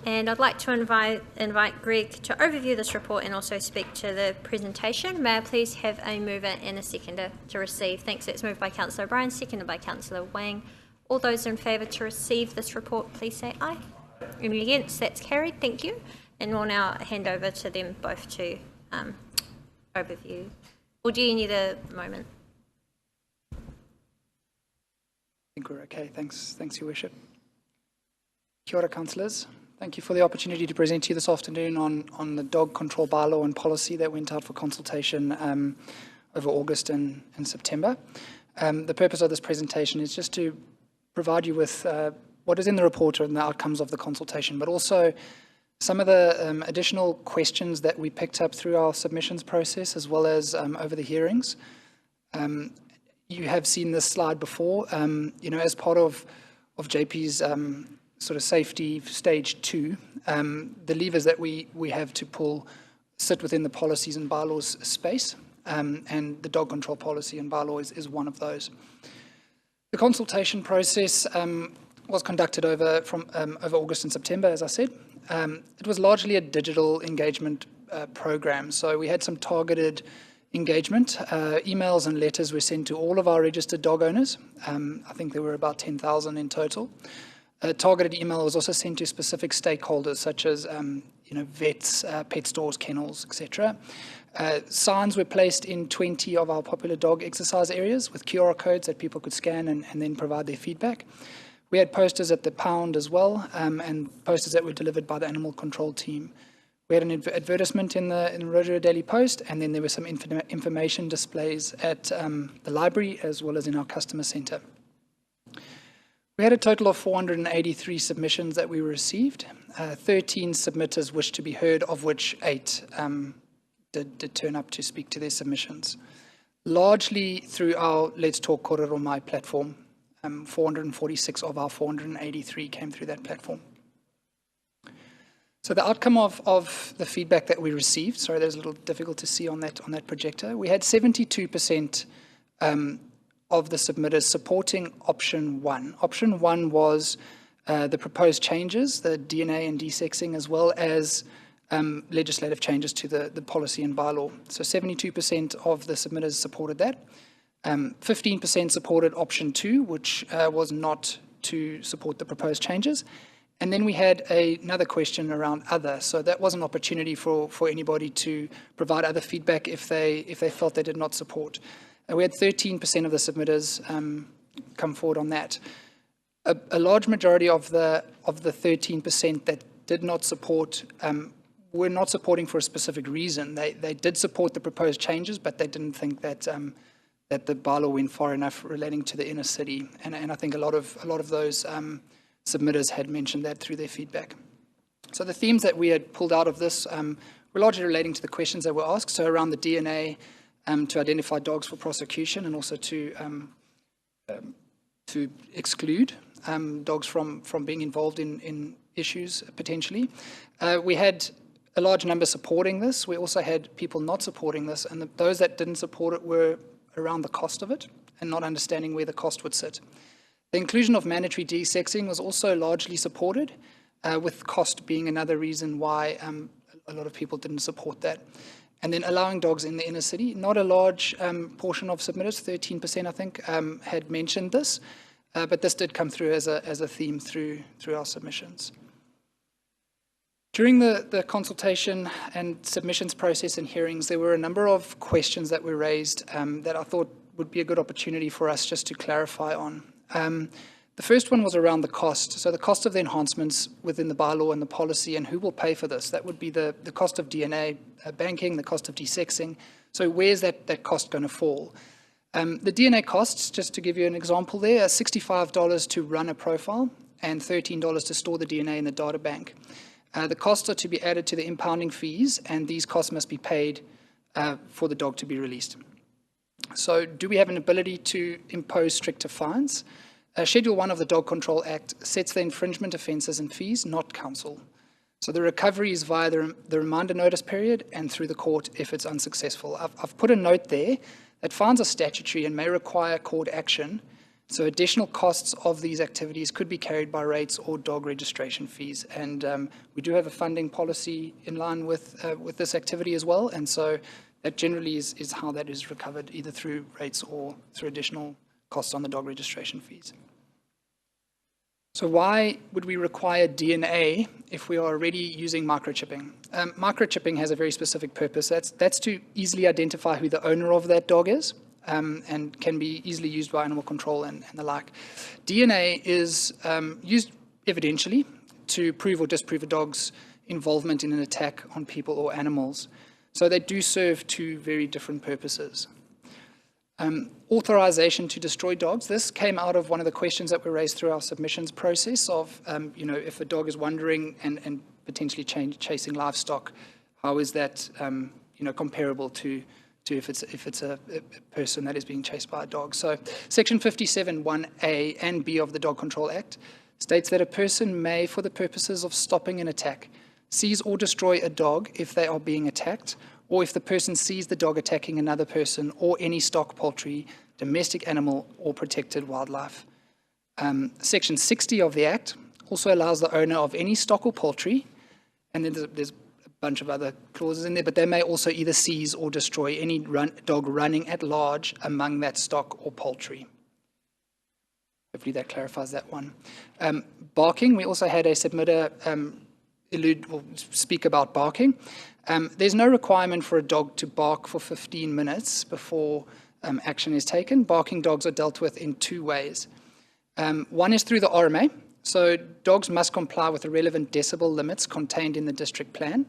And I'd like to invite Greg to overview this report and also speak to the presentation. May I please have a mover and a seconder to receive? Thanks. That's moved by Councillor O'Brien, seconded by Councillor Wang. All those in favour to receive this report, please say aye. Any against? That's carried. Thank you. And we'll now hand over to them both to overview. Or do you need a moment? I think we're okay. Thanks, Your Worship. Kia ora, councillors. Thank you for the opportunity to present to you this afternoon on the dog control bylaw and policy that went out for consultation over August and September. The purpose of this presentation is just to provide you with what is in the report and the outcomes of the consultation, but also some of the additional questions that we picked up through our submissions process, as well as over the hearings. You have seen this slide before. As part of JP's sort of safety stage 2, the levers that we have to pull sit within the policies and bylaws space, and the dog control policy and bylaw is one of those. The consultation process was conducted over August and September, as I said. It was largely a digital engagement program, so we had some targeted engagement. Emails and letters were sent to all of our registered dog owners. I think there were about 10,000 in total. A targeted email was also sent to specific stakeholders such as vets, pet stores, kennels, etc. Signs were placed in 20 of our popular dog exercise areas with QR codes that people could scan and then provide their feedback. We had posters at the pound as well, and posters that were delivered by the animal control team. We had an advertisement in the Rotorua Daily Post, and then there were some information displays at the library as well as in our customer centre. We had a total of 483 submissions that we received. 13 submitters wished to be heard, of which 8 did turn up to speak to their submissions. Largely through our Let's Talk Kōrero Mai platform. 446 of our 483 came through that platform. So the outcome of the feedback that we received, sorry, there's a little difficult to see on that projector. We had 72% of the submitters supporting option 1. Option 1 was the proposed changes, the DNA and desexing, as well as legislative changes to the policy and bylaw. So 72% of the submitters supported that. 15% supported option 2, which was not to support the proposed changes. And then we had another question around other. So that was an opportunity for anybody to provide other feedback if they felt they did not support. We had 13% of the submitters come forward on that. A large majority of the 13% that did not support were not supporting for a specific reason. They did support the proposed changes, but they didn't think that that the bylaw went far enough relating to the inner city, and I think a lot of those submitters had mentioned that through their feedback. So the themes that we had pulled out of this were largely relating to the questions that were asked, so around the DNA, to identify dogs for prosecution, and also to exclude. dogs from being involved in issues potentially. We had a large number supporting this. We also had people not supporting this, and those that didn't support it were around the cost of it and not understanding where the cost would sit. The inclusion of mandatory desexing was also largely supported, with cost being another reason why a lot of people didn't support that. And then allowing dogs in the inner city. Not a large portion of submitters, 13% I think, had mentioned this, but this did come through as a theme through our submissions. During the consultation and submissions process and hearings, there were a number of questions that were raised that I thought would be a good opportunity for us just to clarify on. The first one was around the cost. So the cost of the enhancements within the bylaw and the policy, and who will pay for this. That would be the cost of DNA banking, the cost of desexing. So where's that cost going to fall? The DNA costs, just to give you an example there, are $65 to run a profile and $13 to store the DNA in the data bank. The costs are to be added to the impounding fees, and these costs must be paid for the dog to be released. So do we have an ability to impose stricter fines? Schedule 1 of the Dog Control Act sets the infringement offences and fees, not council. So the recovery is via the reminder notice period and through the court if it's unsuccessful. I've put a note there that fines are statutory and may require court action, so additional costs of these activities could be carried by rates or dog registration fees. And we do have a funding policy in line with this activity as well, and so that generally is how that is recovered, either through rates or through additional costs on the dog registration fees. So why would we require DNA if we are already using microchipping? Microchipping has a very specific purpose. That's to easily identify who the owner of that dog is, and can be easily used by animal control and the like. DNA is used evidentially to prove or disprove a dog's involvement in an attack on people or animals. So they do serve two very different purposes. Authorization to destroy dogs. This came out of one of the questions that were raised through our submissions process of, if a dog is wandering and potentially chasing livestock, how is that, comparable to if it's a person that is being chased by a dog. So Section 57(1)A and B of the Dog Control Act states that a person may, for the purposes of stopping an attack, seize or destroy a dog if they are being attacked, or if the person sees the dog attacking another person or any stock, poultry, domestic animal, or protected wildlife. Section 60 of the Act also allows the owner of any stock or poultry, and then there's a bunch of other clauses in there, but they may also either seize or destroy any dog running at large among that stock or poultry. Hopefully that clarifies that one. Barking, we also had a submitter speak about barking. There's no requirement for a dog to bark for 15 minutes before action is taken. Barking dogs are dealt with in two ways. One is through the RMA. So dogs must comply with the relevant decibel limits contained in the district plan.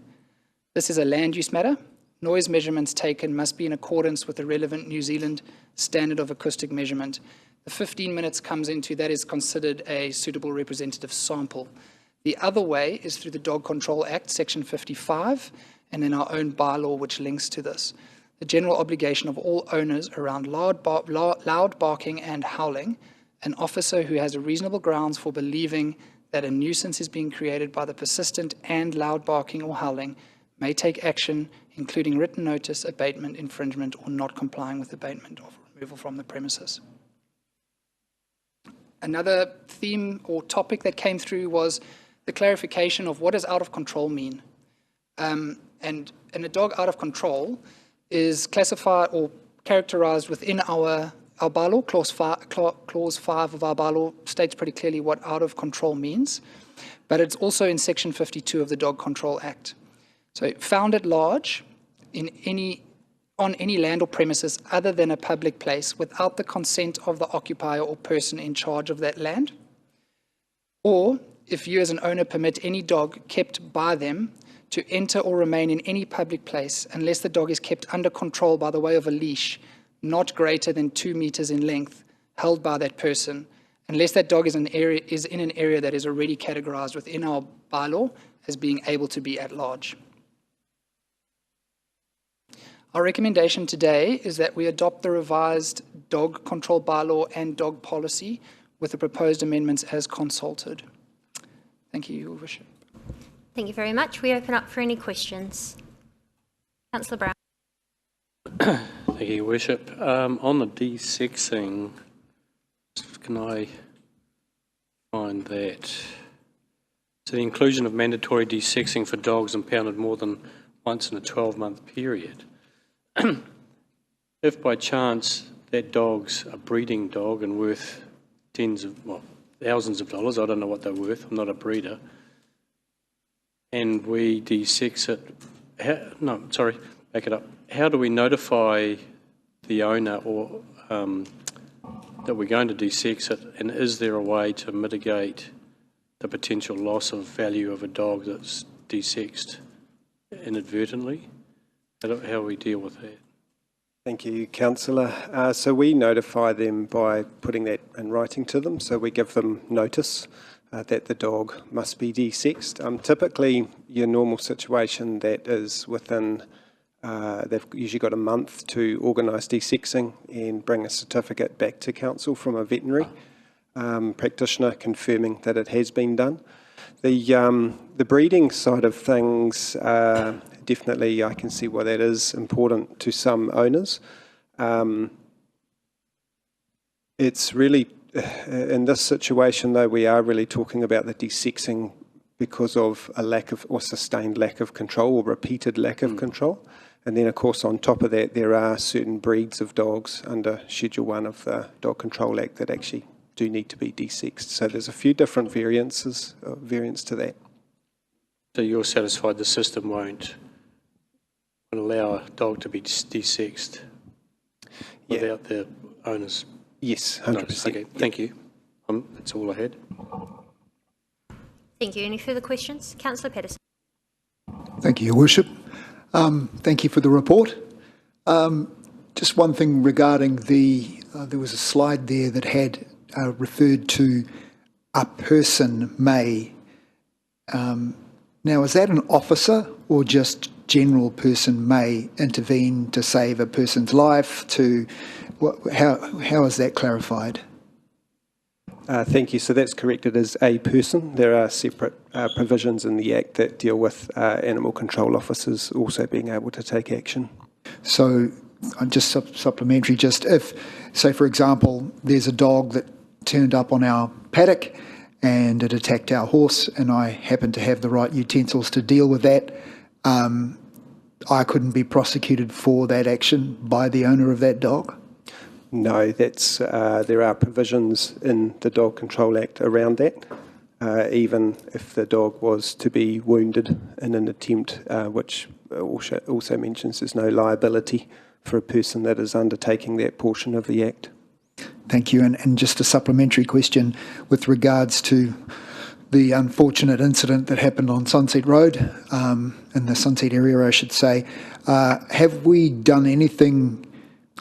This is a land use matter. Noise measurements taken must be in accordance with the relevant New Zealand standard of acoustic measurement. The 15 minutes comes into that is considered a suitable representative sample. The other way is through the Dog Control Act, Section 55, and then our own bylaw which links to this. The general obligation of all owners around loud barking and howling. An officer who has a reasonable grounds for believing that a nuisance is being created by the persistent and loud barking or howling may take action, including written notice, abatement, infringement, or not complying with abatement or removal from the premises. Another theme or topic that came through was the clarification of what does out of control mean. And a dog out of control is classified or characterized within our bylaw. Clause 5 of our bylaw states pretty clearly what out of control means, but it's also in Section 52 of the Dog Control Act. So found at large on any land or premises other than a public place without the consent of the occupier or person in charge of that land, or if you as an owner permit any dog kept by them to enter or remain in any public place unless the dog is kept under control by the way of a leash not greater than 2 meters in length held by that person, unless that dog is in an area that is already categorized within our bylaw as being able to be at large. Our recommendation today is that we adopt the revised dog control bylaw and dog policy with the proposed amendments as consulted. Thank you, Your Worship. Thank you very much. We open up for any questions. Councillor Brown. Thank you, Your Worship. On the desexing, can I find that? So the inclusion of mandatory desexing for dogs impounded more than once in a 12-month period. If by chance that dog's a breeding dog and worth thousands of dollars, I don't know what they're worth, I'm not a breeder, and we desex it, back it up. How do we notify the owner or that we're going to desex it, and is there a way to mitigate the potential loss of value of a dog that's desexed inadvertently? How do we deal with that? Thank you, Councillor. So we notify them by putting that in writing to them. So we give them notice that the dog must be desexed. Typically, your normal situation that is within, they've usually got a month to organise desexing and bring a certificate back to council from a veterinary practitioner confirming that it has been done. The breeding side of things, definitely I can see why that is important to some owners. It's really, in this situation though, we are really talking about the desexing because of a lack of, or sustained lack of control, or repeated lack of control. And then of course on top of that there are certain breeds of dogs under Schedule 1 of the Dog Control Act that actually do need to be desexed. So there's a few different variants to that. So you're satisfied the system won't allow a dog to be desexed without the owner's? Yes, 100%. Okay, thank you. That's all I had. Thank you. Any further questions? Councillor Patterson. Thank you, Your Worship. Thank you for the report. Just one thing regarding there was a slide there that had referred to a person may. Now, is that an officer or just general person may intervene to save a person's life? How is that clarified? Thank you. So that's correct. It is a person. There are separate provisions in the Act that deal with animal control officers also being able to take action. So just supplementary, just if, say for example, there's a dog that turned up on our paddock and it attacked our horse and I happen to have the right utensils to deal with that, I couldn't be prosecuted for that action by the owner of that dog? No, that's there are provisions in the Dog Control Act around that, even if the dog was to be wounded in an attempt, which also mentions there's no liability for a person that is undertaking that portion of the Act. Thank you. And just a supplementary question with regards to the unfortunate incident that happened on Sunset Road, in the Sunset area, I should say. Have we done anything,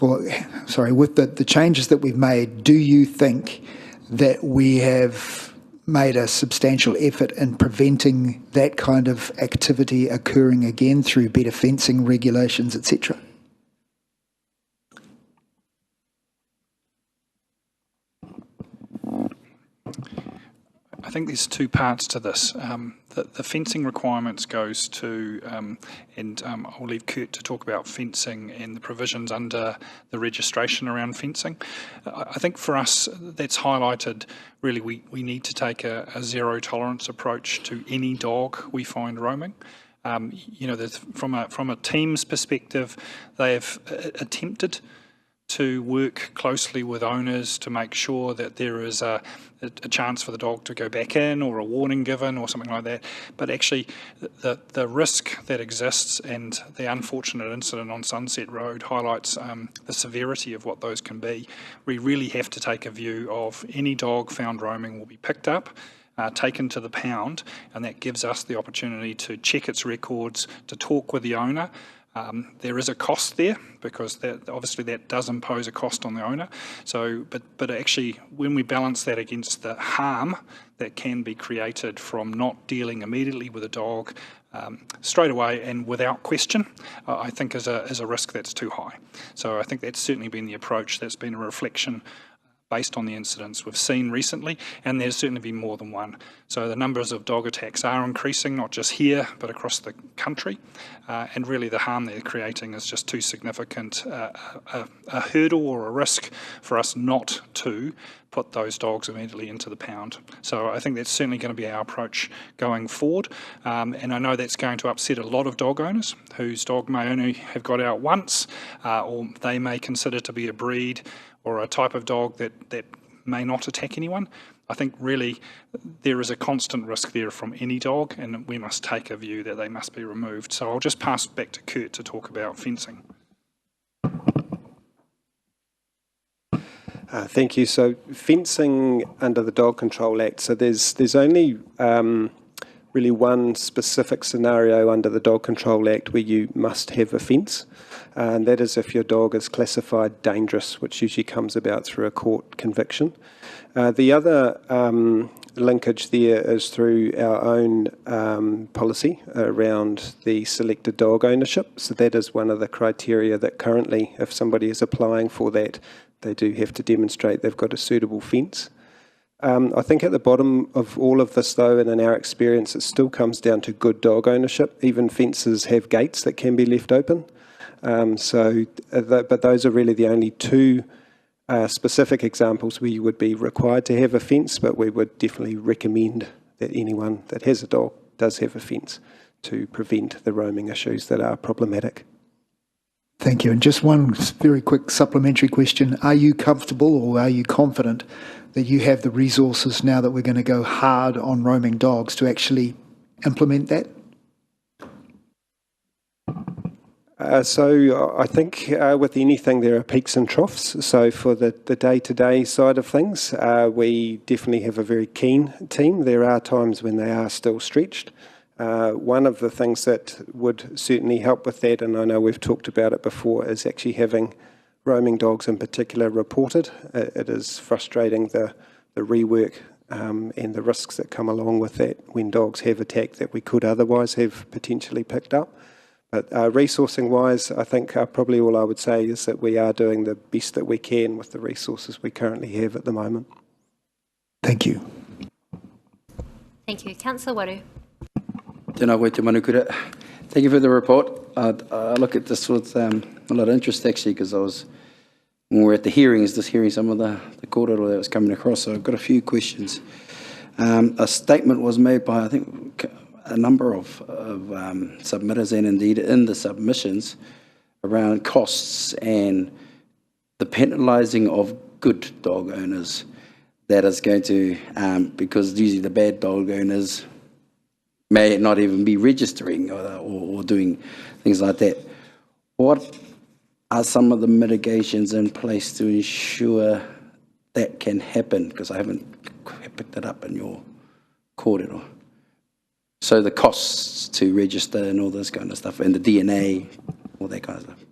with the changes that we've made, do you think that we have made a substantial effort in preventing that kind of activity occurring again through better fencing regulations, etc.? I think there's two parts to this. The fencing requirements goes to, I'll leave Kurt to talk about fencing and the provisions under the registration around fencing. I think for us, that's highlighted, really we need to take a zero tolerance approach to any dog we find roaming. From a team's perspective, they have attempted to work closely with owners to make sure that there is a chance for the dog to go back in or a warning given or something like that. But actually the risk that exists and the unfortunate incident on Sunset Road highlights the severity of what those can be. We really have to take a view of any dog found roaming will be picked up, taken to the pound, and that gives us the opportunity to check its records, to talk with the owner. There is a cost there because obviously that does impose a cost on the owner. So, but actually, when we balance that against the harm that can be created from not dealing immediately with a dog straight away and without question, I think is a risk that's too high. So I think that's certainly been the approach. That's been a reflection based on the incidents we've seen recently, and there's certainly been more than one. So the numbers of dog attacks are increasing, not just here, but across the country, and really the harm they're creating is just too significant a hurdle or a risk for us not to put those dogs immediately into the pound. So I think that's certainly going to be our approach going forward, and I know that's going to upset a lot of dog owners whose dog may only have got out once, or they may consider to be a breed or a type of dog that may not attack anyone. I think really there is a constant risk there from any dog, and we must take a view that they must be removed. So I'll just pass back to Kurt to talk about fencing. Thank you. So fencing under the Dog Control Act, so there's only really one specific scenario under the Dog Control Act where you must have a fence, and that is if your dog is classified dangerous, which usually comes about through a court conviction. The other linkage there is through our own policy around the selected dog ownership. So that is one of the criteria that currently, if somebody is applying for that, they do have to demonstrate they've got a suitable fence. I think at the bottom of all of this, though, and in our experience, it still comes down to good dog ownership. Even fences have gates that can be left open. But those are really the only two specific examples where you would be required to have a fence, but we would definitely recommend that anyone that has a dog does have a fence to prevent the roaming issues that are problematic. Thank you. And just one very quick supplementary question. Are you comfortable or are you confident that you have the resources now that we're going to go hard on roaming dogs to actually implement that? So I think with anything there are peaks and troughs. So for the day-to-day side of things, we definitely have a very keen team. There are times when they are still stretched. One of the things that would certainly help with that, and I know we've talked about it before, is actually having roaming dogs in particular reported. It is frustrating the rework and the risks that come along with that when dogs have attacked that we could otherwise have potentially picked up. But resourcing-wise, I think probably all I would say is that we are doing the best that we can with the resources we currently have at the moment. Thank you. Thank you. Councillor Waru. Tēnā koe te manukura. Thank you for the report. I look at this with a lot of interest actually, because when we were at the hearings, just hearing some of the kōrero that was coming across, so I've got a few questions. A statement was made by, I think, a number of submitters, and indeed in the submissions, around costs and the penalising of good dog owners. That is going to, because usually the bad dog owners may not even be registering or doing things like that. What are some of the mitigations in place to ensure that can happen? Because I haven't picked it up in your kōrero. So the costs to register and all this kind of stuff, and the DNA, all that kind of stuff.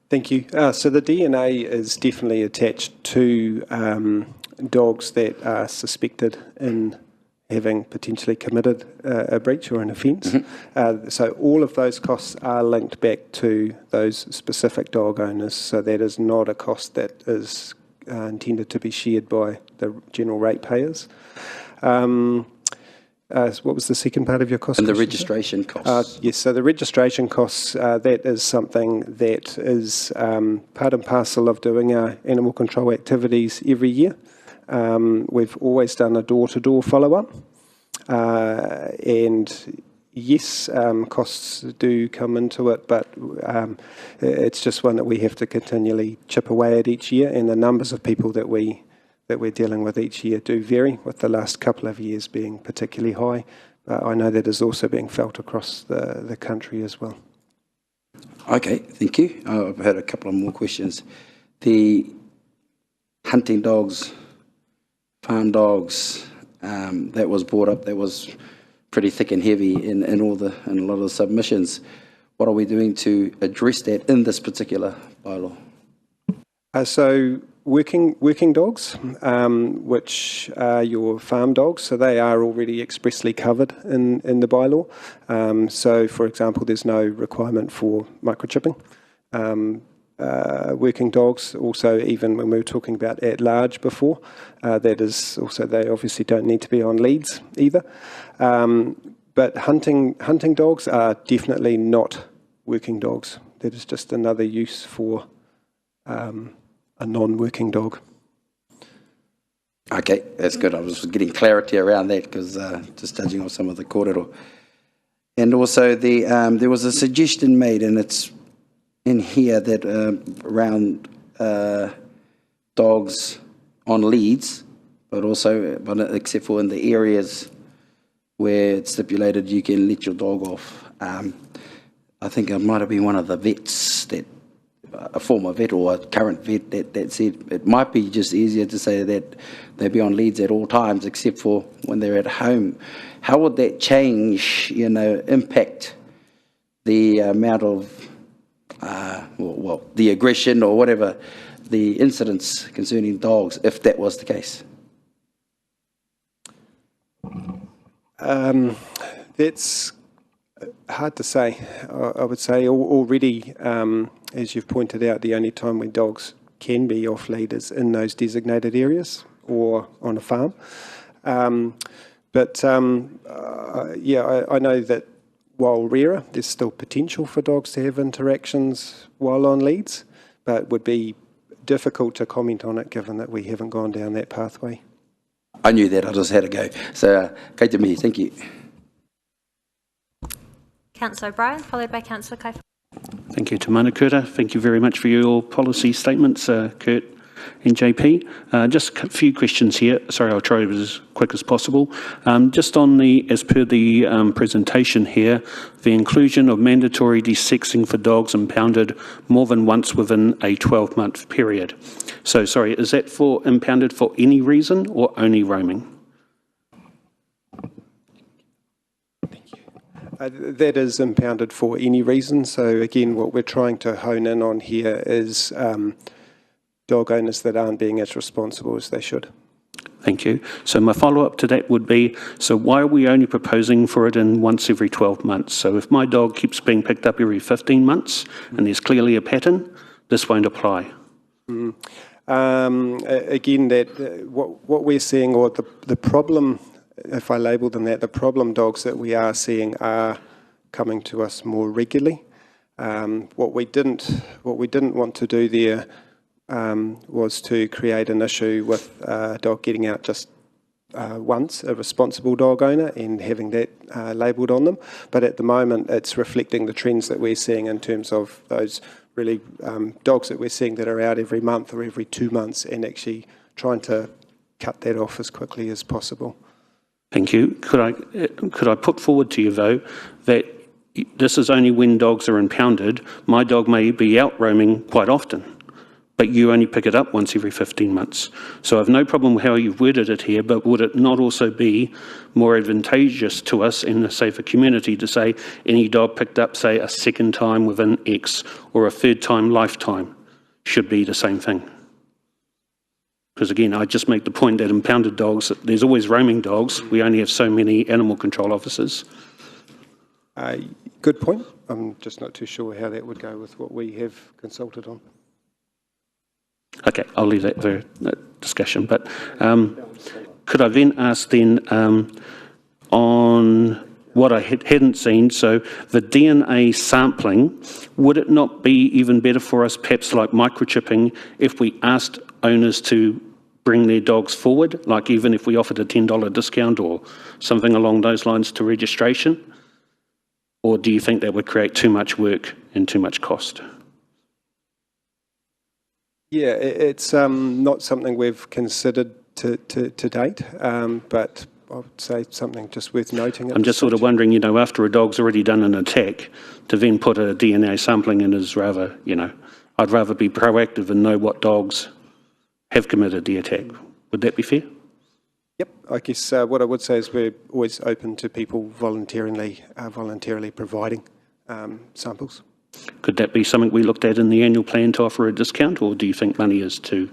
Thank you. So the DNA is definitely attached to dogs that are suspected in having potentially committed a breach or an offence. Mm-hmm. So all of those costs are linked back to those specific dog owners. So that is not a cost that is intended to be shared by the general ratepayers. What was the second part of your cost? And the registration costs. Yes, so the registration costs, that is something that is part and parcel of doing our animal control activities every year. We've always done a door-to-door follow-up, and yes, costs do come into it, but it's just one that we have to continually chip away at each year, and the numbers of people that we're dealing with each year do vary, with the last couple of years being particularly high. I know that is also being felt across the country as well. Okay, thank you. I've had a couple of more questions. The hunting dogs, farm dogs, that was brought up, that was pretty thick and heavy in a lot of the submissions. What are we doing to address that in this particular bylaw? So working dogs, which are your farm dogs, so they are already expressly covered in the bylaw. So, for example, there's no requirement for microchipping. working dogs. Also, even when we were talking about at large before, that is also, they obviously don't need to be on leads either. But hunting dogs are definitely not working dogs. That is just another use for a non-working dog. Okay, that's good. I was getting clarity around that because just judging on some of the kōrero. And also there was a suggestion made, and it's in here, that around dogs on leads, but except for in the areas where it's stipulated you can let your dog off. I think it might have been one of the vets, that a former vet or a current vet, that said it might be just easier to say that they be on leads at all times except for when they're at home. How would that change, impact the amount of, the aggression or whatever, the incidents concerning dogs, if that was the case? That's hard to say. I would say already, as you've pointed out, the only time when dogs can be off lead is in those designated areas or on a farm. I know that while rarer, there's still potential for dogs to have interactions while on leads, but it would be difficult to comment on it given that we haven't gone down that pathway. I knew that, I just had to go. So, kei te mihi, thank you. Councillor O'Brien, followed by Councillor Kaiwhaka. Thank you, Te Manukura. Thank you very much for your policy statements, Kurt and JP. Just a few questions here. Sorry, I'll try to be as quick as possible. Just on as per the presentation here, the inclusion of mandatory desexing for dogs impounded more than once within a 12-month period. So, sorry, is that for impounded for any reason or only roaming? That is impounded for any reason. So again, what we're trying to hone in on here is dog owners that aren't being as responsible as they should. Thank you. So my follow-up to that would be, so why are we only proposing for it in once every 12 months? So if my dog keeps being picked up every 15 months and there's clearly a pattern, this won't apply. Again, that what we're seeing, or the problem, if I label them that, the problem dogs that we are seeing are coming to us more regularly. What we didn't want to do there was to create an issue with a dog getting out just once, a responsible dog owner, and having that labelled on them. But at the moment, it's reflecting the trends that we're seeing in terms of those really dogs that we're seeing that are out every month or every 2 months, and actually trying to cut that off as quickly as possible. Thank you. Could I put forward to you, though, that this is only when dogs are impounded. My dog may be out roaming quite often, but you only pick it up once every 15 months. So I have no problem with how you've worded it here, but would it not also be more advantageous to us in a safer community to say any dog picked up, say, a second time within X or a third time lifetime should be the same thing? Because again, I just make the point that impounded dogs, there's always roaming dogs. We only have so many animal control officers. Good point. I'm just not too sure how that would go with what we have consulted on. Okay, I'll leave that for discussion. But could I then ask then on what I hadn't seen, so the DNA sampling, would it not be even better for us, perhaps like microchipping, if we asked owners to bring their dogs forward, like even if we offered a $10 discount or something along those lines to registration? Or do you think that would create too much work and too much cost? Yeah, it's not something we've considered to date, but I would say something just worth noting. I'm just sort of wondering, after a dog's already done an attack, to then put a DNA sampling in is rather, I'd rather be proactive and know what dogs have committed the attack. Would that be fair? Yep, I guess what I would say is we're always open to people voluntarily providing samples. Could that be something we looked at in the annual plan to offer a discount, or do you think money is too?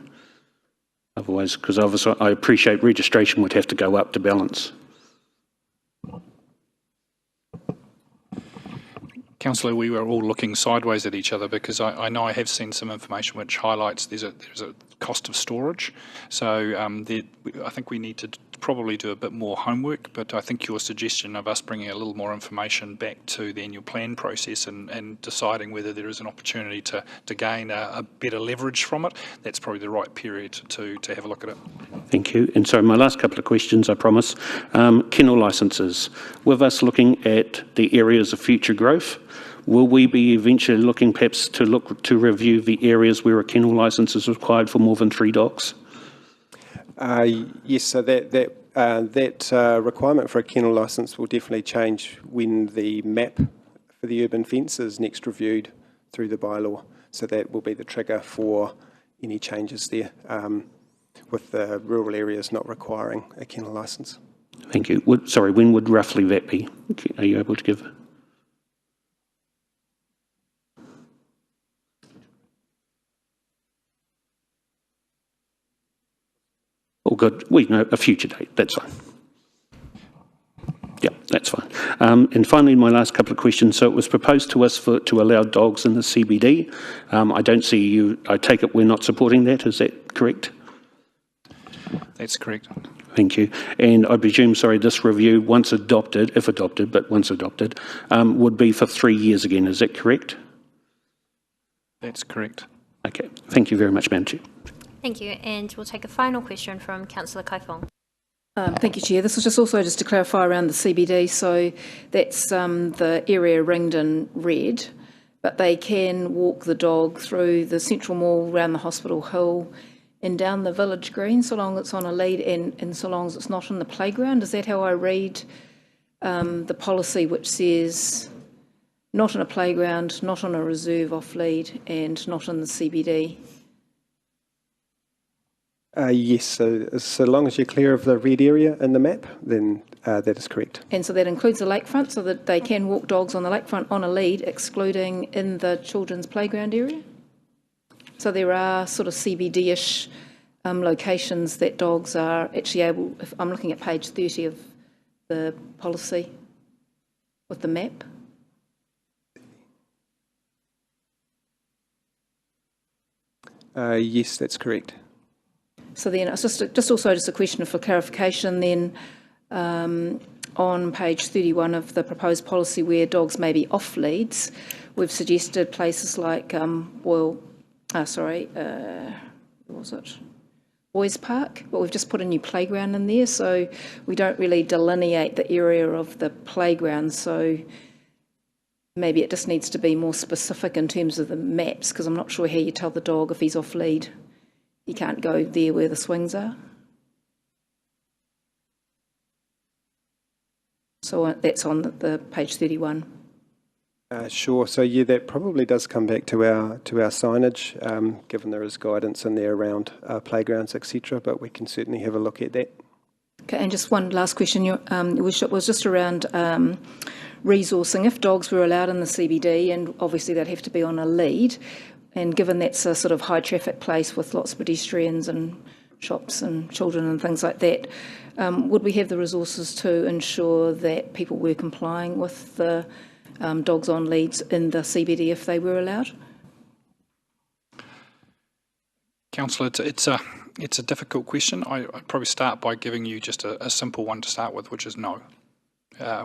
Otherwise, because obviously I appreciate registration would have to go up to balance. Councillor, we were all looking sideways at each other because I know I have seen some information which highlights there's a cost of storage. So I think we need to probably do a bit more homework, but I think your suggestion of us bringing a little more information back to the annual plan process and deciding whether there is an opportunity to gain a better leverage from it, that's probably the right period to have a look at it. Thank you. And so my last couple of questions, I promise. Kennel licences. With us looking at the areas of future growth, will we be eventually looking perhaps to review the areas where a kennel licence is required for more than 3 dogs? Yes, so that requirement for a kennel licence will definitely change when the map for the urban fence is next reviewed through the bylaw. So that will be the trigger for any changes there, with the rural areas not requiring a kennel licence. Thank you. Sorry, when would roughly that be? Are you able to give? Oh, good. We know a future date. That's fine. Yeah, that's fine. And finally, my last couple of questions. So it was proposed to us to allow dogs in the CBD. I don't see you. I take it we're not supporting that. Is that correct? That's correct. Thank you. And I presume, sorry, this review, once adopted, if adopted, but once adopted, would be for 3 years again. Is that correct? That's correct. Okay. Thank you very much, Madam Chair. Thank you. And we'll take a final question from Councillor Kaifong. Thank you, Chair. This was just to clarify around the CBD. So that's the area ringed in red, but they can walk the dog through the central mall, around the hospital hill, and down the village green, so long as it's on a lead and so long as it's not in the playground. Is that how I read the policy, which says not in a playground, not on a reserve off lead, and not in the CBD? Yes, so long as you're clear of the red area in the map, then that is correct. And so that includes the lakefront, so that they can walk dogs on the lakefront on a lead, excluding in the children's playground area? So there are sort of CBD-ish locations that dogs are actually able, if I'm looking at page 30 of the policy with the map. Yes, that's correct. So then it's just also a question for clarification then, on page 31 of the proposed policy where dogs may be off leads, we've suggested places like what was it? Boys Park, but we've just put a new playground in there, so we don't really delineate the area of the playground, so maybe it just needs to be more specific in terms of the maps, because I'm not sure how you tell the dog if he's off lead. You can't go there where the swings are. So that's on the page 31. Sure. So yeah, that probably does come back to our signage, given there is guidance in there around playgrounds, etc. But we can certainly have a look at that. Okay, and just one last question. Your worship was just around resourcing. If dogs were allowed in the CBD, and obviously they'd have to be on a lead, and given that's a sort of high traffic place with lots of pedestrians and shops and children and things like that, would we have the resources to ensure that people were complying with the dogs on leads in the CBD if they were allowed? Councillor, it's a difficult question. I'd probably start by giving you just a simple one to start with, which is no.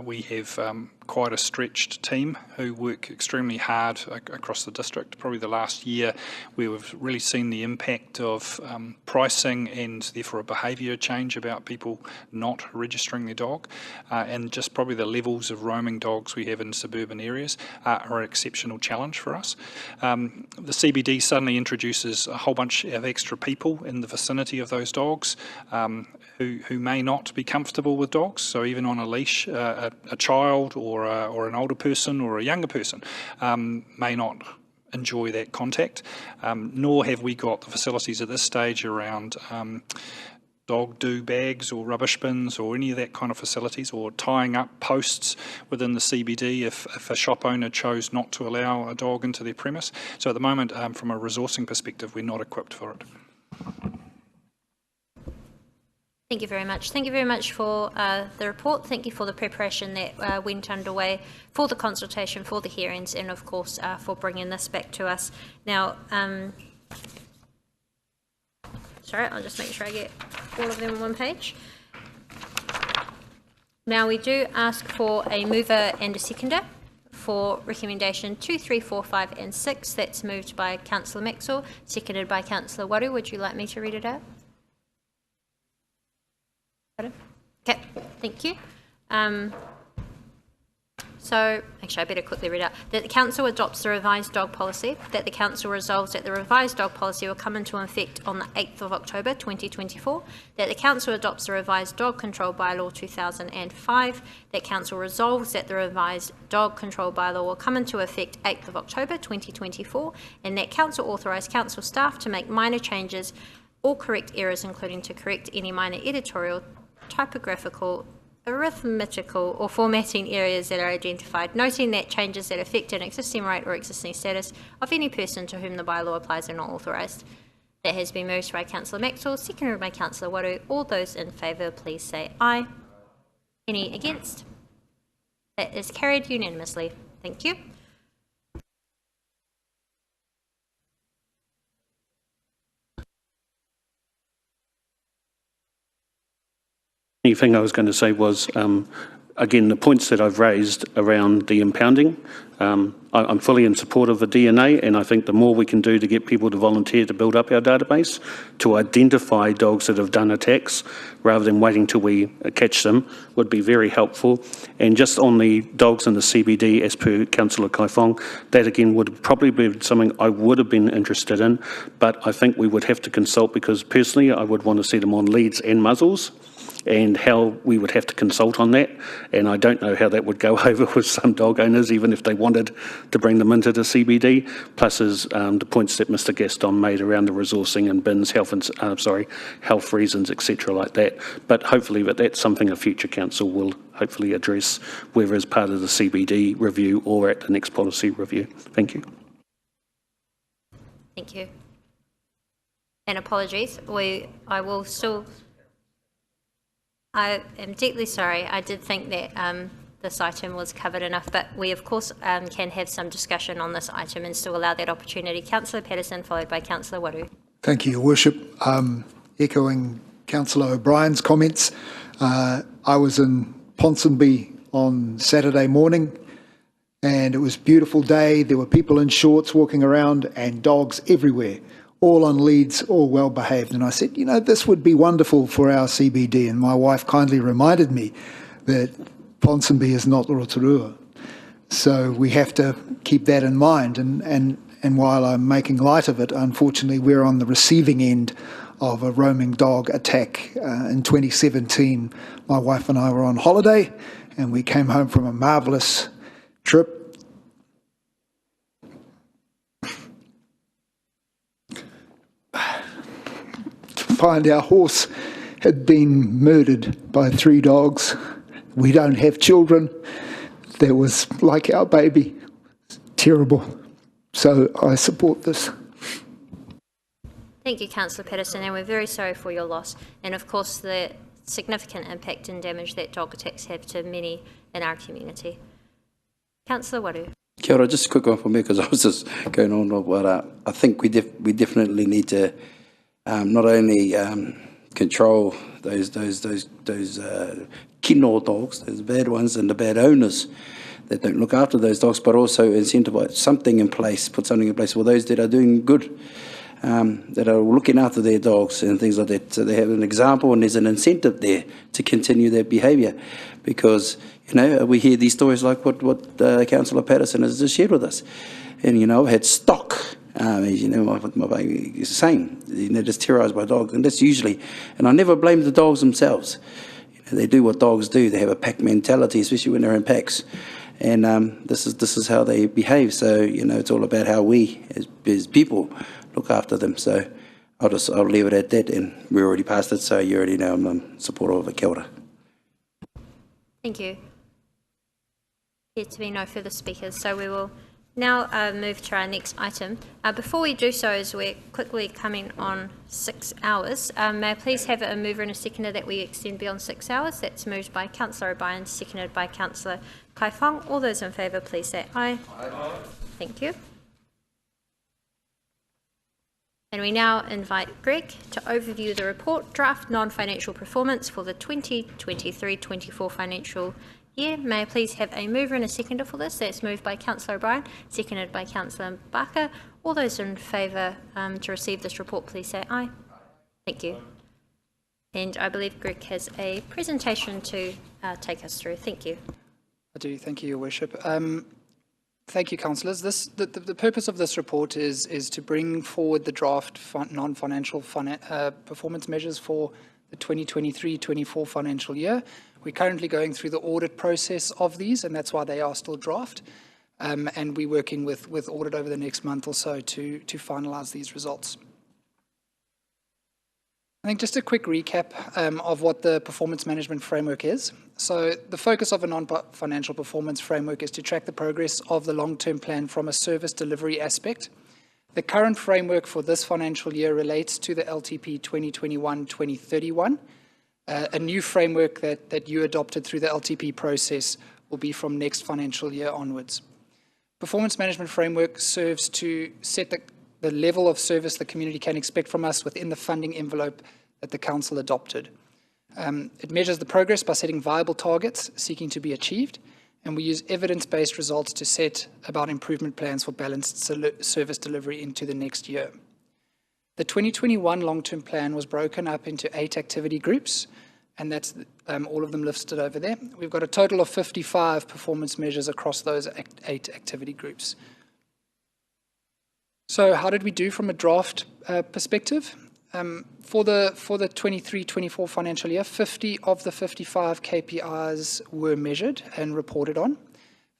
We have quite a stretched team who work extremely hard across the district. Probably the last year where we've really seen the impact of pricing and therefore a behaviour change about people not registering their dog, and just probably the levels of roaming dogs we have in suburban areas are an exceptional challenge for us. The CBD suddenly introduces a whole bunch of extra people in the vicinity of those dogs who may not be comfortable with dogs. So even on a leash, a child or an older person or a younger person may not enjoy that contact, nor have we got the facilities at this stage around dog do bags or rubbish bins or any of that kind of facilities, or tying up posts within the CBD if a shop owner chose not to allow a dog into their premise. So at the moment, from a resourcing perspective, we're not equipped for it. Thank you very much. Thank you very much for the report. Thank you for the preparation that went underway for the consultation, for the hearings, and of course for bringing this back to us. Now, sorry, I'll just make sure I get all of them on one page. Now, we do ask for a mover and a seconder for recommendation 2, 3, 4, 5 and 6. That's moved by Councillor Maxwell, seconded by Councillor Waru. Would you like me to read it out? Okay, thank you. So, actually, I better quickly read out. That the Council adopts the revised dog policy, that the Council resolves that the revised dog policy will come into effect on the 8th of October 2024, that the Council adopts the revised dog control bylaw 2005, that Council resolves that the revised dog control bylaw will come into effect 8th of October 2024, and that Council authorise Council staff to make minor changes or correct errors, including to correct any minor editorial, typographical, arithmetical or formatting areas that are identified, noting that changes that affect an existing right or existing status of any person to whom the bylaw applies are not authorised. That has been moved by Councillor Maxwell, seconded by Councillor Waru. All those in favour, please say aye. Any against? That is carried unanimously. Thank you. The thing I was going to say was, again, the points that I've raised around the impounding, I'm fully in support of the DNA, and I think the more we can do to get people to volunteer to build up our database, to identify dogs that have done attacks, rather than waiting till we catch them, would be very helpful. And just on the dogs in the CBD, as per Councillor Kaifong, that again would probably be something I would have been interested in, but I think we would have to consult, because personally I would want to see them on leads and muzzles, and how we would have to consult on that. And I don't know how that would go over with some dog owners, even if they wanted to bring them into the CBD, plus as the points that Mr Gaston made around the resourcing and bins, health reasons, etc. like that. But hopefully that's something a future council will hopefully address, whether as part of the CBD review or at the next policy review. Thank you. Thank you. And apologies, I will still... I am deeply sorry. I did think that this item was covered enough, but we of course can have some discussion on this item and still allow that opportunity. Councillor Patterson, followed by Councillor Waru. Thank you, Your Worship. Echoing Councillor O'Brien's comments, I was in Ponsonby on Saturday morning, and it was a beautiful day. There were people in shorts walking around and dogs everywhere, all on leads, all well behaved. And I said, you know, this would be wonderful for our CBD. And my wife kindly reminded me that Ponsonby is not Rotorua. So we have to keep that in mind. And while I'm making light of it, unfortunately, we're on the receiving end of a roaming dog attack. In 2017, my wife and I were on holiday, and we came home from a marvellous trip. Find our horse had been murdered by 3 dogs. We don't have children. That was like our baby. Terrible. So I support this. Thank you, Councillor Patterson, and we're very sorry for your loss, and of course the significant impact and damage that dog attacks have to many in our community. Councillor Waru. Kia ora, just a quick one for me, because I was just going on, but I think we definitely need to not only control those kino dogs, those bad ones, and the bad owners that don't look after those dogs, but also incentivise something in place, put something in place for those that are doing good, that are looking after their dogs and things like that. So they have an example, and there's an incentive there to continue their behaviour, because you know we hear these stories like what Councillor Patterson has just shared with us, and you know I've had stock. You know, my baby is the same. You know, just terrorised by dogs, and that's usually. And I never blame the dogs themselves. You know, they do what dogs do. They have a pack mentality, especially when they're in packs, and this is how they behave. So you know, it's all about how we as people look after them. So I'll leave it at that. And we're already past it, so you already know I'm supportive of it. Kia ora. Thank you. There to be no further speakers, so we will Now move to our next item. Before we do so, as we're quickly coming on 6 hours, may I please have a mover and a seconder that we extend beyond 6 hours? That's moved by Councillor O'Brien, seconded by Councillor Kaifong. All those in favour, please say aye. Aye. Thank you. And we now invite Greg to overview the report, draft non-financial performance for the 2023-24 financial year. May I please have a mover and a seconder for this? That's moved by Councillor O'Brien, seconded by Councillor Barker. All those in favour to receive this report, please say aye. Thank you. And I believe Greg has a presentation to take us through. Thank you. I do. Thank you, Your Worship. Thank you, councillors. The purpose of this report is to bring forward the draft non-financial performance measures for the 2023-24 financial year. We're currently going through the audit process of these, and that's why they are still draft. And we're working with audit over the next month or so to finalise these results. I think just a quick recap of what the performance management framework is. So the focus of a non-financial performance framework is to track the progress of the long-term plan from a service delivery aspect. The current framework for this financial year relates to the LTP 2021-2031. A new framework that you adopted through the LTP process will be from next financial year onwards. Performance management framework serves to set the level of service the community can expect from us within the funding envelope that the Council adopted. It measures the progress by setting viable targets seeking to be achieved, and we use evidence-based results to set about improvement plans for balanced service delivery into the next year. The 2021 long-term plan was broken up into 8 activity groups, and that's all of them listed over there. We've got a total of 55 performance measures across those 8 activity groups. So how did we do from a draft perspective? For the 23-24 financial year, 50 of the 55 KPIs were measured and reported on.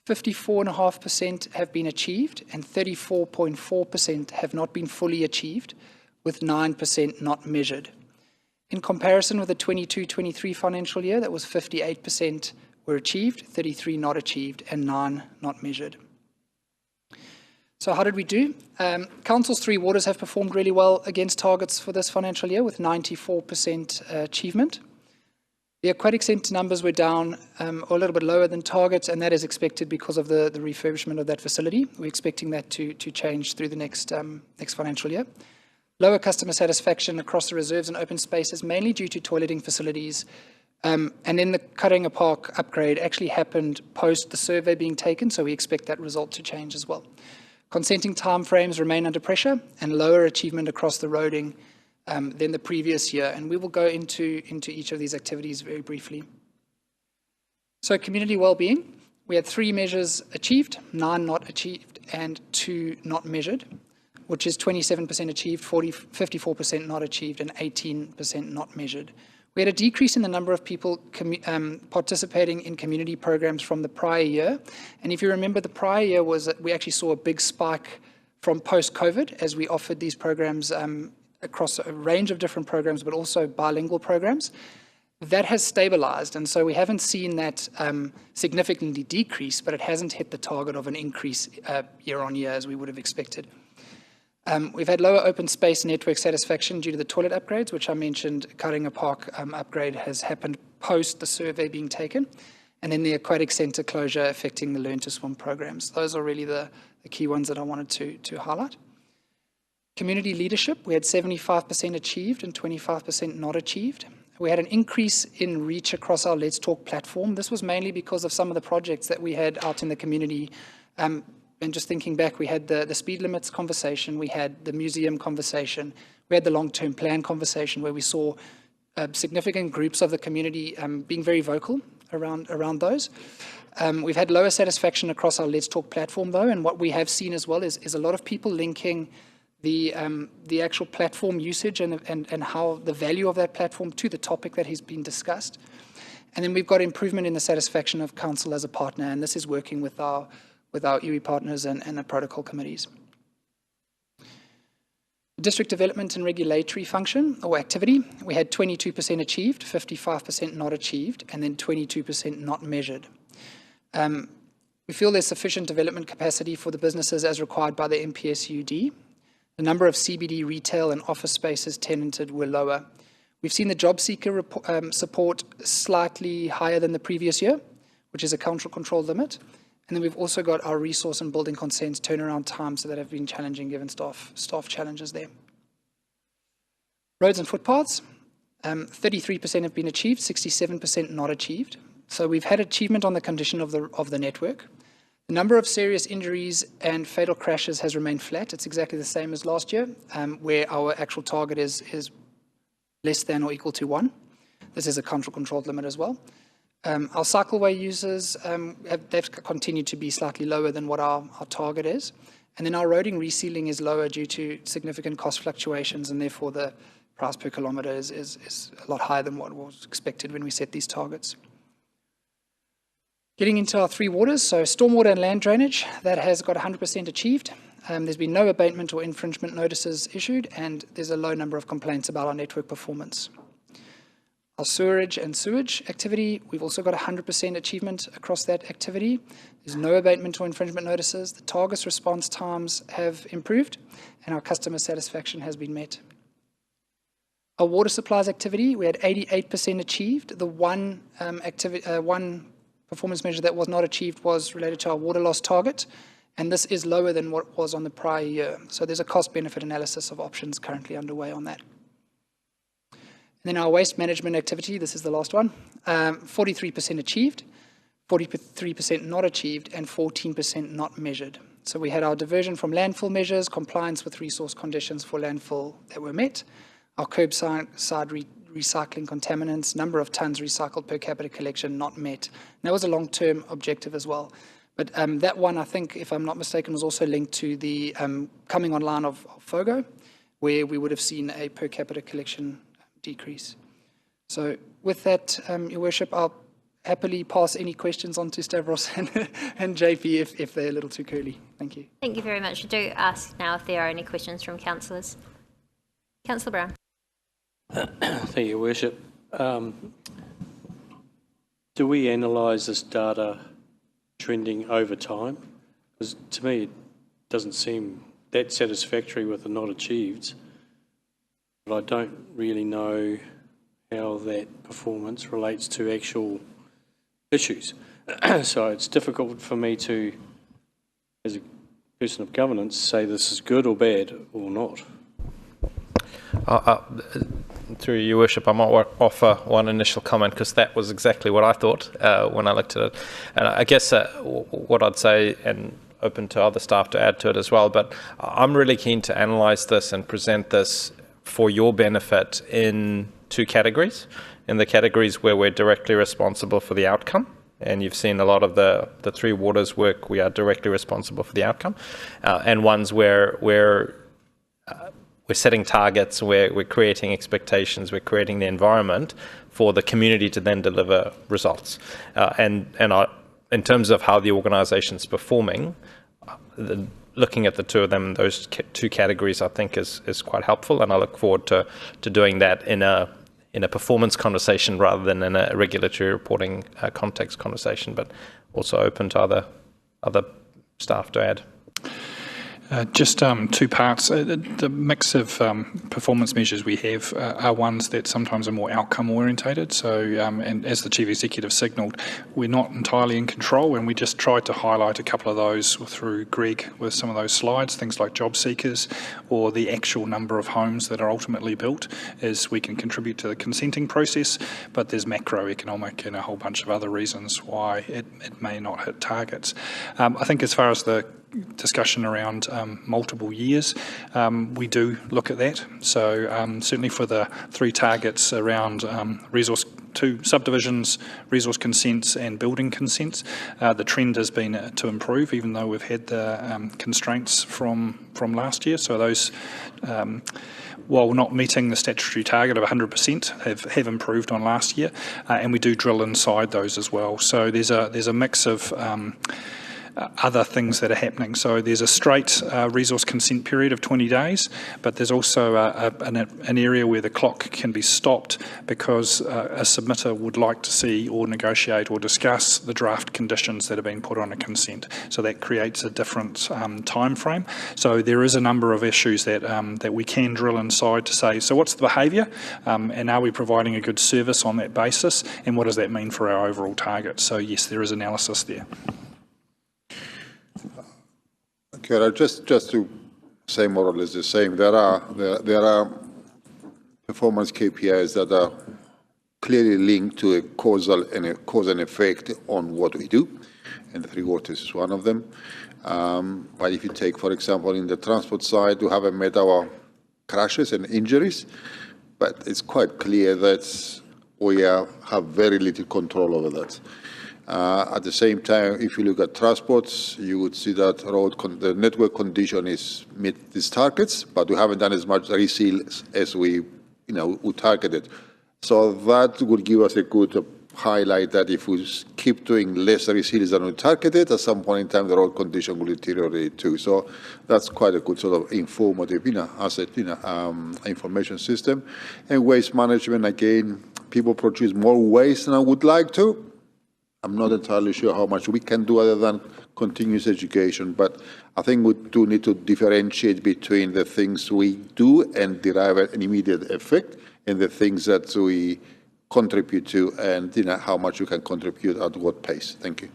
54.5% have been achieved and 34.4% have not been fully achieved, with 9% not measured. In comparison with the 22-23 financial year, that was 58% were achieved, 33 not achieved, and 9 not measured. So how did we do? Council's 3 waters have performed really well against targets for this financial year with 94% achievement. The aquatic centre numbers were down or a little bit lower than targets, and that is expected because of the refurbishment of that facility. We're expecting that to change through the next financial year. Lower customer satisfaction across the reserves and open spaces, mainly due to toileting facilities. And then the Karenga Park upgrade actually happened post the survey being taken, so we expect that result to change as well. Consenting timeframes remain under pressure and lower achievement across the roading than the previous year. And we will go into each of these activities very briefly. So community wellbeing, we had 3 measures achieved, 9 not achieved, and 2 not measured, which is 27% achieved, 54% not achieved, and 18% not measured. We had a decrease in the number of people participating in community programs from the prior year. And if you remember, the prior year was that we actually saw a big spike from post-COVID as we offered these programs across a range of different programs, but also bilingual programs. That has stabilized, and so we haven't seen that significantly decrease, but it hasn't hit the target of an increase year on year as we would have expected. We've had lower open space network satisfaction due to the toilet upgrades, which I mentioned. Karenga Park upgrade has happened post the survey being taken, and then the aquatic centre closure affecting the Learn to Swim programs. Those are really the key ones that I wanted to highlight. Community leadership, we had 75% achieved and 25% not achieved. We had an increase in reach across our Let's Talk platform. This was mainly because of some of the projects that we had out in the community. And just thinking back, we had the speed limits conversation, we had the museum conversation, we had the long-term plan conversation where we saw significant groups of the community being very vocal around those. We've had lower satisfaction across our Let's Talk platform though, and what we have seen as well is a lot of people linking the actual platform usage and how the value of that platform to the topic that has been discussed. And then we've got improvement in the satisfaction of council as a partner, and this is working with our iwi partners and the protocol committees. District development and regulatory function or activity, we had 22% achieved, 55% not achieved, and then 22% not measured. We feel there's sufficient development capacity for the businesses as required by the MPSUD. The number of CBD retail and office spaces tenanted were lower. We've seen the job seeker support slightly higher than the previous year, which is a council control limit. And then we've also got our resource and building consents turnaround times that have been challenging given staff challenges there. Roads and footpaths, 33% have been achieved, 67% not achieved. So we've had achievement on the condition of the network. The number of serious injuries and fatal crashes has remained flat. It's exactly the same as last year, where our actual target is less than or equal to 1. This is a council controlled limit as well. Our cycleway users, they've continued to be slightly lower than what our target is. And then our roading resealing is lower due to significant cost fluctuations, and therefore the price per kilometre is a lot higher than what was expected when we set these targets. Getting into our 3 waters, so stormwater and land drainage, that has got 100% achieved. There's been no abatement or infringement notices issued, and there's a low number of complaints about our network performance. Our sewerage and sewage activity, we've also got 100% achievement across that activity. There's no abatement or infringement notices. The target response times have improved, and our customer satisfaction has been met. Our water supplies activity, we had 88% achieved. The one performance measure that was not achieved was related to our water loss target, and this is lower than what was on the prior year. So there's a cost-benefit analysis of options currently underway on that. And then our waste management activity, this is the last one, 43% achieved, 43% not achieved, and 14% not measured. So we had our diversion from landfill measures, compliance with resource conditions for landfill that were met, our curbside recycling contaminants, number of tonnes recycled per capita collection not met. And that was a long-term objective as well. But that one, I think, if I'm not mistaken, was also linked to the coming online of FOGO, where we would have seen a per capita collection decrease. So with that, Your Worship, I'll happily pass any questions on to Stavros and JP if they're a little too curly. Thank you. Thank you very much. I do ask now if there are any questions from councillors. Councillor Brown. Thank you, Your Worship. Do we analyse this data trending over time? Because to me, it doesn't seem that satisfactory with the not achieved. But I don't really know how that performance relates to actual issues. So it's difficult for me to, as a person of governance, say this is good or bad or not. Through Your Worship, I might offer one initial comment, because that was exactly what I thought when I looked at it. And I guess what I'd say, and open to other staff to add to it as well, but I'm really keen to analyse this and present this for your benefit in 2 categories. In the categories where we're directly responsible for the outcome, and you've seen a lot of the 3 waters work, we are directly responsible for the outcome, and ones where we're setting targets, we're creating expectations, we're creating the environment for the community to then deliver results. And in terms of how the organisation's performing, looking at the 2 of them, those 2 categories, I think is quite helpful, and I look forward to doing that in a performance conversation rather than in a regulatory reporting context conversation, but also open to other staff to add. Just 2 parts. The mix of performance measures we have are ones that sometimes are more outcome orientated. So, and as the Chief Executive signalled, we're not entirely in control, and we just tried to highlight a couple of those through Greg with some of those slides, things like job seekers or the actual number of homes that are ultimately built, as we can contribute to the consenting process, but there's macroeconomic and a whole bunch of other reasons why it may not hit targets. I think as far as the discussion around multiple years, we do look at that. So certainly for the 3 targets around resource 2 subdivisions, resource consents and building consents, the trend has been to improve, even though we've had the constraints from last year. So those, while not meeting the statutory target of 100%, have improved on last year, and we do drill inside those as well. So there's a mix of other things that are happening. So there's a straight resource consent period of 20 days, but there's also an area where the clock can be stopped because a submitter would like to see or negotiate or discuss the draft conditions that have been put on a consent. So that creates a different time frame. So there is a number of issues that we can drill inside to say, so what's the behaviour, and are we providing a good service on that basis, and what does that mean for our overall target? So yes, there is analysis there. Okay, just to say more or less the same, there are performance KPIs that are clearly linked to a cause and effect on what we do, and the 3 waters is one of them. But if you take, for example, in the transport side, we haven't met our crashes and injuries, but it's quite clear that we have very little control over that. At the same time, if you look at transports, you would see that the network condition is meet these targets, but we haven't done as much reseal as we targeted. So that would give us a good highlight that if we keep doing less reseals than we targeted, at some point in time the road condition will deteriorate too. So that's quite a good sort of informative asset information system. And waste management, again, people produce more waste than I would like to. I'm not entirely sure how much we can do other than continuous education, but I think we do need to differentiate between the things we do and derive an immediate effect and the things that we contribute to, and how much you can contribute at what pace. Thank you.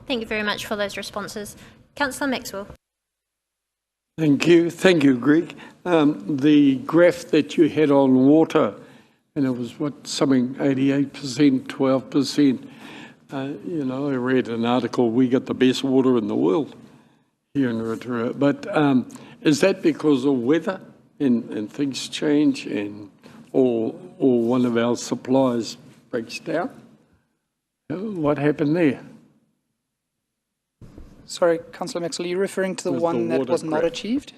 Thank you very much for those responses. Councillor Maxwell. Thank you, Greg. The graph that you had on water, and it was something 88%, 12%. I read an article, we got the best water in the world here in Rotorua. But is that because of weather and things change or one of our suppliers breaks down? What happened there? Sorry, Councillor Maxwell, are you referring to the one that was not achieved?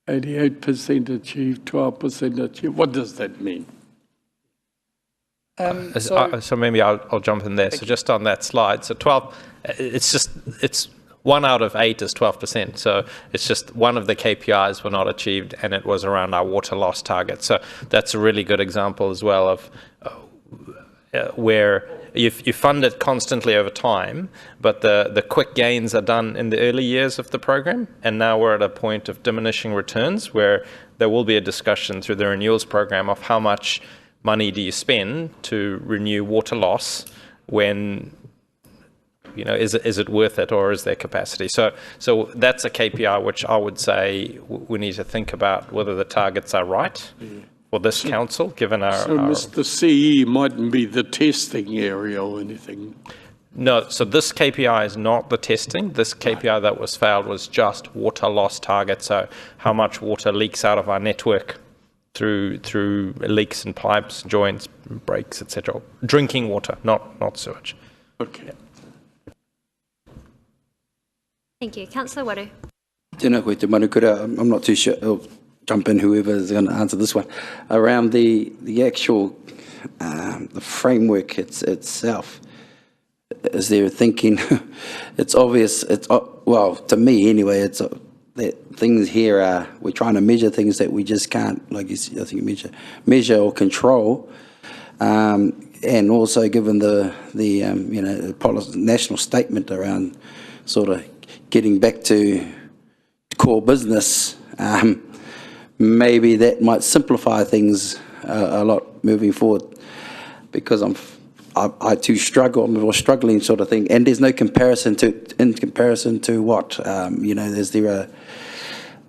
88% achieved, 12% achieved. What does that mean? So maybe I'll jump in there. So just on that slide, so 12, it's 1 out of 8 is 12%. So it's just one of the KPIs were not achieved, and it was around our water loss target. So that's a really good example as well of where you fund it constantly over time, but the quick gains are done in the early years of the program, and now we're at a point of diminishing returns where there will be a discussion through the renewals program of how much money do you spend to renew water loss when, is it worth it, or is there capacity? So that's a KPI which I would say we need to think about whether the targets are right for this council, given our... So Mr. CE mightn't be the testing area or anything. No, so this KPI is not the testing. This KPI that was failed was just water loss target, so how much water leaks out of our network through leaks in pipes, joints, breaks, etc. Drinking water, not sewage. Okay. Thank you. Councillor Waru. Tēnā koe te manukura. I'm not too sure. I'll jump in, whoever is going to answer this one. Around the actual the framework itself, is there thinking? It's obvious. Well, to me anyway. It's that things here are we're trying to measure things that we just can't, like I think, measure or control. And also, given the national statement around sort of getting back to core business, maybe that might simplify things a lot moving forward, because I too struggling sort of thing, and there's no comparison to what, is there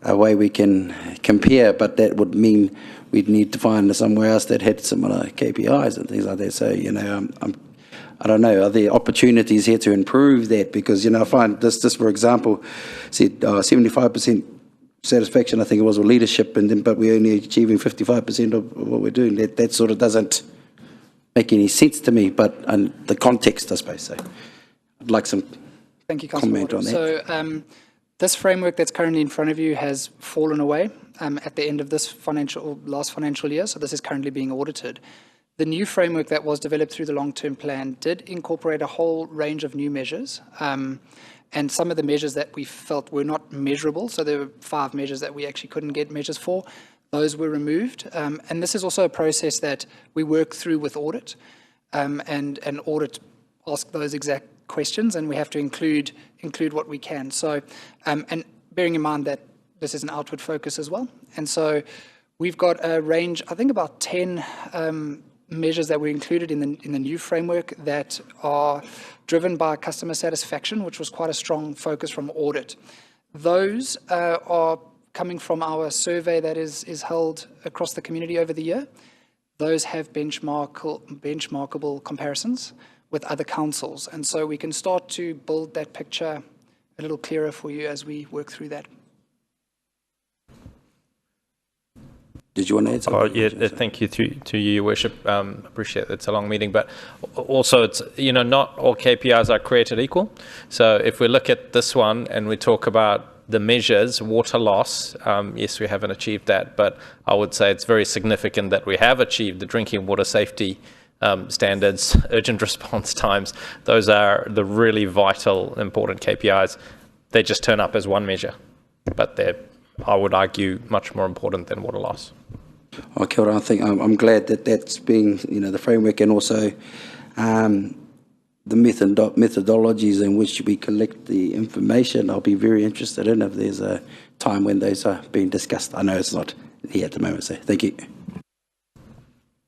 a way we can compare, but that would mean we'd need to find somewhere else that had similar KPIs and things like that. So, I don't know, are there opportunities here to improve that? Because, I find this for example, said 75% satisfaction, I think it was, with leadership, but we're only achieving 55% of what we're doing. That sort of doesn't make any sense to me, but the context, I suppose. So I'd like some comment on that. So this framework that's currently in front of you has fallen away at the end of this last financial year, so this is currently being audited. The new framework that was developed through the long-term plan did incorporate a whole range of new measures, and some of the measures that we felt were not measurable, so there were 5 measures that we actually couldn't get measures for, those were removed. And this is also a process that we work through with audit, and audit ask those exact questions, and we have to include what we can. So, and bearing in mind that this is an outward focus as well. And so we've got a range, I think about 10 measures that were included in the new framework that are driven by customer satisfaction, which was quite a strong focus from audit. Those are coming from our survey that is held across the community over the year. Those have benchmarkable comparisons with other councils, and so we can start to build that picture a little clearer for you as we work through that. Did you want to add something? Yeah, thank you to you, Your Worship. Appreciate it's a long meeting, but also it's, not all KPIs are created equal. So if we look at this one and we talk about the measures, water loss, yes, we haven't achieved that, but I would say it's very significant that we have achieved the drinking water safety standards, urgent response times. Those are the really vital, important KPIs. They just turn up as one measure, but they're, I would argue, much more important than water loss. Oh, kia ora. I think I'm glad that that's being, the framework, and also the methodologies in which we collect the information. I'll be very interested in if there's a time when those are being discussed. I know it's not here at the moment, so thank you.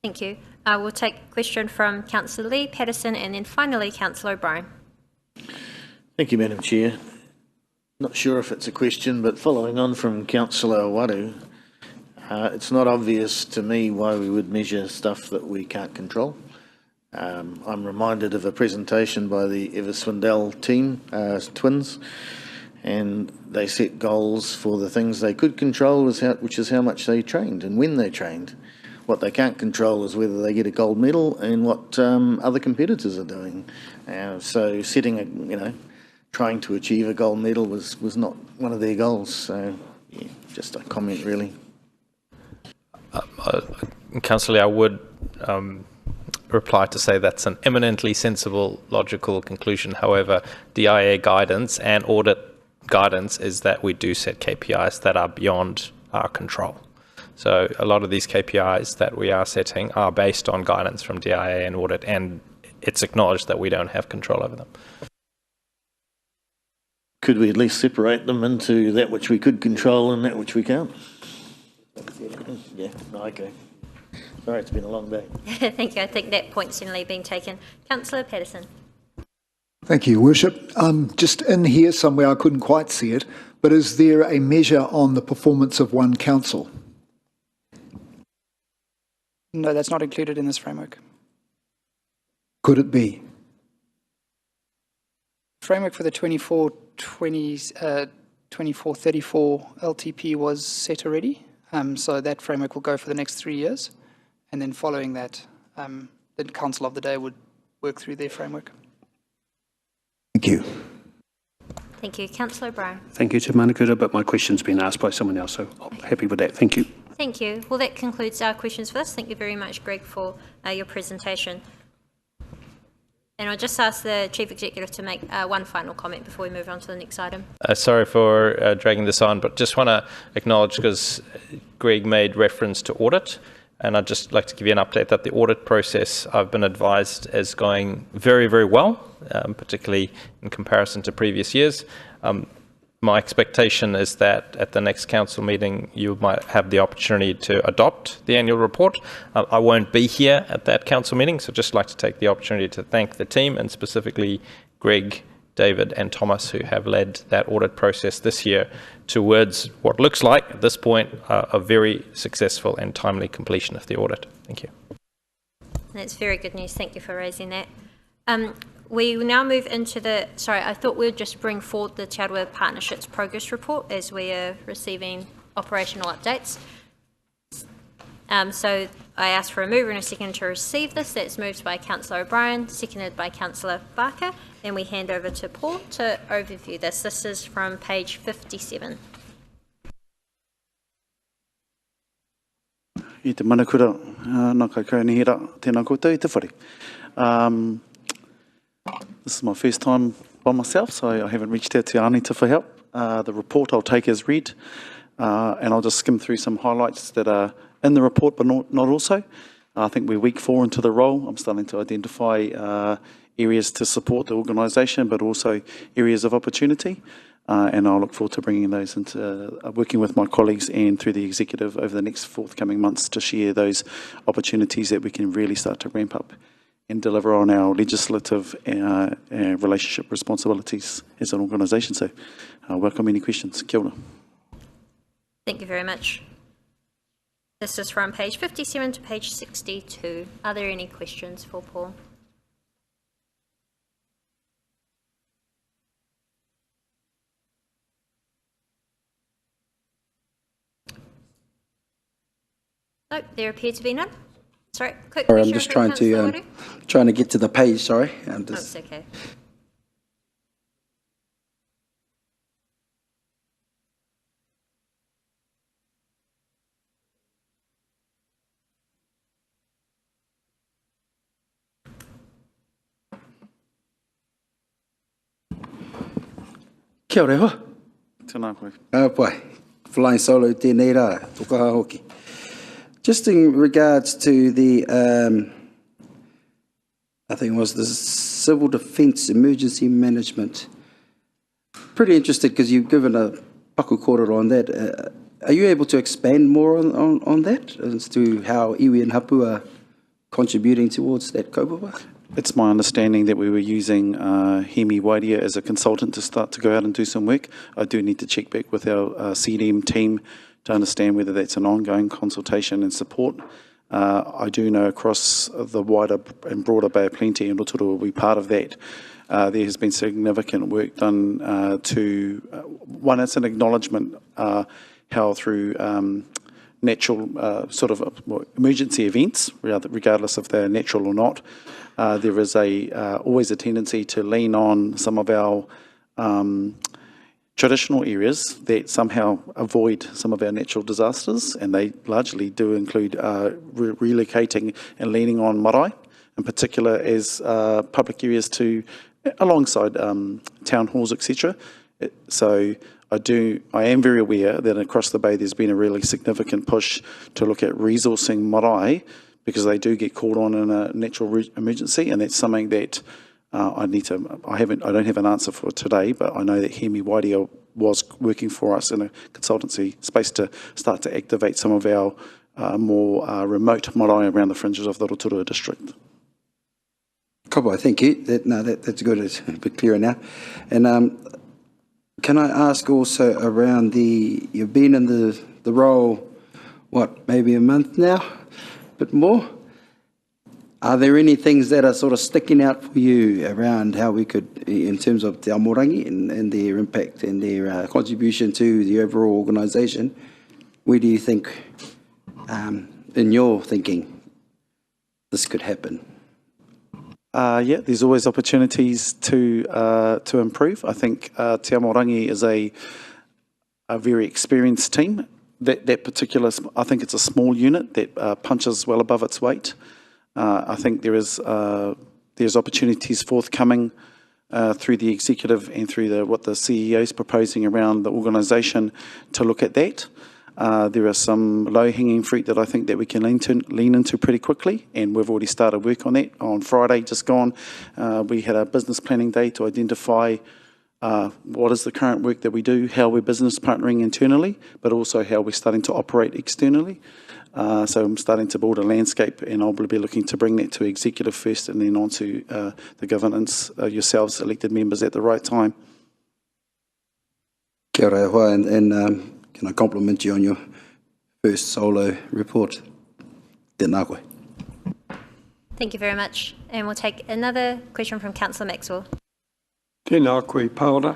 Thank you. We'll take a question from Councillor Lee, Patterson, and then finally Councillor O'Brien. Thank you, Madam Chair. Not sure if it's a question, but following on from Councillor Waru, it's not obvious to me why we would measure stuff that we can't control. I'm reminded of a presentation by the Everswindell team, twins, and they set goals for the things they could control, which is how much they trained and when they trained. What they can't control is whether they get a gold medal and what other competitors are doing. So setting trying to achieve a gold medal was not one of their goals. So yeah, just a comment really. Councillor, I would reply to say that's an eminently sensible, logical conclusion. However, DIA guidance and audit guidance is that we do set KPIs that are beyond our control. So a lot of these KPIs that we are setting are based on guidance from DIA and audit, and it's acknowledged that we don't have control over them. Could we at least separate them into that which we could control and that which we can't? Yeah, okay. Sorry, it's been a long day. Thank you. I think that point's certainly been taken. Councillor Patterson. Thank you, Your Worship. Just in here somewhere, I couldn't quite see it, but is there a measure on the performance of one council? No, that's not included in this framework. Could it be? Framework for the 24-34 LTP was set already. So that framework will go for the next 3 years. And then following that, the Council of the Day would work through their framework. Thank you. Thank you. Councillor O'Brien. Thank you to Manukura, but my question's been asked by someone else, so I'm happy with that. Thank you. Thank you. Well, that concludes our questions for this. Thank you very much, Greg, for your presentation. And I'll just ask the Chief Executive to make one final comment before we move on to the next item. Sorry for dragging this on, but just want to acknowledge, because Greg made reference to audit, and I'd just like to give you an update that the audit process, I've been advised, is going very, very well, particularly in comparison to previous years. My expectation is that at the next council meeting, you might have the opportunity to adopt the annual report. I won't be here at that council meeting, so just like to take the opportunity to thank the team, and specifically Greg, David and Thomas, who have led that audit process this year towards what looks like, at this point, a very successful and timely completion of the audit. Thank you. That's very good news. Thank you for raising that. We will now move into the, I thought we'd just bring forward the Te Aroha Partnerships Progress Report as we are receiving operational updates. So I ask for a mover and a second to receive this. That's moved by Councillor O'Brien, seconded by Councillor Barker. Then we hand over to Paul to overview this. This is from page 57. I te manakura, nā kaukau ni hira, tēnā koutou i te whare. This is my first time by myself, so I haven't reached out to Anita for help. The report I'll take as read, and I'll just skim through some highlights that are in the report, but not also. I think we're week 4 into the role. I'm starting to identify areas to support the organisation, but also areas of opportunity. And I'll look forward to bringing those into working with my colleagues and through the executive over the next forthcoming months to share those opportunities that we can really start to ramp up and deliver on our legislative relationship responsibilities as an organisation. So welcome any questions. Kia ora. Thank you very much. This is from page 57 to page 62. Are there any questions for Paul? No, there appear to be none. Sorry, quick Sorry, question. I'm just trying to get to the page. Sorry, I'm just. Oh, it's okay. Kia ora hoa. Tēnā koe. Pai, flying solo tēnei rā, tokaha hoki. Just in regards to the, I think it was the Civil Defence Emergency Management. Pretty interested because you've given a paku kōrero on that. Are you able to expand more on that as to how iwi and hapu are contributing towards that kaupapa? It's my understanding that we were using Hemi Wairia as a consultant to start to go out and do some work. I do need to check back with our CDM team to understand whether that's an ongoing consultation and support. I do know across the wider and broader Bay of Plenty, and Rotorua will be part of that, there has been significant work done one, it's an acknowledgement how through natural sort of emergency events, regardless if they're natural or not, there is always a tendency to lean on some of our traditional areas that somehow avoid some of our natural disasters, and they largely do include relocating and leaning on marae, in particular as public areas alongside town halls, etc. So I am very aware that across the Bay there's been a really significant push to look at resourcing marae because they do get called on in a natural emergency, and that's something that I don't have an answer for today, but I know that Hemi Wairia was working for us in a consultancy space to start to activate some of our more remote marae around the fringes of the Rotorua district. Kapai, thank you. That's good. It's a bit clearer now. And can I ask also around you've been in the role, maybe a month now, a bit more? Are there any things that are sort of sticking out for you around how we could, in terms of Te Amorangi and their impact and their contribution to the overall organisation? Where do you think, in your thinking, this could happen? Yeah, there's always opportunities to improve. I think Te Amorangi is a very experienced team. That particular, I think it's a small unit that punches well above its weight. I think there's opportunities forthcoming through the executive and through what the CEO is proposing around the organisation to look at that. There are some low-hanging fruit that I think that we can lean into pretty quickly, and we've already started work on that. On Friday, just gone, we had a business planning day to identify what is the current work that we do, how we're business partnering internally, but also how we're starting to operate externally. So I'm starting to build a landscape, and I'll be looking to bring that to executive first and then on to the governance, yourselves, elected members at the right time. Kia ora hoa, and can I compliment you on your first solo report? Tēnā koe. Thank you very much. And we'll take another question from Councillor Maxwell. Tēnā koe, Paora.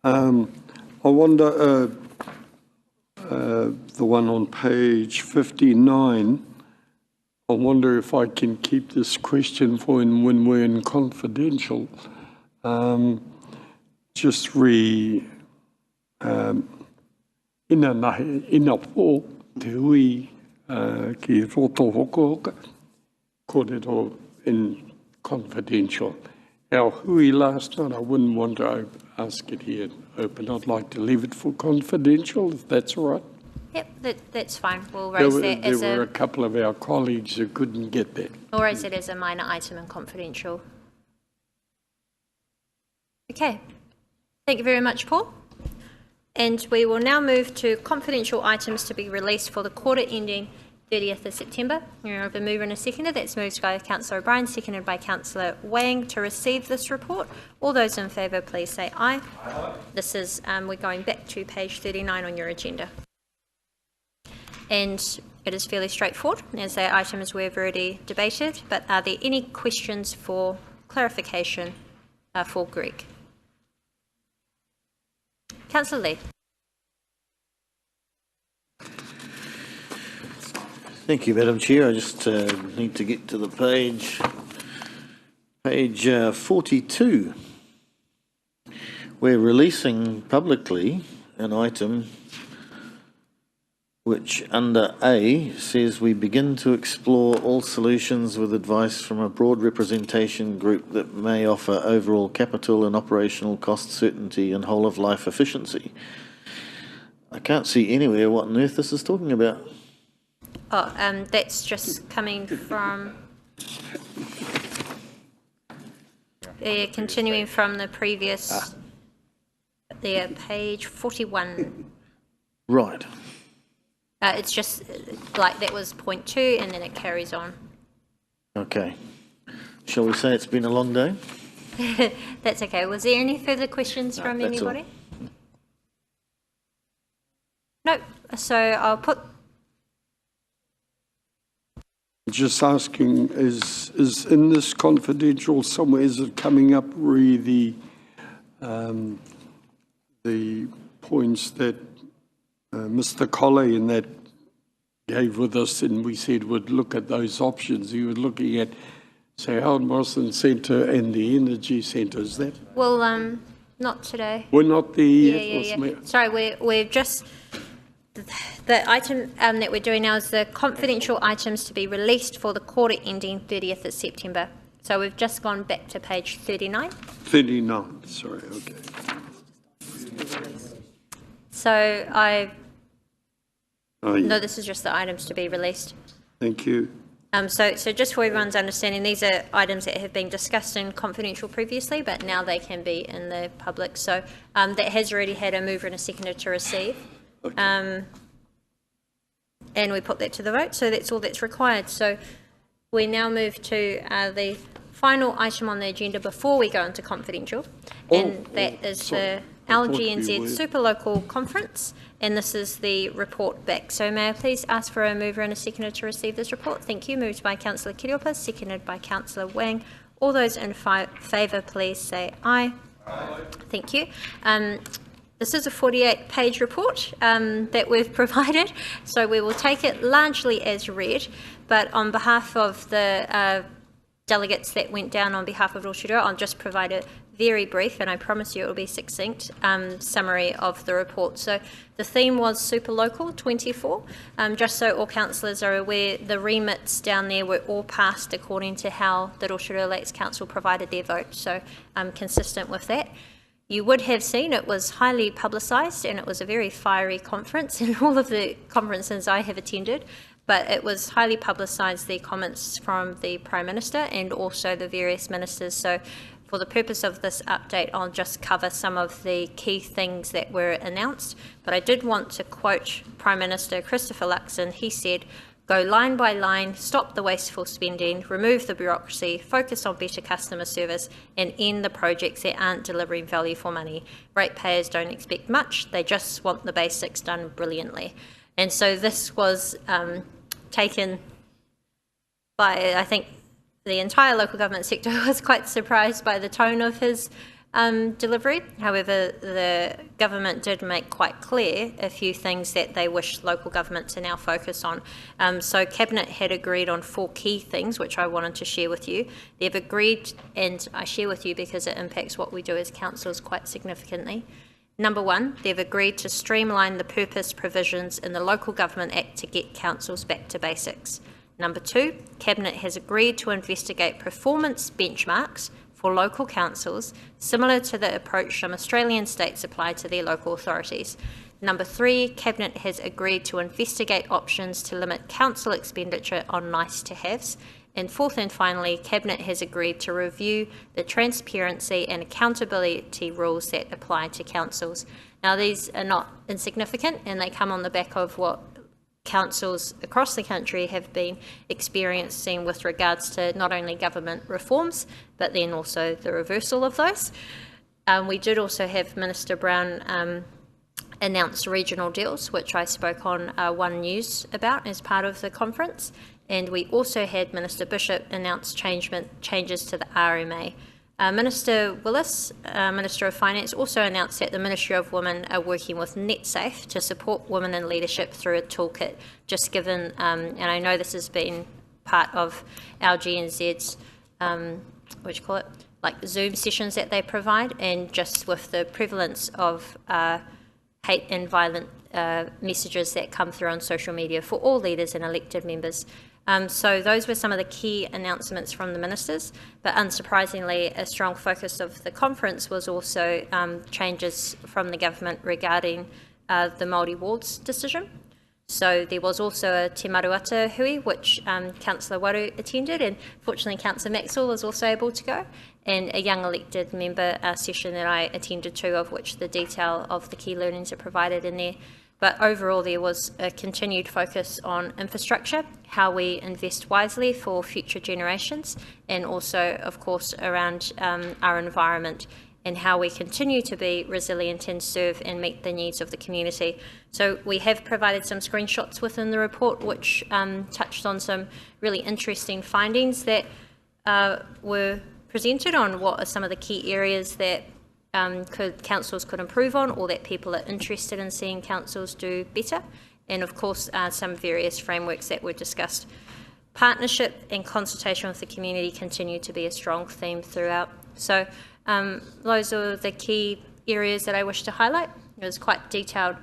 I wonder, the one on page 59, I wonder if I can keep this question for when we're in confidential. Just ina pō te hui ki roto hoka, kōrero in confidential. Our hui last night, I wouldn't want to ask it here open. I'd like to leave it for confidential, if that's all right. Yep, that's fine. We'll raise that as There were a couple of our colleagues who couldn't get that. We'll raise it as a minor item and confidential. Okay. Thank you very much, Paul. And we will now move to confidential items to be released for the quarter ending 30th of September. We have a mover and a seconder. That's moved by Councillor O'Brien, seconded by Councillor Wang to receive this report. All those in favour, please say aye. Aye. This is, we're going back to page 39 on your agenda. And it is fairly straightforward, as the items we've already debated, but are there any questions for clarification for Greg? Councillor Lee. Thank you, Madam Chair. I just need to get to the page 42. We're releasing publicly an item which under A says we begin to explore all solutions with advice from a broad representation group that may offer overall capital and operational cost certainty and whole of life efficiency. I can't see anywhere what on earth this is talking about. Oh, that's just coming from, continuing from the previous, page 41. Right. It's just like that was point 2 and then it carries on. Okay. Shall we say it's been a long day? That's okay. Was there any further questions from anybody? No. So I'll put. Just asking, is in this confidential somewhere, is it coming up really the points that Mr. Colley and that gave with us, and we said would look at those options. He was looking at, say, Howard Morrison Centre and the Energy Centre. Is that? Well, not today. We're not there yet. Yeah. Sorry, we're just the item that we're doing now is the confidential items to be released for the quarter ending 30th of September. So we've just gone back to page 39. 39. Sorry. Okay. So no, this is just the items to be released. Thank you. So just for everyone's understanding, these are items that have been discussed in confidential previously, but now they can be in the public. So that has already had a mover and a seconder to receive. Okay. And we put that to the vote, so that's all that's required. So we now move to the final item on the agenda before we go into confidential, and that is the LGNZ Superlocal Conference, and this is the report back. So may I please ask for a mover and a seconder to receive this report? Thank you. Moved by Councillor Kiriopa, seconded by Councillor Wang. All those in favour, please say aye. Aye. Thank you. This is a 48-page report that we've provided, so we will take it largely as read, but on behalf of the delegates that went down on behalf of Rotorua, I'll just provide a very brief, and I promise you it will be succinct, summary of the report. So the theme was Super Local 24. Just so all councillors are aware, the remits down there were all passed according to how the Rotorua Lakes Council provided their vote, so consistent with that. You would have seen it was highly publicised, and it was a very fiery conference in all of the conferences I have attended, but it was highly publicised, the comments from the Prime Minister and also the various ministers. So for the purpose of this update, I'll just cover some of the key things that were announced. But I did want to quote Prime Minister Christopher Luxon. He said, "Go line by line, stop the wasteful spending, remove the bureaucracy, focus on better customer service, and end the projects that aren't delivering value for money. Ratepayers don't expect much, they just want the basics done brilliantly." And so this was taken by, I think, the entire local government sector was quite surprised by the tone of his delivery. However, the government did make quite clear a few things that they wish local government to now focus on. So Cabinet had agreed on 4 key things, which I wanted to share with you. They've agreed, and I share with you because it impacts what we do as councils quite significantly. Number one, they've agreed to streamline the purpose provisions in the Local Government Act to get councils back to basics. Number two, Cabinet has agreed to investigate performance benchmarks for local councils, similar to the approach some Australian states apply to their local authorities. Number three, Cabinet has agreed to investigate options to limit council expenditure on nice-to-haves. And fourth and finally, Cabinet has agreed to review the transparency and accountability rules that apply to councils. Now, these are not insignificant, and they come on the back of what councils across the country have been experiencing with regards to not only government reforms, but then also the reversal of those. We did also have Minister Brown announce regional deals, which I spoke on One News about as part of the conference. And we also had Minister Bishop announce changes to the RMA. Minister Willis, Minister of Finance, also announced that the Ministry of Women are working with NetSafe to support women in leadership through a toolkit, just given, and I know this has been part of our GNZ's, what do you call it, like Zoom sessions that they provide, and just with the prevalence of hate and violent messages that come through on social media for all leaders and elected members. So those were some of the key announcements from the ministers, but unsurprisingly, a strong focus of the conference was also changes from the government regarding the Māori wards decision. So there was also a Te Maruata hui, which Councillor Waru attended, and fortunately Councillor Maxwell was also able to go, and a young elected member session that I attended to, of which the detail of the key learnings are provided in there. But overall, there was a continued focus on infrastructure, how we invest wisely for future generations, and also, of course, around our environment and how we continue to be resilient and serve and meet the needs of the community. So we have provided some screenshots within the report, which touched on some really interesting findings that were presented on what are some of the key areas that councils could improve on, or that people are interested in seeing councils do better, and of course some various frameworks that were discussed. Partnership and consultation with the community continue to be a strong theme throughout. So those are the key areas that I wish to highlight. It was quite detailed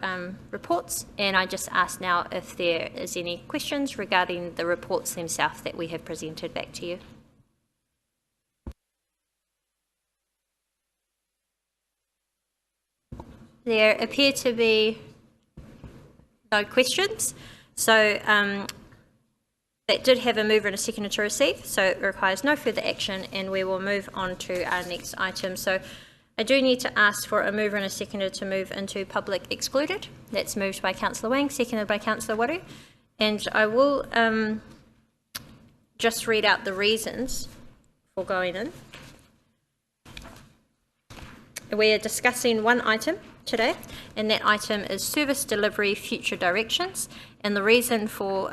reports, and I just ask now if there is any questions regarding the reports themselves that we have presented back to you. There appear to be no questions. So that did have a mover and a seconder to receive, so it requires no further action, and we will move on to our next item. So I do need to ask for a mover and a seconder to move into public excluded. That's moved by Councillor Wang, seconded by Councillor Waru. And I will just read out the reasons for going in. We are discussing one item today, and that item is service delivery future directions, and the reason for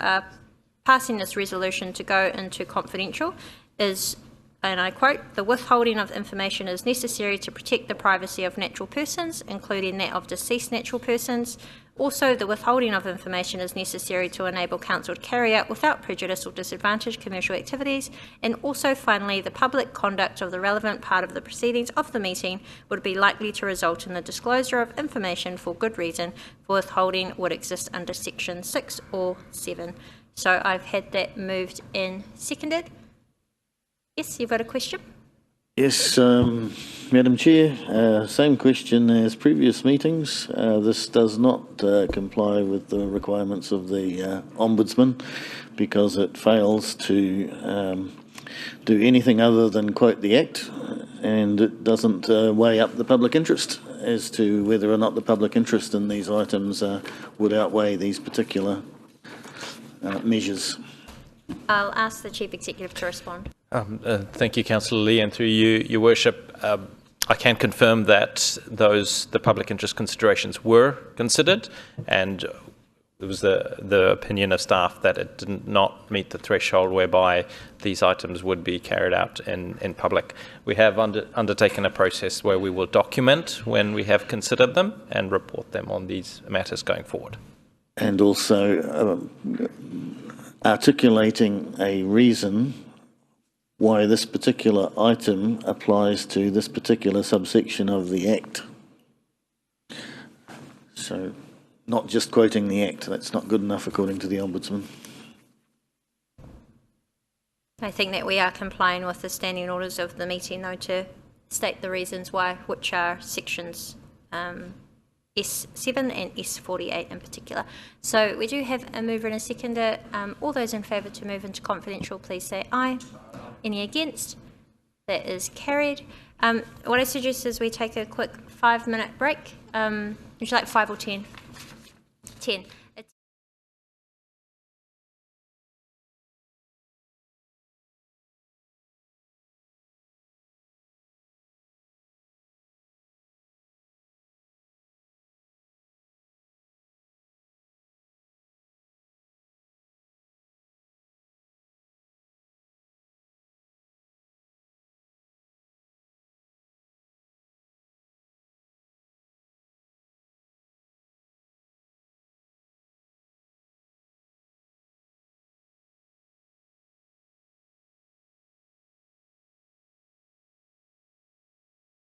passing this resolution to go into confidential is, and I quote, "The withholding of information is necessary to protect the privacy of natural persons, including that of deceased natural persons. Also, the withholding of information is necessary to enable council to carry out without prejudice or disadvantage commercial activities. And also, finally, the public conduct of the relevant part of the proceedings of the meeting would be likely to result in the disclosure of information for good reason for withholding would exist under section 6 or 7. So I've had that moved and seconded. Yes, you've got a question? Yes, Madam Chair, same question as previous meetings. This does not comply with the requirements of the Ombudsman because it fails to do anything other than quote the Act, and it doesn't weigh up the public interest as to whether or not the public interest in these items would outweigh these particular measures. I'll ask the Chief Executive to respond. Thank you, Councillor Lee, and through you, Your Worship, I can confirm that the public interest considerations were considered, and it was the opinion of staff that it did not meet the threshold whereby these items would be carried out in public. We have undertaken a process where we will document when we have considered them and report them on these matters going forward. And also articulating a reason why this particular item applies to this particular subsection of the Act. So not just quoting the Act, that's not good enough according to the Ombudsman. I think that we are complying with the standing orders of the meeting, though, to state the reasons why, which are sections S7 and S48 in particular. So we do have a mover and a seconder. All those in favour to move into confidential, please say aye. Any against? That is carried. What I suggest is we take a quick 5-minute break. Would you like 5 or 10? 10.